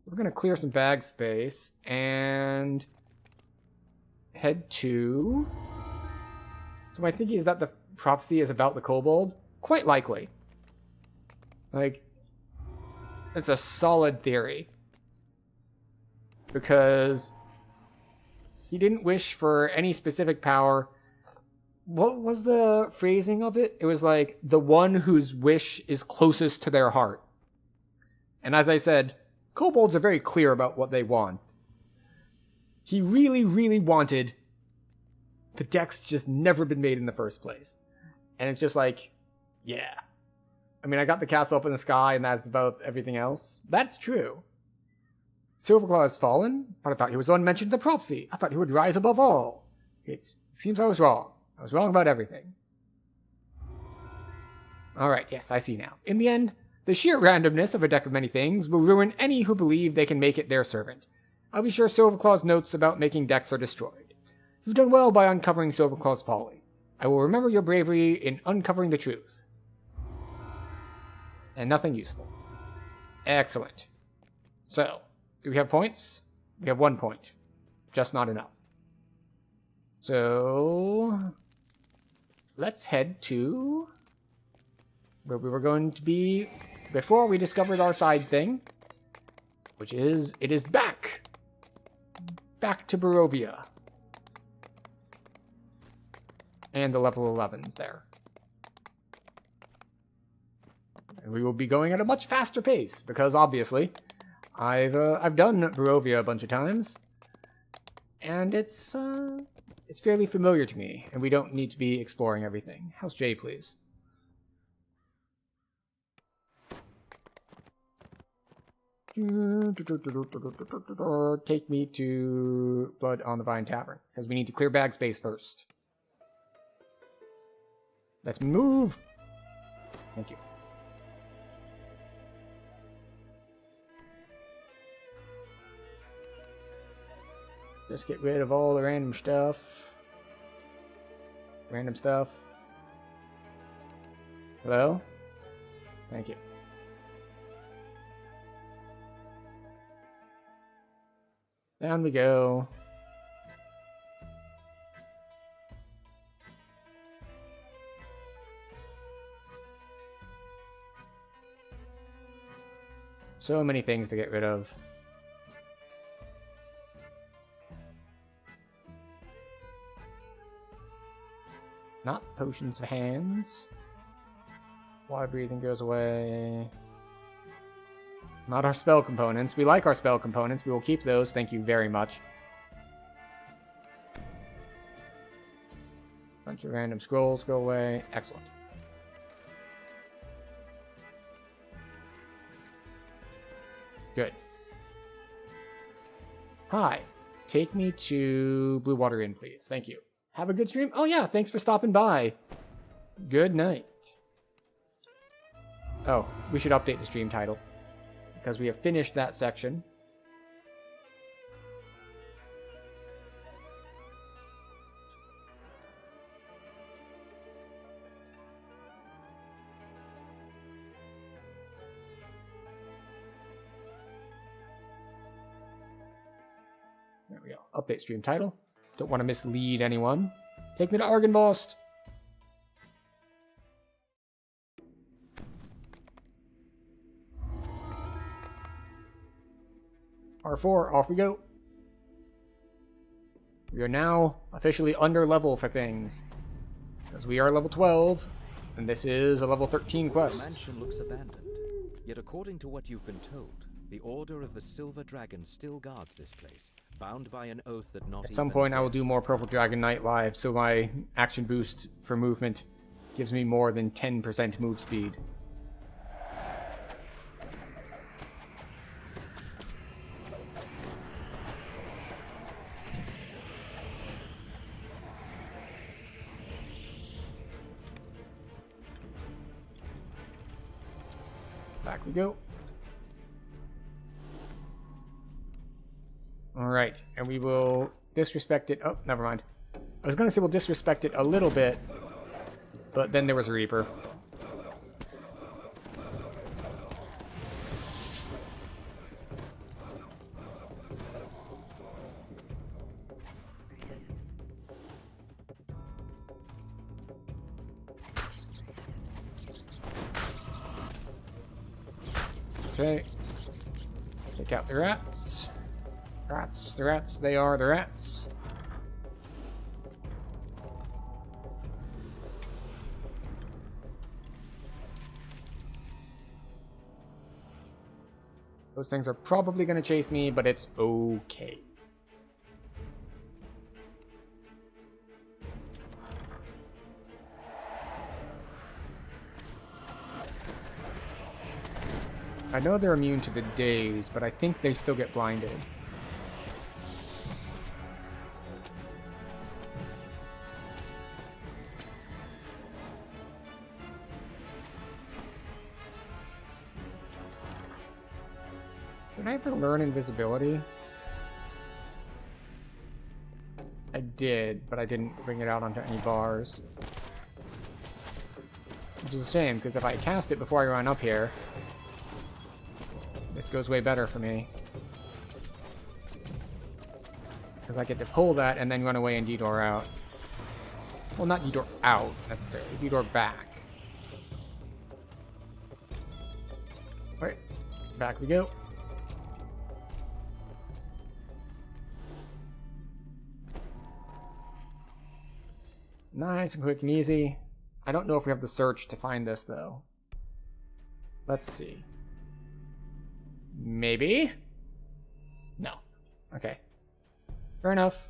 We're going to clear some bag space and head to... So my thinking is that prophecy is about the kobold? Quite likely. Like, it's a solid theory. Because he didn't wish for any specific power. What was the phrasing of it? It was like, the one whose wish is closest to their heart. And as I said, kobolds are very clear about what they want. He really, really wanted the deck's just never been made in the first place. And it's just like, yeah. I mean, I got the castle up in the sky, and that's about everything else. That's true. Silverclaw has fallen, but I thought he was the one mentioned in the prophecy. I thought he would rise above all. It seems I was wrong. I was wrong about everything. Alright, yes, I see now. In the end, the sheer randomness of a deck of many things will ruin any who believe they can make it their servant. I'll be sure Silverclaw's notes about making decks are destroyed. You've done well by uncovering Silverclaw's folly. I will remember your bravery in uncovering the truth. And nothing useful. Excellent. So, do we have points? We have 1 point. Just not enough. So, let's head to where we were going to be before we discovered our side thing, which is, it is back to Barovia. And the level 11's there. And we will be going at a much faster pace, because obviously, I've done Barovia a bunch of times, and it's fairly familiar to me, and we don't need to be exploring everything. House J, please. Take me to Blood on the Vine Tavern, because we need to clear bag space first. Let's move! Thank you. Just get rid of all the random stuff. Random stuff. Hello? Thank you. Down we go. So many things to get rid of. Not potions of hands. Water breathing goes away. Not our spell components. We like our spell components. We will keep those. Thank you very much. Bunch of random scrolls go away. Excellent. Good. Hi. Take me to Blue Water Inn, please. Thank you. Have a good stream. Oh yeah, thanks for stopping by. Good night. Oh, we should update the stream title, because we have finished that section. There we go. Update stream title. Don't want to mislead anyone. Take me to Argynvost. R4, off we go. We are now officially under level for things, because we are level 12, and this is a level 13 The quest. mansion looks abandoned. Yet according to what you've been told, the Order of the Silver Dragon still guards this place, bound by an oath that not At some point I will do more Purple Dragon Knight live, so my action boost for movement gives me more than 10% move speed. Back we go. Alright, and we will disrespect it. Oh, never mind. I was going to say we'll disrespect it a little bit, but then there was a Reaper. Okay. Take out the rats. Rats, the rats, they are the rats. Those things are probably going to chase me, but it's okay. I know they're immune to the daze, but I think they still get blinded. Did I ever learn invisibility? I did, but I didn't bring it out onto any bars. Which is a shame, because if I cast it before I run up here, this goes way better for me. Because I get to pull that and then run away and detour out. Well, not detour out, necessarily. Detour back. Alright, back we go. Nice and quick and easy. I don't know if we have the search to find this, though. Let's see. Maybe? No. Okay. Fair enough.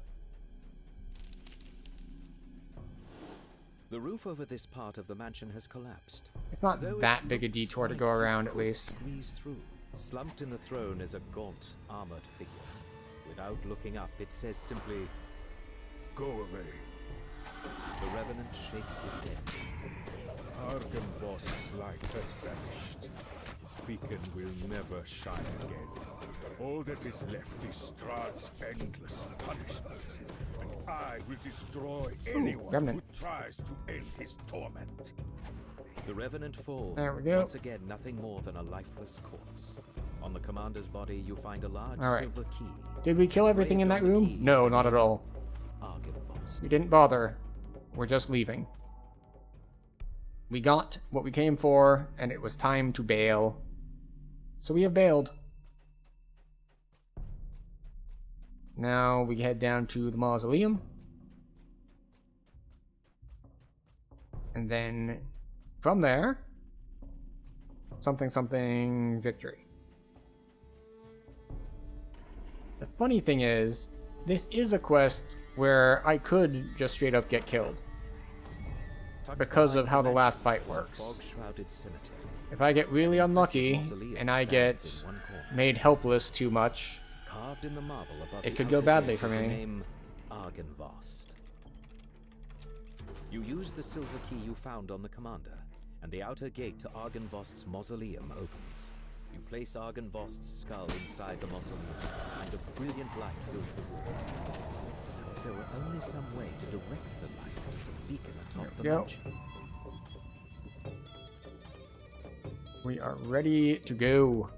The roof over this part of the mansion has collapsed. It's not Though that it big a looks detour to like go you around, at could least. Squeeze through. Slumped in the throne is a gaunt, armored figure. Without looking up, it says simply, Go away. the Revenant shakes his head. Argenvost's light has vanished. His beacon will never shine again. All that is left is Strahd's endless punishment. And I will destroy anyone Revenant. who tries to end his torment. The Revenant falls. There we go. Once again, nothing more than a lifeless corpse. On the commander's body, you find a large All right. silver key. Did we kill everything in that Engraved on the room? key is No, the not at name all. Argenvost. We didn't bother. We're just leaving. We got what we came for, and it was time to bail. So we have bailed. Now we head down to the mausoleum. And then from there, something victory. The funny thing is, this is a quest where I could just straight up get killed. Tucked Because behind of how the mansion last fight is a works. fog-shrouded cemetery. If I get really unlucky Mausoleum and I stands get in one corner. made helpless too much, Carved in the marble above it the could go outer badly gate for is the me. name Argenvost. You use the silver key you found on the commander, and the outer gate to Argenvost's mausoleum opens. You place Argenvost's skull inside the mausoleum, and a brilliant light fills the room. Now, if there were only some way to direct the light to the beacon atop the There we go. mansion. We are ready to go.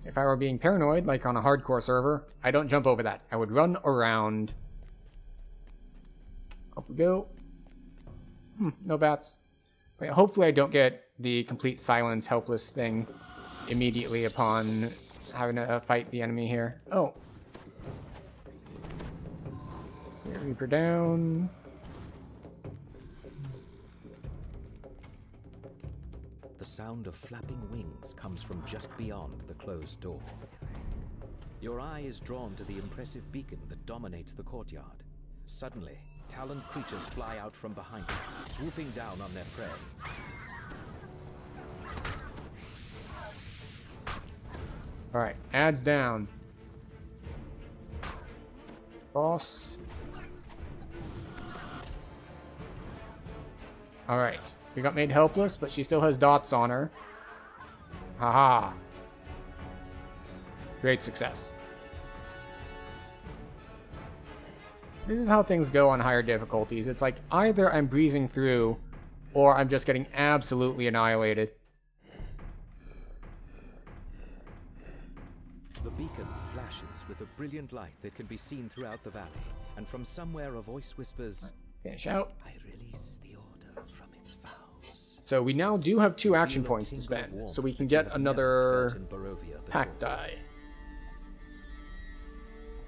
If I were being paranoid, like on a hardcore server, I don't jump over that. I would run around. Up we go. No bats. Wait, hopefully I don't get the complete silence helpless thing immediately upon having to fight the enemy here. Oh. Reaper down. The sound of flapping wings comes from just beyond the closed door. Your eye is drawn to the impressive beacon that dominates the courtyard. Suddenly, taloned creatures fly out from behind it, swooping down on their prey. Alright, adds down. Boss. Alright, we got made helpless, but she still has dots on her. Haha. Great success. This is how things go on higher difficulties. It's like either I'm breezing through, or I'm just getting absolutely annihilated. The beacon flashes with a brilliant light that can be seen throughout the valley, and from somewhere a voice whispers, Finish out. "I release the order from its vows." So we now do have 2 action Feel a points to tingle of spend. warmth So we can that you get have never another felt in Barovia before. pack die.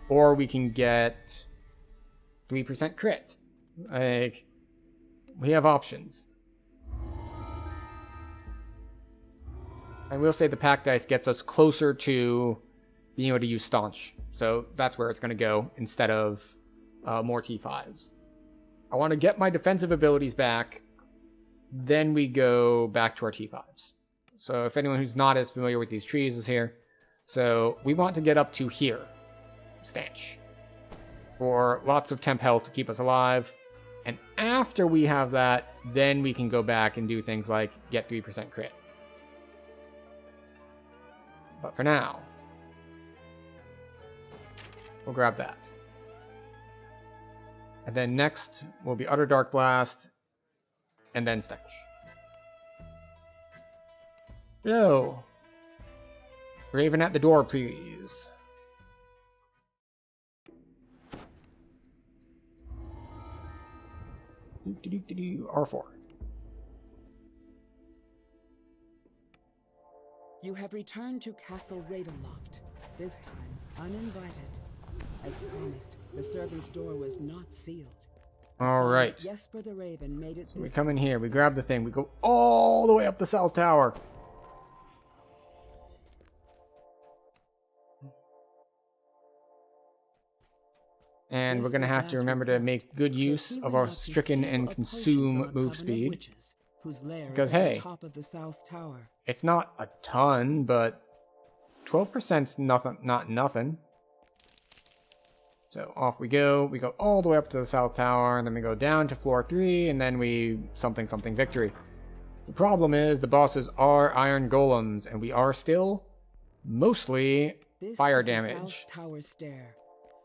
Or we can get 3% crit. Like, we have options. I will say the pack dice gets us closer to being able to use Staunch. So that's where it's going to go instead of more T5s. I want to get my defensive abilities back. Then we go back to our T5s. So if anyone who's not as familiar with these trees is here. So we want to get up to here. Stanch. For lots of temp health to keep us alive. And after we have that, then we can go back and do things like get 3% crit. But for now, we'll grab that. And then next will be Utter Dark Blast, and then Stench. Yo! Raven at the door, please. R4. You have returned to Castle Ravenloft, this time uninvited. As promised, the servant's door was not sealed. Alright. Jesper the Raven made it. So we come in here, we grab the thing, we go all the way up the South Tower. And we're going to have to remember to make good use of our Stricken and Consume move speed. Because, hey, it's not a ton, but 12%'s nothing, not nothing. So off we go. We go all the way up to the South Tower, and then we go down to floor 3, and then we something victory. The problem is the bosses are iron golems, and we are still mostly fire damage. South Tower stair.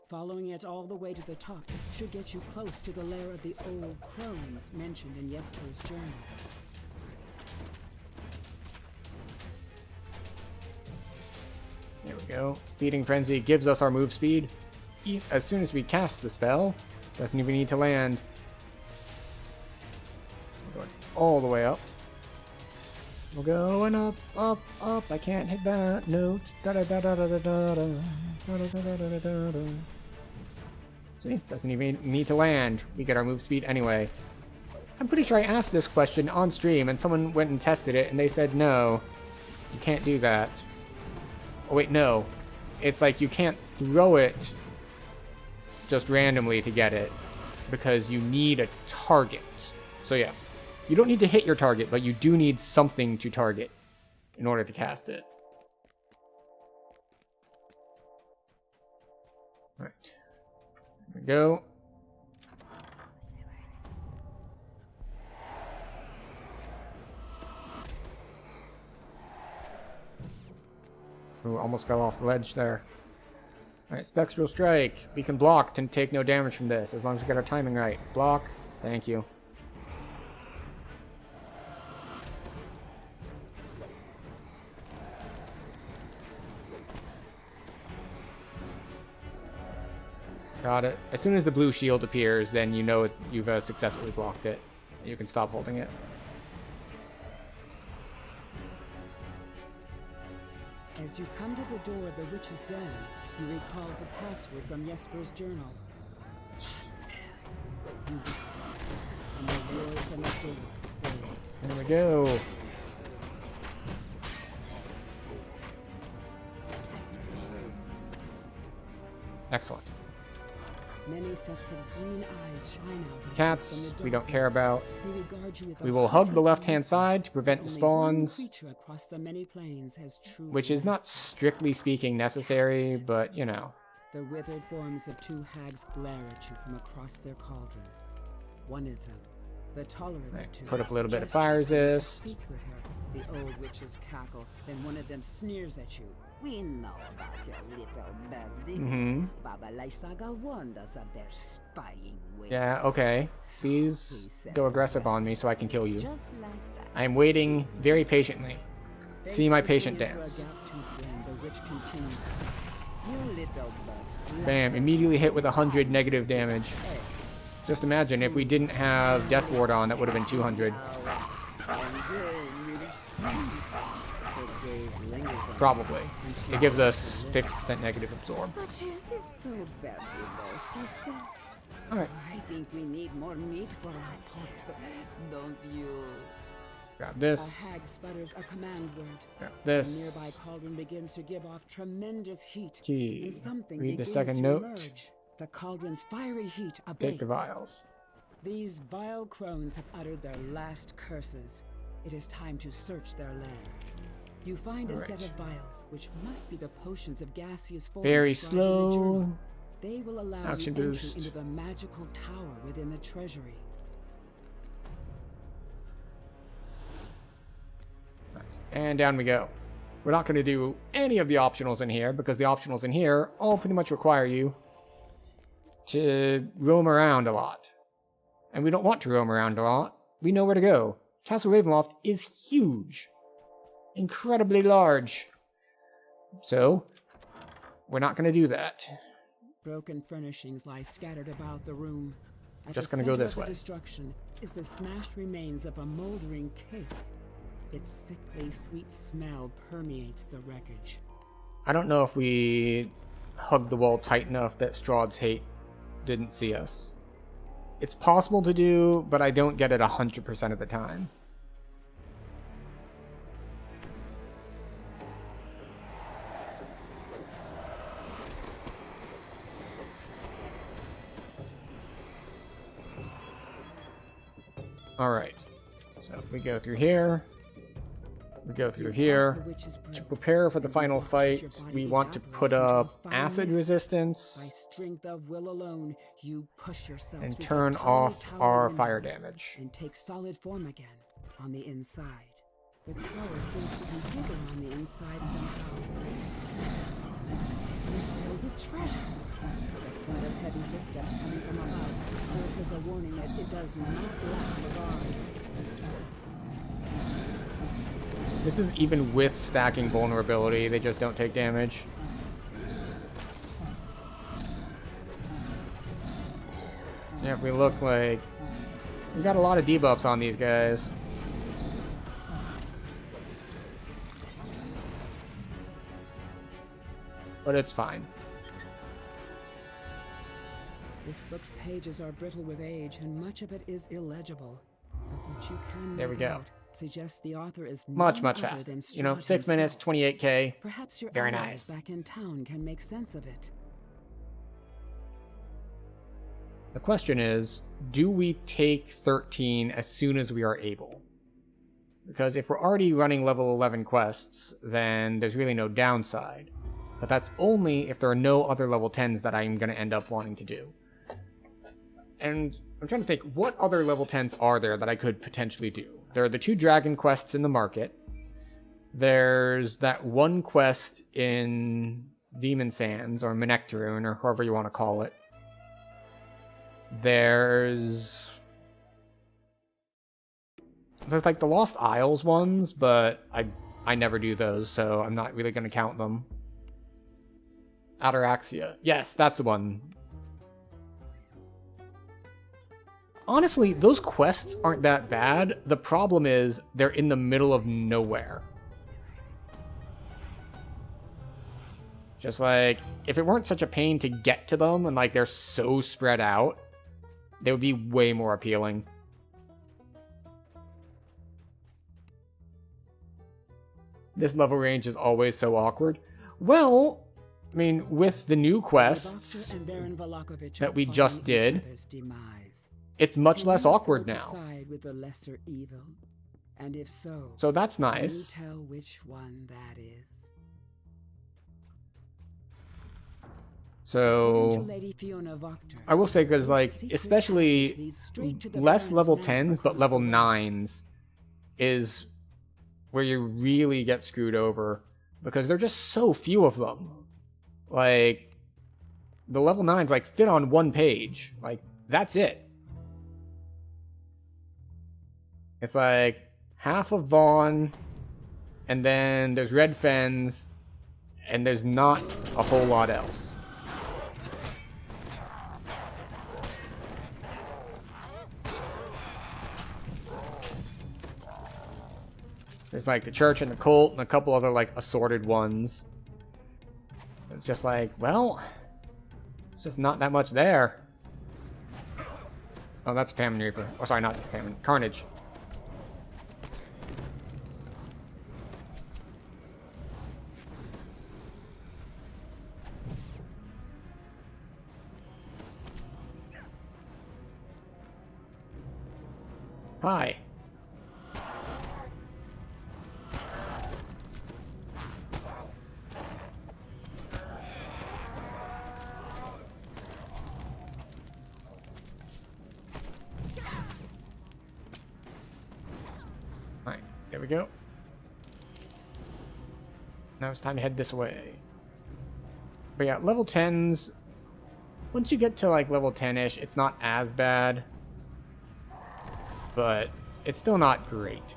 Following it all the way to the top should get you close to the lair of the old crones mentioned in Jesper's journal. There we go. Feeding Frenzy gives us our move speed. As soon as we cast the spell, doesn't even need to land. We're going all the way up. We're going up, up, up. I can't hit that note. See, doesn't even need to land. We get our move speed anyway. I'm pretty sure I asked this question on stream and someone went and tested it and they said no, you can't do that. Oh wait, no. It's like you can't throw it just randomly to get it because you need a target. So yeah, you don't need to hit your target, but you do need something to target in order to cast it. All right. There we go. Ooh, almost fell off the ledge there. Alright, Spectral Strike. We can block and take no damage from this, as long as we get our timing right. Block. Thank you. Got it. As soon as the blue shield appears, then you know you've successfully blocked it. You can stop holding it. As you come to the door of the witch's den, you recall the password from Jesper's journal. You whisper, and the words on the door fade. There we go. Excellent. Many sets of green eyes shine out at you Cats, from the we don't care darkness. about. They regard you with a We will hug the haunted left-hand side to blankness. prevent the Only one spawns, creature across the many planes has true which is not rest. strictly speaking necessary, but you know. The withered forms of two hags glare at you from across their cauldron. One of them, the taller of the Right, two, put up a little bit of gestures fire for you to resist. speak with her. The old witches cackle, then one of them sneers at you. We know about your little birdies. Baba Lysaga warned us of their spying ways. Yeah, okay. So Please we said go aggressive on me so I can kill you. just like that. I am waiting very patiently. See my patient Twisting into a dance. gap-toothed grin, the witch continues. You little bird. Bam, immediately hit with 100 negative damage. Just imagine if we didn't have Death Ward on, that would have been 200. And then we'll feast. The gaze lingers on Probably. you, and she It gives wants us to live. 50% negative absorb. Such a little baby, though, sister. Alright, I think we need more meat for our pot, don't you? grab A this. hag sputters a command word. Grab The this. nearby cauldron begins to give off tremendous heat, Key. and something Read the begins second to note. emerge. The cauldron's fiery heat Take abates. the vials. These vile crones have uttered their last curses. It is time to search their lair. You find a set Alright. of vials, which must be the potions of gaseous form Very described in the slow. journal. They will allow Action you entry boost. into the magical tower within the treasury. And down we go. We're not going to do any of the optionals in here because the optionals in here all pretty much require you to roam around a lot. And we don't want to roam around a lot. We know where to go. Castle Ravenloft is huge. Incredibly large. So, we're not going to do that. Broken furnishings lie scattered about the room. At Just the gonna go center this of the way. destruction is the smashed remains of a moldering cake. Its sickly sweet smell permeates the wreckage. I don't know if we hugged the wall tight enough that Strahd's hate didn't see us. It's possible to do, but I don't get it 100% of the time. Alright, so we go through here, we go through here. To prepare for the final fight, we want to put up acid resistance By strength of will alone, you push yourself and through the turn tiny off tower our window fire damage. and take solid form again on the inside. The tower seems to be bigger on the inside somehow. As promised, it is filled with treasure. The thud of heavy footsteps coming from above serves as a warning that it does not lack the guards. This is even with stacking vulnerability, they just don't take damage. Yeah, if we look like... We got a lot of debuffs on these guys. But it's fine. This book's pages are brittle with age, and much of it is illegible. But what you can There we make go. out suggests the author is Much none other faster. than You know, Strahd 6 minutes, himself. 28k. Perhaps your Very allies nice. back in town can make sense of it. The question is, do we take 13 as soon as we are able? Because if we're already running level 11 quests, then there's really no downside. But that's only if there are no other level 10s that I'm going to end up wanting to do. And I'm trying to think, what other level 10s are there that I could potentially do? There are the 2 dragon quests in the market. There's that one quest in Demon Sands, or Menectarune, or however you want to call it. There's like the Lost Isles ones, but I never do those, so I'm not really going to count them. Ataraxia. Yes, that's the one. Honestly, those quests aren't that bad. The problem is they're in the middle of nowhere. Just like, if it weren't such a pain to get to them and like they're so spread out, they would be way more appealing. This level range is always so awkward. Well, I mean, with the new quests The Doctor and Baron Volokovich that are we plotting just each did, other's demise. it's much Can less you awkward afford to now. side with the lesser evil? And if so, So that's can you nice. tell which one that is? According So to Lady Fiona Voctor, I will say, because this like, secret especially passage leads straight to the less Baron's level manor 10s, but across level the way. 9s is where you really get screwed over, because there are just so few of them. Like, the level 9s like fit on one page. Like, that's it. It's like half of Vaughn, and then there's Red Fens, and there's not a whole lot else. There's like the church and the cult and a couple other like assorted ones. It's just like, well, it's just not that much there. Oh, that's Famine Reaper. Oh, sorry, not Famine. Carnage. Hi. Alright, there we go. Now it's time to head this way. But yeah, level 10s, once you get to like level 10-ish, it's not as bad. But it's still not great.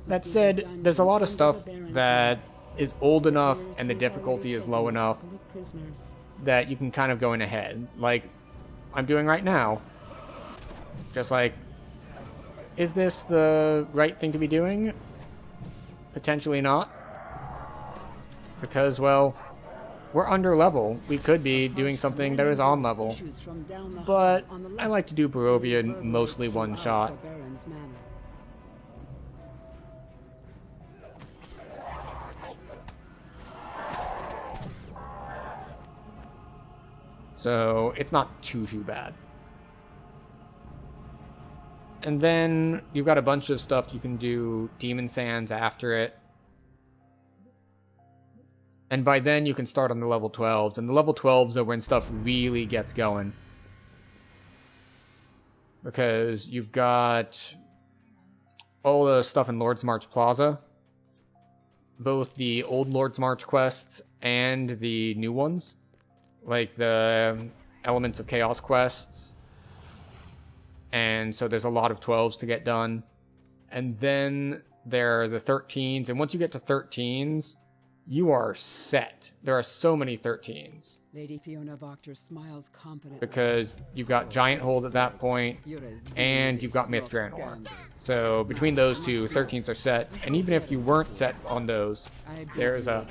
That said, there's a lot of stuff that is old enough and the difficulty is low enough that you can kind of go in ahead, like I'm doing right now. Just like, is this the right thing to be doing? Potentially not. Because, well, we're under level. We could be doing something that is on level. But I like to do Barovia mostly one shot. So it's not too bad. And then you've got a bunch of stuff you can do Demon Sands after it. And by then you can start on the level 12s. And the level 12s are when stuff really gets going. Because you've got all the stuff in Lord's March Plaza. Both the old Lord's March quests and the new ones. Like the Elements of Chaos quests. And so there's a lot of 12s to get done. And then there are the 13s. And once you get to 13s, you are set. There are so many 13s. Lady Fiona Voctor smiles confidently. Because you've got Giant Hold at that point, and you've got Myth Granor. So between those two, 13s are set. And even if you weren't set on those, there's a...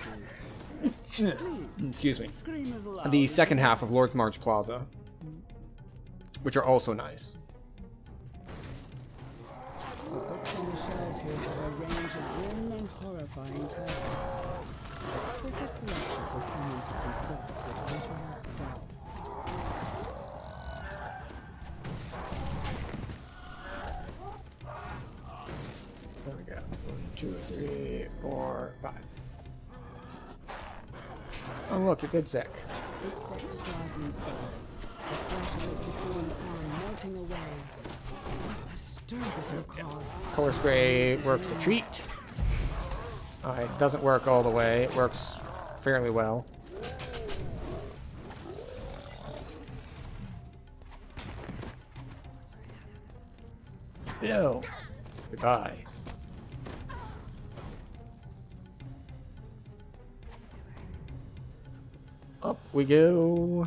excuse me. The second half of Lord's March Plaza, which are also nice. The books on the shelves here have a range of grim and horrifying titles. A perfect collection for someone who consults with little doubts. There we go. 1, 2, 3, 4, 5. Oh look, it did sick. Its extrazine falls. The flesh of its decaying arm melting away. What a stir this will cause. Color spray works a treat. It doesn't work all the way. It works fairly well. Ew. Goodbye. Up we go.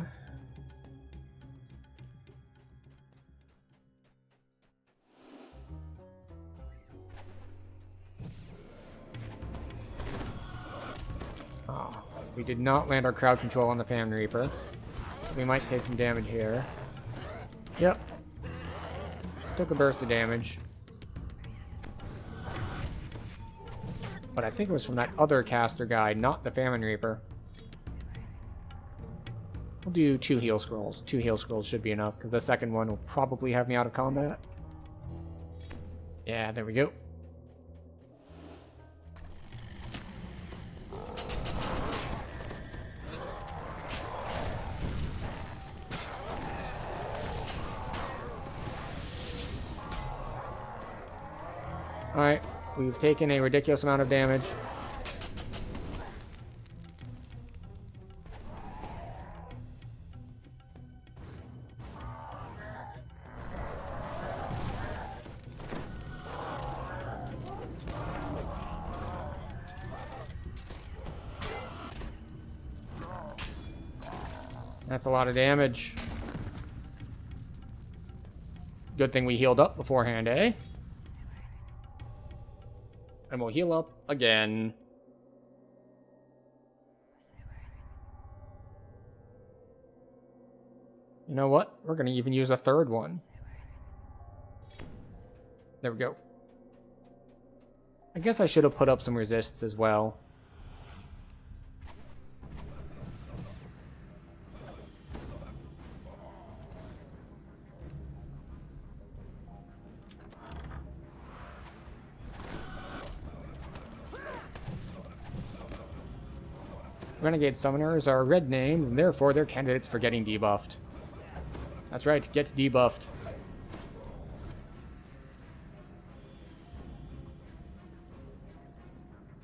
We did not land our crowd control on the Famine Reaper, so we might take some damage here. Yep. Took a burst of damage. But I think it was from that other caster guy, not the Famine Reaper. We'll do 2 heal scrolls. 2 heal scrolls should be enough, because the second one will probably have me out of combat. Yeah, there we go. Alright, we've taken a ridiculous amount of damage. That's a lot of damage. Good thing we healed up beforehand, eh? and we'll heal up again. You know what? We're going to even use a third one. There we go. I guess I should have put up some resists as well. Renegade Summoners are red named, and therefore they're candidates for getting debuffed. That's right, get debuffed.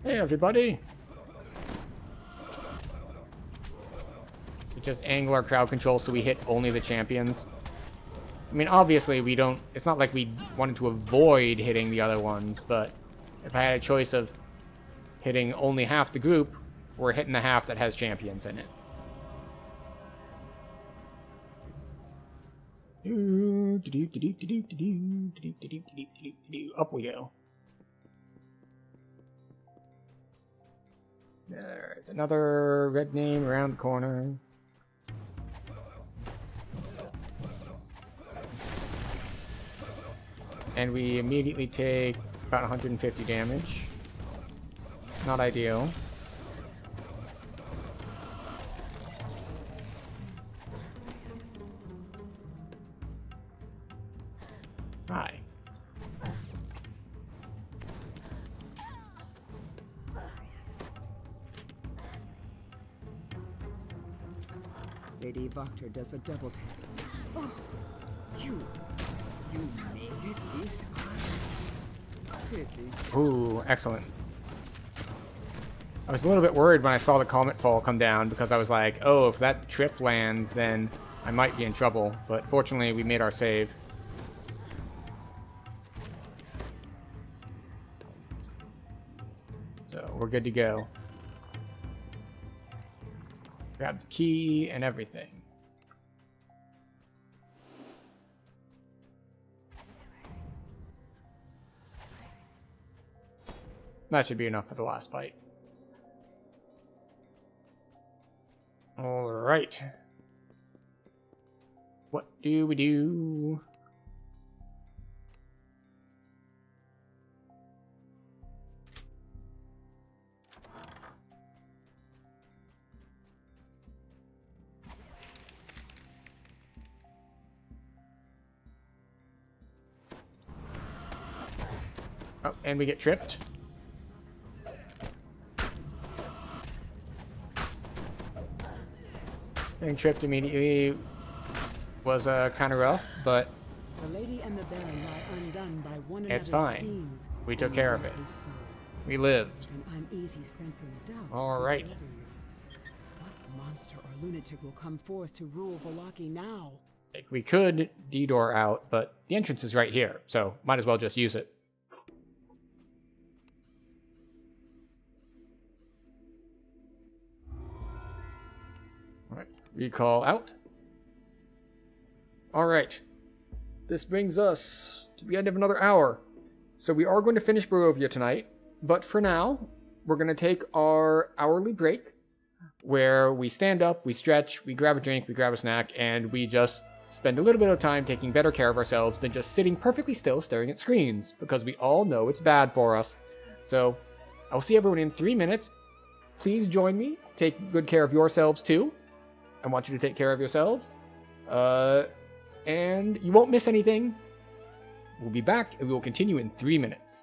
Hey everybody! We just angle our crowd control so we hit only the champions. I mean, obviously we don't... It's not like we wanted to avoid hitting the other ones, but if I had a choice of hitting only half the group, we're hitting the half that has champions in it. Up we go. There's another red name around the corner. And we immediately take about 150 damage. Not ideal. Hi. Lady Voctor does a double tap. Oh, you made it this far? Pretty. Ooh, excellent. I was a little bit worried when I saw the Comet Fall come down because I was like, oh, if that trip lands, then I might be in trouble. But fortunately, we made our save. So we're good to go. Grab the key and everything. That should be enough for the last fight. Alright. What do we do? Oh, and we get tripped. Getting tripped immediately was kind of rough, but The lady and the baron lie undone by one it's another's fine. schemes. We took care of it. We lived. An uneasy sense of doubt. All creeps right. over you. What monster or lunatic will come forth to rule Vallaki now? Like, we could D-door out, but the entrance is right here, so might as well just use it. Alright, recall out. Alright, this brings us to the end of another hour. So we are going to finish Barovia tonight, but for now, we're going to take our hourly break, where we stand up, we stretch, we grab a drink, we grab a snack, and we just spend a little bit of time taking better care of ourselves than just sitting perfectly still staring at screens, because we all know it's bad for us. So, I'll see everyone in 3 minutes. Please join me. Take good care of yourselves, too. I want you to take care of yourselves. And you won't miss anything. We'll be back, and we will continue in 3 minutes.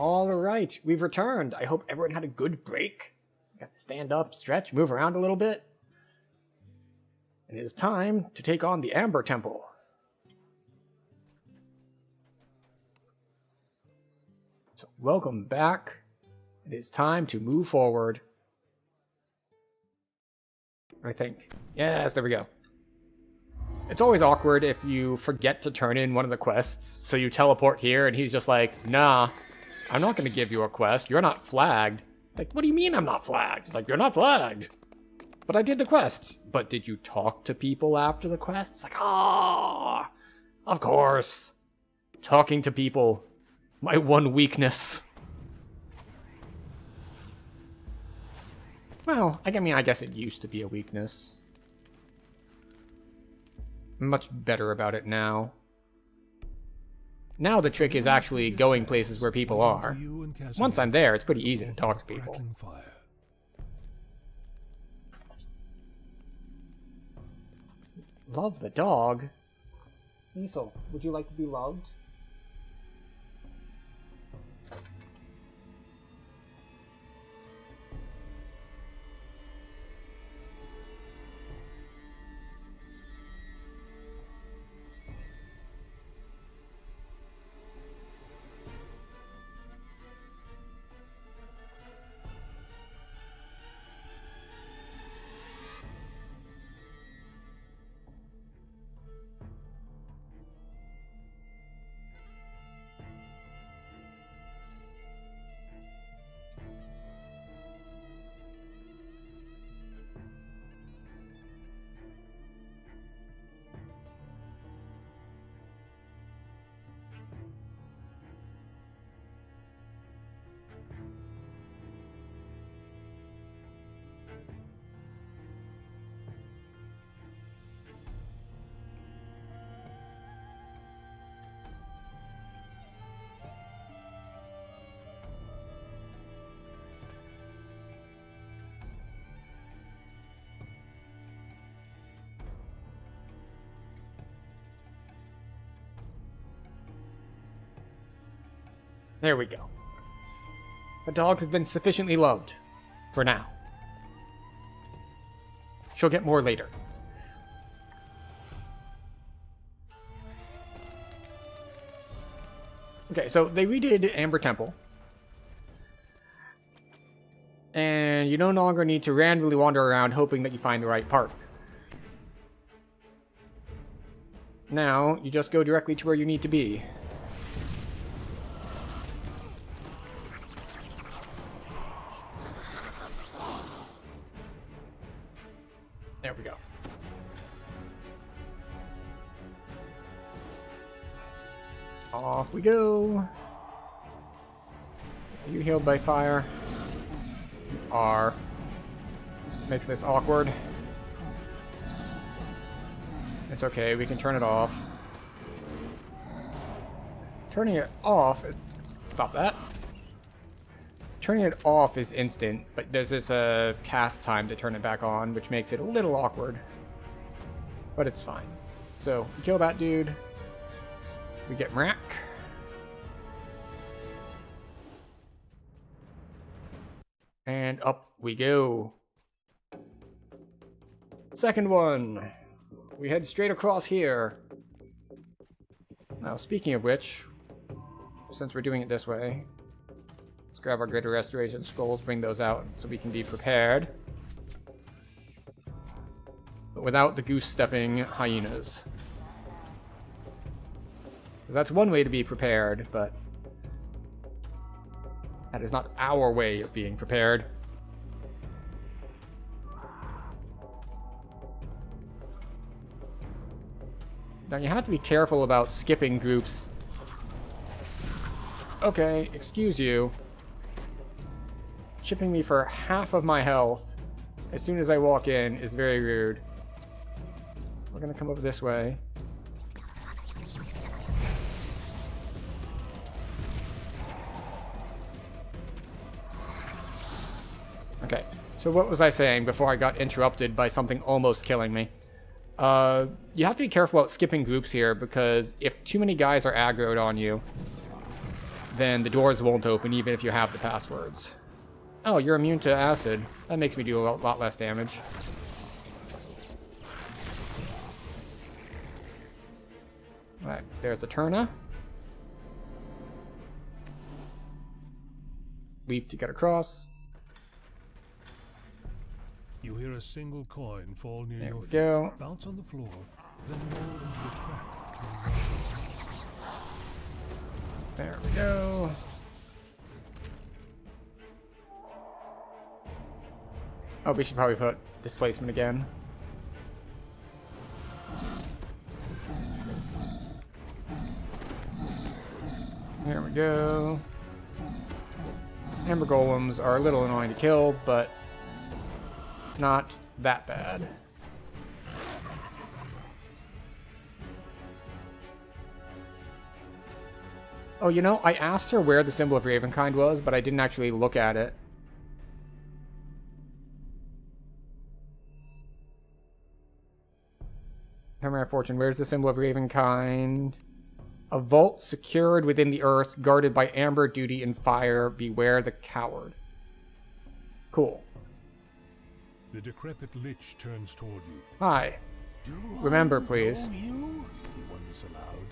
Alright, we've returned. I hope everyone had a good break. Got to stand up, stretch, move around a little bit. And it is time to take on the Amber Temple. So, welcome back. It is time to move forward. I think. Yes, there we go. It's always awkward if you forget to turn in one of the quests, so you teleport here and he's just like, nah, I'm not going to give you a quest. You're not flagged. Like, what do you mean I'm not flagged? It's like, you're not flagged. But I did the quest. But did you talk to people after the quest? It's like, ah, of course. Talking to people. My one weakness. Well, I mean, I guess it used to be a weakness. I'm much better about it now. Now the trick is actually going places where people are. Once I'm there, it's pretty easy to talk to people. Love the dog. Liesel, would you like to be loved? There we go. The dog has been sufficiently loved. For now. She'll get more later. Okay, so they redid Amber Temple. And you no longer need to randomly wander around hoping that you find the right part. Now, you just go directly to where you need to be. There we go. Off we go. Are you healed by fire? You are. Makes this awkward. It's okay, we can turn it off. Turning it off... Stop that. Turning it off is instant, but there's this cast time to turn it back on, which makes it a little awkward. But it's fine. So, we kill that dude. We get Mrak. And up we go. Second one. We head straight across here. Now, speaking of which, since we're doing it this way, let's grab our Greater Restoration Scrolls, bring those out so we can be prepared. But without the goose-stepping hyenas. That's one way to be prepared, but that is not our way of being prepared. Now you have to be careful about skipping groups. Okay, excuse you. Chipping me for half of my health as soon as I walk in is very rude. We're gonna come over this way. Okay, so what was I saying before I got interrupted by something almost killing me? You have to be careful about skipping groups here, because if too many guys are aggroed on you, then the doors won't open even if you have the passwords. Oh, you're immune to acid. That makes me do a lot less damage. Alright, there's the Turna. Leap to get across. You hear a single coin fall near There your we feet. go. Bounce on the floor, then roll into a crack. There we go. Oh, we should probably put displacement again. There we go. Amber golems are a little annoying to kill, but not that bad. Oh, you know, I asked her where the symbol of Ravenkind was, but I didn't actually look at it. Hammer of Fortune, where's the symbol of Ravenkind? A vault secured within the earth, guarded by amber, duty, and fire. Beware the coward. Cool. The decrepit lich turns toward you. Hi. Remember, please. Know you? The one is allowed.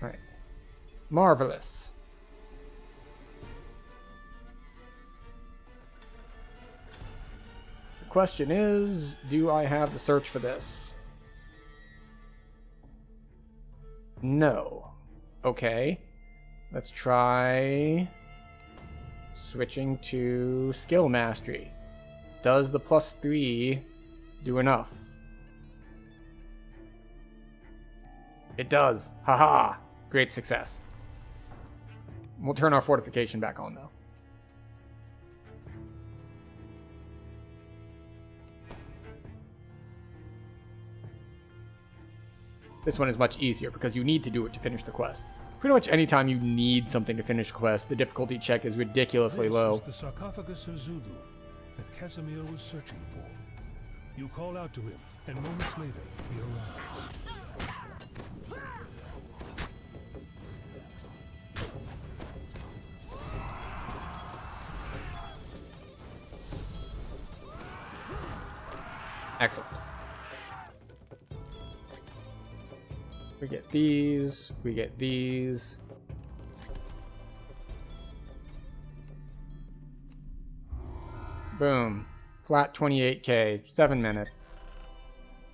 Right. Marvelous. The question is, do I have the search for this? No. Okay. Let's try switching to skill mastery. Does the +3 do enough? It does. Haha. Great success. We'll turn our fortification back on, though. This one is much easier because you need to do it to finish the quest. Pretty much anytime you need something to finish a quest, the difficulty check is ridiculously low. This is the sarcophagus of Zulu that Casimir was searching for. You call out to him, and moments later, he arrives. Excellent. We get these. We get these. Boom. Flat 28k. 7 minutes.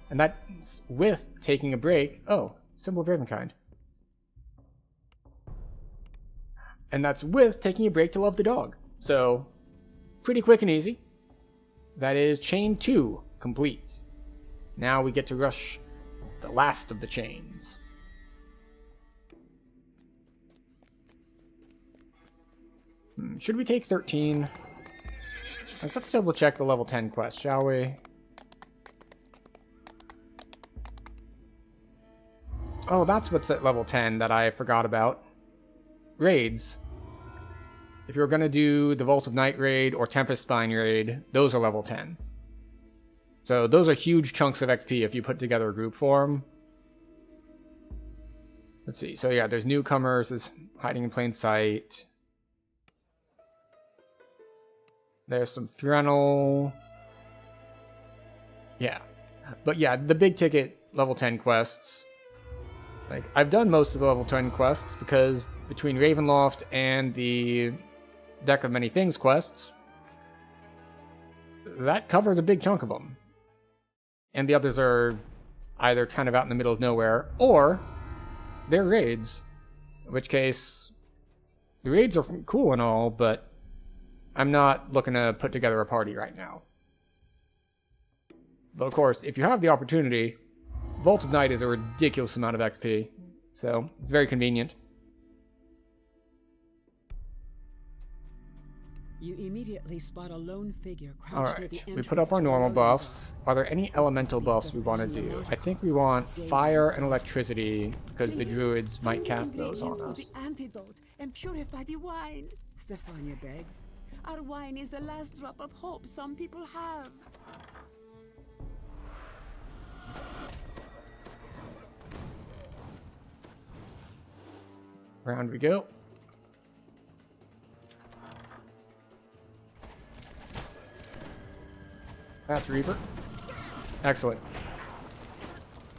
And that's with taking a break. Oh, symbol of Ravenkind. And that's with taking a break to love the dog. So, pretty quick and easy. That is chain 2 complete. Now we get to rush the last of the chains. Should we take 13? Let's double check the level 10 quest, shall we? Oh, that's what's at level 10 that I forgot about. Raids. If you're going to do the Vault of Night raid or Tempest Spine raid, those are level 10. So those are huge chunks of XP if you put together a group for them. Let's see. So yeah, there's newcomers, there's hiding in plain sight. There's some Threnal. Yeah. But yeah, the big ticket level 10 quests. Like, I've done most of the level 10 quests because between Ravenloft and the Deck of Many Things quests, that covers a big chunk of them. And the others are either kind of out in the middle of nowhere, or they're raids. In which case, the raids are cool and all, but I'm not looking to put together a party right now. But of course, if you have the opportunity, Vault of Night is a ridiculous amount of XP, so it's very convenient. You immediately spot a lone figure crouched near the Alright, we entrance put up our to normal the buffs. Are there any elemental buffs we want to do? I think we want fire and electricity, because the druids might cast those on us. The antidote and purify the wine. Stefania begs. Our wine is the last drop of hope some people have. Round we go. That's Reaper. Excellent.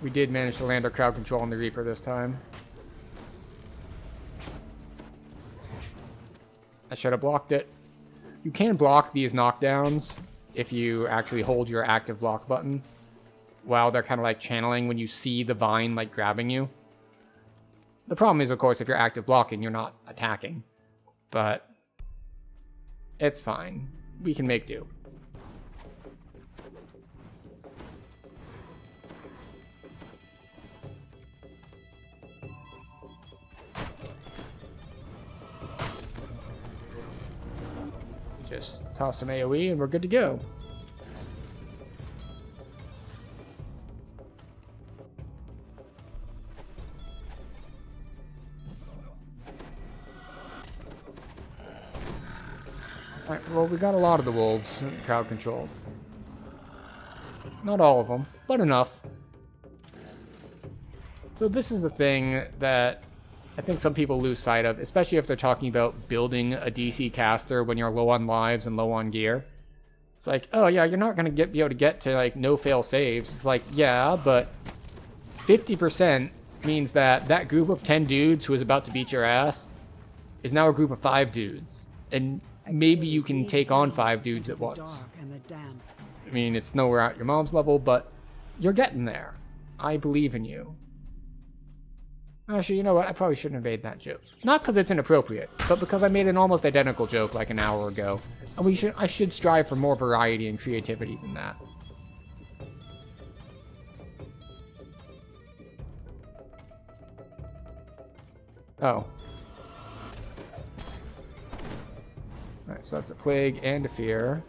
We did manage to land our crowd control on the Reaper this time. I should have blocked it. You can block these knockdowns if you actually hold your active block button while they're kind of like channeling when you see the vine like grabbing you. The problem is, of course, if you're active blocking, you're not attacking. But it's fine. We can make do. Just toss some AoE and we're good to go. Alright, well, we got a lot of the wolves crowd controlled. Not all of them, but enough. So this is the thing that I think some people lose sight of, especially if they're talking about building a DC caster when you're low on lives and low on gear. It's like, oh yeah, you're not going to be able to get to like no fail saves. It's like, yeah, but 50% means that that group of 10 dudes who is about to beat your ass is now a group of 5 dudes. And maybe you can take on 5 dudes at once. I mean, it's nowhere at your mom's level, but you're getting there. I believe in you. Actually, you know what? I probably shouldn't have made that joke. Not because it's inappropriate, but because I made an almost identical joke like an hour ago. And I should strive for more variety and creativity than that. Oh. Alright, so that's a plague and a fear.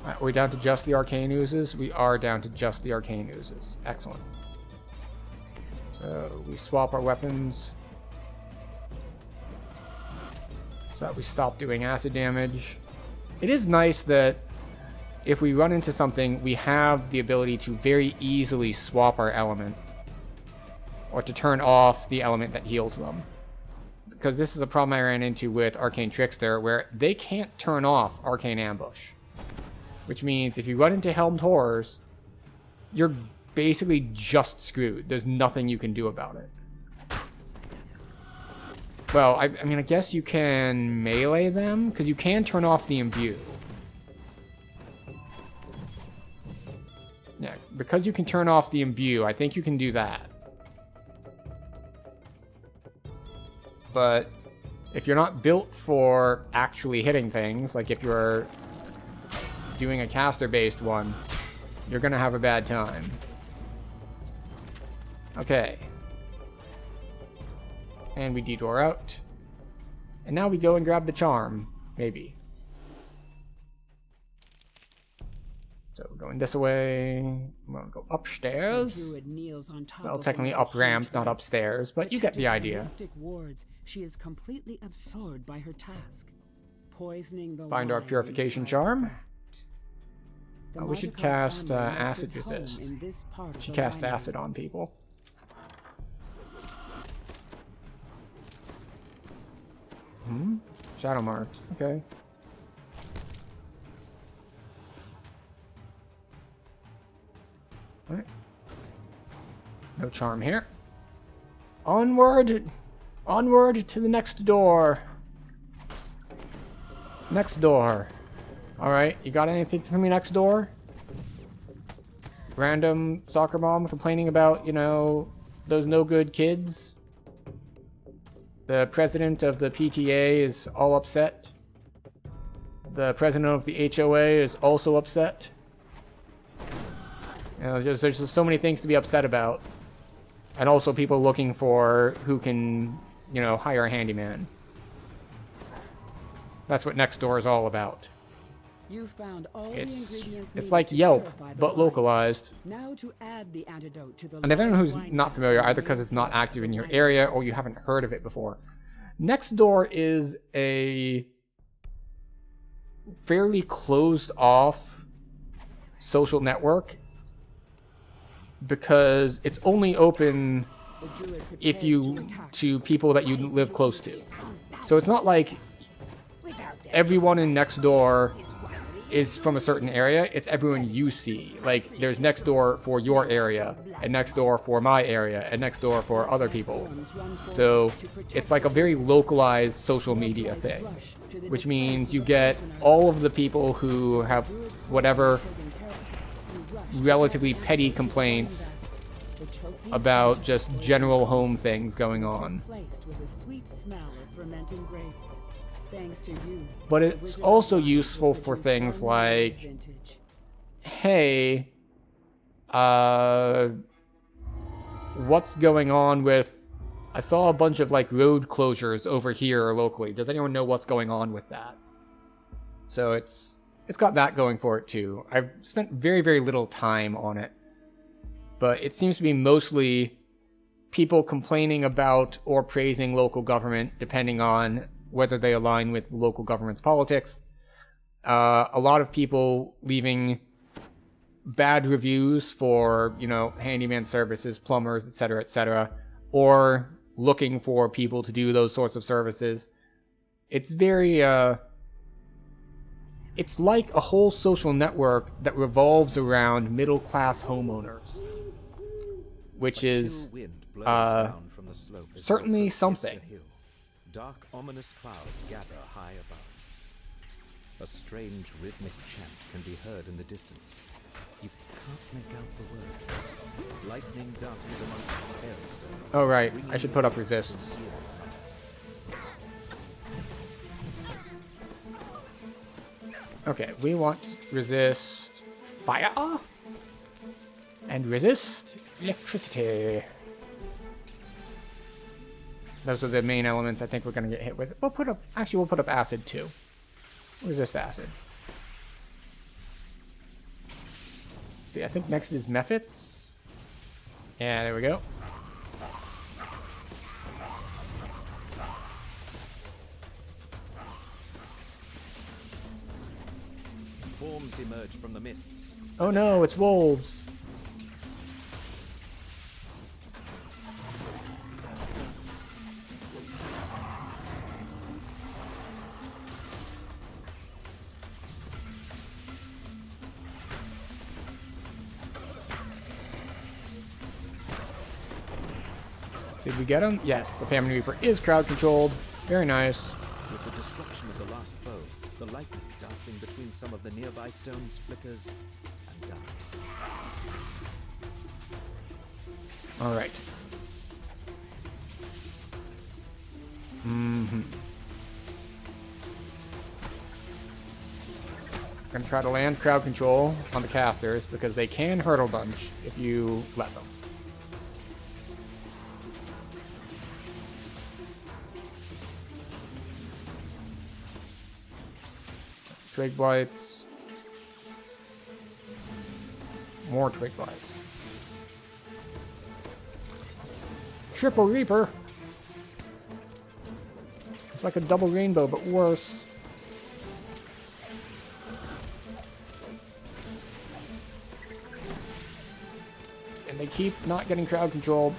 Are we down to just the arcane oozes? We are down to just the arcane oozes. Excellent. So we swap our weapons so that we stop doing acid damage. It is nice that if we run into something, we have the ability to very easily swap our element or to turn off the element that heals them. Because this is a problem I ran into with Arcane Trickster, where they can't turn off Arcane Ambush. Which means if you run into Helmed Horrors, you're basically just screwed. There's nothing you can do about it. Well, I mean, I guess you can melee them, because you can turn off the imbue. Yeah, because you can turn off the imbue, I think you can do that. But if you're not built for actually hitting things, like if you're doing a caster-based one, you're gonna have a bad time. Okay. And we detour out. And now we go and grab the charm, maybe. So we're going this way. I'm gonna go upstairs. Well, technically up ramp, not upstairs, but you get the idea. Wards, she is completely absorbed by her task. Poisoning the Find our wine purification inside charm. the We should Monaco cast family makes acid its home resist. in this part We of should the cast winery. acid on people. Shadow marks. Okay. Alright. No charm here. Onward! Onward to the next door. Next door. Alright, you got anything for me next door? Random soccer mom complaining about, you know, those no good kids? The president of the PTA is all upset. The president of the HOA is also upset. You know, there's just so many things to be upset about. And also people looking for who can, you know, hire a handyman. That's what next door is all about. You found all the ingredients It's needed like to Yelp, purify the but wine. localized. Now to add the antidote to the And if anyone large who's wine not vats familiar, in the either because main it's not floor of active the in your winery. area or you haven't heard of it before, Next door is a fairly closed off social network because it's only open if you to people that you live close to. So it's not like everyone in next door is from a certain area. It's everyone you see. Like there's next door for your area, and next door for my area, and next door for other people. So it's like a very localized social media thing, which means you get all of the people who have whatever relatively petty complaints about just general home things going on. But it's also useful for things like, hey, what's going on with, I saw a bunch of like road closures over here locally. Does anyone know what's going on with that? So it's got that going for it too. I've spent very, very little time on it, but it seems to be mostly people complaining about or praising local government, depending on whether they align with local government's politics. A lot of people leaving bad reviews for, you know, handyman services, plumbers, etc., or looking for people to do those sorts of services. It's very, it's like a whole social network that revolves around middle-class homeowners, which is certainly something. Dark, ominous clouds gather high above. A strange rhythmic chant can be heard in the distance. You can't make out the words. Lightning dances amongst the hailstones. Oh right, I should put up resists. Okay, we want resist fire and resist electricity. Those are the main elements I think we're going to get hit with. We'll put up acid too. Resist acid. See, I think next is mephits. Yeah, there we go. Forms emerge from the mists. Oh no, it's wolves. Did we get him? Yes, the Famine Reaper is crowd controlled. Very nice. With the destruction of the last foe, the lightning dancing between some of the nearby stones flickers and dies. Alright. I'm gonna try to land crowd control on the casters because they can hurdle bunch if you let them. Twig blights. More twig blights. Triple Reaper. It's like a double rainbow, but worse. And they keep not getting crowd controlled.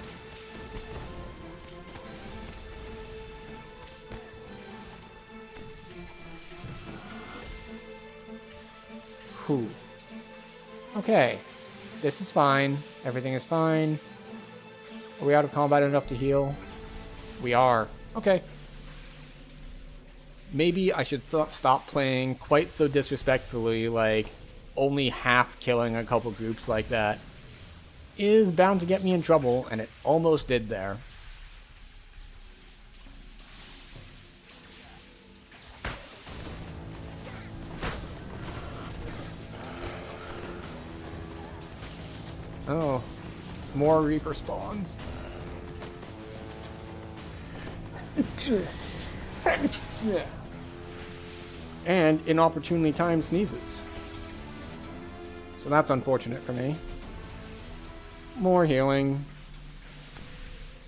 Whew. Okay. This is fine. Everything is fine. Are we out of combat enough to heal? We are. Okay. Maybe I should stop playing quite so disrespectfully, like only half killing a couple groups like that is bound to get me in trouble, and it almost did there. Oh, more Reaper spawns. And inopportunely timed sneezes. So that's unfortunate for me. More healing.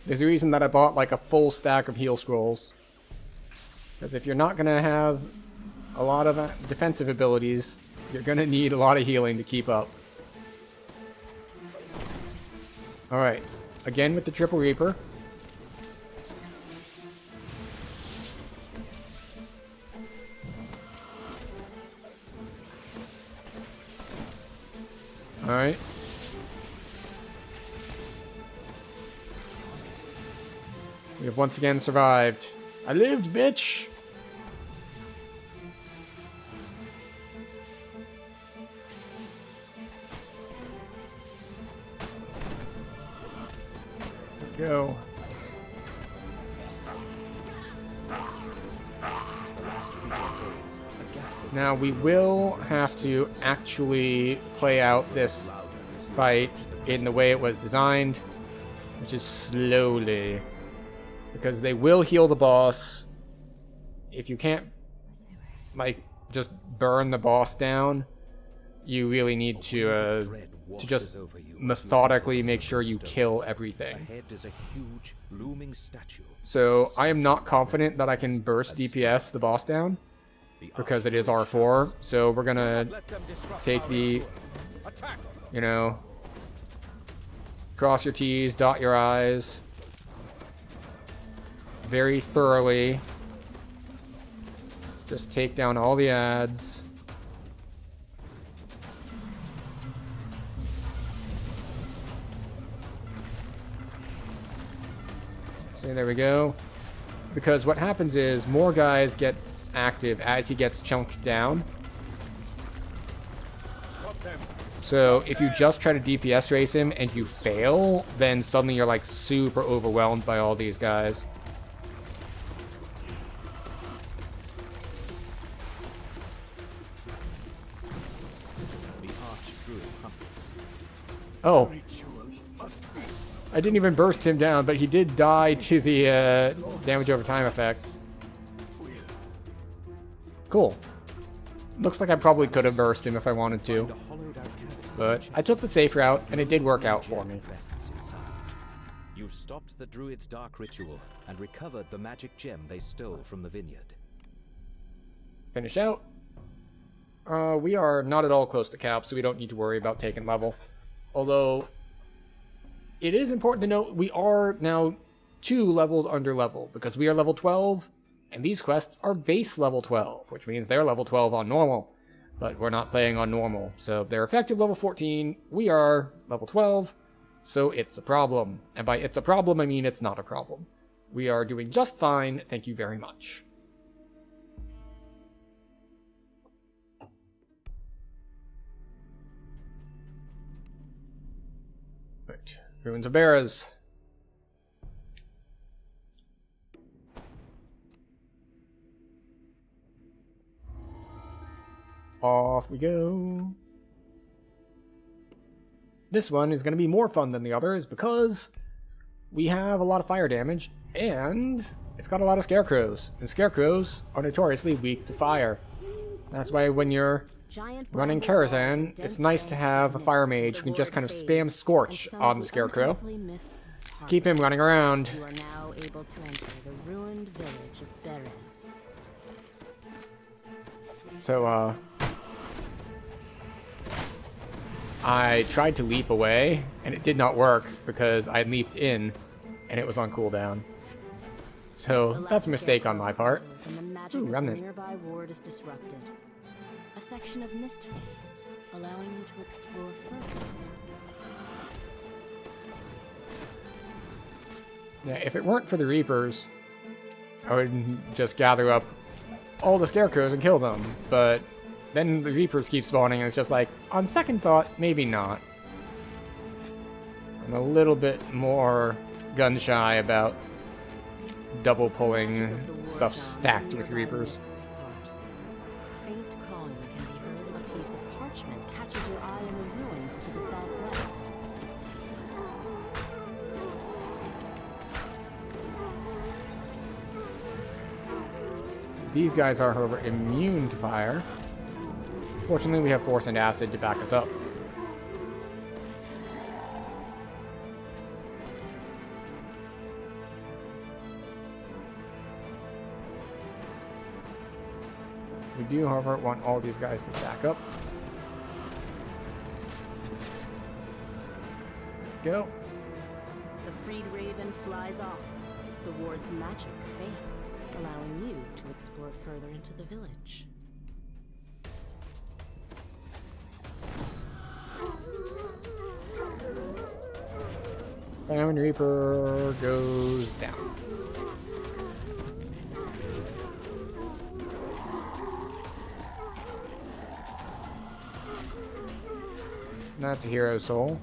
There's a reason that I bought like a full stack of heal scrolls. Because if you're not going to have a lot of defensive abilities, you're going to need a lot of healing to keep up. Alright, again with the Triple Reaper. Alright. We have once again survived. I lived, bitch! Go. Now we will have to actually play out this fight in the way it was designed, which is slowly. Because they will heal the boss. If you can't, like, just burn the boss down, you really need to just methodically make sure you kill everything. So I am not confident that I can burst DPS the boss down, because it is R4. So we're gonna take the, you know, cross your T's, dot your I's very thoroughly. Just take down all the ads. So there we go. Because what happens is more guys get active as he gets chunked down. So if you just try to DPS race him and you fail, then suddenly you're like super overwhelmed by all these guys. Oh. I didn't even burst him down, but he did die to the damage over time effects. Cool. Looks like I probably could have burst him if I wanted to. But I took the safe route, and it did work out for me. You've stopped the druid's dark ritual and recovered the magic gem they stole from the vineyard. Finish out. We are not at all close to cap, so we don't need to worry about taking level. Although, it is important to note we are now 2 levels under level, because we are level 12, and these quests are base level 12, which means they're level 12 on normal, but we're not playing on normal. So they're effective level 14, we are level 12, so it's a problem. And by it's a problem, I mean it's not a problem. We are doing just fine, thank you very much. Right. Ruins of Beras. Off we go. This one is going to be more fun than the others because we have a lot of fire damage and it's got a lot of scarecrows. And scarecrows are notoriously weak to fire. That's why when you're running Karazhan, it's nice to have a fire mage who can just kind of spam Scorch on the scarecrow to keep him running around. You are now able to enter the ruined village of Beres. So, I tried to leap away, and it did not work because I leaped in, and it was on cooldown. So, that's a mistake on my part. Ooh, remnant. Nearby ward is disrupted. A section of mist fades, allowing you to explore further. Yeah, if it weren't for the Reapers, I would just gather up all the scarecrows and kill them, but then the Reapers keep spawning and it's just like, on second thought, maybe not. I'm a little bit more gun-shy about double pulling stuff stacked with Reapers. Faint calling can be heard. A piece of parchment catches your eye in the ruins to the southwest. These guys are, however, immune to fire. Fortunately, we have Force and Acid to back us up. We do, however, want all these guys to stack up. Go. The freed raven flies off. The ward's magic fades, allowing you to explore further into the village. Famine Reaper goes down. That's a hero soul.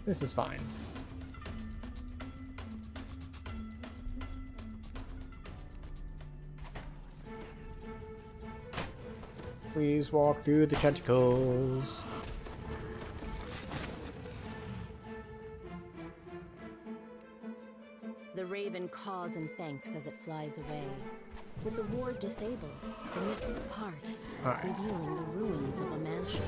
This is fine. Please walk through the tentacles. The raven caws and thanks as it flies away. With the ward disabled, the mists part, revealing the ruins of a mansion.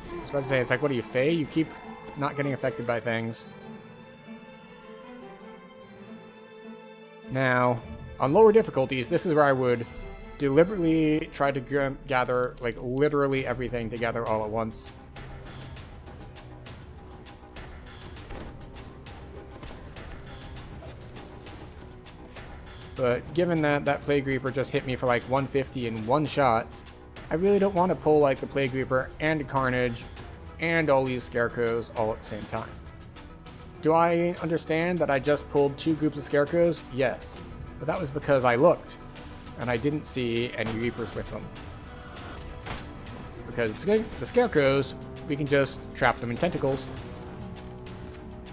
I was about to say, it's like, what are you, Fae? You keep not getting affected by things. Now, on lower difficulties, this is where I would deliberately try to gather, like, literally everything together all at once. But given that that Plague Reaper just hit me for like 150 in one shot, I really don't want to pull like the Plague Reaper and Carnage and all these Scarecrows all at the same time. Do I understand that I just pulled 2 groups of Scarecrows? Yes. But that was because I looked, and I didn't see any Reapers with them. Because the Scarecrows, we can just trap them in tentacles,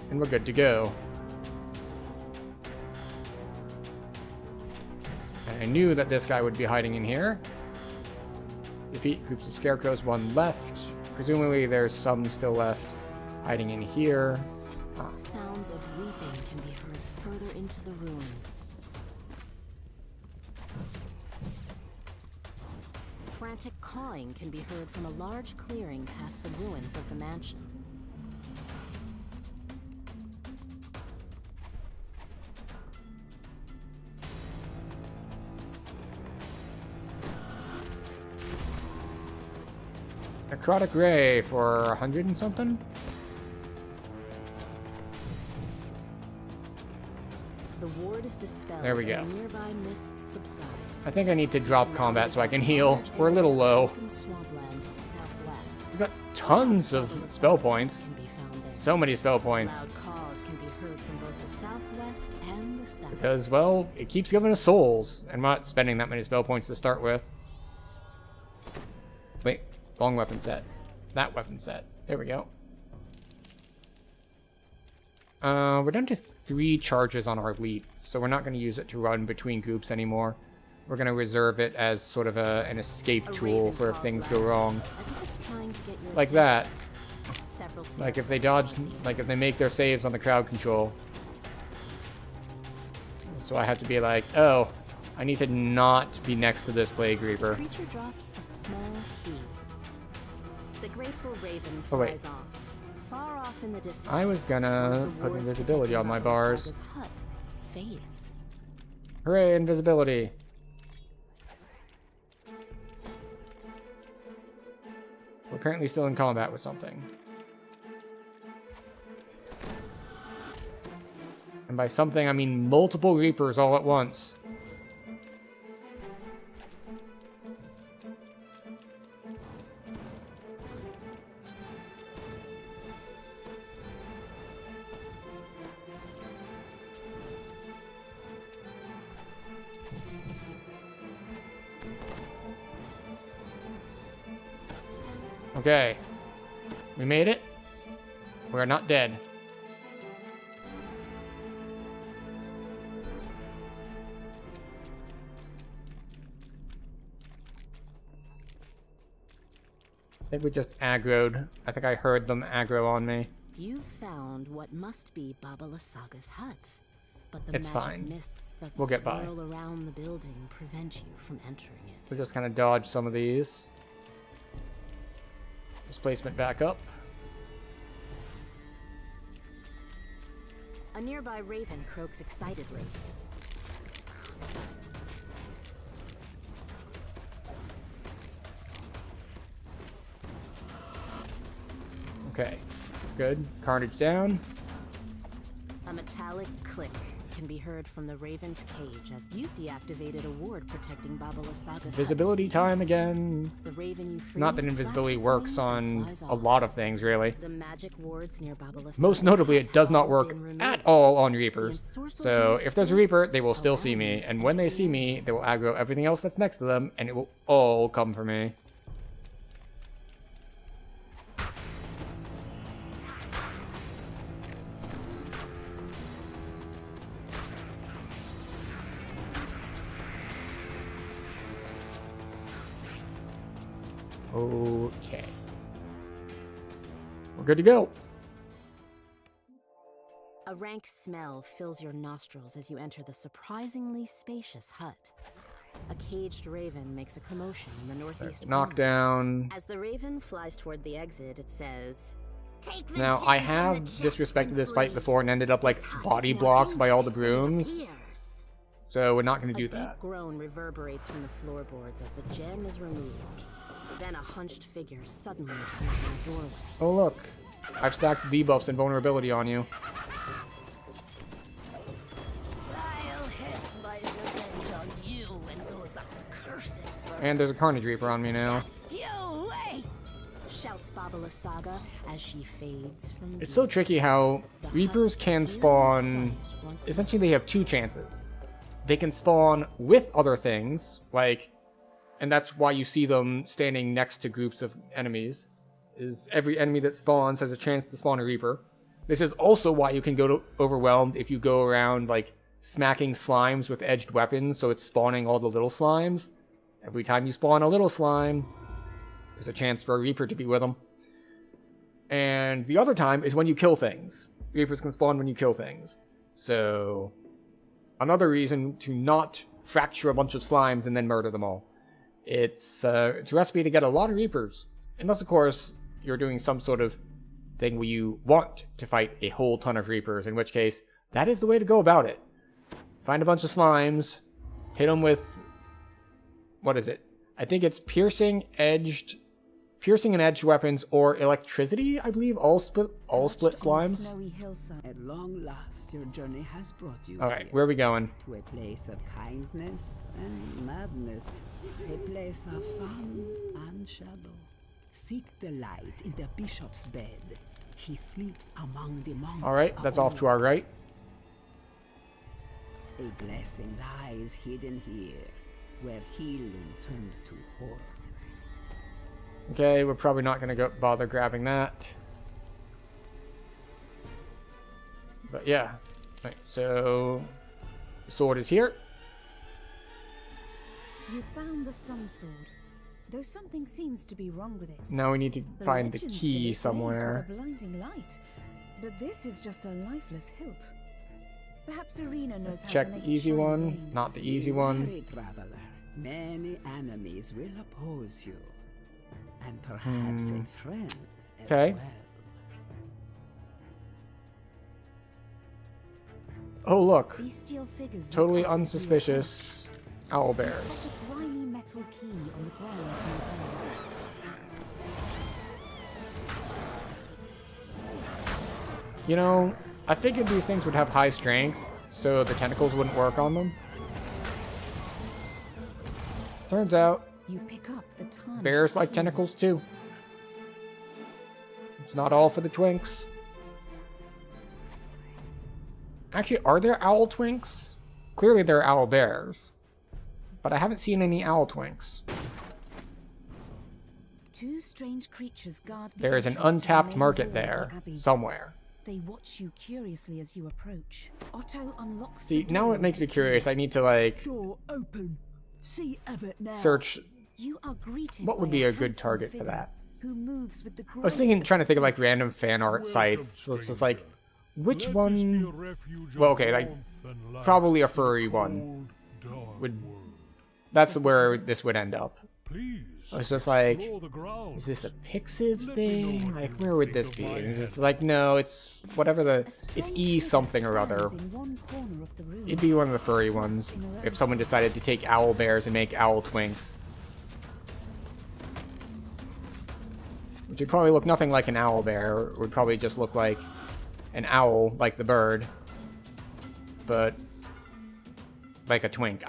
and we're good to go. And I knew that this guy would be hiding in here. Defeat groups of Scarecrows, 1 left. Presumably there's some still left hiding in here. Sounds of weeping can be heard further into the ruins. Frantic cawing can be heard from a large clearing past the ruins of the mansion. Necrotic Ray for 100 and something? The ward is dispelled. There we go. And nearby mists subside. I think I need to drop combat so I can heal. We're a little low. Open swampland to the southwest. We've got tons of spell points. Can be found there. So many spell points. Loud calls can be heard from both the southwest and the south. Because, well, it keeps giving us souls. I'm not spending that many spell points to start with. Wait, wrong weapon set. That weapon set. There we go. We're down to 3 charges on our leap, so we're not going to use it to run between groups anymore. We're going to reserve it as sort of an escape tool for if things go wrong. Like that. Like if they dodge, like if they make their saves on the crowd control. So I have to be like, oh, I need to not be next to this Plague Reaper. The creature drops a small key. The grateful raven flies off. Far off in the distance, I was gonna put invisibility on my bars. Hut fades. Hooray, invisibility. We're currently still in combat with something. And by something, I mean multiple Reapers all at once. Okay, we made it. We're not dead. I think we just aggroed. I think I heard them aggro on me. You found what must be Baba Lasaga's hut, but the It's magic fine. mists that We'll get by. swirl around the building prevent you from entering it. We'll just kind of dodge some of these. Displacement back up. A nearby raven croaks excitedly. Okay, good. Carnage down. A metallic click can be heard from the raven's cage as you've deactivated a ward protecting Baba Lasaga's Invisibility time again. The raven you freed Not that flaps invisibility its works wings and on flies a off. lot of things, really. The magic wards near Baba Lasaga's Most notably, it does not work been removed. at all on Reapers. The ensorcelled So mist if there's a Reaper, they will still left see me. around And when they see me, they will aggro everything else that's next to them, and it will all come for me. Okay. We're good to go. A rank smell fills your nostrils as you enter the surprisingly spacious hut. A caged raven makes a commotion in the northeast corner. Knockdown. As the raven flies toward the exit, it says, Take the Now, gem I from have the chest disrespected and this fight flee. before and ended up, like, This hut body is more blocked by all the dangerous than it brooms. appears. So we're not going a to do deep that. groan reverberates from the floorboards as the gem is removed. Then a hunched figure suddenly appears in the doorway. Oh, look. I've stacked debuffs and vulnerability on you. I'll have my revenge on you and those accursed birds. And there's a Carnage Reaper on me now. Just you wait! Shouts Baba Lasaga as she fades from It's view. so tricky how The Reapers hut can is spawn... quiet once Essentially, they have two chances. They can spawn with other things, like... And that's why you see them standing next to groups of enemies. Is every enemy that spawns has a chance to spawn a Reaper. This is also why you can go to Overwhelmed if you go around, like, smacking slimes with edged weapons, so it's spawning all the little slimes. Every time you spawn a little slime, there's a chance for a Reaper to be with them. And the other time is when you kill things. Reapers can spawn when you kill things. So, another reason to not fracture a bunch of slimes and then murder them all. It's a recipe to get a lot of Reapers. Unless, of course, you're doing some sort of thing where you want to fight a whole ton of Reapers, in which case, that is the way to go about it. Find a bunch of slimes, hit them with... What is it? I think it's piercing and edged weapons, or electricity, I believe. All split slimes. Snowy hillside. At long last, your journey has brought you Alright, here, where are we going? to a place of kindness and madness, a place of sun and shadow. Seek the light in the bishop's bed. He sleeps among the monks. Alright, that's off to Orion. our right. A blessing lies hidden here, where healing turned to horror. Okay, we're probably not going to bother grabbing that. But yeah. Right, so the sword is here. You found the sun sword, though something seems to be wrong with it. Now we need to find the legends say key it blaze somewhere. with a blinding light, but this is just a lifeless hilt. Perhaps Arena knows how Check to make the it easy shine one, again. not the easy one. Weary traveler, many enemies will oppose you, and perhaps a friend as Okay. well. Oh, look. These steel figures look Totally obviously unsuspicious owl You bears. spot a grimy metal key on the ground nearby. You know, I figured these things would have high strength, so the tentacles wouldn't work on them. Turns out, You pick up the tarnished bears like key. tentacles too. It's not all for the twinks. Actually, are there owl twinks? Clearly there are owl bears. But I haven't seen any owl twinks. Two strange creatures guard the There is an entrance to the untapped main market hall of the there, abbey. somewhere. They watch you curiously as you approach. Otto unlocks See, the now door it makes with me the key. curious. I need to, like, Door open. See Abbott now. search. You are greeted What would by be a good handsome target for figure that? Who moves with the I was thinking, grace trying to of think of, like, saint. random fan art sites. So it's just like, which one? Well, okay, like, probably a furry one. That's where this would end up. Please. It's just like, explore the ground. is this a Pixiv Let me know thing? what Like, you where would think this of be? my And it's help. like, no, it's whatever the, A it's strange E figure something or other. stands in one corner of the room. It'd be one of the furry ones if someone decided to take owl bears and make owl twinks. Which would probably look nothing like an owl bear. It would probably just look like an owl, like the bird. But like a twink.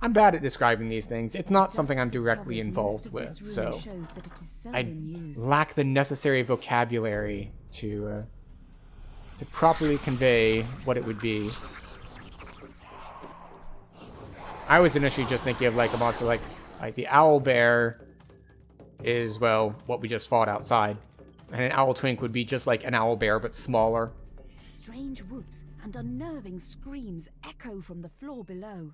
I'm bad at describing these things. It's not something I'm directly involved with, so I lack the necessary vocabulary to properly convey what it would be. I was initially just thinking of like a monster like the owl bear is, well, what we just fought outside. And an owl twink would be just like an owl bear, but smaller. Strange whoops and unnerving screams echo from the floor below.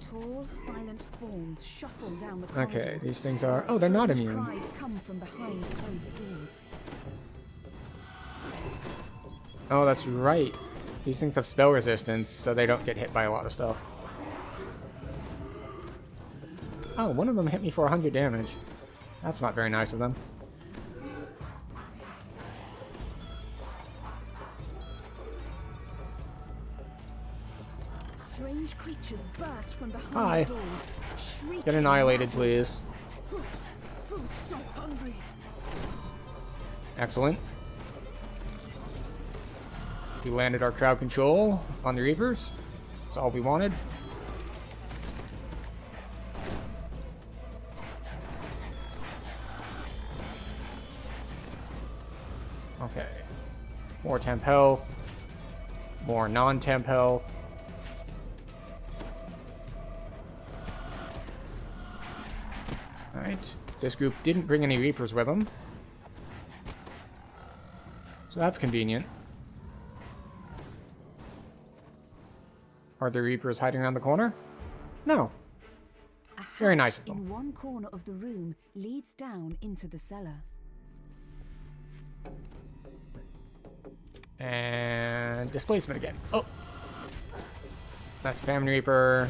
Tall, silent forms shuffle down the corridor. Okay, these things are... Oh, they're not Strange immune. cries come from behind closed doors. Oh, that's right. These things have spell resistance, so they don't get hit by a lot of stuff. Oh, one of them hit me for 100 damage. That's not very nice of them. Strange creatures burst from behind Hi. the doors, shrieking. Get annihilated, please. Food, food, so hungry. Excellent. We landed our crowd control on the Reapers. That's all we wanted. Okay. More temp health. More non-temp health. Alright. This group didn't bring any Reapers with them. So that's convenient. Are the Reapers hiding around the corner? No. A Very hatch nice of them. in one corner of the room leads down into the cellar. And displacement again. Oh! That's Famine Reaper.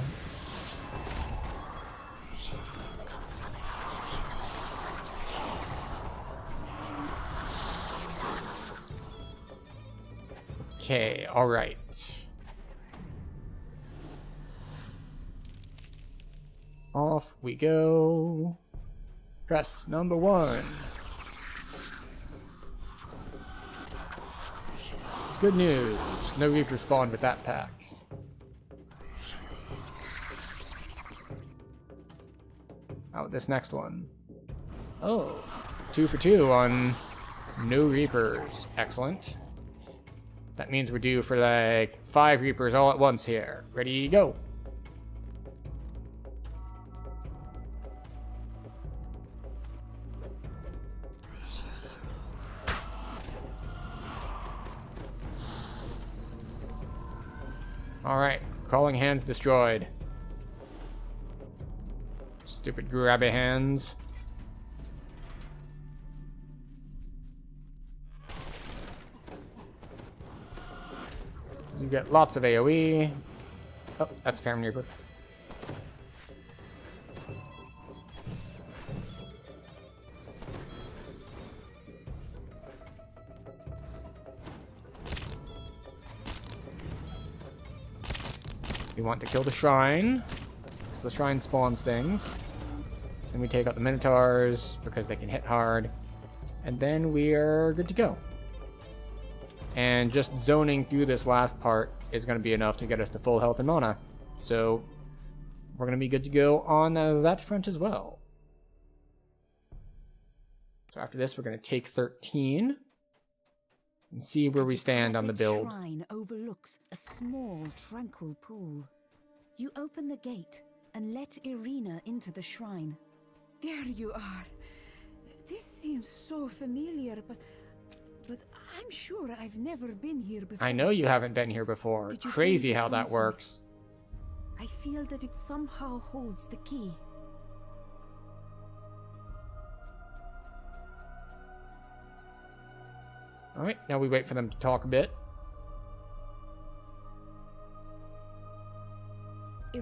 Okay, alright. Off we go. Quest number 1. Good news. No Reaper spawned with that pack. How about this next one? Oh, 2 for 2 on no Reapers. Excellent. That means we're due for like 5 Reapers all at once here. Ready, go. Alright, crawling hands destroyed. Stupid grabby hands. You get lots of AoE. Oh, that's Famine Reaper. We want to kill the shrine, because the shrine spawns things. Then we take out the Minotaurs, because they can hit hard. And then we are good to go. And just zoning through this last part is going to be enough to get us to full health and mana. So we're going to be good to go on that front as well. So after this, we're going to take 13 and see where we stand on the build. The shrine overlooks a small, tranquil pool. You open the gate and let Irina into the shrine. There you are. This seems so familiar, but I'm sure I've never been here before. I know you haven't been here before. Did you Crazy bring the how that something? works. I feel that it somehow holds the key. Alright, now we wait for them to talk a bit.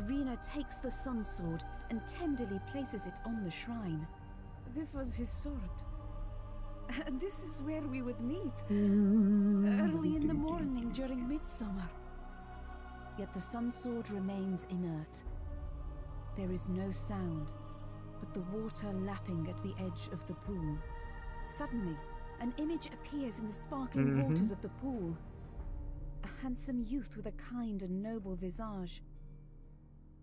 Irina takes the sun sword and tenderly places it on the shrine. This was his sword. And this is where we would meet. Early in the morning during midsummer. Yet the sun sword remains inert. There is no sound, but the water lapping at the edge of the pool. Suddenly, an image appears in the sparkling waters of the pool. A handsome youth with a kind and noble visage.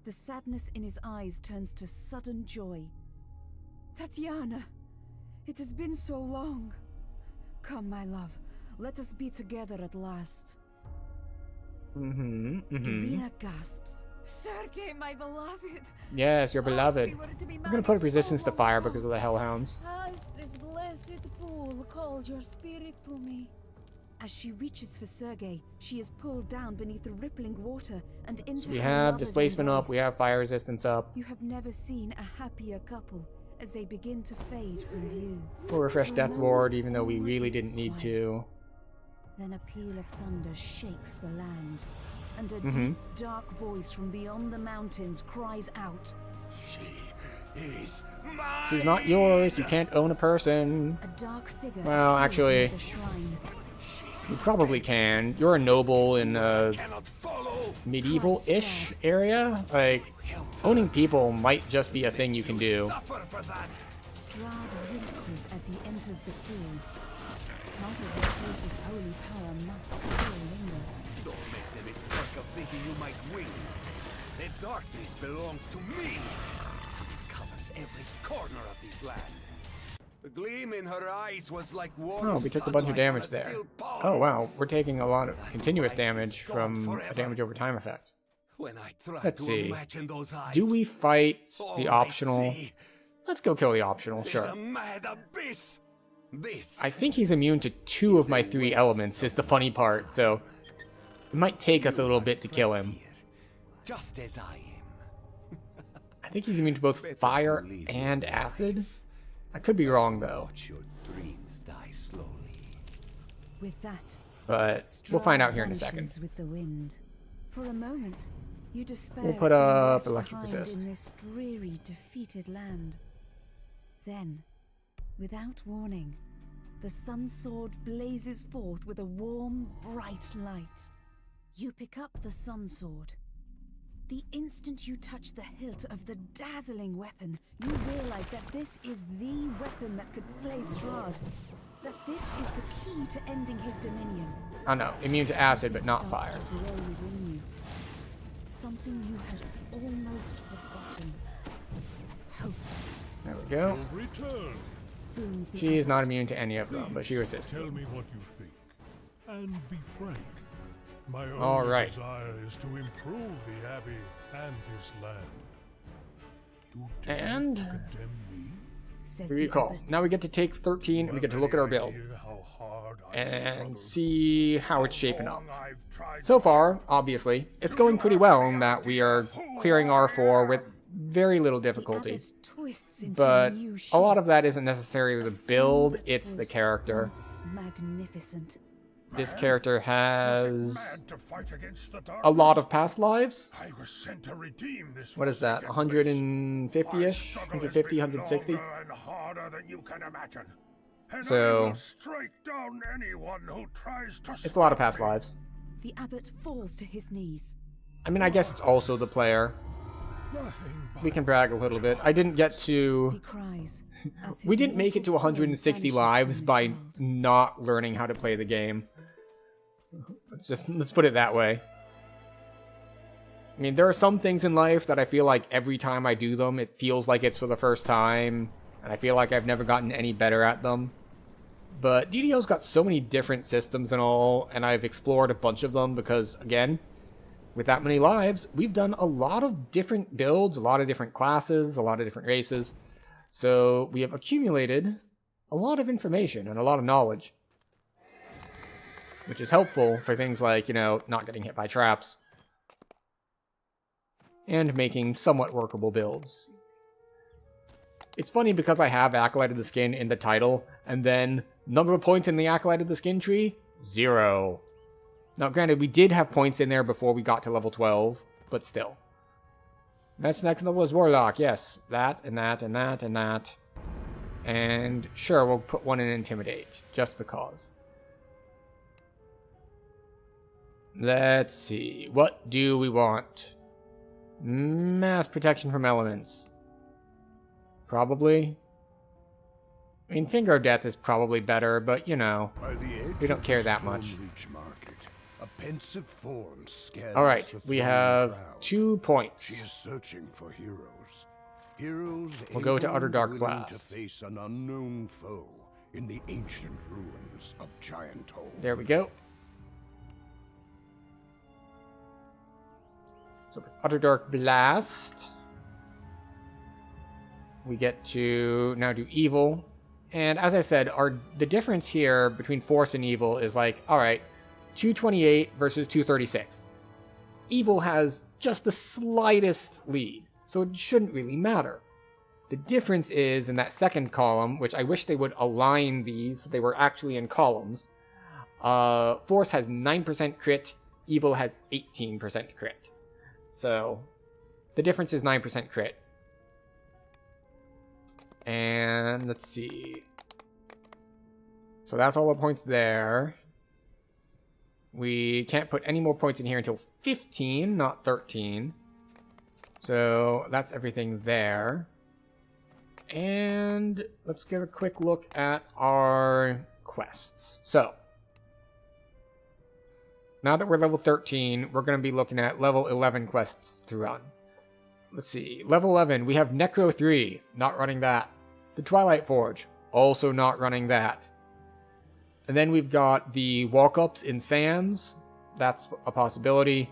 The sadness in his eyes turns to sudden joy. Tatiana, it has been so long. Come, my love, let us be together at last. Irina gasps. Sergei, my beloved! Yes, your beloved. We were to be I'm gonna put up married resistance so to long fire ago. because of the hellhounds. Has this blessed pool called your spirit to me? As she reaches for Sergei, she is pulled down beneath the rippling water and into So we her have lover's displacement up, embrace. we have fire resistance up. You have never seen a happier couple as they begin to fade from view. We'll refresh Death Ward even though we really didn't need to. Then a peal of thunder shakes the land, and a deep, dark voice from beyond the mountains cries out. She is mine! She's not yours, you can't own a person. A dark figure Well, appears actually, near the shrine. you probably can. You're a noble in a Cannot follow! medieval-ish area. Like, owning people might just be a thing you can do. Suffer for that! Strahd winces as he enters the pool. Part of this place's holy power must still linger. Don't make the mistake of thinking you might win. The darkness belongs to me. It covers every corner of this land. The gleam in her eyes was like warm Oh, we took a bunch of sunlight damage on a there. steel pond. Oh wow, we're taking a lot of continuous light damage is gone from a forever. damage over time effect. When I try Let's to see. imagine those eyes, Do we fight all the I optional? see Let's go kill the optional, is sure. a mad abyss. This I think he's immune to 2 of my 3 elements, is the funny part, so it might take us a little bit to kill him. here, just as I am. I think he's immune to both fire and acid. I could be wrong though, Watch your dreams die slowly. With that, but we'll find Strahd out here in a vanishes second. with the wind. For a moment, you despair We'll put at being up left electric behind resist. in this dreary, defeated land. Then, without warning, the sun sword blazes forth with a warm, bright light. You pick up the sun sword. The instant you touch the hilt of the dazzling weapon, you realize that this is the weapon that could slay Strahd. That this is the key to ending his dominion. Oh no, immune to acid but not Starts fire. to grow within you. Something you had almost forgotten. Hope There we go. Return. booms the She is not abbot. immune to any of them, but she resists. Tell me what you think, and be frank. My All only right. desire is to improve the Abbey and this land. You dare And- to condemn me? Says We the recall. abbot. Now we get to take 13 and we get to look at our build Idea how hard I've and struggled, see how it's shaping up. long I've tried So to far, obviously, it's going pretty well in that we are clearing R4 with very little The difficulty. abbot twists into But new a lot shape. of that isn't necessarily the A form build, that it's the was character. once magnificent. This character Was it has mad to fight against the a lot darkness? of past lives. I was sent to redeem this What is that, forsaken place. 150-ish? My struggle has 150, been 160? longer and harder than you can imagine. And So- I will strike down anyone who tries to It's a lot of stop past me. lives. The abbot falls to his knees. I mean, I guess it's also the player. Nothing but We can brag a little bit. I didn't get He to... cries. as his We didn't make it to mortal form 160 vanishes lives from by his world. not learning how to play the game. Let's put it that way. I mean, there are some things in life that I feel like every time I do them, it feels like it's for the first time, and I feel like I've never gotten any better at them. But DDO's got so many different systems and all, and I've explored a bunch of them because, again, with that many lives, we've done a lot of different builds, a lot of different classes, a lot of different races. So we have accumulated a lot of information and a lot of knowledge, which is helpful for things like, you know, not getting hit by traps and making somewhat workable builds. It's funny because I have Acolyte of the Skin in the title, and then number of points in the Acolyte of the Skin tree, 0. Now, granted, we did have points in there before we got to level 12, but still. That's next level is warlock. Yes, that and that and that and that. And sure, we'll put one in intimidate, just because. Let's see. What do we want? Mass protection from elements. Probably. I mean, Finger of Death is probably better, but you know, we don't care that much. Alright, we have 2 points. She is searching for heroes. Heroes we'll go to able Utter Dark and willing Blast. to face an unknown foe in the ancient ruins of Giant Hole. There we go. So with Utter Dark Blast, we get to now do evil. And as I said, the difference here between force and evil is like, alright, 228 versus 236. Evil has just the slightest lead, so it shouldn't really matter. The difference is in that second column, which I wish they would align these so they were actually in columns. Force has 9% crit, evil has 18% crit. So the difference is 9% crit. And let's see. So that's all the points there. We can't put any more points in here until 15, not 13. So that's everything there. And let's give a quick look at our quests. So now that we're level 13, we're going to be looking at level 11 quests to run. Let's see. Level 11, we have Necro 3, not running that. The Twilight Forge, also not running that. And then we've got the walk-ups in Sands. That's a possibility.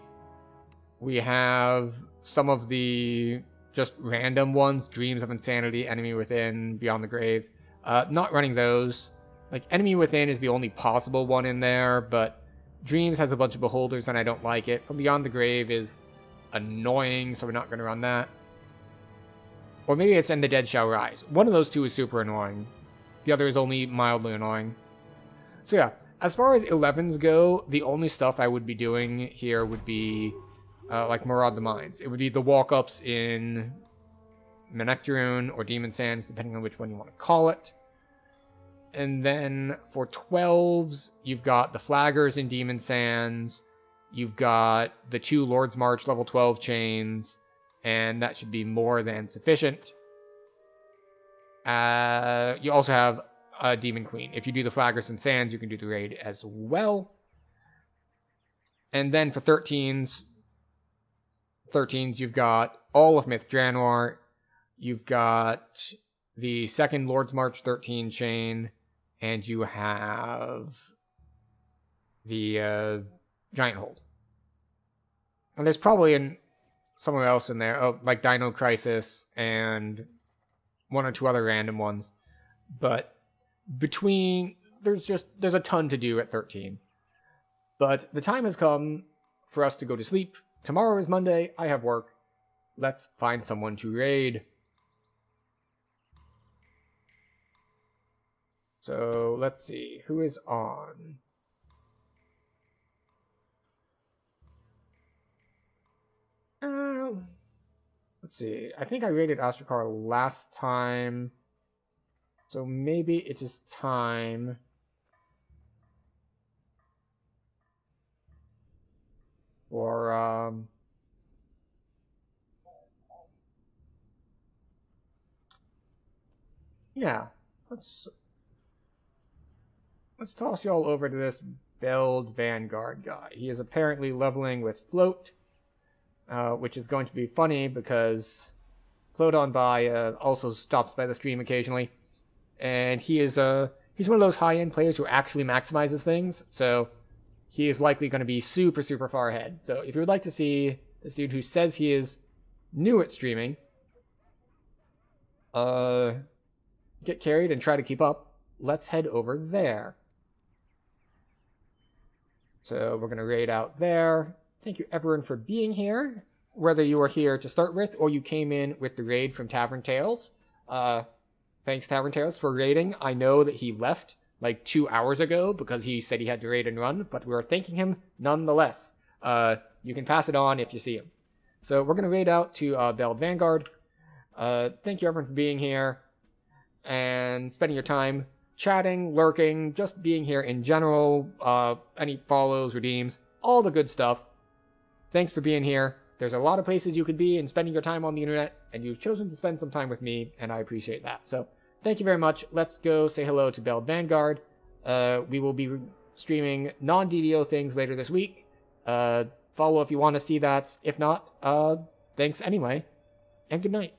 We have some of the just random ones. Dreams of Insanity, Enemy Within, Beyond the Grave. Not running those. Like, Enemy Within is the only possible one in there, but Dreams has a bunch of beholders and I don't like it. From Beyond the Grave is annoying, so we're not going to run that. Or maybe it's And the Dead Shall Rise. One of those two is super annoying. The other is only mildly annoying. So yeah, as far as 11s go, the only stuff I would be doing here would be like Maraud the Mines. It would be the walk-ups in Menectarune or Demon Sands, depending on which one you want to call it. And then for 12s, you've got the Flaggers in Demon Sands. You've got the 2 Lord's March level 12 chains. And that should be more than sufficient. You also have a Demon Queen. If you do the Flaggers and Sands, you can do the raid as well. And then for 13s, you've got all of Myth Draenor. You've got the 2nd Lord's March 13 chain. And you have the Giant Hold. And there's probably somewhere else in there, like Dino Crisis and 1 or 2 other random ones. But there's a ton to do at 13. But the time has come for us to go to sleep. Tomorrow is Monday. I have work. Let's find someone to raid. So let's see who is on. Let's see. I think I raided Astrokar last time. So maybe it is time for yeah, let's toss y'all over to this Beld Vanguard guy. He is apparently leveling with Float, which is going to be funny because Float on by also stops by the stream occasionally. And he's one of those high-end players who actually maximizes things, so he is likely going to be super, super far ahead. So if you would like to see this dude who says he is new at streaming get carried and try to keep up, let's head over there. So we're going to raid out there. Thank you, everyone, for being here, whether you were here to start with or you came in with the raid from Tavern Tales. Thanks, Tavern Tales, for raiding. I know that he left like 2 hours ago because he said he had to raid and run, but we're thanking him nonetheless. You can pass it on if you see him. So we're going to raid out to Beld Vanguard. Thank you everyone for being here and spending your time chatting, lurking, just being here in general, any follows, redeems, all the good stuff. Thanks for being here. There's a lot of places you could be and spending your time on the internet, and you've chosen to spend some time with me, and I appreciate that. So thank you very much. Let's go say hello to Beld Vanguard. We will be streaming non-DDO things later this week. Follow if you want to see that. If not, thanks anyway, and good night.